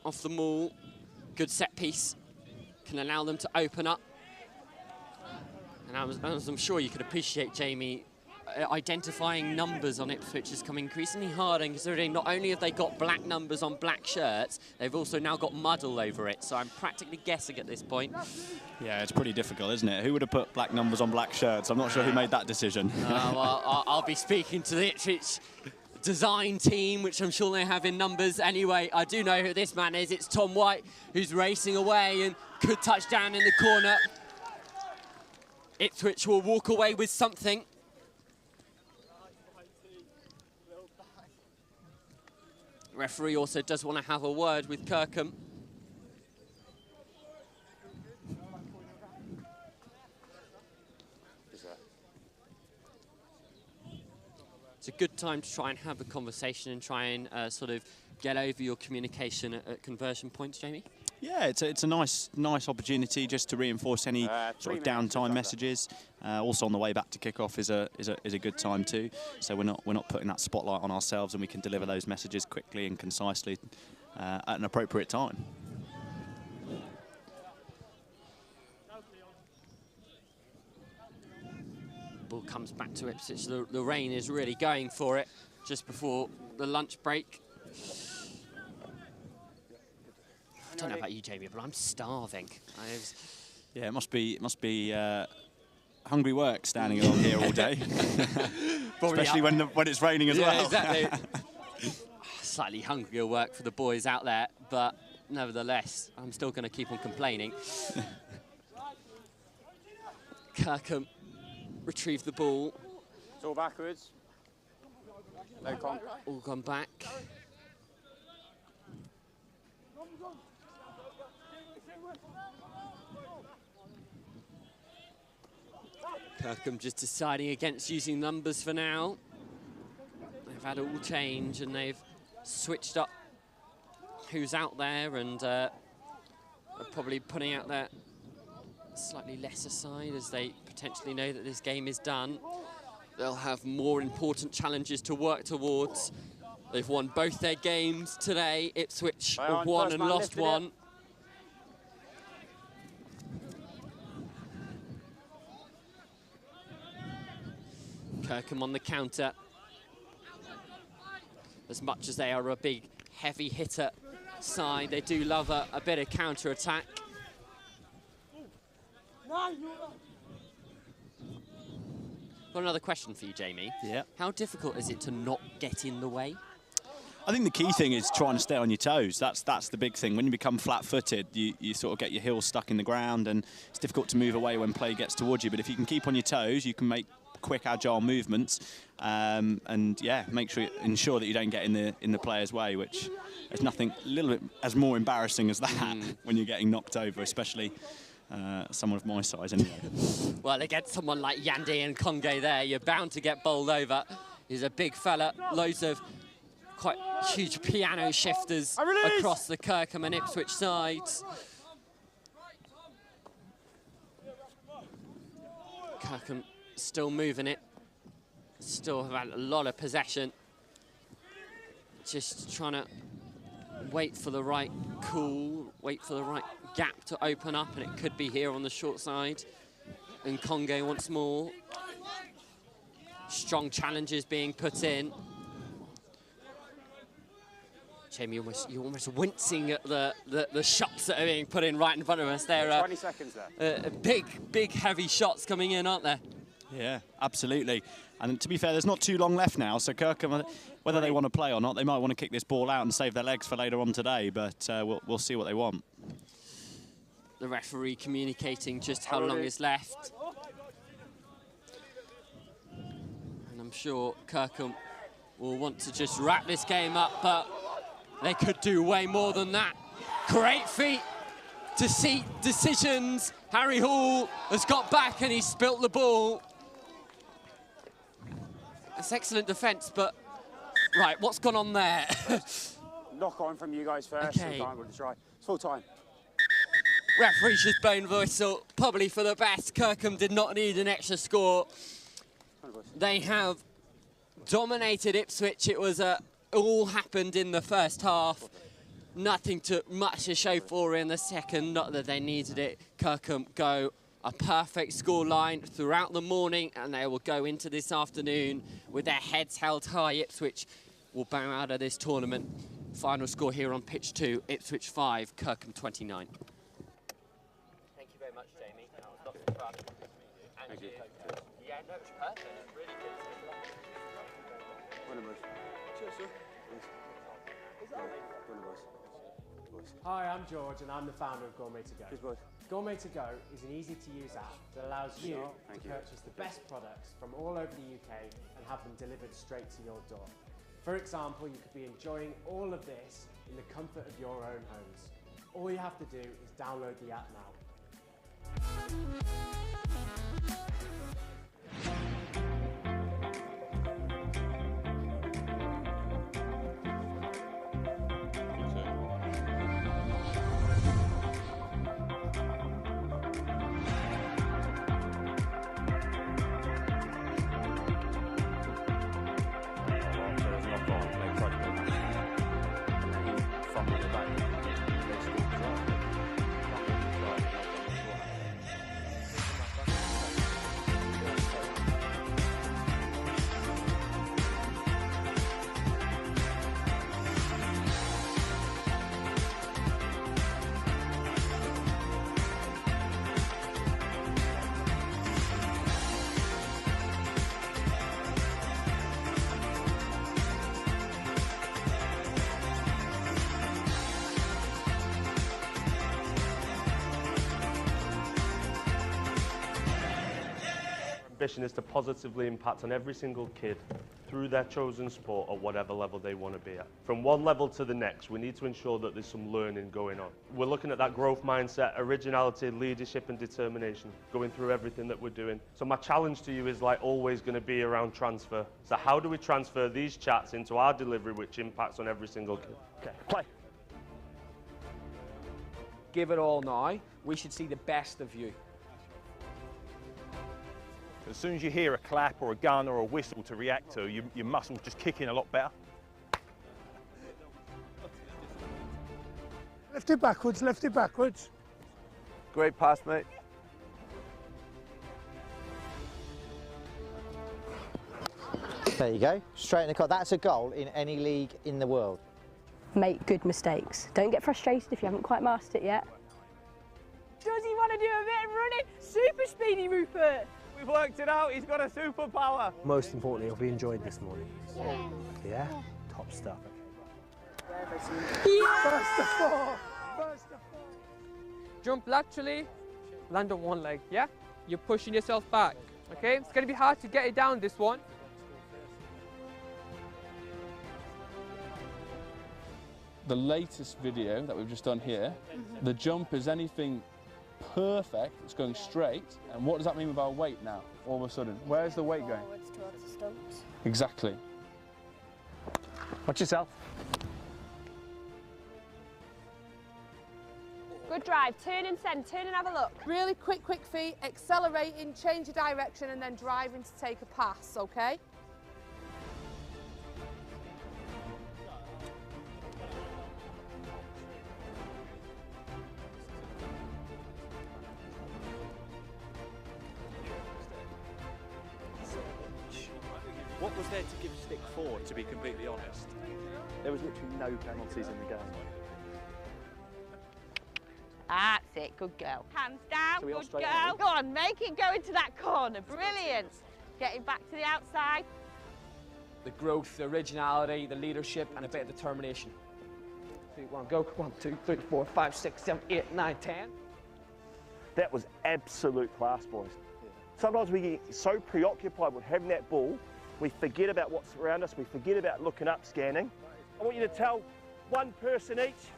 off the maul. Good set piece. Can allow them to open up. And as I'm sure you could appreciate, Jamie, identifying numbers on Ipswich has come increasingly hard, and considering not only have they got black numbers on black shirts, they've also now got mud all over it. So I'm practically guessing at this point. Yeah, it's pretty difficult, isn't it? Who would have put black numbers on black shirts? I'm not sure who made that decision. Well, I'll be speaking to the Ipswich design team, which I'm sure they have in numbers. Anyway, I do know who this man is. It's Tom White, who's racing away and could touch down in the corner. Ipswich will walk away with something. Referee also does want to have a word with Kirkham. It's a good time to try and have a conversation and try and sort of get over your communication at conversion points, Jamie. Yeah, it's a nice opportunity just to reinforce any sort of downtime messages. Also on the way back to kick-off is a good time too. So we're not putting that spotlight on ourselves, and we can deliver those messages quickly and concisely at an appropriate time. Ball comes back to Ipswich. The rain is really going for it just before the lunch break. I don't know about you, Jamie, but I'm starving. Yeah, it must be hungry work standing along here all day, especially when it's raining as well. Exactly. Slightly hungrier work for the boys out there, but nevertheless, I'm still going to keep on complaining. Kirkham retrieve the ball. It's all backwards. No con. All gone back. Kirkham just deciding against using numbers for now. They've had all change and they've switched up who's out there, and are probably putting out their slightly lesser side as they potentially know that this game is done. They'll have more important challenges to work towards. They've won both their games today. Ipswich have won and lost one. Kirkham on the counter. As much as they are a big, heavy hitter side, they do love a bit of counter-attack. Got another question for you, Jamie. Yeah. How difficult is it to not get in the way? I think the key thing is trying to stay on your toes. That's the big thing. When you become flat-footed, you sort of get your heels stuck in the ground, and it's difficult to move away when play gets towards you. But if you can keep on your toes, you can make quick, agile movements, and yeah, ensure that you don't get in the player's way, which is nothing a little bit as more embarrassing as that when you're getting knocked over, especially someone of my size anyway. Well, against someone like Yandi and Conge there, you're bound to get bowled over. He's a big fella, loads of quite huge piano shifters across the Kirkham and Ipswich sides. Kirkham still moving it, still have had a lot of possession. Just trying to wait for the right cool, wait for the right gap to open up, and it could be here on the short side. And Conge once more. strong challenges being put in. Jamie, you're almost wincing at the shots that are being put in right in front of us. There are 20 seconds there. Big, heavy shots coming in, aren't there? Yeah, absolutely. And to be fair, there's not too long left now, so Kirkham, whether they want to play or not, they might want to kick this ball out and save their legs for later on today, but we'll see what they want. The referee communicating just how long is left. And I'm sure Kirkham will want to just wrap this game up, but they could do way more than that. Great feet to see decisions. Harry Hall has got back and he's spilt the ball. That's excellent defence, but right, what's gone on there? Knock on from you guys first. Okay. I'm going to try. It's full time. Referee should bone whistle, probably for the best. Kirkham did not need an extra score. They have dominated Ipswich. It was all happened in the first half. Nothing much to show for in the second, not that they needed it. Kirkham go a perfect score line throughout the morning, and they will go into this afternoon with their heads held high. Ipswich will bow out of this tournament. Final score here on pitch 2, Ipswich 5, Kirkham 29. Thank you very much, Jamie. That was lots of fun. And you. Yeah, no, it's perfect. It's really good. Cheers, sir. Hi, I'm George and I'm the founder of Gourmet to Go. Cheers, boys. Gourmet to Go is an easy-to-use app that allows you to purchase the best products from all over the UK and have them delivered straight to your door. For example, you could be enjoying all of this in the comfort of your own homes. All you have to do is download the app now. Ambition is to positively impact on every single kid through their chosen sport at whatever level they want to be at. From one level to the next, we need to ensure that there's some learning going on. We're looking at that growth mindset, originality, leadership and determination going through everything that we're doing. So my challenge to you is like always going to be around transfer. So how do we transfer these chats into our delivery which impacts on every single kid? Okay, play. Give it all now. We should see the best of you. As soon as you hear a clap or a gun or a whistle to react to, your muscles just kick in a lot better. Lift it backwards, lift it backwards. Great pass, mate. There you go, straight in the cut. That's a goal in any league in the world. Make good mistakes. Don't get frustrated if you haven't quite mastered it yet. Does he want to do a bit of running? Super speedy, Rupert. We've worked it out. He's got a superpower. Most importantly, have we enjoyed this morning? Yeah? Top stuff. Yeah. First of all. Jump laterally, land on one leg, yeah? You're pushing yourself back, okay? It's going to be hard to get it down, this one. The latest video that we've just done here, the jump is anything perfect, it's going straight, and what does that mean with our weight now, all of a sudden? Where's the weight going? Forwards towards the stumps. Exactly. Watch yourself. Good drive, turn and send, turn and have a look. Really quick feet, accelerating, change your direction and then driving to take a pass, okay? What was there to give stick for, to be completely honest? There was literally no penalties in the game. That's it, good girl. Hands down, So we all good straight girl. on? Go on, make it go into that corner. Brilliant. Getting back to the outside. The growth, the originality, the leadership, and a bit of determination. 3, 1, go. 1, 2, 3, 4, 5, 6, 7, 8, 9, 10. That was absolute class, boys. Sometimes we get so preoccupied with having that ball, we forget about what's around us, we forget about looking up, scanning. I want you to tell one person each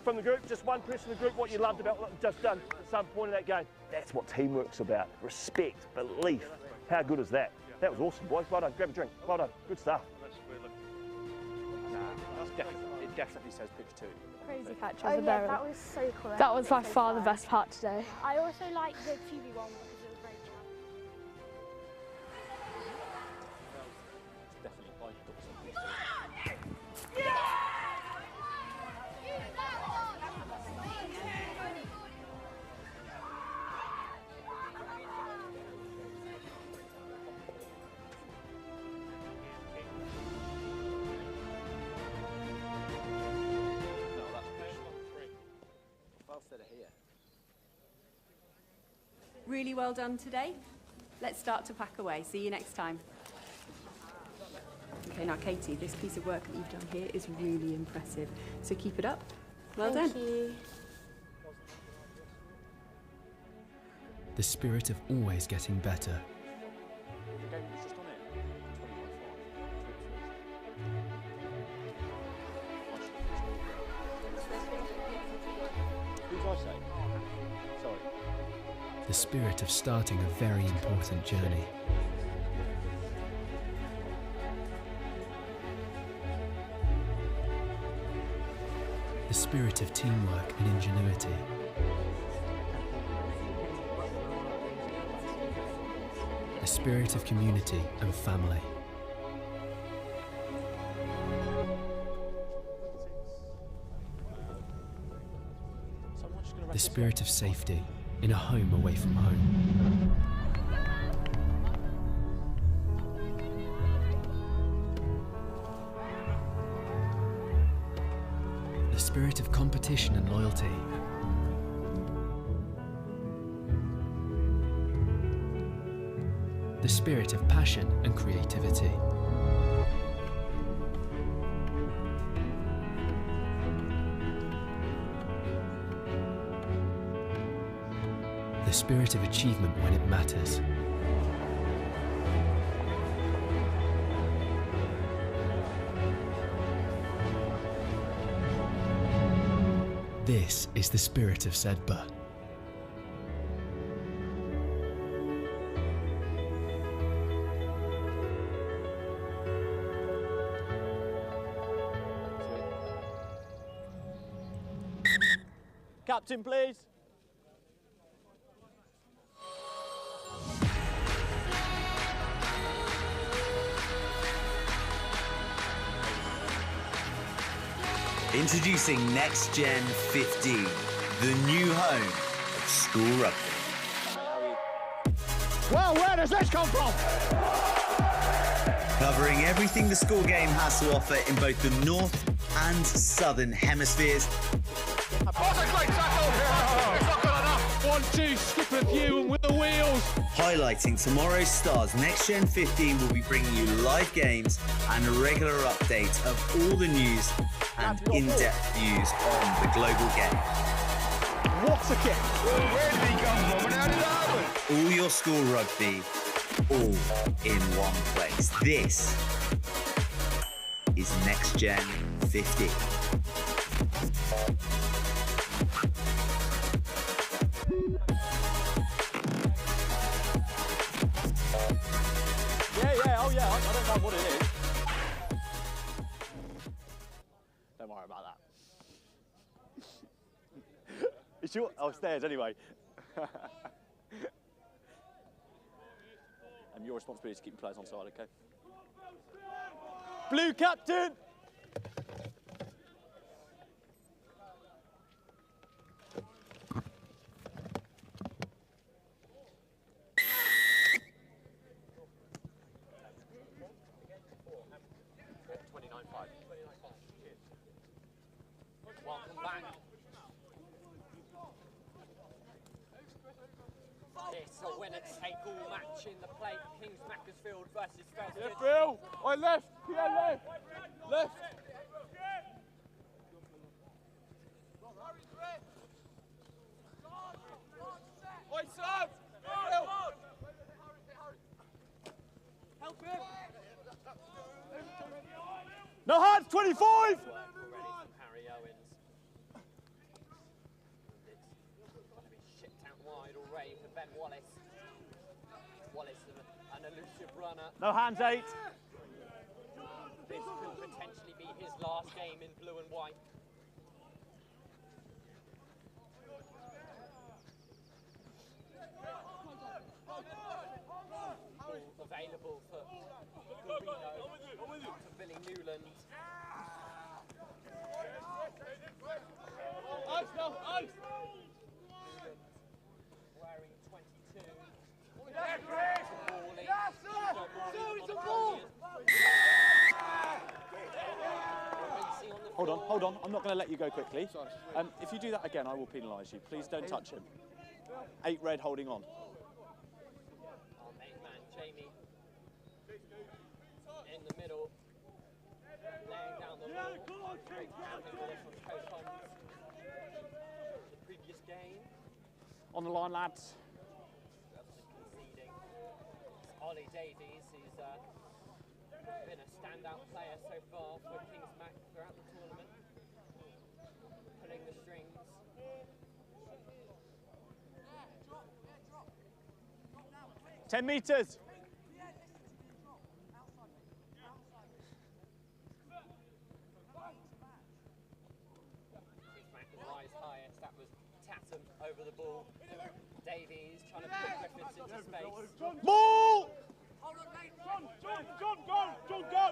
from the group, just one person in the group, what you loved about what you've just done at some point in that game. That's what teamwork's about. Respect, belief. How good is that? That was awesome, boys. Well done. Grab a drink. Well done. Good stuff. It definitely says pitch 2. Crazy catch. Oh yeah, that was so cool. That was by far the best part today. I also like the QB one because it was very challenging. Definitely, I got something. Really well done today. Let's start to pack away. See you next time. Okay, now Katie, this piece of work that you've done here is really impressive. So keep it up. Well done. Thank you. The spirit of always getting better. The game was just on it. 21-5. Who did I say? Sorry. The spirit of starting a very important journey. The spirit of teamwork and ingenuity. The spirit of community and family. The spirit of safety in a home away from home. The spirit of competition and loyalty. The spirit of passion and creativity. The spirit of achievement when it matters. This is the spirit of Sedbergh. Captain, please. Introducing NextGenXV, the new home of school rugby. Well, where does this come from? Covering everything the school game has to offer in both the north and southern hemispheres. What a great tackle! It's not good enough. 1-2, skip a few and with the wheels. Highlighting tomorrow's stars, NextGen15 will be bringing you live games and a regular update of all the news and in-depth views on the global game. What a kick! Where did he come from and how did that happen? All your school rugby, all in one place. This is NextGen15. Yeah, oh yeah, I don't mind what it is. Don't worry about that. It's your, stairs anyway. And your responsibility is to keep the players on side, okay? Blue captain! Welcome back. It's a winner-take-all match in the plate. Kings Macclesfield versus Stamford. Yeah, Phil. Oi, left. Yeah, left. Left. Oi, Sam. Help him. No hands, 25. Already from Harry Owens. It's going to be shipped out wide already for Ben Wallace. Wallace, an elusive runner. No hands, 8. This could potentially be his last game in blue and white. Ball available for Reno, to Billy Newland. Ice, no, ice. Wearing 22. Yeah, Chris. Hold on. I'm not going to let you go quickly. If you do that again, I will penalise you. Please don't touch him. 8 red holding on. Our main man, Jamie, in the middle, laying down the ball. Great camping ball from Cokethorpe. The previous game. On the line, lads. Conceding. It's Ollie Davies. He's been a standout player so far for Kings Mac throughout the tournament. Pulling the strings. Ten metres. Rise highest, that was Tatum over the ball. Davies trying to put Griffiths into space. Ball! John, go!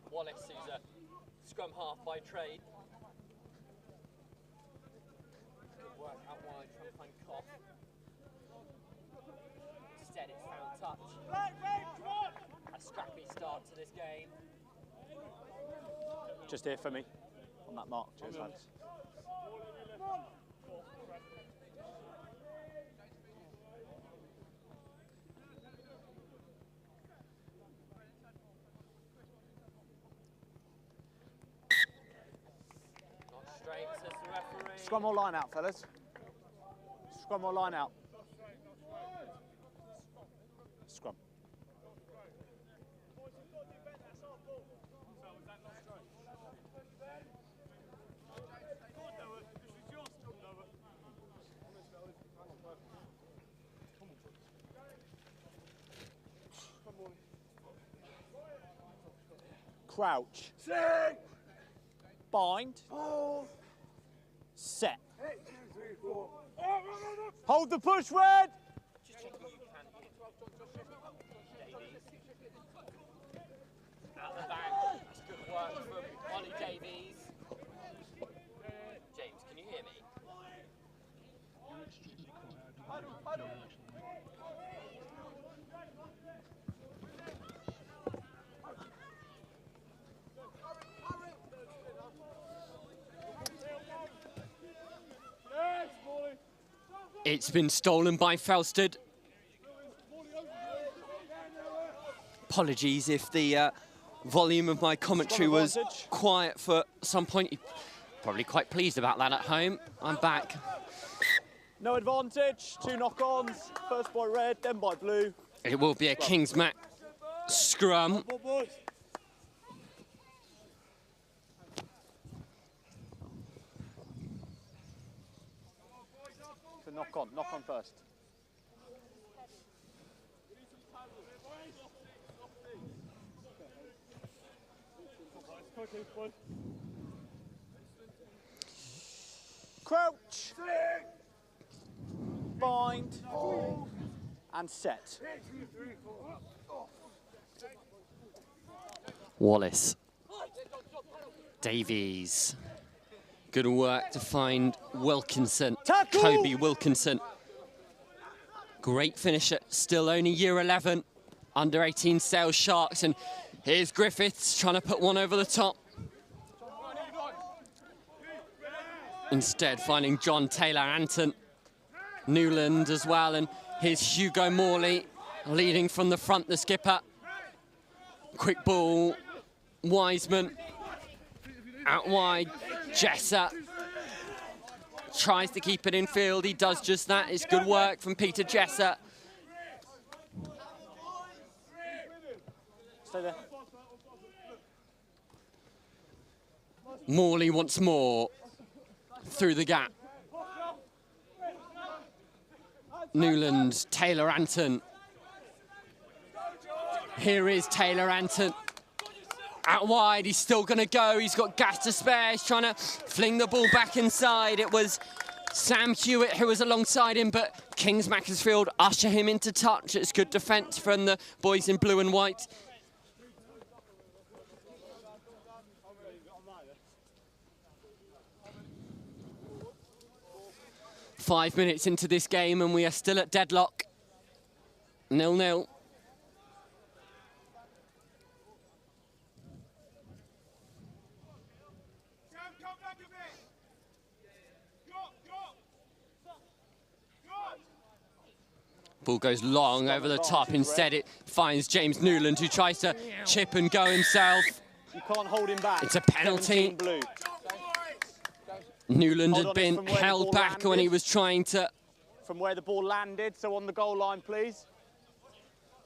Wallace, who's a scrum half by trade. Good work out wide, trying to find Koff. Instead, it's found touch. A scrappy start to this game. Just here for me. On that mark. Cheers, lads. Not straight, says the referee. Scrum or line out, fellas. Scrum or line out. Scrum. Crouch. Sing. Bind. Oh. Set. 8, 2, 3, 4. Hold the push, Red. Just checking you can hear. Davies. Out the back. That's good work from Ollie Davies. James, can you hear me? It's been stolen by Felsted. Apologies if the volume of my commentary was quiet for some point. You're probably quite pleased about that at home. I'm back. No advantage. 2 knock-ons. First by red, then by blue. It will be a Kings Mac scrum. Knock on first. Crouch. Bind. And set. Wallace. Davies. Good work to find Wilkinson. Tackle! Kobe Wilkinson. Great finisher, still only year 11. Under 18 Sales Sharks, and here's Griffiths trying to put one over the top. Instead, finding John Taylor-Anton. Newland as well, and here's Hugo Morley leading from the front, the skipper. Quick ball, Wiseman. Out wide, Jesser. Tries to keep it in field, he does just that. It's good work from Peter Jesser. Stay there. Morley once more through the gap. Newland, Taylor-Anton. Here is Taylor-Anton. Out wide, he's still going to go. He's got gas to spare. He's trying to fling the ball back inside. It was Sam Hewitt who was alongside him, but Kings Macclesfield usher him into touch. It's good defence from the boys in blue and white. Five minutes into this game and we are still at deadlock. 0-0. Ball goes long over the top. Instead, it finds James Newland, who tries to chip and go himself. You can't hold him back. It's a penalty. Newland had been held back when he was trying to... From where the ball landed, so on the goal line, please.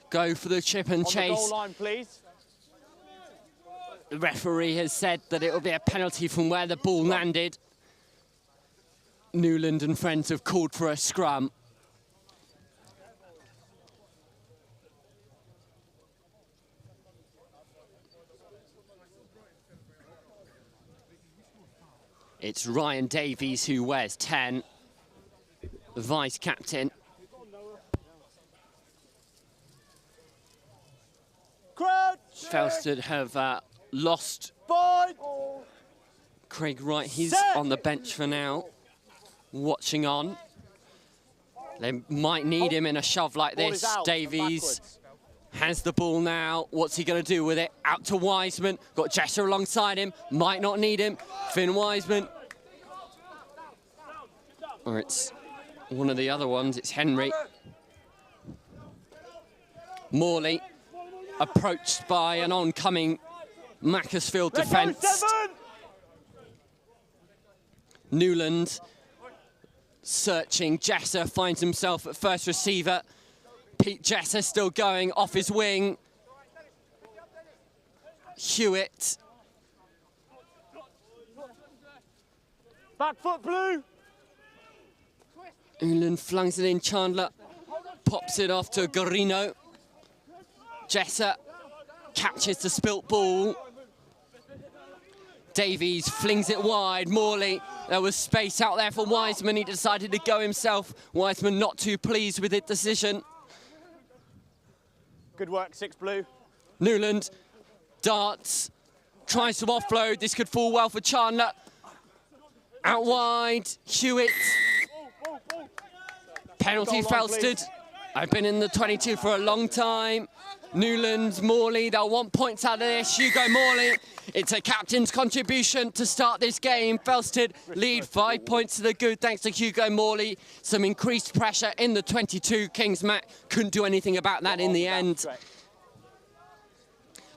Go for the chip and chase. On the goal line, please. The referee has said that it will be a penalty from where the ball landed. Newland and friends have called for a scrum. It's Ryan Davies who wears 10, the vice-captain. Felsted have lost Craig Wright. He's on the bench for now, watching on. They might need him in a shove like this. Davies has the ball now. What's he going to do with it? Out to Wiseman. Got Jesser alongside him. Might not need him. Finn Wiseman. Or it's one of the other ones. It's Henry. Morley approached by an oncoming Macclesfield defence. Newland searching. Jesser finds himself at first receiver. Pete Jesser still going off his wing. Hewitt. Back foot blue. Newland flings it in. Chandler pops it off to Garino. Jesser catches the spilt ball. Davies flings it wide. Morley, there was space out there for Wiseman. He decided to go himself. Wiseman not too pleased with the decision. Good work, 6 blue. Newland darts, tries to offload. This could fall well for Chandler. Out wide, Hewitt. Penalty Felsted. I've been in the 22 for a long time. Newland, Morley, they'll want points out of this. Hugo Morley, it's a captain's contribution to start this game. Felsted lead 5 points to the good thanks to Hugo Morley. Some increased pressure in the 22. Kings Mac couldn't do anything about that in the end.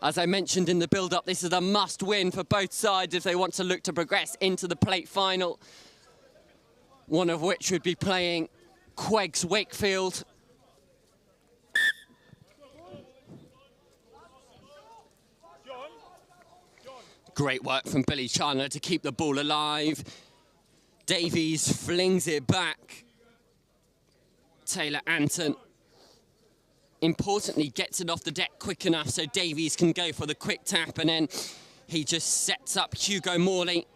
As I mentioned in the build-up, this is a must-win for both sides if they want to look to progress into the plate final. One of which would be playing QEGS Wakefield. Great work from Billy Chandler to keep the ball alive. Davies flings it back. Taylor-Anton, importantly, gets it off the deck quick enough so Davies can go for the quick tap, and then he just sets up Hugo Morley,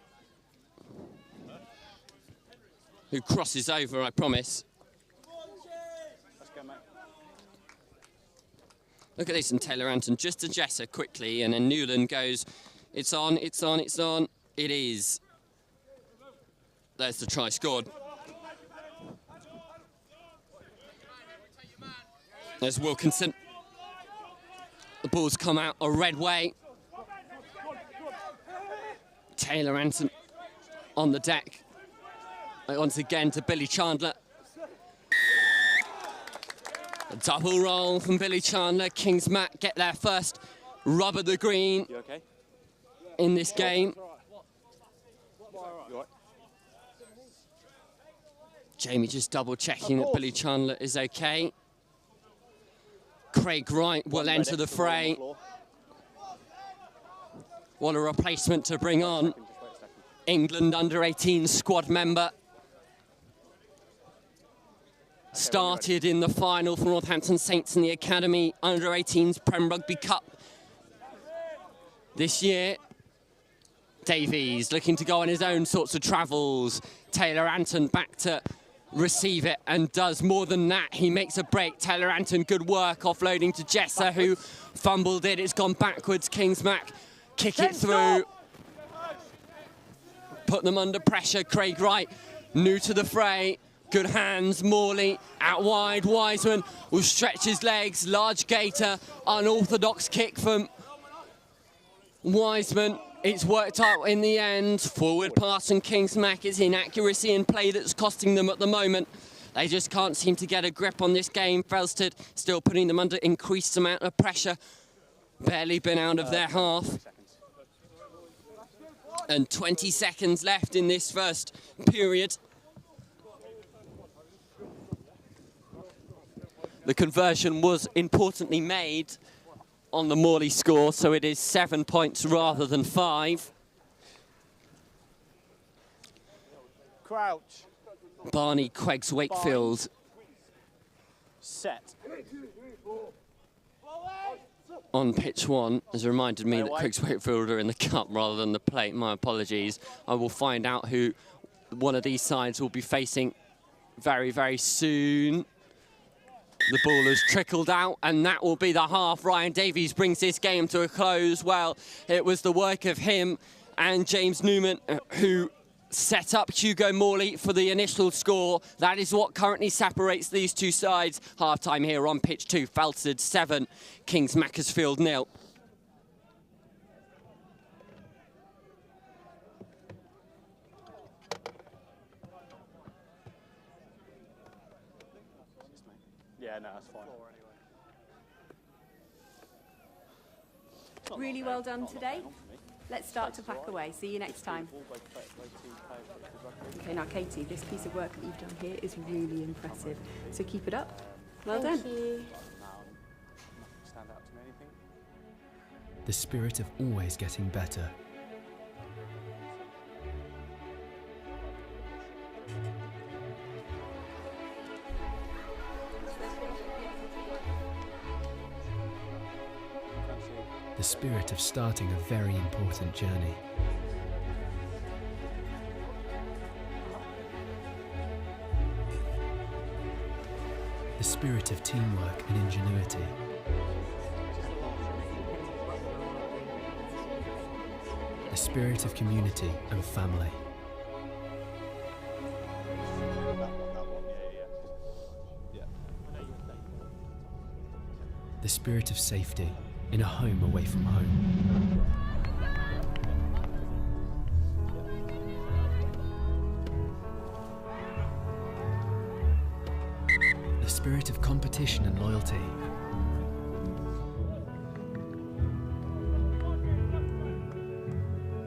who crosses over, I promise. Let's go, mate. Look at this, and Taylor-Anton just to Jesser quickly, and then Newland goes, it's on, it's on, it's on. It is. There's the try scored. There's Wilkinson. The ball's come out a red way. Taylor-Anton on the deck. Once again to Billy Chandler. A double roll from Billy Chandler. Kings Mac get their first rub of the green in this game. Jamie just double checking that Billy Chandler is okay. Craig Wright will enter the fray. What a replacement to bring on. England under-18 squad member. Started in the final for Northampton Saints in the Academy under-18s Prem Rugby Cup this year. Davies looking to go on his own sorts of travels. Taylor Anton back to receive it and does more than that. He makes a break. Taylor Anton, good work, offloading to Jesser, who fumbled it. It's gone backwards. Kings Mac kick it through. Put them under pressure. Craig Wright, new to the fray. Good hands. Morley out wide. Wiseman will stretch his legs. Large gaiter. Unorthodox kick from Wiseman. It's worked out in the end. Forward pass and Kings Mac. It's inaccuracy in play that's costing them at the moment. They just can't seem to get a grip on this game. Felsted still putting them under increased amount of pressure. Barely been out of their half. And 20 seconds left in this first period. The conversion was importantly made on the Morley score, so it is 7 points rather than 5. Crouch. Barney, Queggs, Wakefield. Set. On pitch 1 has reminded me that Queggs, Wakefield are in the cup rather than the plate. My apologies. I will find out who one of these sides will be facing very, very soon. The ball has trickled out, and that will be the half. Ryan Davies brings this game to a close. Well, it was the work of him and James Newman who set up Hugo Morley for the initial score. That is what currently separates these two sides. Half-time here on pitch 2. Felsted 7, Kings Macclesfield 0. Yeah, no, that's fine. Really well done today. Let's start to pack away. See you next time. Okay, now Katie, this piece of work that you've done here is really impressive. So keep it up. Well done. Thank you. The spirit of always getting better. The spirit of starting a very important journey. The spirit of teamwork and ingenuity. The spirit of community and family. The spirit of safety in a home away from home. The spirit of competition and loyalty.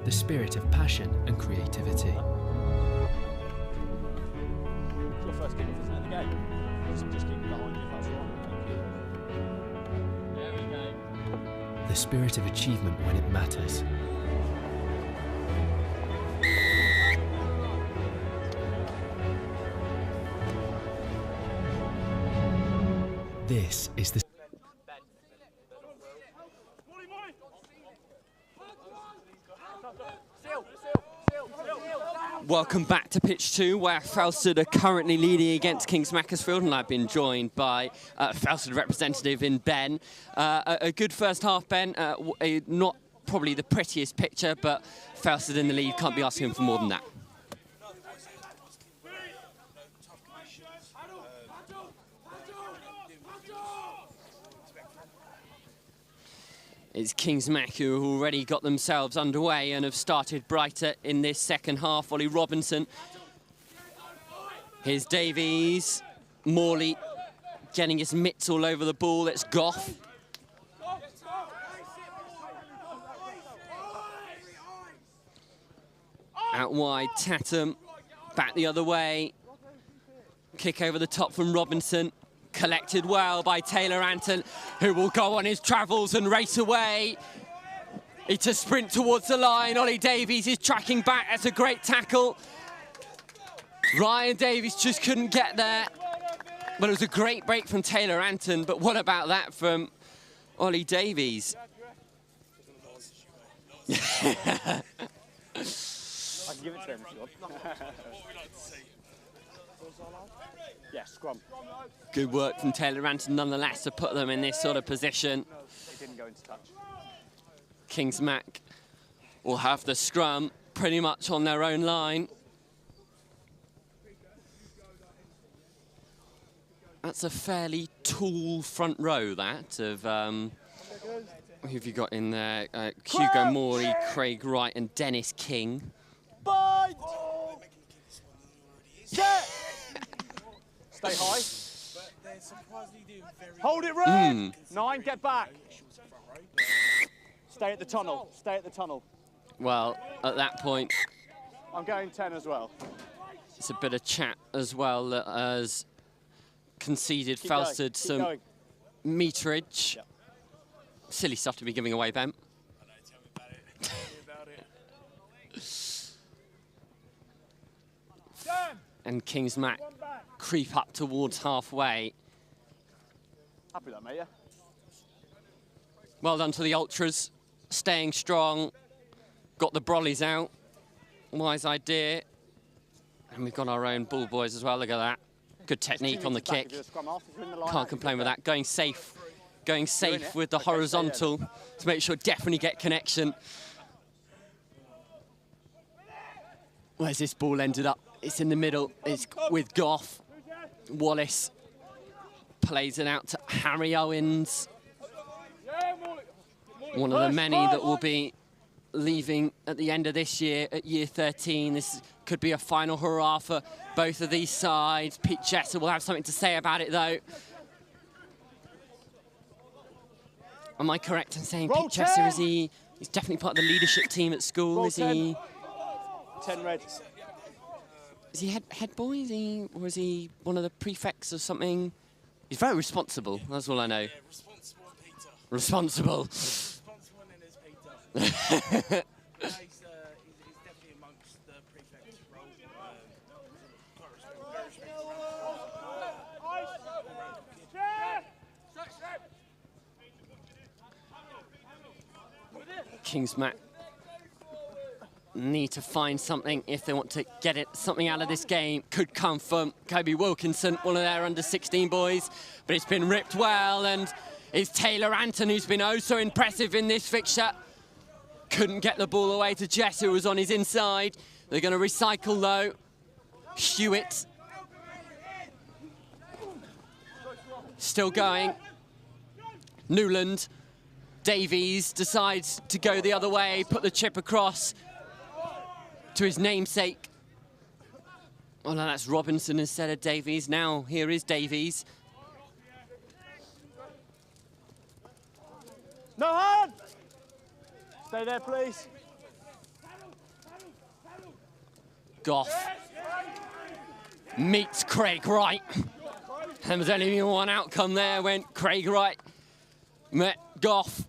The spirit of passion and creativity. It's your first kick off, isn't it, the game? Just keep it behind you if that's right. Thank you. There we go. The spirit of achievement when it matters. This is the Welcome back to pitch 2, where Felsted are currently leading against Kings Macclesfield, and I've been joined by Felsted representative in Ben. A good first half, Ben. Not probably the prettiest picture, but Felsted in the lead, can't be asking for more than that. It's Kings Mac who have already got themselves underway and have started brighter in this second half. Ollie Robinson Here's Davies. Morley getting his mitts all over the ball. It's Goff. Out wide, Tatum. Back the other way. Kick over the top from Robinson. Collected well by Taylor Anton, who will go on his travels and race away. It's a sprint towards the line. Ollie Davies is tracking back. That's a great tackle. Ryan Davies just couldn't get there. But it was a great break from Taylor Anton. But what about that from Ollie Davies? I can give it to him if you want. Yeah, scrum. Good work from Taylor Anton nonetheless to put them in this sort of position. They didn't go into touch. Kings Mac will have the scrum pretty much on their own line. That's a fairly tall front row, that, of... who have you got in there? Hugo Morley, Craig Wright and Dennis King. Bite! Set! Stay high. Hold it, Red! 9, get back. Stay at the tunnel. Stay at the tunnel. Well, at that point... I'm going 10 as well. It's a bit of chat as well that has conceded Felsted some meterage. Yep. Silly stuff to be giving away, Ben. And Kings Mac creep up towards halfway. Happy with that, mate, yeah? Well done to the Ultras, staying strong. Got the brollies out. Wise idea. And we've got our own ball boys as well, look at that. Good technique on the kick. Can't complain with that. Going safe with the horizontal to make sure definitely get connection. Where's this ball ended up? It's in the middle. It's with Goff. Wallace plays it out to Harry Owens. One of the many that will be leaving at the end of this year at year 13. This could be a final hurrah for both of these sides. Pete Jesser will have something to say about it, though. Am I correct in saying Pete Jesser, he's definitely part of the leadership team at school, is he? 10 red. Is he head boy? Or is he one of the prefects or something? He's very responsible, that's all I know. Yeah, responsible Peter. Responsible. Responsible and is Peter. He's definitely amongst the prefect role. Quite respectful. Kings Mac need to find something if they want to get something out of this game. Could come from Kobe Wilkinson, one of their under-16 boys, but it's been ripped well, and it's Taylor Anton who's been oh so impressive in this fixture. Couldn't get the ball away to Jess, who was on his inside. They're going to recycle though. Hewitt still going. Newland. Davies decides to go the other way, put the chip across to his namesake. Oh no, that's Robinson instead of Davies. Now here is Davies. No hand! Stay there, please. Goff meets Craig Wright. And there's only one outcome there when Craig Wright met Goff.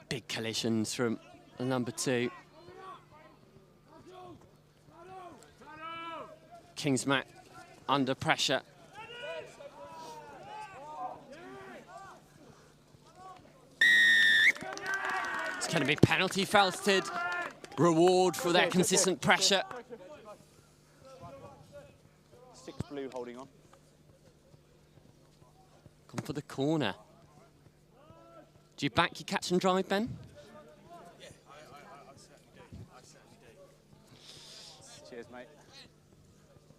Big collisions from the number 2. Kings Mac under pressure. It's going to be penalty Felsted. Reward for their consistent pressure. 6 blue holding on. Gone for the corner. Do you back your catch and drive, Ben? Yeah, I certainly do. Cheers, mate.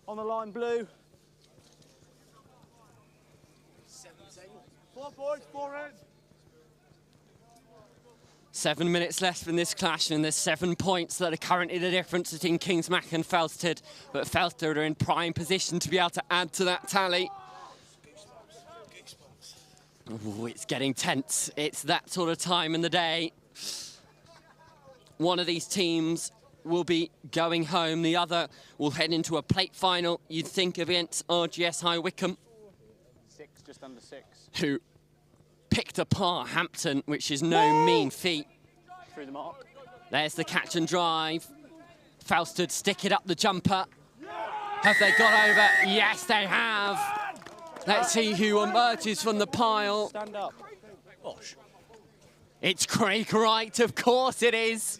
On the line, blue. 4 boys, 4 heads. 7 minutes left in this clash, and there's 7 points that are currently the difference between Kingsmack and Felsted. But Felsted are in prime position to be able to add to that tally. Ooh, it's getting tense. It's that sort of time in the day. One of these teams will be going home. The other will head into a plate final, you'd think, against RGS High Wycombe. 6, just under 6. Who picked apart Hampton, which is no mean feat. Through the mark. There's the catch and drive. Felsted stick it up the jumper. Have they got over? Yes, they have. Let's see who emerges from the pile. Stand up. Gosh. It's Craig Wright, of course it is.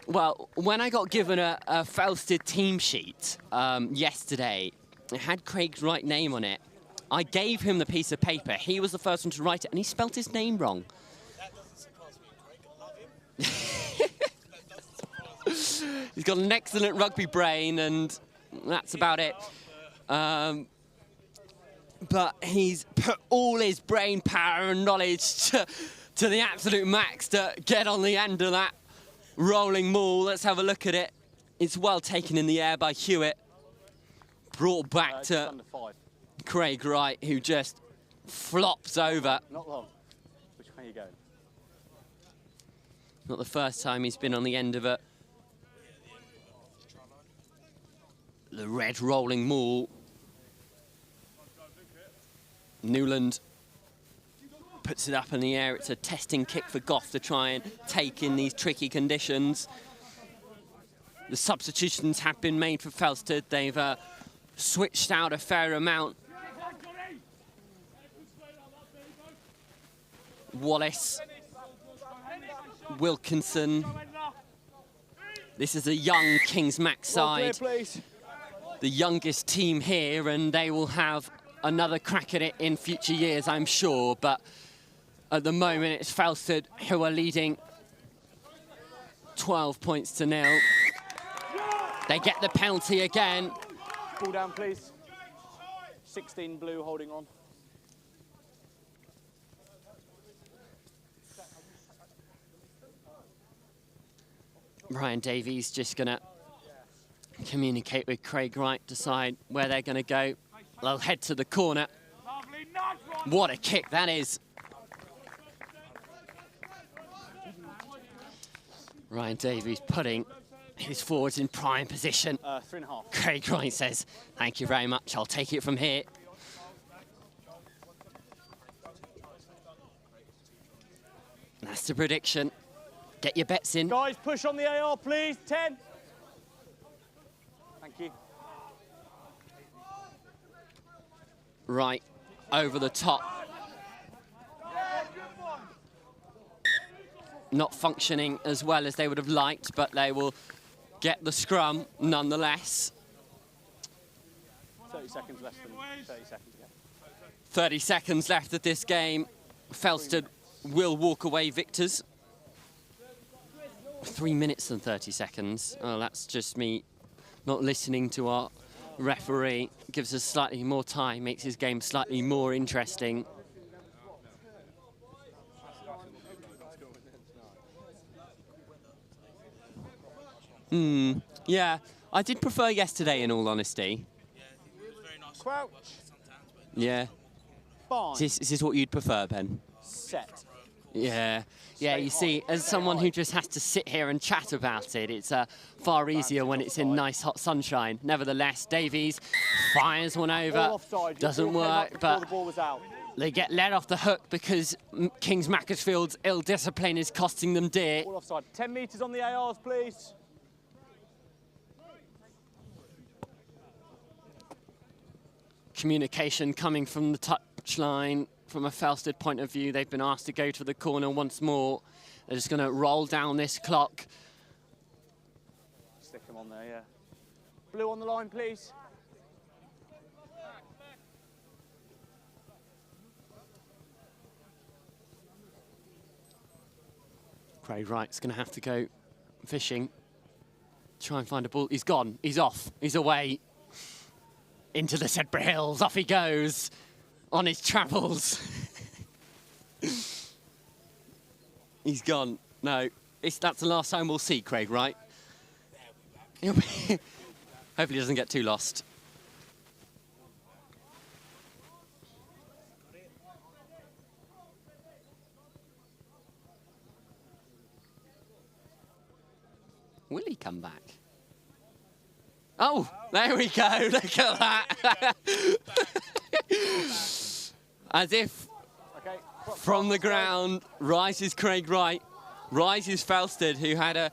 Well, when I got given a Felsted team sheet yesterday, it had Craig's right name on it. I gave him the piece of paper. He was the first one to write it, and he spelt his name wrong. That doesn't surprise me, Craig. I love him. He's got an excellent rugby brain, and that's about it. But he's put all his brain power and knowledge to the absolute max to get on the end of that rolling maul. Let's have a look at it. It's well taken in the air by Hewitt. Brought back to Craig Wright, who just flops over. Not long. Which way are you going? Not the first time he's been on the end of it. The red rolling maul. Newland puts it up in the air. It's a testing kick for Goff to try and take in these tricky conditions. The substitutions have been made for Felsted. They've switched out a fair amount. Wallace, Wilkinson. This is a young Kingsmack side. The youngest team here, and they will have another crack at it in future years, I'm sure. But at the moment, it's Felsted who are leading 12 points to 0. They get the penalty again. Ball down, please. 16 blue holding on. Ryan Davies just going to communicate with Craig Wright, decide where they're going to go. They'll head to the corner. What a kick that is. Ryan Davies putting his forwards in prime position. 3.5. Craig Wright says, thank you very much, I'll take it from here. That's the prediction. Get your bets in. Guys, push on the AR, please. 10. Thank you. Right over the top. Not functioning as well as they would have liked, but they will get the scrum nonetheless. 30 seconds less than 30 seconds ago. 30 seconds left of this game. Felsted will walk away victors. 3 minutes and 30 seconds. Oh, that's just me not listening to our referee. Gives us slightly more time, makes his game slightly more interesting. Yeah, I did prefer yesterday, in all honesty. Crouch. Yeah. Fine. Is this what you'd prefer, Ben? Set. Yeah. Yeah, you see, as someone who just has to sit here and chat about it, it's far easier when it's in nice hot sunshine. Nevertheless, Davies fires one over. Doesn't work, but they get let off the hook because Kings Macclesfield's ill discipline is costing them dear. All offside. 10 metres on the ARs, please. Communication coming from the touchline. From a Felsted point of view, they've been asked to go to the corner once more. They're just going to roll down this clock. Stick them on there, yeah. Blue on the line, please. Craig Wright's going to have to go fishing. Try and find a ball. He's gone. He's off. He's away. Into the Sedbergh Hills. Off he goes on his travels. He's gone. No, that's the last time we'll see Craig, right? Hopefully he doesn't get too lost. Will he come back? Oh, there we go. Look at that. As if from the ground rises Craig Wright, rises Felsted, who had a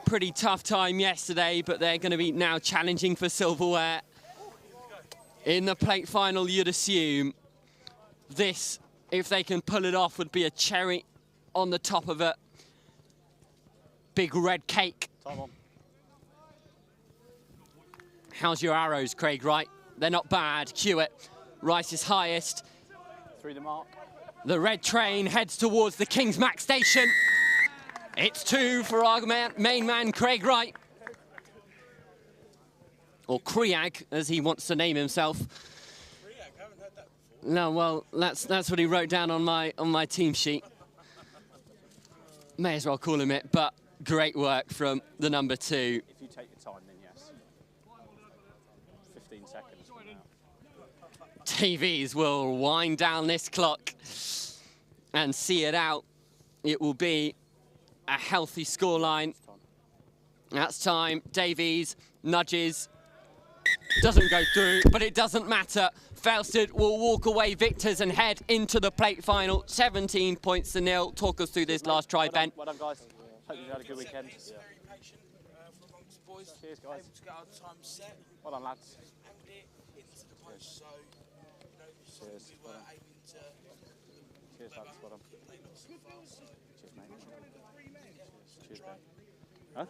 pretty tough time yesterday, but they're going to be now challenging for silverware. In the plate final, you'd assume this, if they can pull it off, would be a cherry on the top of a big red cake. Time on. How's your arrows, Craig Wright? They're not bad. Cue it. Rice is highest. Through the mark. The red train heads towards the King's Mac station. It's 2 for our main man, Craig Wright. Or Creag, as he wants to name himself. No, well, that's what he wrote down on my team sheet. May as well call him it, but great work from the number 2. If you take your time, then yes. 15 seconds from now. Davies will wind down this clock and see it out. It will be a healthy scoreline. That's time. Davies nudges. Doesn't go through, but it doesn't matter. Felsted will walk away victors and head into the plate final. 17 points to 0. Talk us through this last try, Ben. Well done, guys. Hope you've had a good weekend. Cheers, guys. Well done, lads. Cheers. Well done. Cheers, lads. Well done. Cheers, mate. Cheers, Ben. Huh?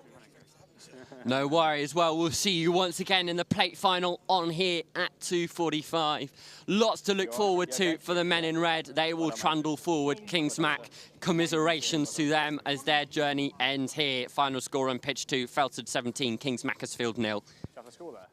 No worries. Well, we'll see you once again in the plate final on here at 2:45. Lots to look forward to for the men in red. They will trundle forward. King's Mac, commiserations to them as their journey ends here. Final score on pitch 2, Felsted 17, King's Macclesfield 0. Do you have a score there?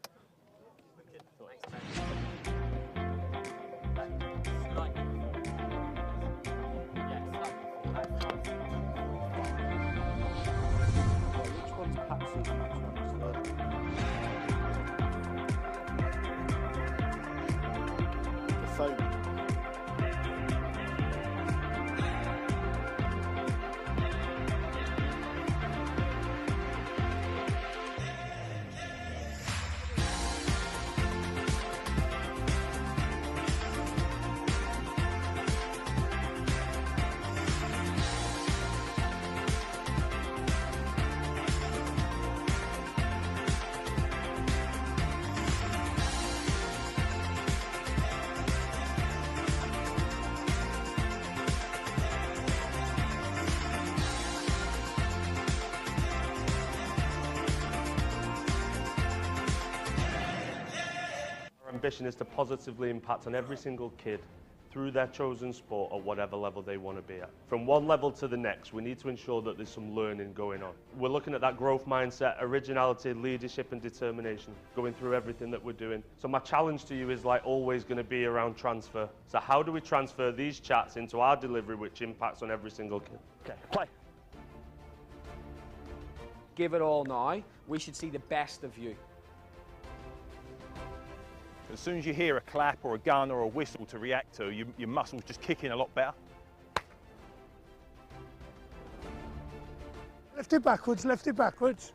Ambition is to positively impact on every single kid through their chosen sport at whatever level they want to be at. From one level to the next, we need to ensure that there's some learning going on. We're looking at that growth mindset, originality, leadership and determination going through everything that we're doing. So my challenge to you is like always going to be around transfer. So how do we transfer these chats into our delivery which impacts on every single kid? Okay, play. Give it all now. We should see the best of you. As soon as you hear a clap or a gun or a whistle to react to, your muscles just kick in a lot better. Lift it backwards, lift it backwards.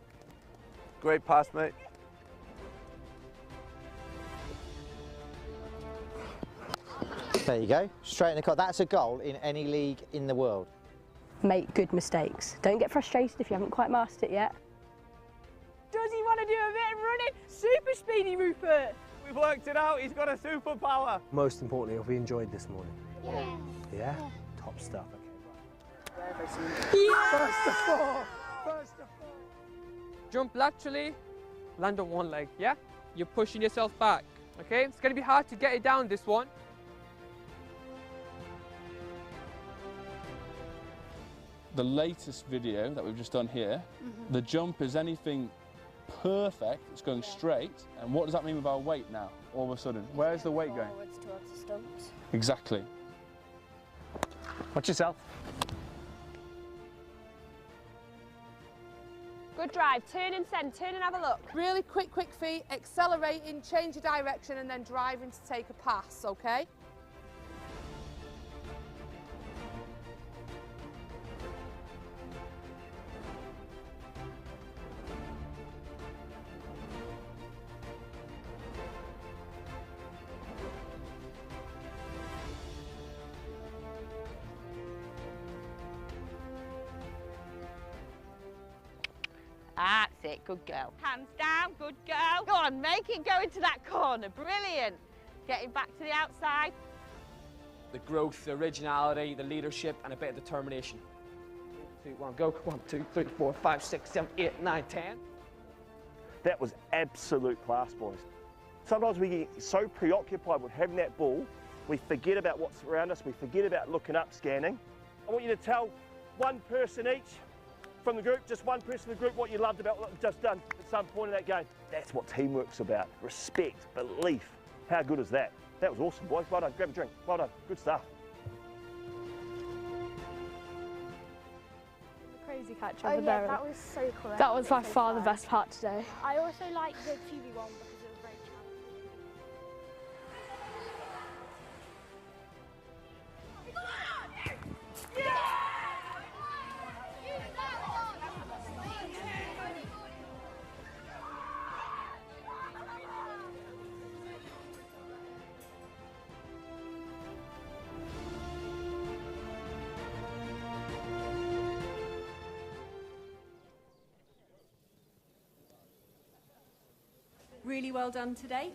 Great pass, mate. There you go, straight in the cut. That's a goal in any league in the world. Make good mistakes. Don't get frustrated if you haven't quite mastered it yet. Does he want to do a bit of running? Super speedy, Rupert. We've worked it out. He's got a superpower. Most importantly, have we enjoyed this morning? Yeah. Yeah? Top stuff. Yeah. First of all. Jump laterally, land on one leg, yeah? You're pushing yourself back, okay? It's going to be hard to get it down, this one. The latest video that we've just done here, the jump is anything perfect, it's going straight. And what does that mean with our weight now, all of a sudden? Where's the weight going? Forwards towards the stumps. Exactly. Watch yourself. Good drive. Turn and send. Turn and have a look. Really quick feet, accelerating, change your direction and then driving to take a pass, okay? That's it, good girl. Hands down, good girl. Go on, make it go into that corner, brilliant. Getting back to the outside. The growth, the originality, the leadership, and a bit of determination. 3, 2, 1, go. 1, 2, 3, 4, 5, 6, 7, 8, 9, 10. That was absolute class, boys. Sometimes we get so preoccupied with having that ball, we forget about what's around us, we forget about looking up, scanning. I want you to tell one person each from the group, just one person in the group, what you loved about what you've just done at some point in that game. That's what teamwork's about. Respect, belief. How good is that? That was awesome, boys. Well done. Grab a drink. Well done. Good stuff. Crazy catch Oh over yeah, there. that was so cool. That was by far the best part today. I also like the QB one because it was very challenging. Really well done today.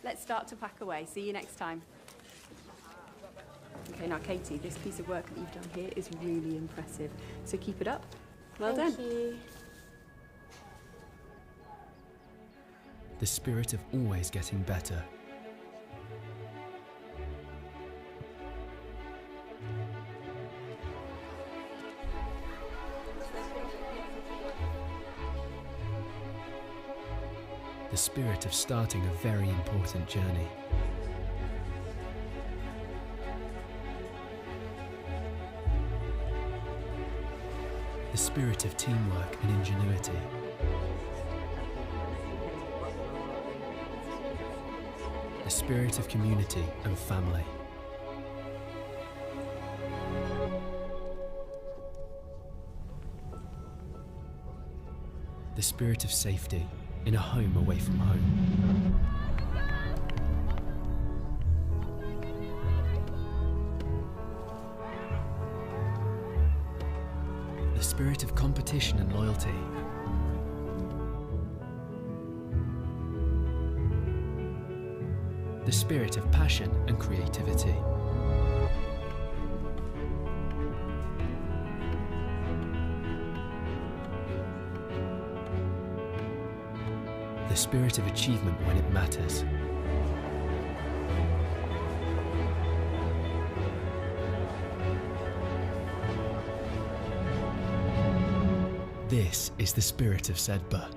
Let's start to pack away. See you next time. Okay, now Katie, this piece of work that you've done here is really impressive. So keep it up. Well done. Thank you. The spirit of always getting better. The spirit of starting a very important journey. The spirit of teamwork and ingenuity. The spirit of community and family. The spirit of safety in a home away from home. The spirit of competition and loyalty. The spirit of passion and creativity. The spirit of achievement when it matters. This is the spirit of Sedbergh.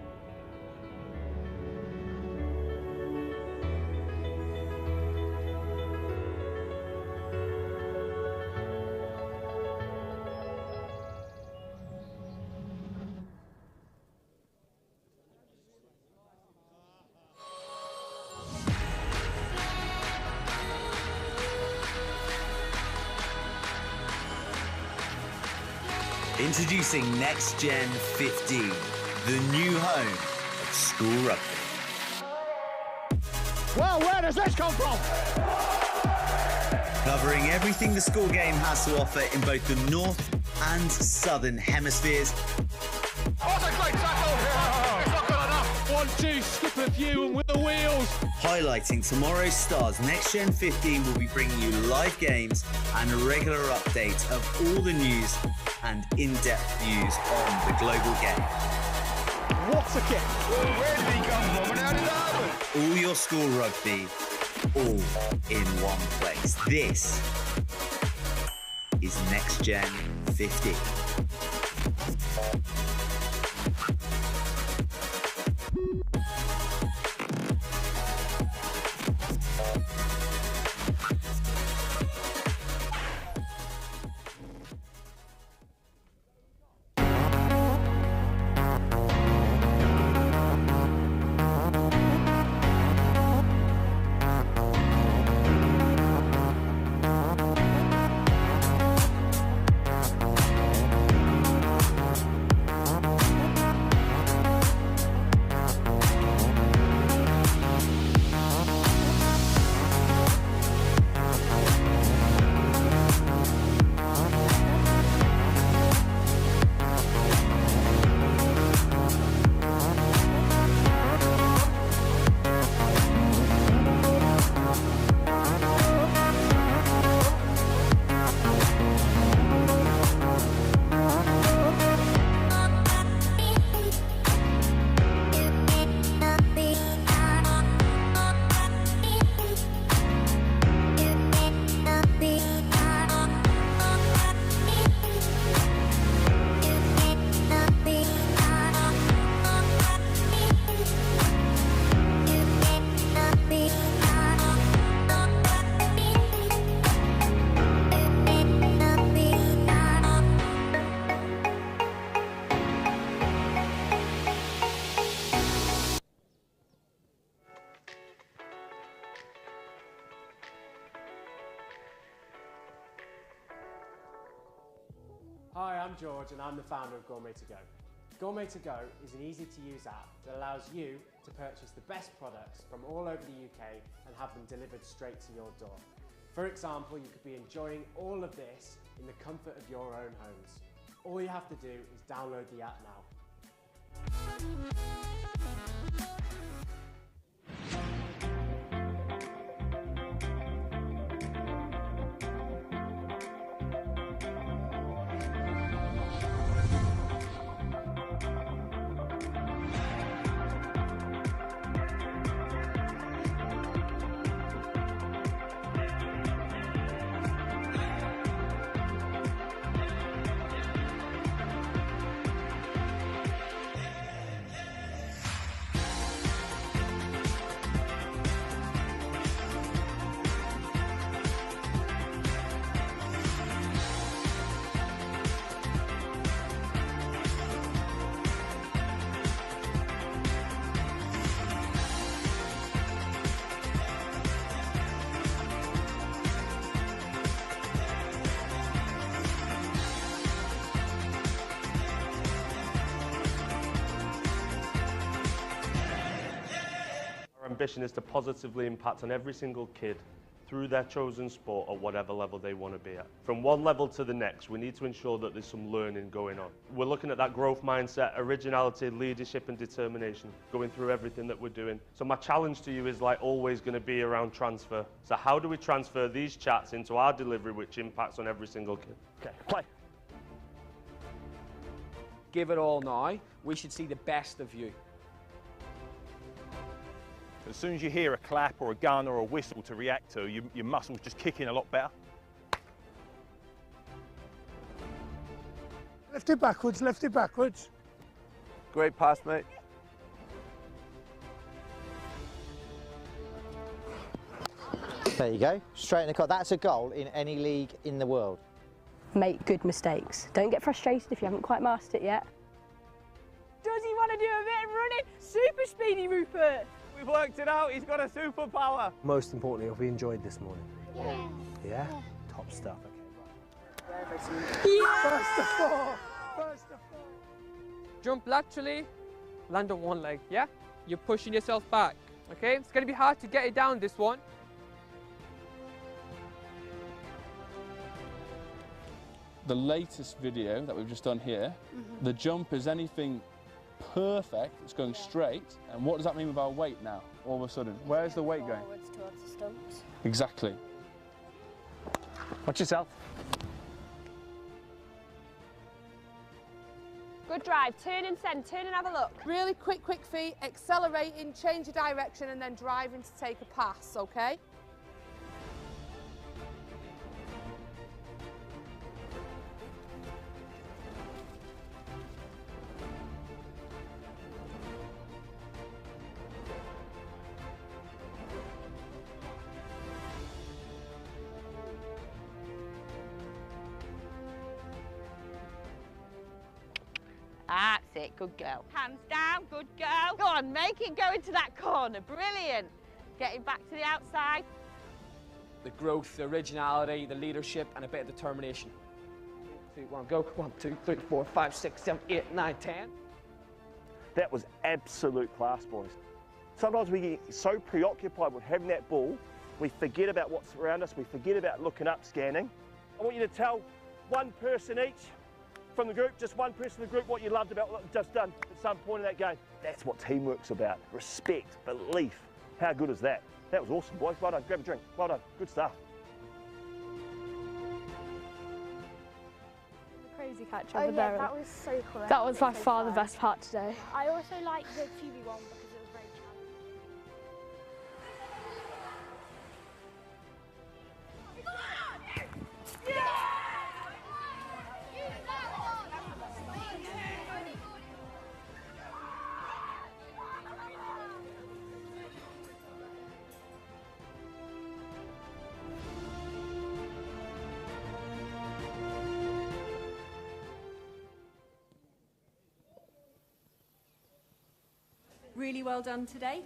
Introducing NextGenXV, the new home of school rugby. Well, where does this come from? Covering everything the school game has to offer in both the north and southern hemispheres. What a great tackle! It's not good enough. 1-2, skip a few and with the wheels. Highlighting tomorrow's stars, NextGen15 will be bringing you live games and a regular update of all the news and in-depth views on the global game. What a kick! Where did he come from and how did that happen? All your school rugby, all in one place. This is NextGen15. Hi, I'm George and I'm the founder of Gourmet To Go. Gourmet To Go is an easy-to-use app that allows you to purchase the best products from all over the UK and have them delivered straight to your door. For example, you could be enjoying all of this in the comfort of your own homes. All you have to do is download the app now. Our ambition is to positively impact on every single kid through their chosen sport at whatever level they want to be at. From one level to the next, we need to ensure that there's some learning going on. We're looking at that growth mindset, originality, leadership and determination, going through everything that we're doing. So my challenge to you is like always going to be around transfer. So how do we transfer these chats into our delivery which impacts on every single kid? Okay, play. Give it all now. We should see the best of you. As soon as you hear a clap or a gun or a whistle to react to, your muscles just kick in a lot better. Lift it backwards, lift it backwards. Great pass, mate. There you go, straight in the car. That's a goal in any league in the world. Make good mistakes. Don't get frustrated if you haven't quite mastered it yet. Does he want to do a bit of running? Super speedy, Rupert. We've worked it out. He's got a superpower. Most importantly, have we enjoyed this morning? Yeah. Yeah? Top stuff. Okay, right. First to four. First to four. Jump laterally, land on one leg, yeah? You're pushing yourself back, okay? It's going to be hard to get it down, this one. The latest video that we've just done here, the jump is anything perfect, it's going straight. And what does that mean with our weight now, all of a sudden? Where's the weight going? Forwards towards the stumps. Exactly. Watch yourself. Good drive, turn and send, turn and have a look. Really quick feet, accelerating, change your direction and then driving to take a pass, okay? That's it, good girl. Hands down, good girl. Go on, make it go into that corner, brilliant. Getting back to the outside. The growth, the originality, the leadership, and a bit of determination. 3, 1, go. 1, 2, 3, 4, 5, 6, 7, 8, 9, 10. That was absolute class, boys. Sometimes we get so preoccupied with having that ball, we forget about what's around us, we forget about looking up, scanning. I want you to tell one person each from the group, just one person in the group, what you loved about what you've just done at some point in that game. That's what teamwork's about. Respect, belief. How good is that? That was awesome, boys. Well done. Grab a drink. Well done. Good stuff. Crazy catch Oh over yeah, there. that was so cool. That was by far the best part today. I also like the QB one because it was very challenging. Really well done today.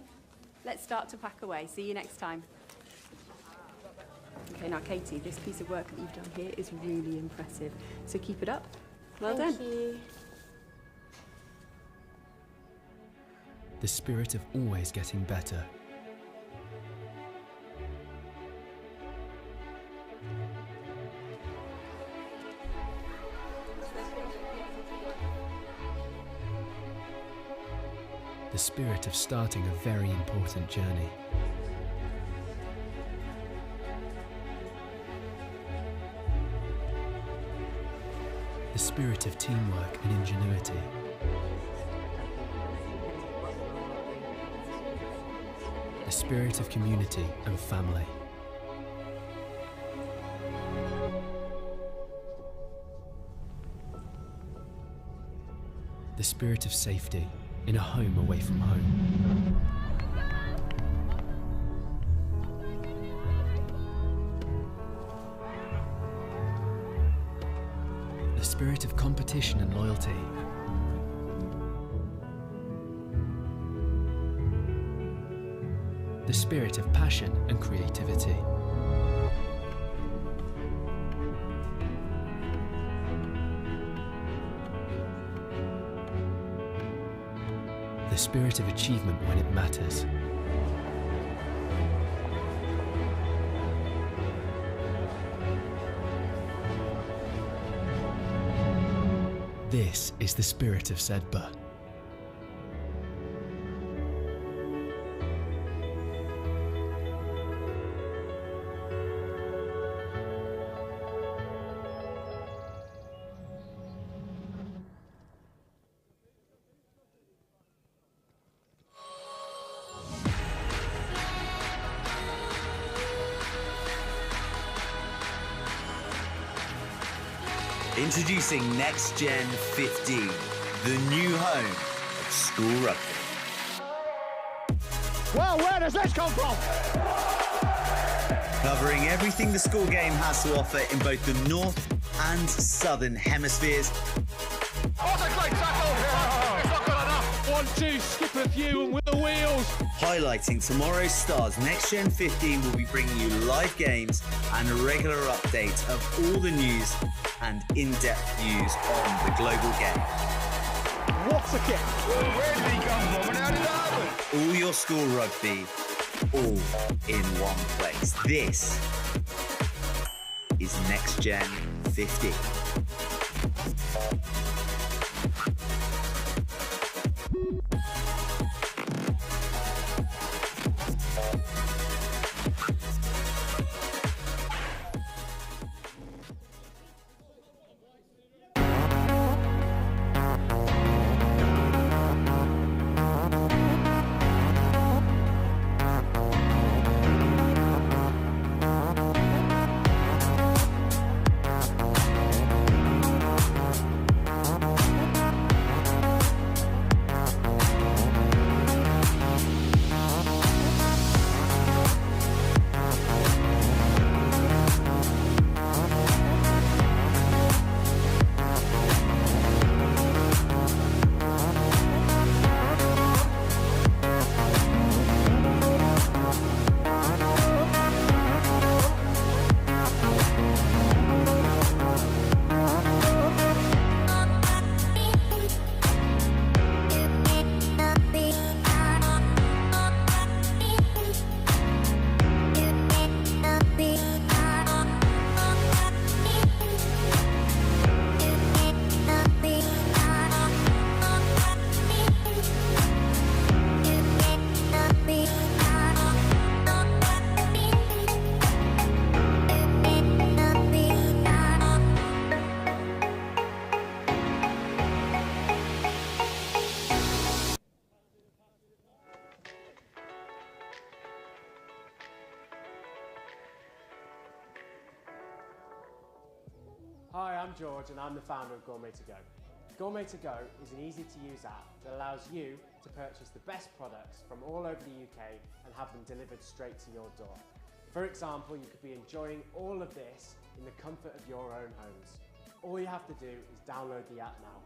Let's start to pack away. See you next time. Okay, now Katie, this piece of work that you've done here is really impressive. So keep it up. Well Thank done. you. The spirit of always getting better. The spirit of starting a very important journey. The spirit of teamwork and ingenuity. The spirit of community and family. The spirit of safety in a home away from home. The spirit of competition and loyalty. The spirit of passion and creativity. The spirit of achievement when it matters. This is the spirit of Sedbergh. Introducing NextGenXV, the new home of school rugby. Well, where does this come from? Covering everything the school game has to offer in both the north and southern hemispheres. What a great tackle! It's not good enough. 1-2, skip a few and with the wheels. Highlighting tomorrow's stars, NextGen15 will be bringing you live games and a regular update of all the news and in-depth views on the global game. What's a kick? Where did he come from and how did that happen? All your school rugby, all in one place. This is NextGen15. Hi, I'm George and I'm the founder of Gourmet to Go. Gourmet to Go is an easy-to-use app that allows you to purchase the best products from all over the UK and have them delivered straight to your door. For example, you could be enjoying all of this in the comfort of your own homes. All you have to do is download the app now.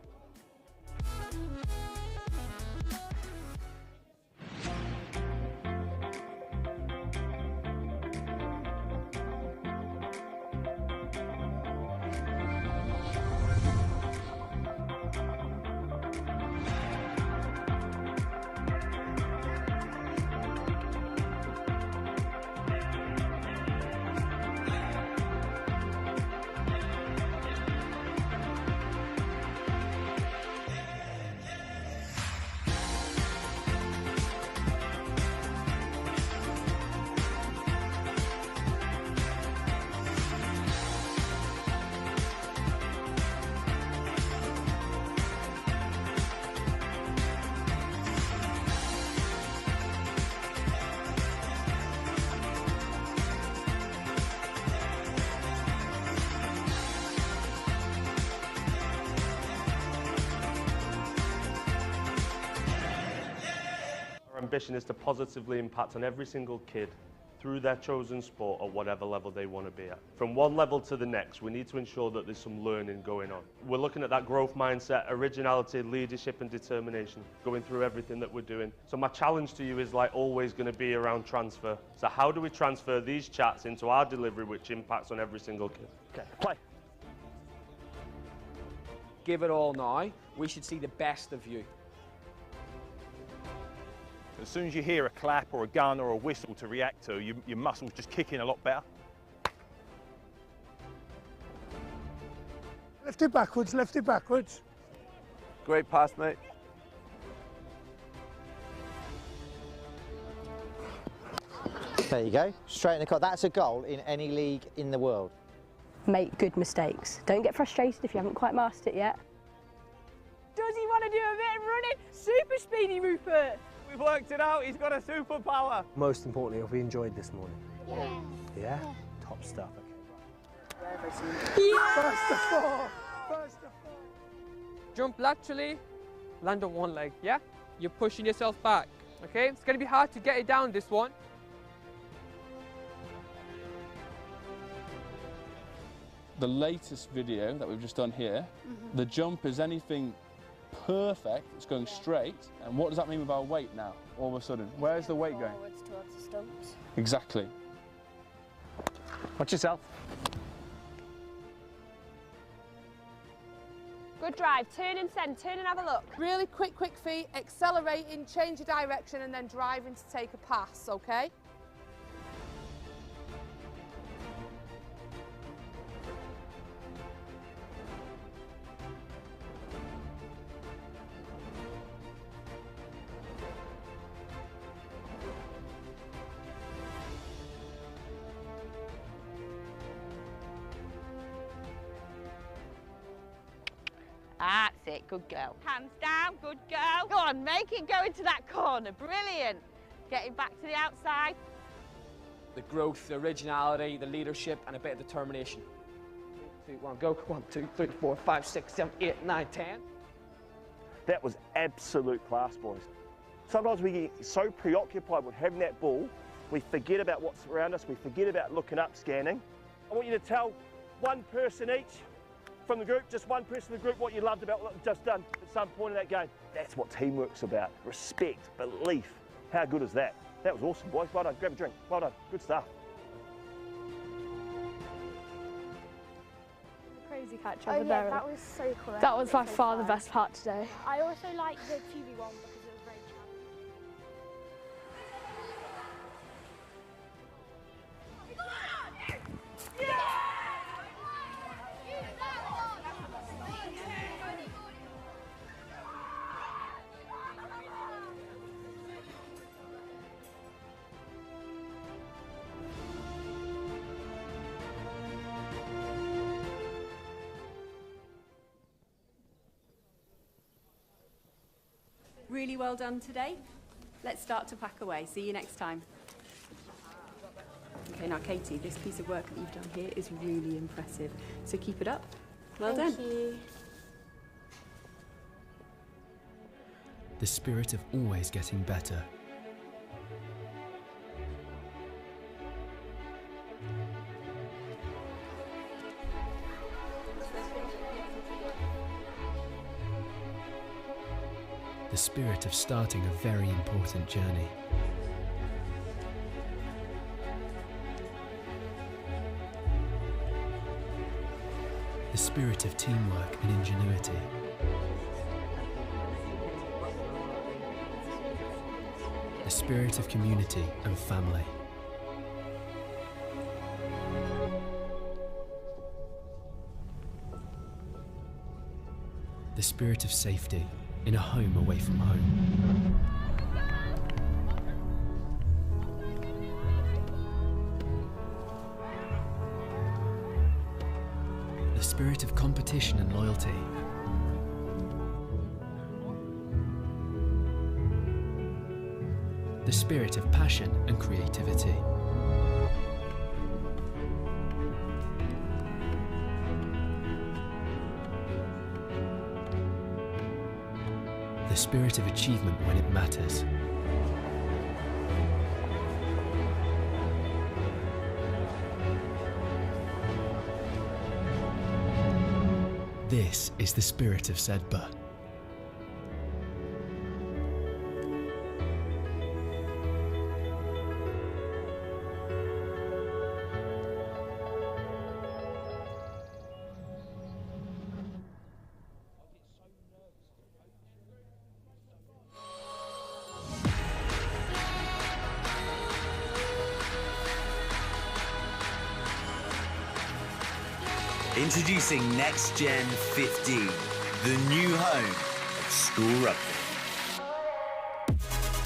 ambition is to positively impact on every single kid through their chosen sport at whatever level they want to be at. From one level to the next, we need to ensure that there's some learning going on. We're looking at that growth mindset, originality, leadership and determination going through everything that we're doing. So my challenge to you is like always going to be around transfer. So how do we transfer these chats into our delivery which impacts on every single kid? Okay, play. Give it all now. We should see the best of you. As soon as you hear a clap or a gun or a whistle to react to, your muscles just kick in a lot better. Lift it backwards, lift it backwards. Great pass, mate. There you go, straight in the car. That's a goal in any league in the world. Make good mistakes. Don't get frustrated if you haven't quite mastered it yet. Does he want to do a bit of running? Super speedy, Rupert. We've worked it out, he's got a superpower. Most importantly, have we enjoyed this morning? Yeah. Yeah? Top stuff. Yeah. First to four. First to four. Jump laterally, land on one leg, yeah? You're pushing yourself back, okay? It's going to be hard to get it down, this one. The latest video that we've just done here, the jump is anything perfect, it's going straight. And what does that mean with our weight now, all of a sudden? Where's the weight going? Forwards towards the stumps. Exactly. Watch yourself. Good drive. Turn and send. Turn and have a look. Really quick feet, accelerating, change your direction and then driving to take a pass, okay? That's it, good girl. Hands down, good girl. Go on, make it go into that corner. Brilliant. Getting back to the outside. The growth, the originality, the leadership, and a bit of determination. 3, 2, 1, go. 1, 2, 3, 4, 5, 6, 7, 8, 9, 10. That was absolute class, boys. Sometimes we get so preoccupied with having that ball, we forget about what's around us, we forget about looking up, scanning. I want you to tell one person each from the group, just one person in the group, what you loved about what we've just done at some point in that game. That's what teamwork's about. Respect, belief. How good is that? That was awesome, boys. Well done. Grab a drink. Well done. Good stuff. Crazy catch Oh over yeah, there. that was so cool. That was by far the best part today. I also like the QB one because it was very challenging. Really well done today. Let's start to pack away. See you next time. Okay, now Katie, this piece of work that you've done here is really impressive. So keep it up. Well done. Thank you. The spirit of always getting better. The spirit of starting a very important journey. The spirit of teamwork and ingenuity. The spirit of community and family. The spirit of safety in a home away from home. The spirit of competition and loyalty. The spirit of passion and creativity. The spirit of achievement when it matters. This is the spirit of Sedbergh. Introducing NextGenXV, the new home of school rugby.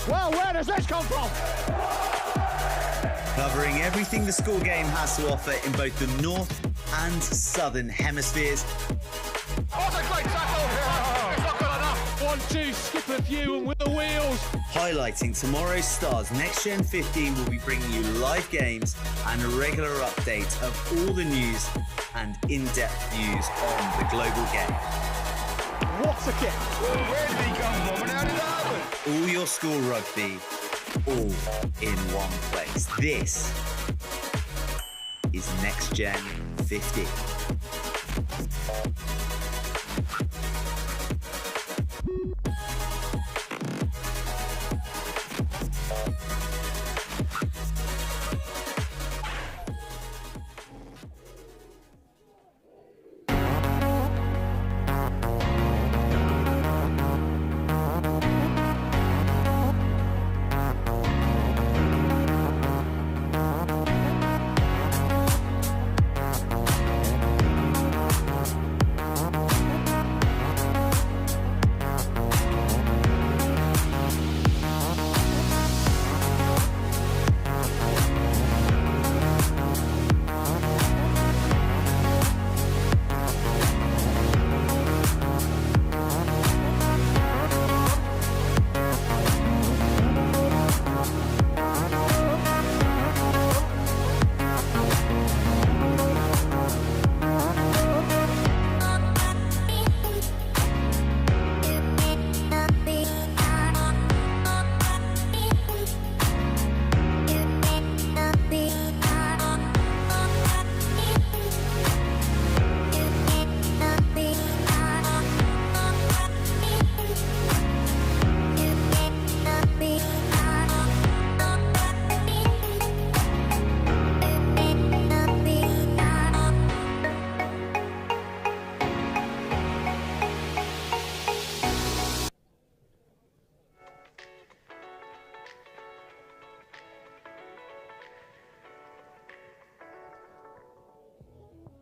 Well, where does this come from? Covering everything the school game has to offer in both the north and southern hemispheres. What a great tackle! It's not good enough. 1-2, skip a few and with the wheels. Highlighting tomorrow's stars, NextGen15 will be bringing you live games and a regular update of all the news and in-depth views on the global game. What a kick! Where did he come from and how did that happen? All your school rugby, all in one place. This is NextGen15.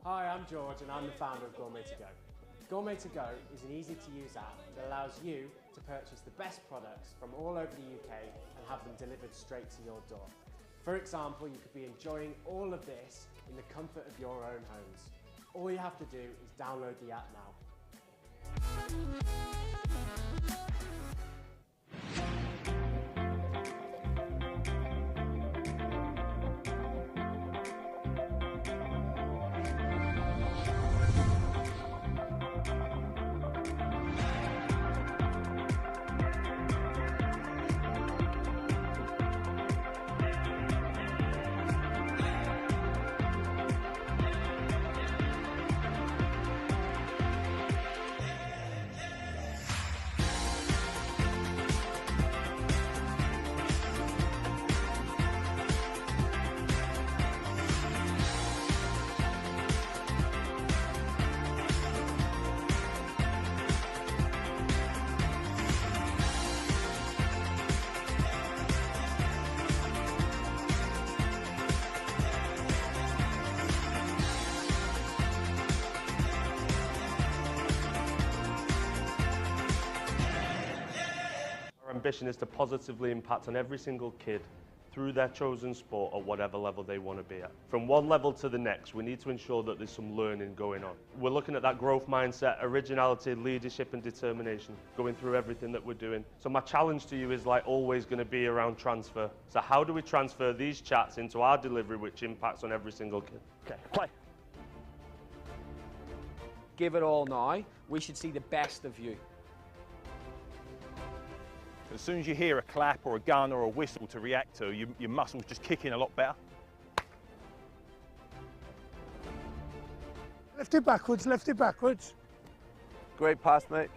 Hi, I'm George and I'm the founder of Gourmet to Go. Gourmet to Go is an easy-to-use app that allows you to purchase the best products from all over the UK and have them delivered straight to your door. For example, you could be enjoying all of this in the comfort of your own homes. All you have to do is download the app now. Ambition is to positively impact on every single kid through their chosen sport at whatever level they want to be at. From one level to the next, we need to ensure that there's some learning going on. We're looking at that growth mindset, originality, leadership and determination going through everything that we're doing. So my challenge to you is like always going to be around transfer. So how do we transfer these chats into our delivery which impacts on every single kid? Okay, play. Give it all now. We should see the best of you. As soon as you hear a clap or a gun or a whistle to react to, your muscles just kick in a lot better. Lift it backwards, lift it backwards. Great pass, mate.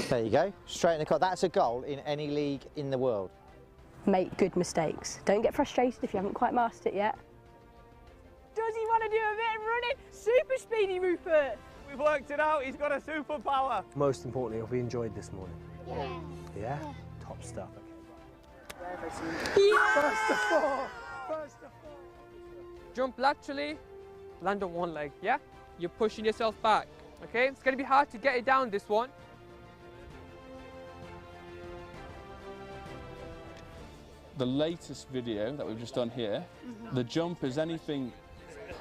There you go, straight in the corner. That's a goal in any league in the world. Make good mistakes. Don't get frustrated if you haven't quite mastered it yet. Does he want to do a bit of running? Super speedy, Rupert. We've worked it out. He's got a superpower. Most importantly, have we enjoyed this morning? Yeah? Top stuff. First to four. Jump laterally, land on one leg, yeah? You're pushing yourself back, okay? It's going to be hard to get it down, this one. The latest video that we've just done here, the jump is anything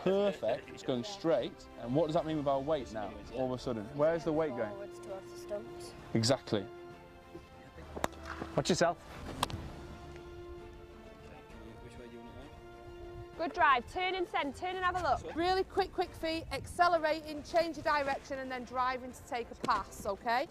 perfect, it's going straight. And what does that mean with our weight now, all of a sudden? Where's the weight going? Forwards towards the stumps. Exactly. Watch yourself. Good drive. Turn and send. Turn and have a look. Really quick feet, accelerating, change your direction and then driving to take a pass, okay?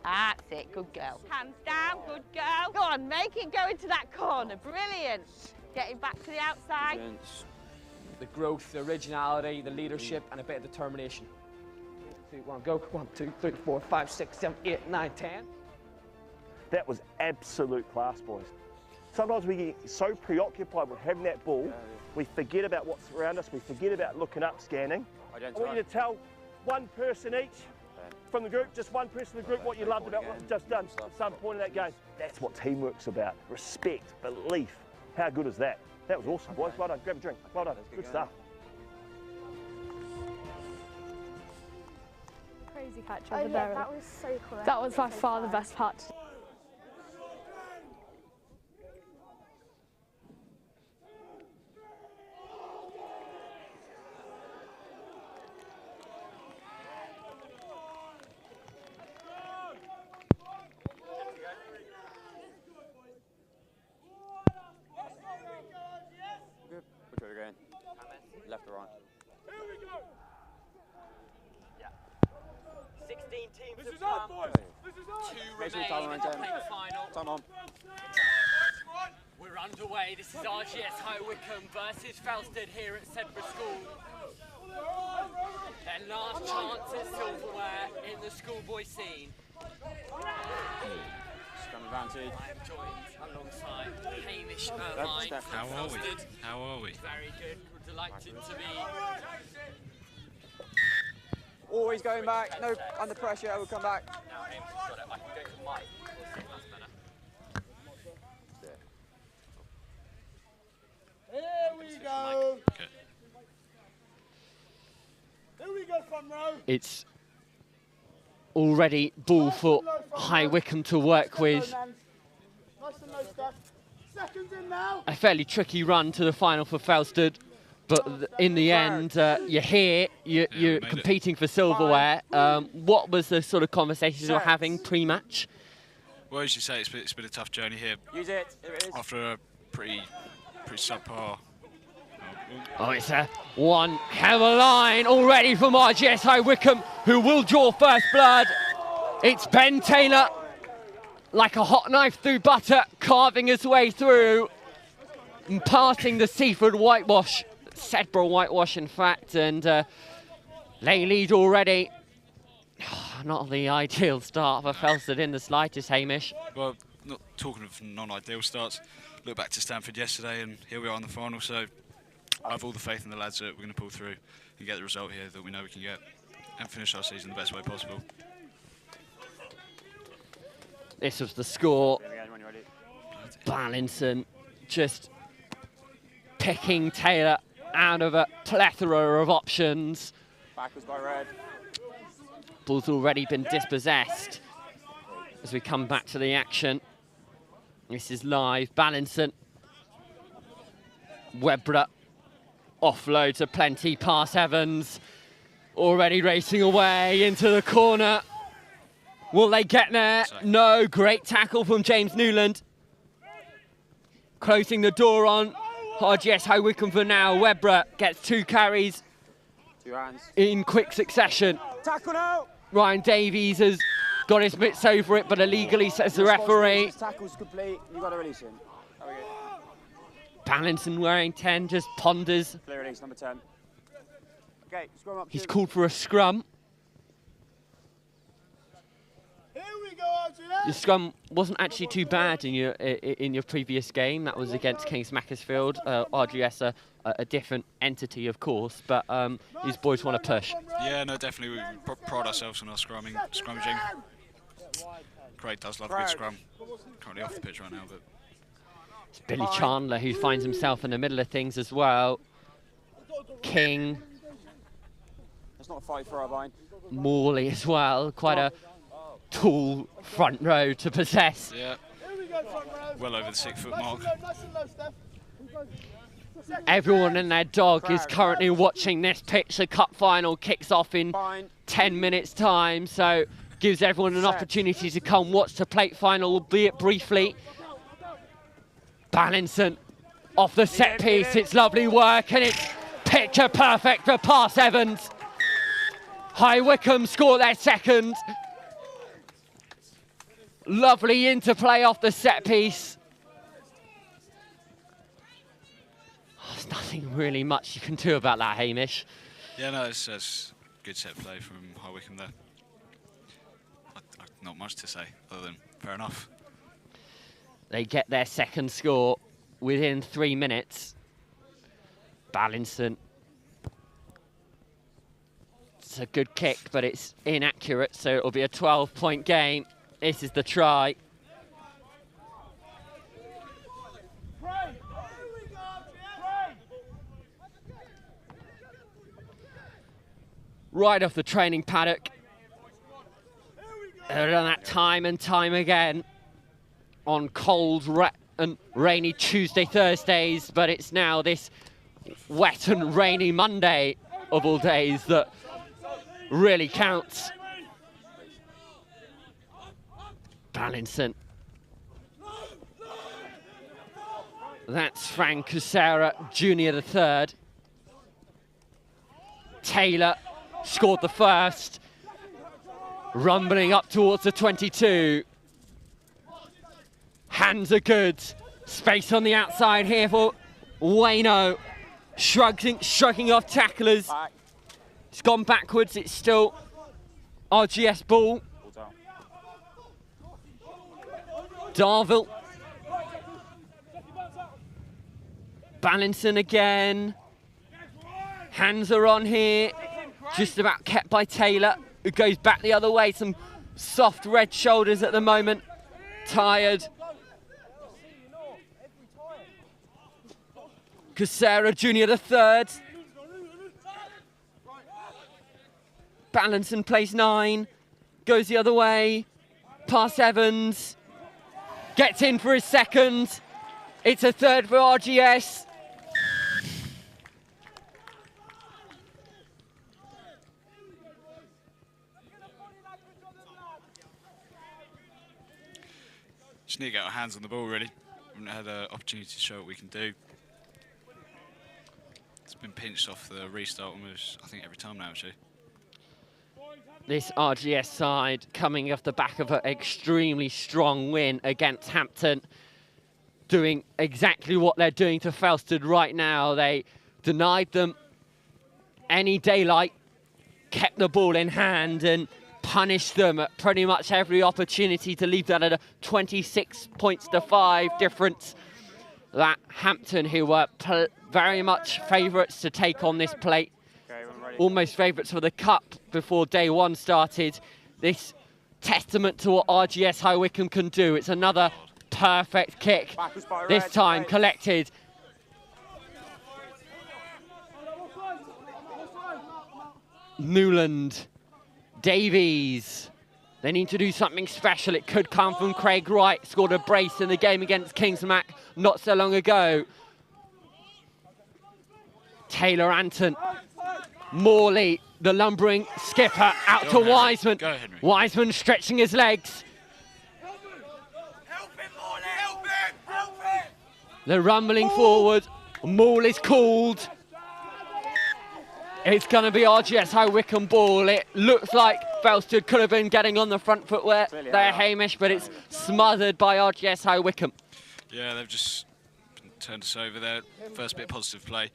That's it, good girl. Hands down, good girl. Go on, make it go into that corner. Brilliant. Getting back to the outside. The growth, the originality, the leadership, and a bit of determination. 3, 1, go. 1, 2, 3, 4, 5, 6, 7, 8, 9, 10. That was absolute class, boys. Sometimes we get so preoccupied with having that ball, we forget about what's around us, we forget about looking up, scanning. I want you to tell one person each from the group, just one person in the group, what you loved about what you've just done at some point in that game. That's what teamwork's about. Respect, belief. How good is that? That was awesome, boys. Well done. Grab a drink. Well done. Good stuff. Crazy catch Oh, over yeah, there. that was so cool. That was by far the best part. Which way are we going? Left or right? Here we go! Yeah. 16 teams. This is on, boys! This is on! 2 remain in the final. Time on. We're underway. This is RGS High Wycombe versus Felsted here at Sedbergh School. Their last chance at silverware in the schoolboy scene. Scrum advantage. I am joined alongside Hamish Irvine. How are we? How are we? Very good. We're delighted to be. Always going back. No, under pressure. We'll come back. Now Hamish has got it. I can go for Mike. That's better. Here we go! Okay. Here we go, front row! It's already ball for High Wycombe to work with. Nice and low step. Seconds in now. A fairly tricky run to the final for Felsted, but in the end, you're here, you're competing for silverware. What was the sort of conversations you were having pre-match? Well, as you say, it's been a tough journey here. Use it. Here it is. After a pretty subpar. Oh, it's a one hell of a line already from RGS High Wycombe, who will draw first blood. It's Ben Taylor, like a hot knife through butter, carving his way through and passing the Seaford whitewash, Sedbergh whitewash in fact, and they lead already. Not the ideal start for Felsted in the slightest, Hamish. Well, not talking of non-ideal starts, look back to Stamford yesterday and here we are in the final, so I have all the faith in the lads that we're going to pull through and get the result here that we know we can get and finish our season the best way possible. This was the score. Ballinson just picking Taylor out of a plethora of options. Backwards by red. Ball's already been dispossessed as we come back to the action. This is live. Ballinson. Webber offload to plenty past Evans. Already racing away into the corner. Will they get there? No, great tackle from James Newland. Closing the door on RGS High Wycombe for now. Webber gets 2 carries in quick succession. Tackle now. Ryan Davies has got his mitts over it, but illegally, says the referee. Tackle's complete. You've got to release him. There we go. Ballinson wearing 10 just ponders. Clear release, number 10. Okay, scrum up. He's called for a scrum. The scrum wasn't actually too bad in your previous game. That was against Kings Macclesfield. RGS a different entity, of course, but these boys want to push. Yeah, no, definitely. We pride ourselves on our scrummaging. Craig does love a good scrum. Currently off the pitch right now, but it's Billy Chandler who finds himself in the middle of things as well. King. That's not a fight for our vine. Morley as well. Quite a tall front row to possess. yeah, well over the 6 foot mark. Everyone and their dog is currently watching this pitch. The cup final kicks off in 10 minutes time, so gives everyone an opportunity to come watch the plate final, albeit briefly. Ballinson off the set piece. It's lovely work, and it's picture perfect for Pass Evans. High Wycombe score their second. Lovely interplay off the set piece. There's nothing really much you can do about that, Hamish. Yeah, no, it's good set play from High Wycombe there. Not much to say other than fair enough. They get their second score within 3 minutes. Ballinson. It's a good kick, but it's inaccurate, so it'll be a 12-point game. This is the try. Right off the training paddock. They've done that time and time again on cold and rainy Tuesday, Thursdays, but it's now this wet and rainy Monday of all days that really counts. Ballinson. That's Frank Cusera, Junior the third. Taylor scored the first. Rumbling up towards the 22. Hands are good. Space on the outside here for Wayno. Shrugging off tacklers. It's gone backwards. It's still RGS ball. Darville. Ballinson again. Hands are on here. Just about kept by Taylor, who goes back the other way. Some soft red shoulders at the moment. Tired. Cusera, Junior the third. Ballinson plays 9. Goes the other way. Pass Evans. Gets in for his second. It's a third for RGS. Just need to get our hands on the ball, really. We haven't had an opportunity to show what we can do. It's been pinched off the restart almost, I think, every time now, actually. This RGS side coming off the back of an extremely strong win against Hampton, doing exactly what they're doing to Felsted right now. They denied them any daylight, kept the ball in hand and punished them at pretty much every opportunity to leave that at a 26 points to 5 difference. That Hampton, who were very much favourites to take on this plate, almost favourites for the cup before day one started. This testament to what RGS High Wycombe can do. It's another perfect kick, this time collected. Newland, Davies. They need to do something special. It could come from Craig Wright. Scored a brace in the game against Kings Mac not so long ago. Taylor Anton. Morley The lumbering skipper out to Wiseman. Go, Henry. Wiseman stretching his legs. They're rumbling forward. Maul is called. It's going to be RGS High Wycombe ball. It looks like Felsted could have been getting on the front foot there, Hamish, but it's smothered by RGS High Wycombe. Yeah, they've just turned us over there. First bit of positive play.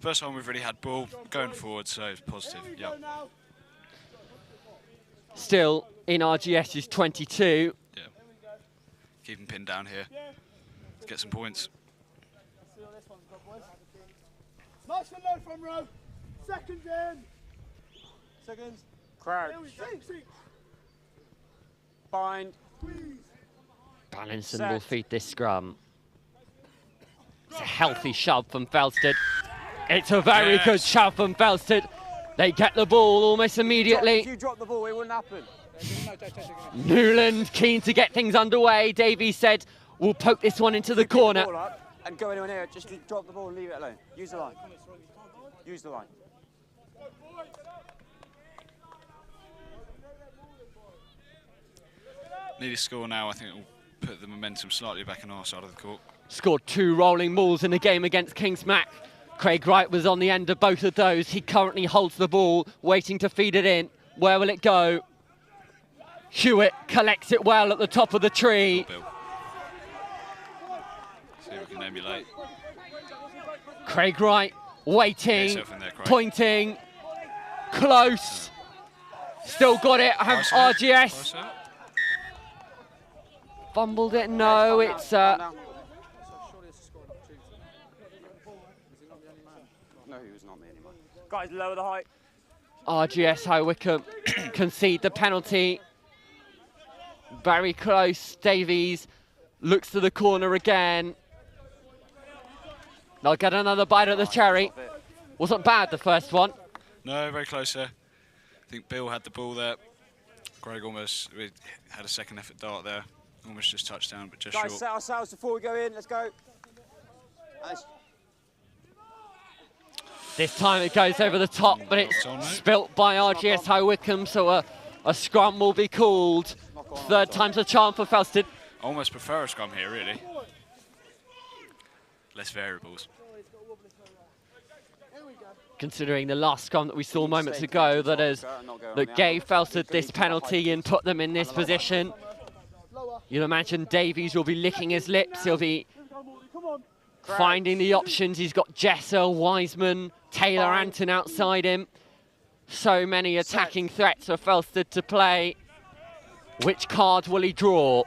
First time we've really had ball going forward, so it's positive. Yep. Still in RGS's 22. Yeah. Keep them pinned down here. Let's get some points. Nice and low from row. Second in. Seconds. Crouch. Bind. Balance and will feed this scrum. It's a healthy shove from Felsted. It's a very good shove from Felsted. They get the ball almost immediately. If you drop the ball, it wouldn't happen. Newland keen to get things underway. Davies said, we'll poke this one into the corner. And go anyone here, just drop the ball and leave it alone. Use the line. Use the line. Need a score now. I think it will put the momentum slightly back on our side of the court. Scored 2 rolling mauls in the game against Kingsmack. Craig Wright was on the end of both of those. He currently holds the ball, waiting to feed it in. Where will it go? Hewitt collects it well at the top of the tree. See if we can emulate. Craig Wright waiting, there, pointing, close. Still got it. RGS. Fumbled it. No, it's No, he was not me anymore. Guys, lower the height. RGS High Wycombe concede the penalty. Very close. Davies looks to the corner again. They'll get another bite at the cherry. Wasn't bad, the first one. No, very close there. I think Bill had the ball there. Greg almost had a second effort dart there. Almost just touchdown, but just Guys, short. set ourselves before we go in. Let's go. Nice. This time it goes over the top, but it's spilt by RGS High Wycombe, so a scrum will be called. Third time's a charm for Felsted. Almost prefer a scrum here, really. Less variables. Considering the last scrum that we saw moments ago that gave Felsted this penalty and put them in this position. You'll imagine Davies will be licking his lips. He'll be finding the options. He's got Jesser, Wiseman, Taylor, Anton outside him. So many attacking threats for Felsted to play. Which card will he draw?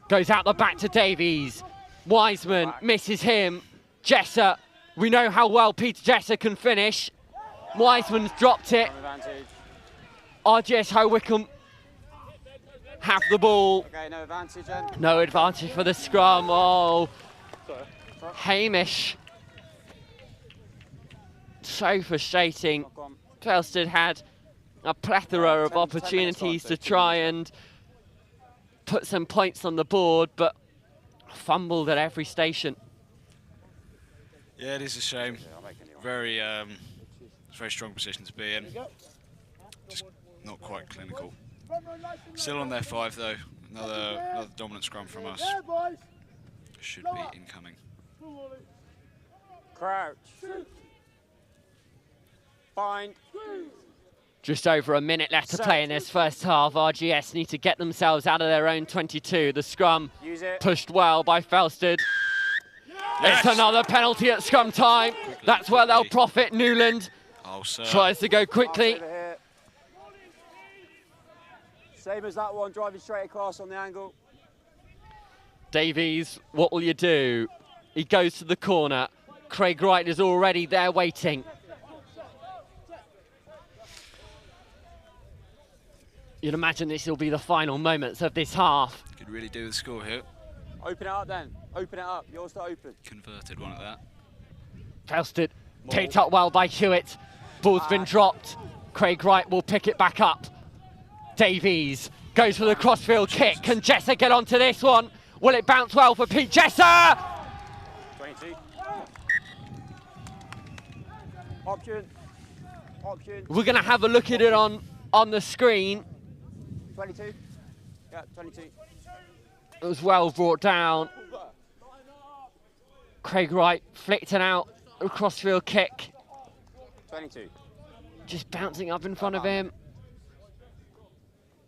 Goes out the back to Davies. Wiseman misses him. Jesser, we know how well Peter Jesser can finish. Wiseman's dropped it. RGS High Wycombe have the ball. Okay, no advantage then. No advantage for the scrum. Oh, Hamish. So frustrating. Felsted had a plethora of opportunities to try and put some points on the board, but fumbled at every station. Yeah, it is a shame. Very, it's a very strong position to be in. Just not quite clinical. Still on their 5 though. Another dominant scrum from us. Should be incoming. Crouch. Bind. Just over a minute left to play in this first half. RGS need to get themselves out of their own 22. The scrum pushed well by Felsted. It's another penalty at scrum time. That's where they'll profit. Newland tries to go quickly. Same as that one, driving straight across on the angle. Davies, what will you do? He goes to the corner. Craig Wright is already there waiting. You'd imagine this will be the final moments of this half. Could really do the score here. Open it up then. Open it up. Yours to open. Converted one at that. Felsted picked up well by Hewitt. Ball's been dropped. Craig Wright will pick it back up. Davies goes for the crossfield kick. Can Jesser get onto this one? Will it bounce well for Pete Jesser? 20. Option. Option. We're going to have a look at it on the screen. 22. Yeah, 22. It was well brought down. Craig Wright flicked it out, a crossfield kick. 22. Just bouncing up in front of him.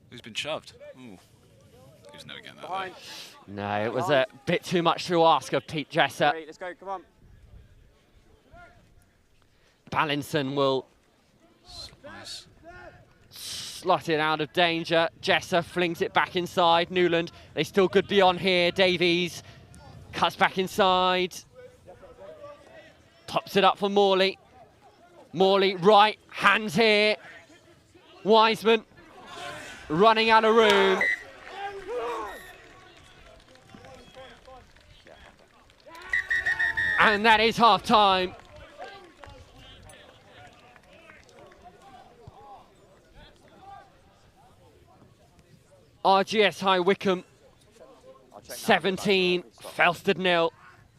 He's been shoved. Ooh. He was never getting that way. No, it was a bit too much to ask of Pete Jesser. Let's go, come on. Ballinson will Nice. slot it out of danger. Jesser flings it back inside. Newland, they still good beyond here. Davies cuts back inside. Pops it up for Morley. Morley, right, hands here. Wiseman running out of room. And that is half time. RGS High Wycombe 17, Felsted 0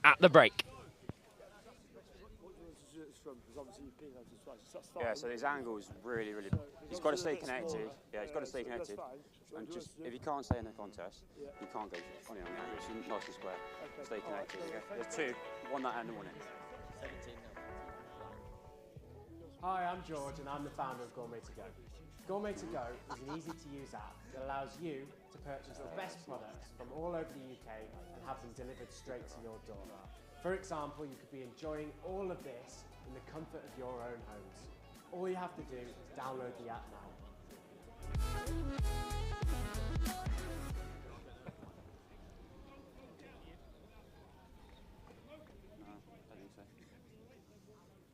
at the break. Yeah, so his angle is really, really. He's got to stay connected. Yeah, he's got to stay connected. And just if he can't stay in the contest, he can't go on the angle. It's nice and square. Stay connected. Okay? There's two, one that and the one in. Hi, I'm George and I'm the founder of Gourmet to Go. Gourmet to Go is an easy-to-use app that allows you to purchase the best products from all over the UK and have them delivered straight to your door. For example, you could be enjoying all of this in the comfort of your own homes. All you have to do is download the app now. No, I don't think so.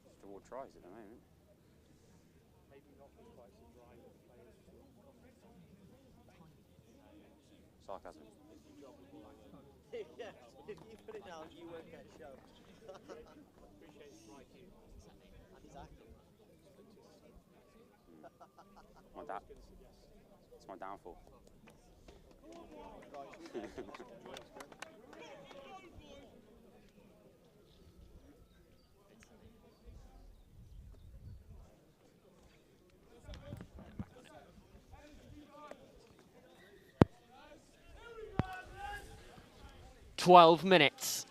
Just all tries at the moment. Sarcasm. Yeah, if you put it down, you won't get shoved. Appreciate it, right you. Exactly. It's my downfall. Twelve minutes.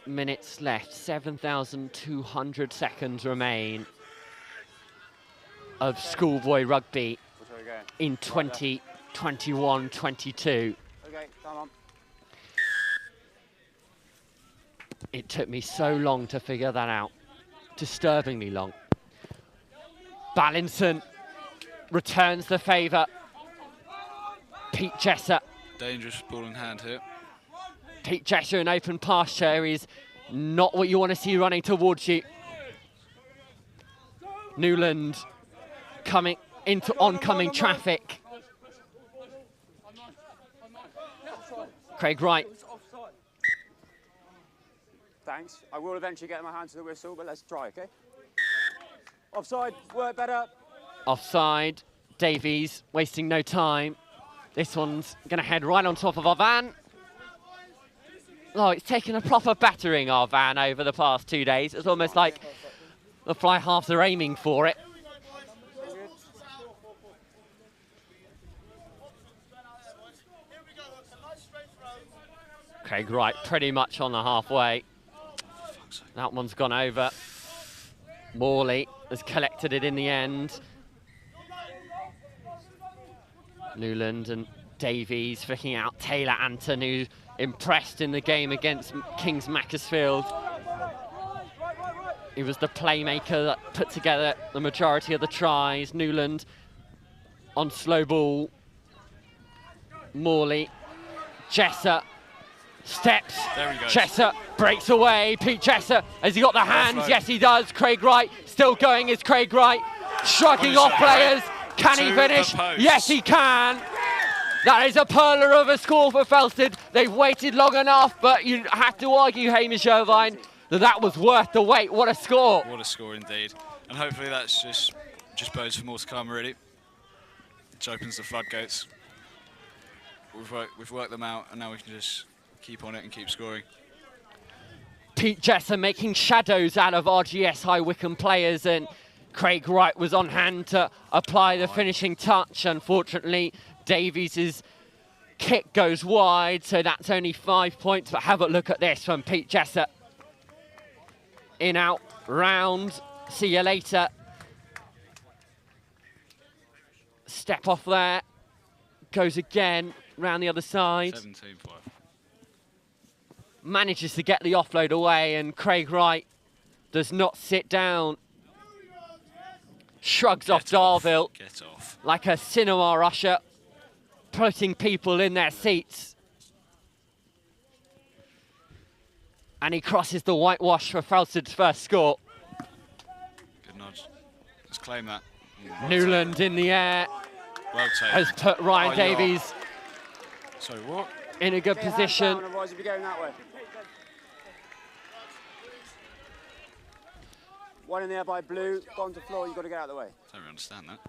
Minutes left, 7,200 seconds remain of schoolboy rugby in 2021-22. Okay, come on. It took me so long to figure that out, disturbingly long. Ballinson returns the favour. Pete Jesser. Dangerous ball in hand here. Pete Jesser in open pasture is not what you want to see running towards you. Newland coming into oncoming traffic. Craig Wright. Thanks. I will eventually get my hand to the whistle, but let's try, okay? Offside, work better. Offside. Davies wasting no time. This one's going to head right on top of our van. Oh, it's taken a proper battering, our van, over the past 2 days. It's almost like the fly halves are aiming for it. Craig Wright pretty much on the halfway. That one's gone over. Morley has collected it in the end. Newland and Davies flicking out Taylor Anton, who impressed in the game against Kings Macclesfield. He was the playmaker that put together the majority of the tries. Newland on slow ball. Morley. Jesser steps. There he goes. Jesser breaks away. Pete Jesser, has he got the hands? Yes, he does. Craig Wright still going is Craig Wright. Shrugging off players. Can he finish? Yes, he can. That is a perler of a score for Felsted. They've waited long enough, but you have to argue, Hamish Irvine, that that was worth the wait. What a score. What a score indeed. And hopefully that's just bodes for more to come, really. Which opens the floodgates. We've worked them out, and now we can just keep on it and keep scoring. Pete Jesser making shadows out of RGS High Wycombe players, and Craig Wright was on hand to apply the finishing touch. Unfortunately, Davies' kick goes wide, so that's only 5 points. But have a look at this from Pete Jesser. In, out, round, see you later. Step off there, goes again, round the other side. 17-5. Manages to get the offload away, and Craig Wright does not sit down. Shrugs off Darville like a cinema usher, putting people in their seats. And he crosses the whitewash for Falstead's first score. Good nudge. Let's claim that. Newland in the air Well taken. has put Ryan Davies Sorry, what? in a good position. Otherwise, you'll be going that way. One in there by Blue, gone to floor, you've got to get out of the way. Don't really understand that.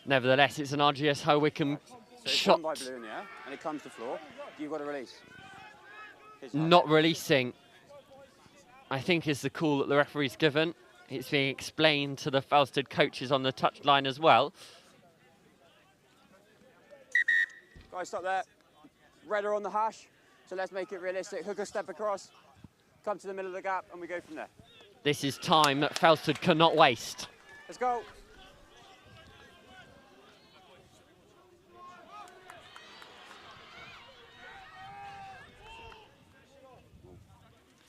Nevertheless, it's an RGS High Wycombe So shot. one by Blue in the air, and it comes to floor, you've got to release. Not releasing, I think, is the call that the referee's given. It's being explained to the Falstead coaches on the touchline as well. Guys, stop there. Redder on the hash, so let's make it realistic. Hook a step across, come to the middle of the gap, and we go from there. This is time that Falstead cannot waste. Let's go.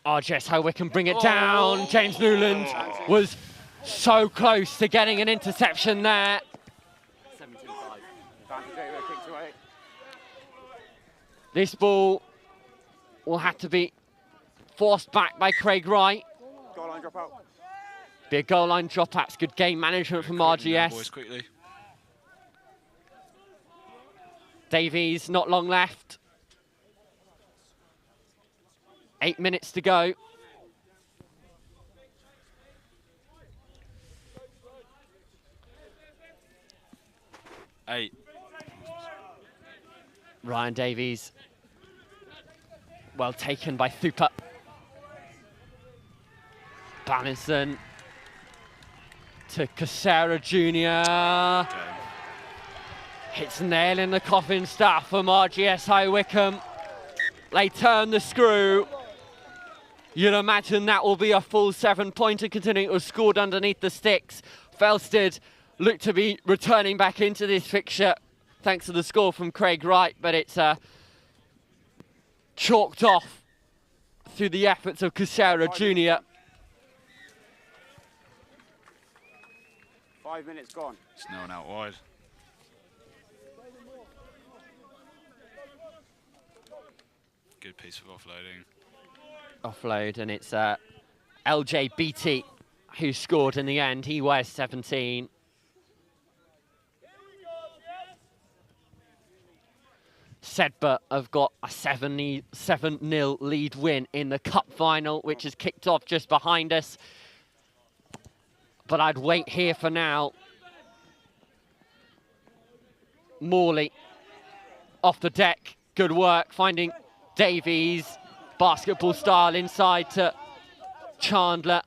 RGS High Wycombe bring it down. James Newland was so close to getting an interception there. 17-5. Kick to 8. This ball will have to be forced back by Craig Wright. Goal line drop out. Be a goal line drop out. It's good game management from RGS. Boys, quickly. Davies, not long left. 8 minutes to go. Eight. Ryan Davies. Well taken by Thupa. Banniston to Casera Jr. Hits nail in the coffin stuff from RGS High Wycombe. They turn the screw. You'd imagine that will be a full 7-pointer, continuing it was scored underneath the sticks. Falstead look to be returning back into this fixture thanks to the score from Craig Wright, but it's chalked off through the efforts of Casera Jr. 5 minutes gone. It's no one out wide. Good piece of offloading. Offload, and it's LJ Beatty who scored in the end. He wears 17. Sedbergh have got a 7-0 lead win in the cup final, which is kicked off just behind us. But I'd wait here for now. Morley off the deck. Good work finding Davies. Basketball style inside to Chandler.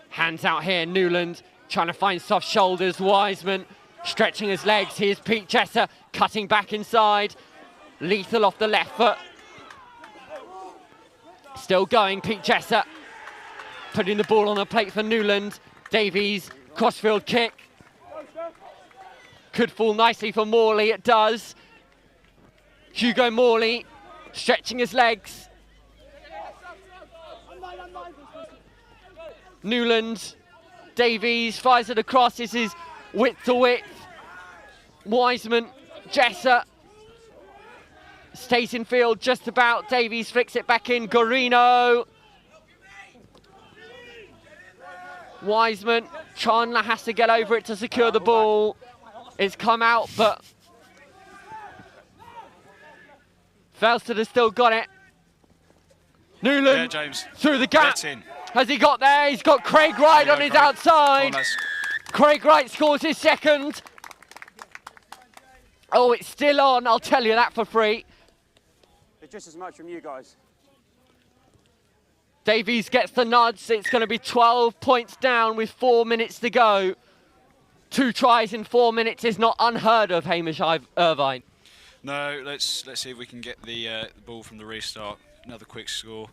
Hands out here, Newland trying to find soft shoulders. Wiseman stretching his legs. Here's Pete Jesser cutting back inside. Lethal off the left foot. Still going, Pete Jesser. Putting the ball on the plate for Newland. Davies, crossfield kick. Could fall nicely for Morley, it does. Hugo Morley stretching his legs. Newland, Davies fires it across. This is width to width. Wiseman, Jesser stays in field just about. Davies flicks it back in. Gorino. Wiseman, Chandler has to get over it to secure the ball. It's come out, but Falstead has still got it. Newland James. Through the gap. Has he got there? He's got Craig Wright on his outside. Craig Wright scores his second. Oh, it's still on, I'll tell you that for free. It's just as much from you guys. Davies gets the nudge. It's going to be 12 points down with 4 minutes to go. 2 tries in 4 minutes is not unheard of, Hamish Irvine. No, let's see if we can get the ball from the restart. Another quick score.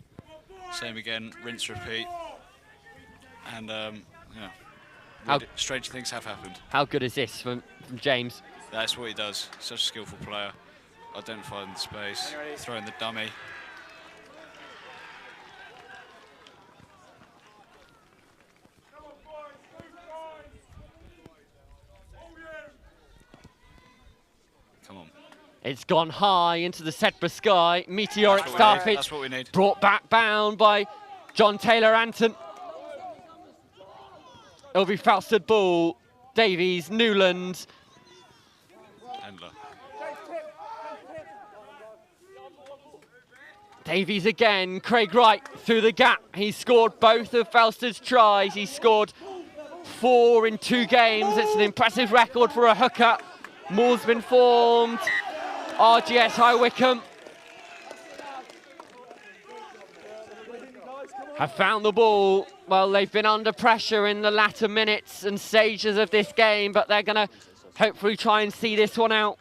Same again, rinse, repeat. And yeah, strange things have happened. How good is this from James? That's what he does. Such a skillful player. Identifying the space, throwing the dummy. Come on. It's gone high into the Sedbergh sky. Meteoric star pitch. That's what we need. Brought back bound by John Taylor Anton. It'll be Falstead ball. Davies, Newland. Endler. Davies again. Craig Wright through the gap. He scored both of Falstead's tries. He scored 4 in 2 games. It's an impressive record for a hooker. More's been formed. RGS High Wycombe have found the ball. Well, they've been under pressure in the latter minutes and stages of this game, but they're going to hopefully try and see this one out.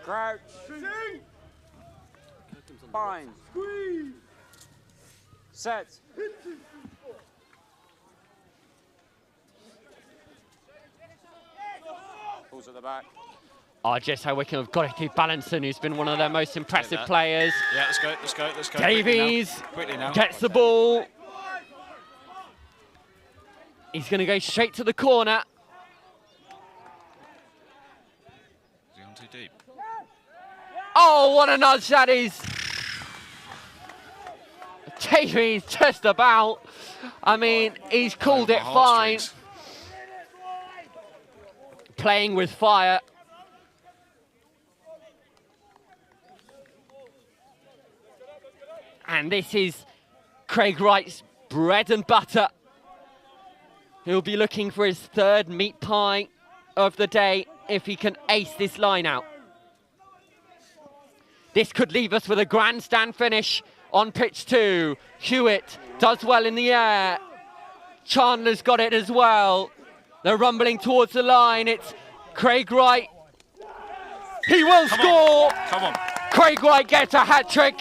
Crouch. Bind. Set. Balls at the back. RGS High Wycombe have got it to Ballinson, who's been one of their most impressive players. Yeah, let's go. Davies Quickly now. gets the ball. He's going to go straight to the corner. Is he on too deep? Oh, what a nudge that is. Davies just about. I mean, he's called it fine. Playing with fire. And this is Craig Wright's bread and butter. He'll be looking for his 3rd meat pie of the day if he can ace this line out. This could leave us with a grandstand finish on pitch 2. Hewitt does well in the air. Chandler's got it as well. They're rumbling towards the line. It's Craig Wright. He will score. Come on. Craig Wright gets a hat-trick.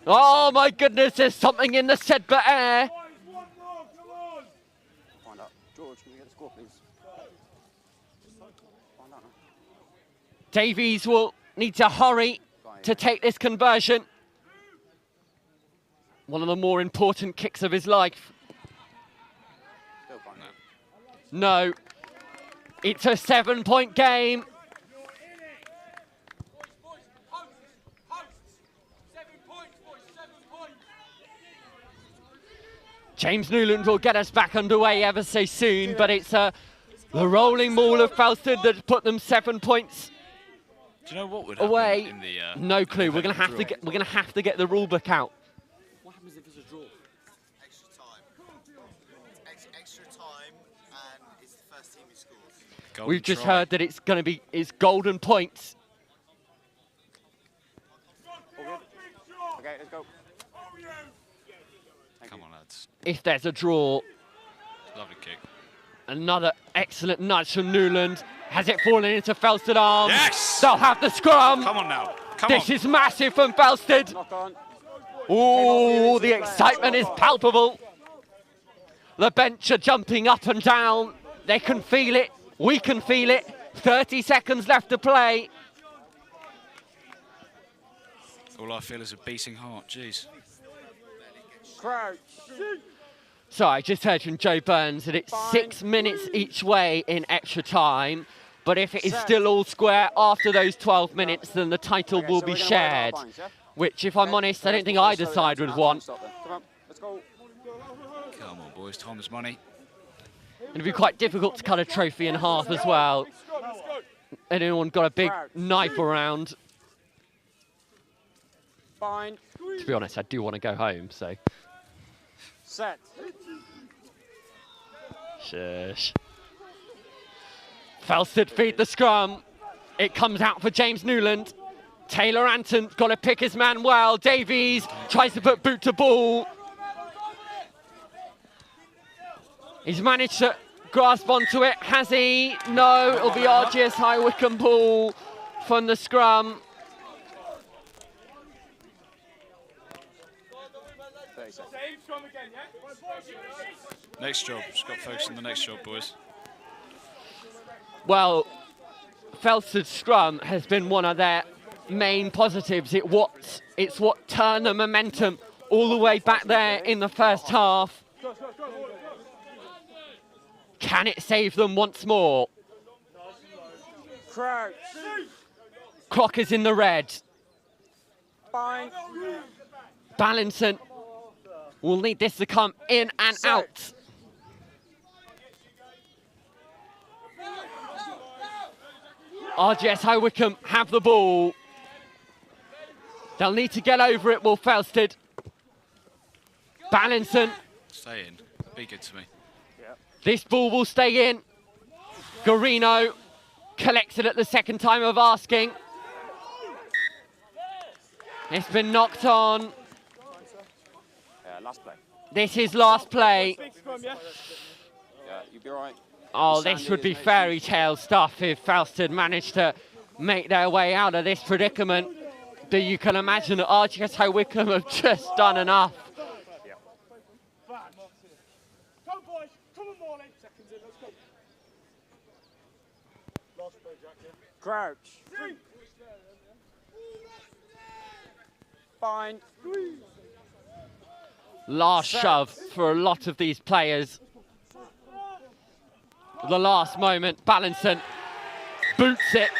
Oh my goodness, there's something in the Sedbergh air. Find out. George, can you get the score, please? Find out now. Davies will need to hurry to take this conversion. One of the more important kicks of his life. No. It's a 7-point game. James Newland will get us back underway ever so soon, but it's the rolling maul of Falstead that put them 7 points. Do you know what would away? In the, no clue. We're going to have to get the rule book out. What happens if it's a draw? Extra time. Extra time, and it's the first team who scores. We've just heard that it's going to be golden points. Okay, let's go. Come on, lads. If there's a draw. Lovely kick. Another excellent nudge from Newland. Has it fallen into Falstead arms? Yes! They'll have the scrum. Come on now. This is massive from Falstead. Oh, the excitement is palpable. The bench are jumping up and down. They can feel it. We can feel it. 30 seconds left to play. All I feel is a beating heart. Jeez. Crouch. So I just heard from Joe Burns that it's 6 minutes each way in extra time. But if it is still all square after those 12 minutes, then the title will be shared. Which, if I'm honest, I don't think either side would want. Come on, let's go. Come on, boys. Time is money. It'd be quite difficult to cut a trophy in half as well. anyone got a big knife around. Fine. To be honest, I do want to go home, so. Set. Shush. Felsted feed the scrum. It comes out for James Newland. Taylor Anton got to pick his man well. Davies tries to put boot to ball. He's managed to grasp onto it. Has he? No, it'll be RGS High Wycombe ball from the scrum. Next job. Just got to focus on the next job, boys. Well, Felsted's scrum has been one of their main positives. It's what turned the momentum all the way back there in the first half. Can it save them once more? Crouch. Croc is in the red. Fine. Ballinson will need this to come in and out. RGS High Wycombe have the ball. They'll need to get over it, will Felsted. Ballinson. Stay in. Be good to me. This ball will stay in. Garino collects it at the second time of asking. It's been knocked on. Last play. This is last play. Yeah, you'll be all right. Oh, this would be fairy tale stuff if Felsted managed to make their way out of this predicament. But you can imagine that RGS High Wycombe have just done enough. Crouch. Fine. Last shove for a lot of these players. The last moment, Ballinson boots it.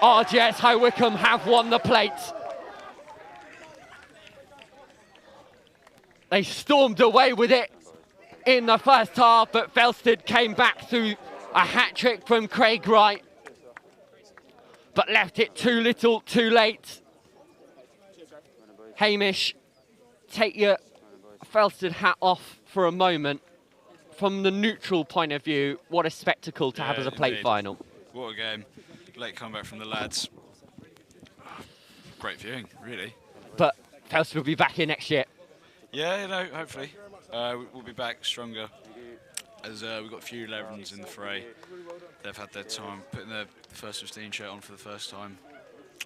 RGS High Wycombe have won the plate. They stormed away with it in the first half, but Felsted came back through a hat-trick from Craig Wright, but left it too little, too late. Hamish, take your Felsted hat off for a moment. From the neutral point of view, what a spectacle to have as a plate indeed. final. What a game. Late comeback from the lads. Great viewing, really. But Felsted will be back here next year. Yeah, you know, hopefully. We'll be back stronger. As we've got a few 11s in the fray. They've had their time putting their first 15 shirt on for the first time.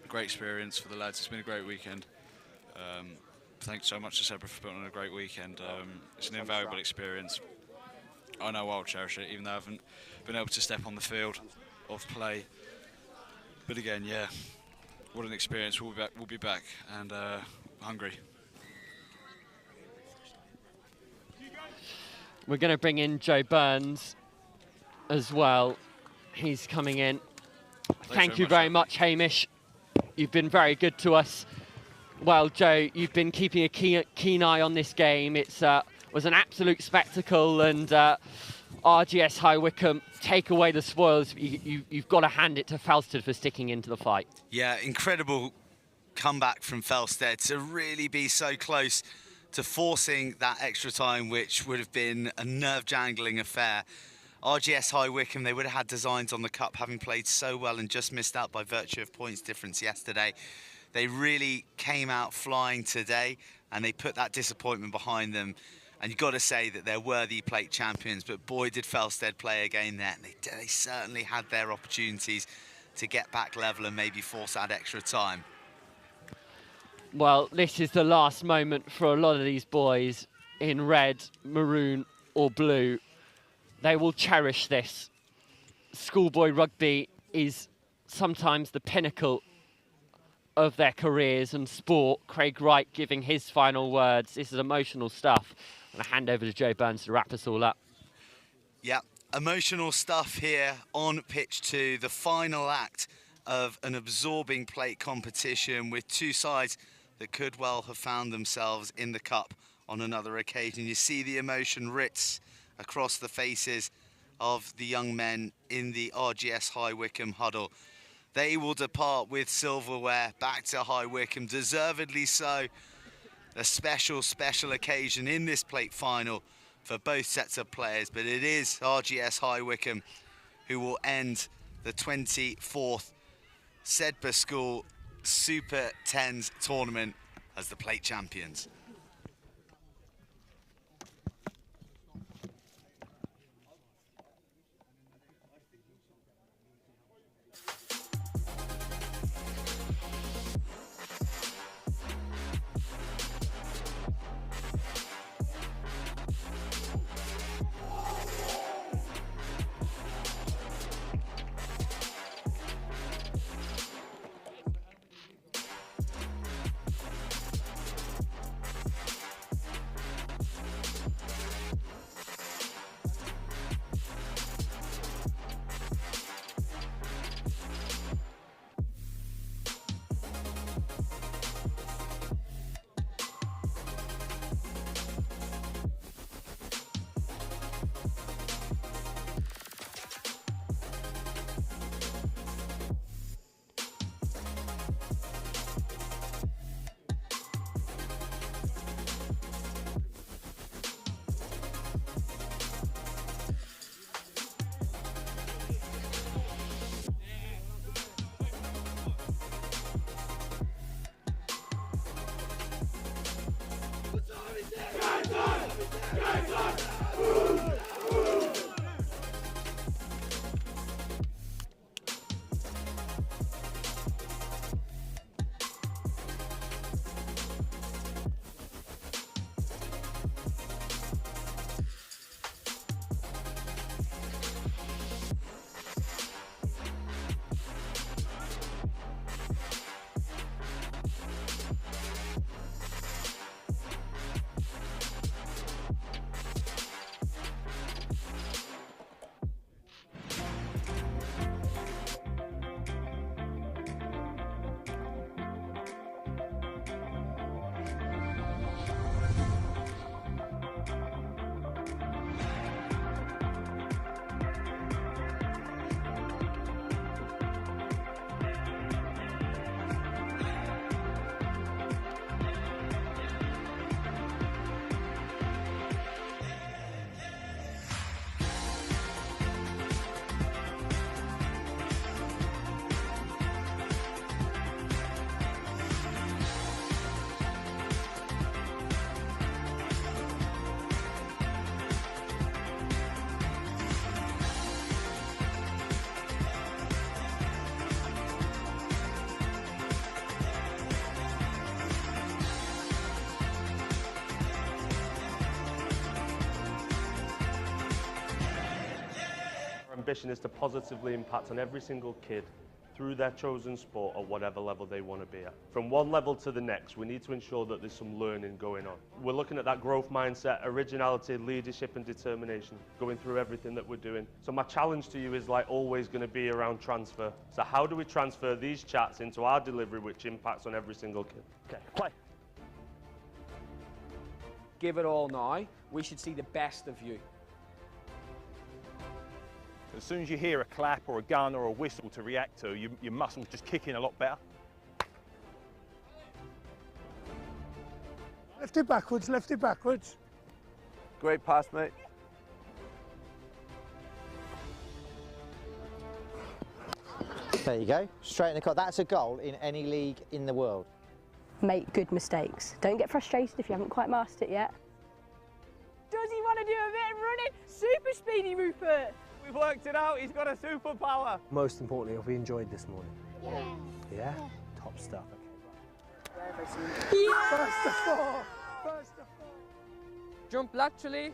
Great experience for the lads. It's been a great weekend. Thanks so much to Sedbergh for putting on a great weekend. It's an invaluable experience. I know I'll cherish it, even though I haven't been able to step on the field of play. But again, yeah, what an experience. We'll be back and hungry. We're going to bring in Joe Burns as well. He's coming in. Thank you very much, Hamish. You've been very good to us. Well, Joe, you've been keeping a keen eye on this game. It was an absolute spectacle, and RGS High Wycombe take away the spoils. You've got to hand it to Felsted for sticking into the fight. Yeah, incredible comeback from Felsted to really be so close to forcing that extra time, which would have been a nerve-jangling affair. RGS High Wycombe, they would have had designs on the cup, having played so well and just missed out by virtue of points difference yesterday. They really came out flying today, and they put that disappointment behind them. And you've got to say that they're worthy plate champions, but boy, did Felsted play again there. And they certainly had their opportunities to get back level and maybe force that extra time. Well, this is the last moment for a lot of these boys in red, maroon or blue. They will cherish this. Schoolboy rugby is sometimes the pinnacle of their careers and sport. Craig Wright giving his final words. This is emotional stuff. I'm going to hand over to Joe Burns to wrap us all up. Yeah, emotional stuff here on pitch 2, the final act of an absorbing plate competition with two sides that could well have found themselves in the cup on another occasion. You see the emotion writs across the faces of the young men in the RGS High Wycombe huddle. They will depart with silverware back to High Wycombe, deservedly so. A special occasion in this plate final for both sets of players, but it is RGS High Wycombe who will end the 24th Sedbergh School Super 10s tournament as the plate champions. Our ambition is to positively impact on every single kid through their chosen sport or whatever level they want to be at. From one level to the next, we need to ensure that there's some learning going on. We're looking at that growth mindset, originality, leadership and determination, going through everything that we're doing. So my challenge to you is like always going to be around transfer. So how do we transfer these chats into our delivery which impacts on every single kid? Okay, play. Give it all now. We should see the best of you. As soon as you hear a clap or a gun or a whistle to react to, your muscles just kick in a lot better. Lift it backwards, lift it backwards. Great pass, mate. There you go, straight in the cut. That's a goal in any league in the world. Make good mistakes. Don't get frustrated if you haven't quite mastered it yet. Does he want to do a bit of running? Super speedy, Rupert. We've worked it out. He's got a superpower. Most importantly, have we enjoyed this morning? Yeah. Yeah? Top stuff. Yeah. First to four. First to four. Jump laterally,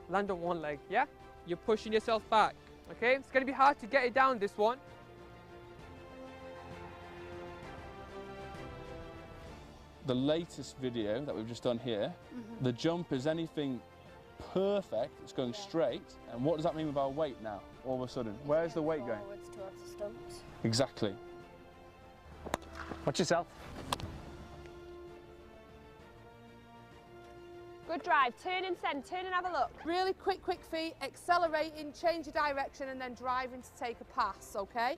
land on one leg, yeah? You're pushing yourself back, okay? It's going to be hard to get it down, this one. The latest video that we've just done here, the jump is anything perfect, it's going straight. And what does that mean with our weight now, all of a sudden? Where's the weight going? Forwards towards the stumps. Exactly. Watch yourself. Good drive. Turn and send. Turn and have a look. Really quick feet, accelerating, change your direction and then driving to take a pass, okay?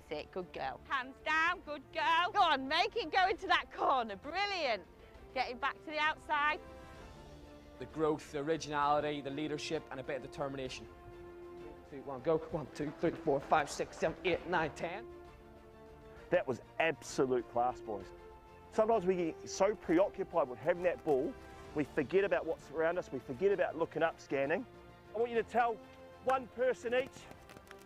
That's it, good girl. Hands down, good girl. Go on, make it go into that corner. Brilliant. Getting back to the outside. The growth, the originality, the leadership, and a bit of determination. 3, 2, 1, go. 1, 2, 3, 4, 5, 6, 7, 8, 9, 10. That was absolute class, boys. Sometimes we get so preoccupied with having that ball, we forget about what's around us, we forget about looking up, scanning. I want you to tell one person each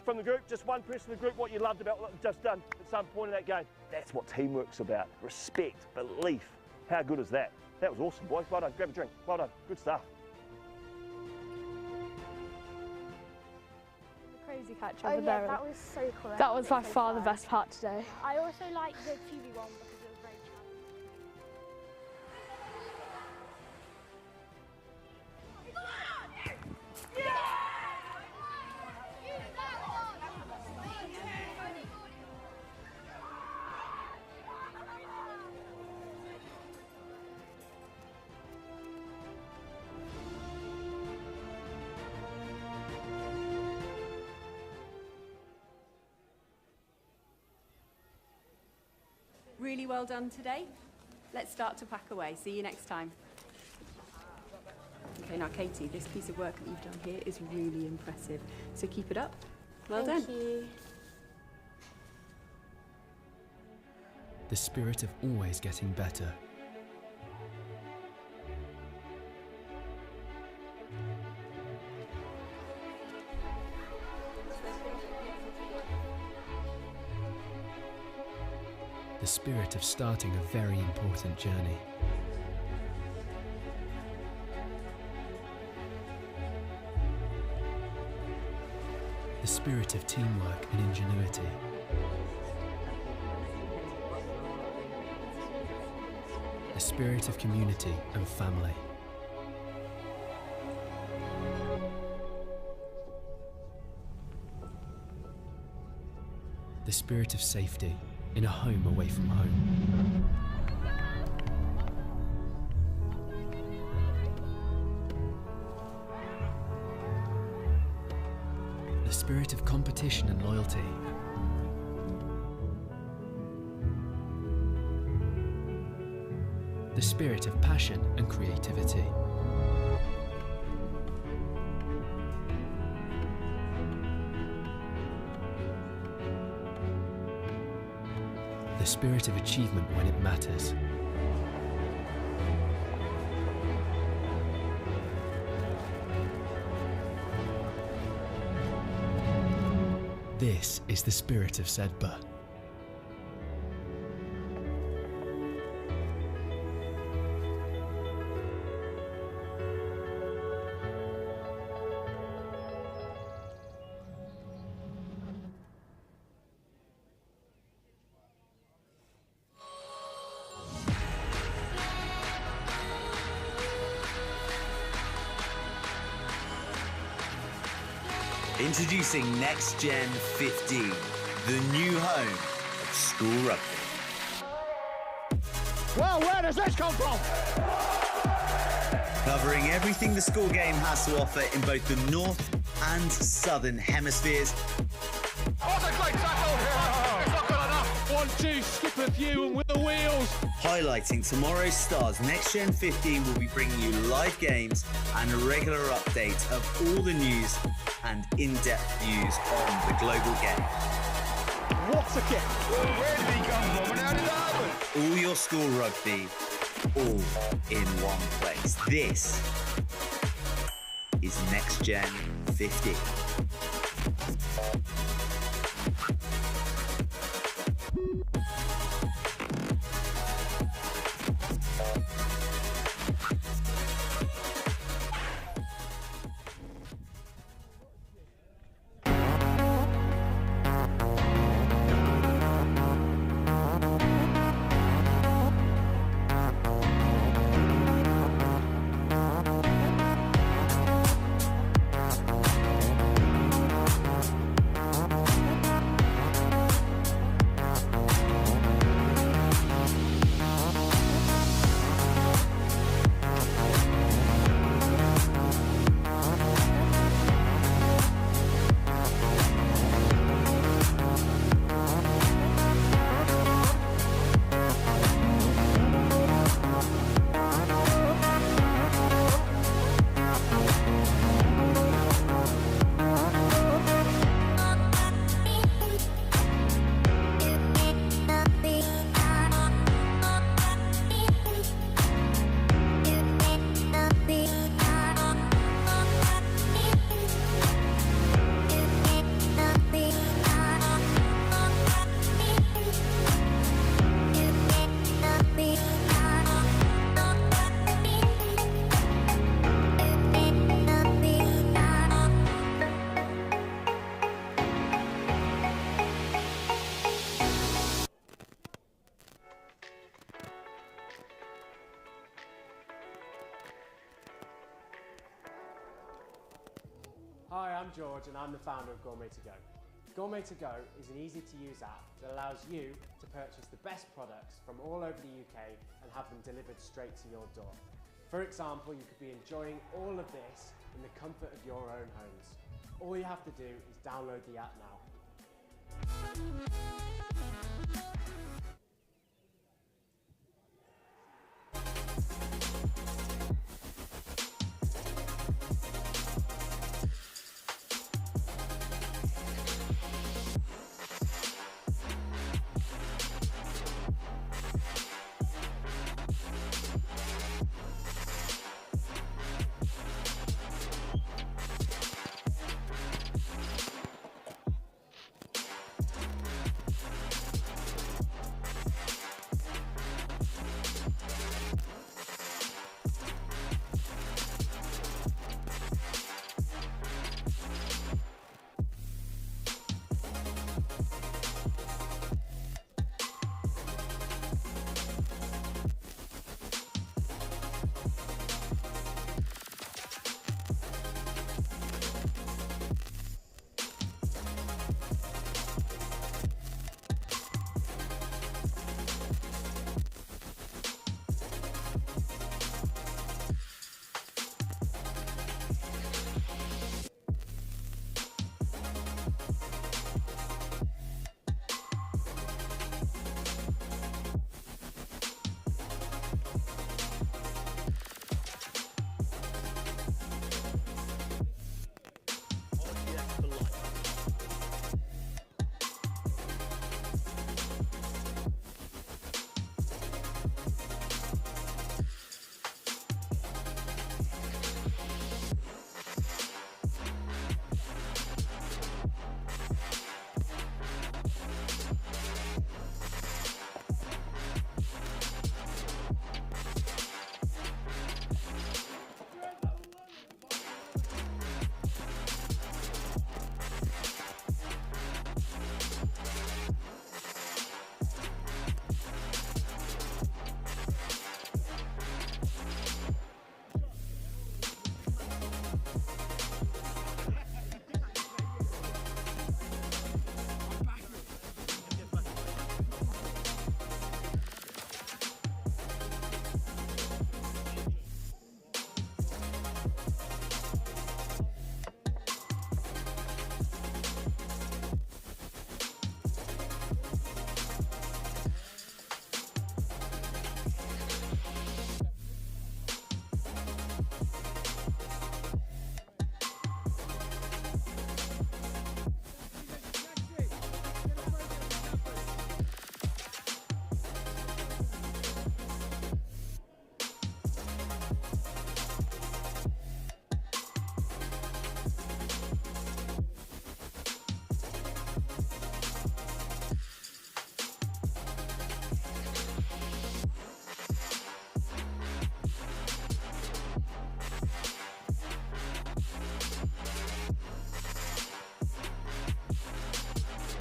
from the group, just one person in the group, what you loved about what you've just done at some point in that game. That's what teamwork's about. Respect, belief. How good is that? That was awesome, boys. Well done. Grab a drink. Well done. Good stuff. Crazy catch Oh over yeah, there. that was so cool. That was by far the best part today. I also like the QB one because it was very challenging. Really well done today. Let's start to pack away. See you next time. Okay, now Katie, this piece of work that you've done here is really impressive. So keep it up. Well done. Thank you. The spirit of always getting better. The spirit of starting a very important journey. The spirit of teamwork and ingenuity. The spirit of community and family. The spirit of safety in a home away from home. The spirit of competition and loyalty. The spirit of passion and creativity. The spirit of achievement when it matters. This is the spirit of Sedbergh. Introducing NextGenXV, the new home of school rugby. Well, where does this come from? Covering everything the school game has to offer in both the north and southern hemispheres. What a great tackle here! It's not good enough. 1, 2, skip a few and with the wheels. Highlighting tomorrow's stars, NextGen15 will be bringing you live games and a regular update of all the news and in-depth views on the global game. What's a kick? Where did he come from and how did that happen? All your school rugby, all in one place. This is NextGen15. I'm George and I'm the founder of Gourmet to Go. Gourmet to Go is an easy-to-use app that allows you to purchase the best products from all over the UK and have them delivered straight to your door. For example, you could be enjoying all of this in the comfort of your own homes. All you have to do is download the app now.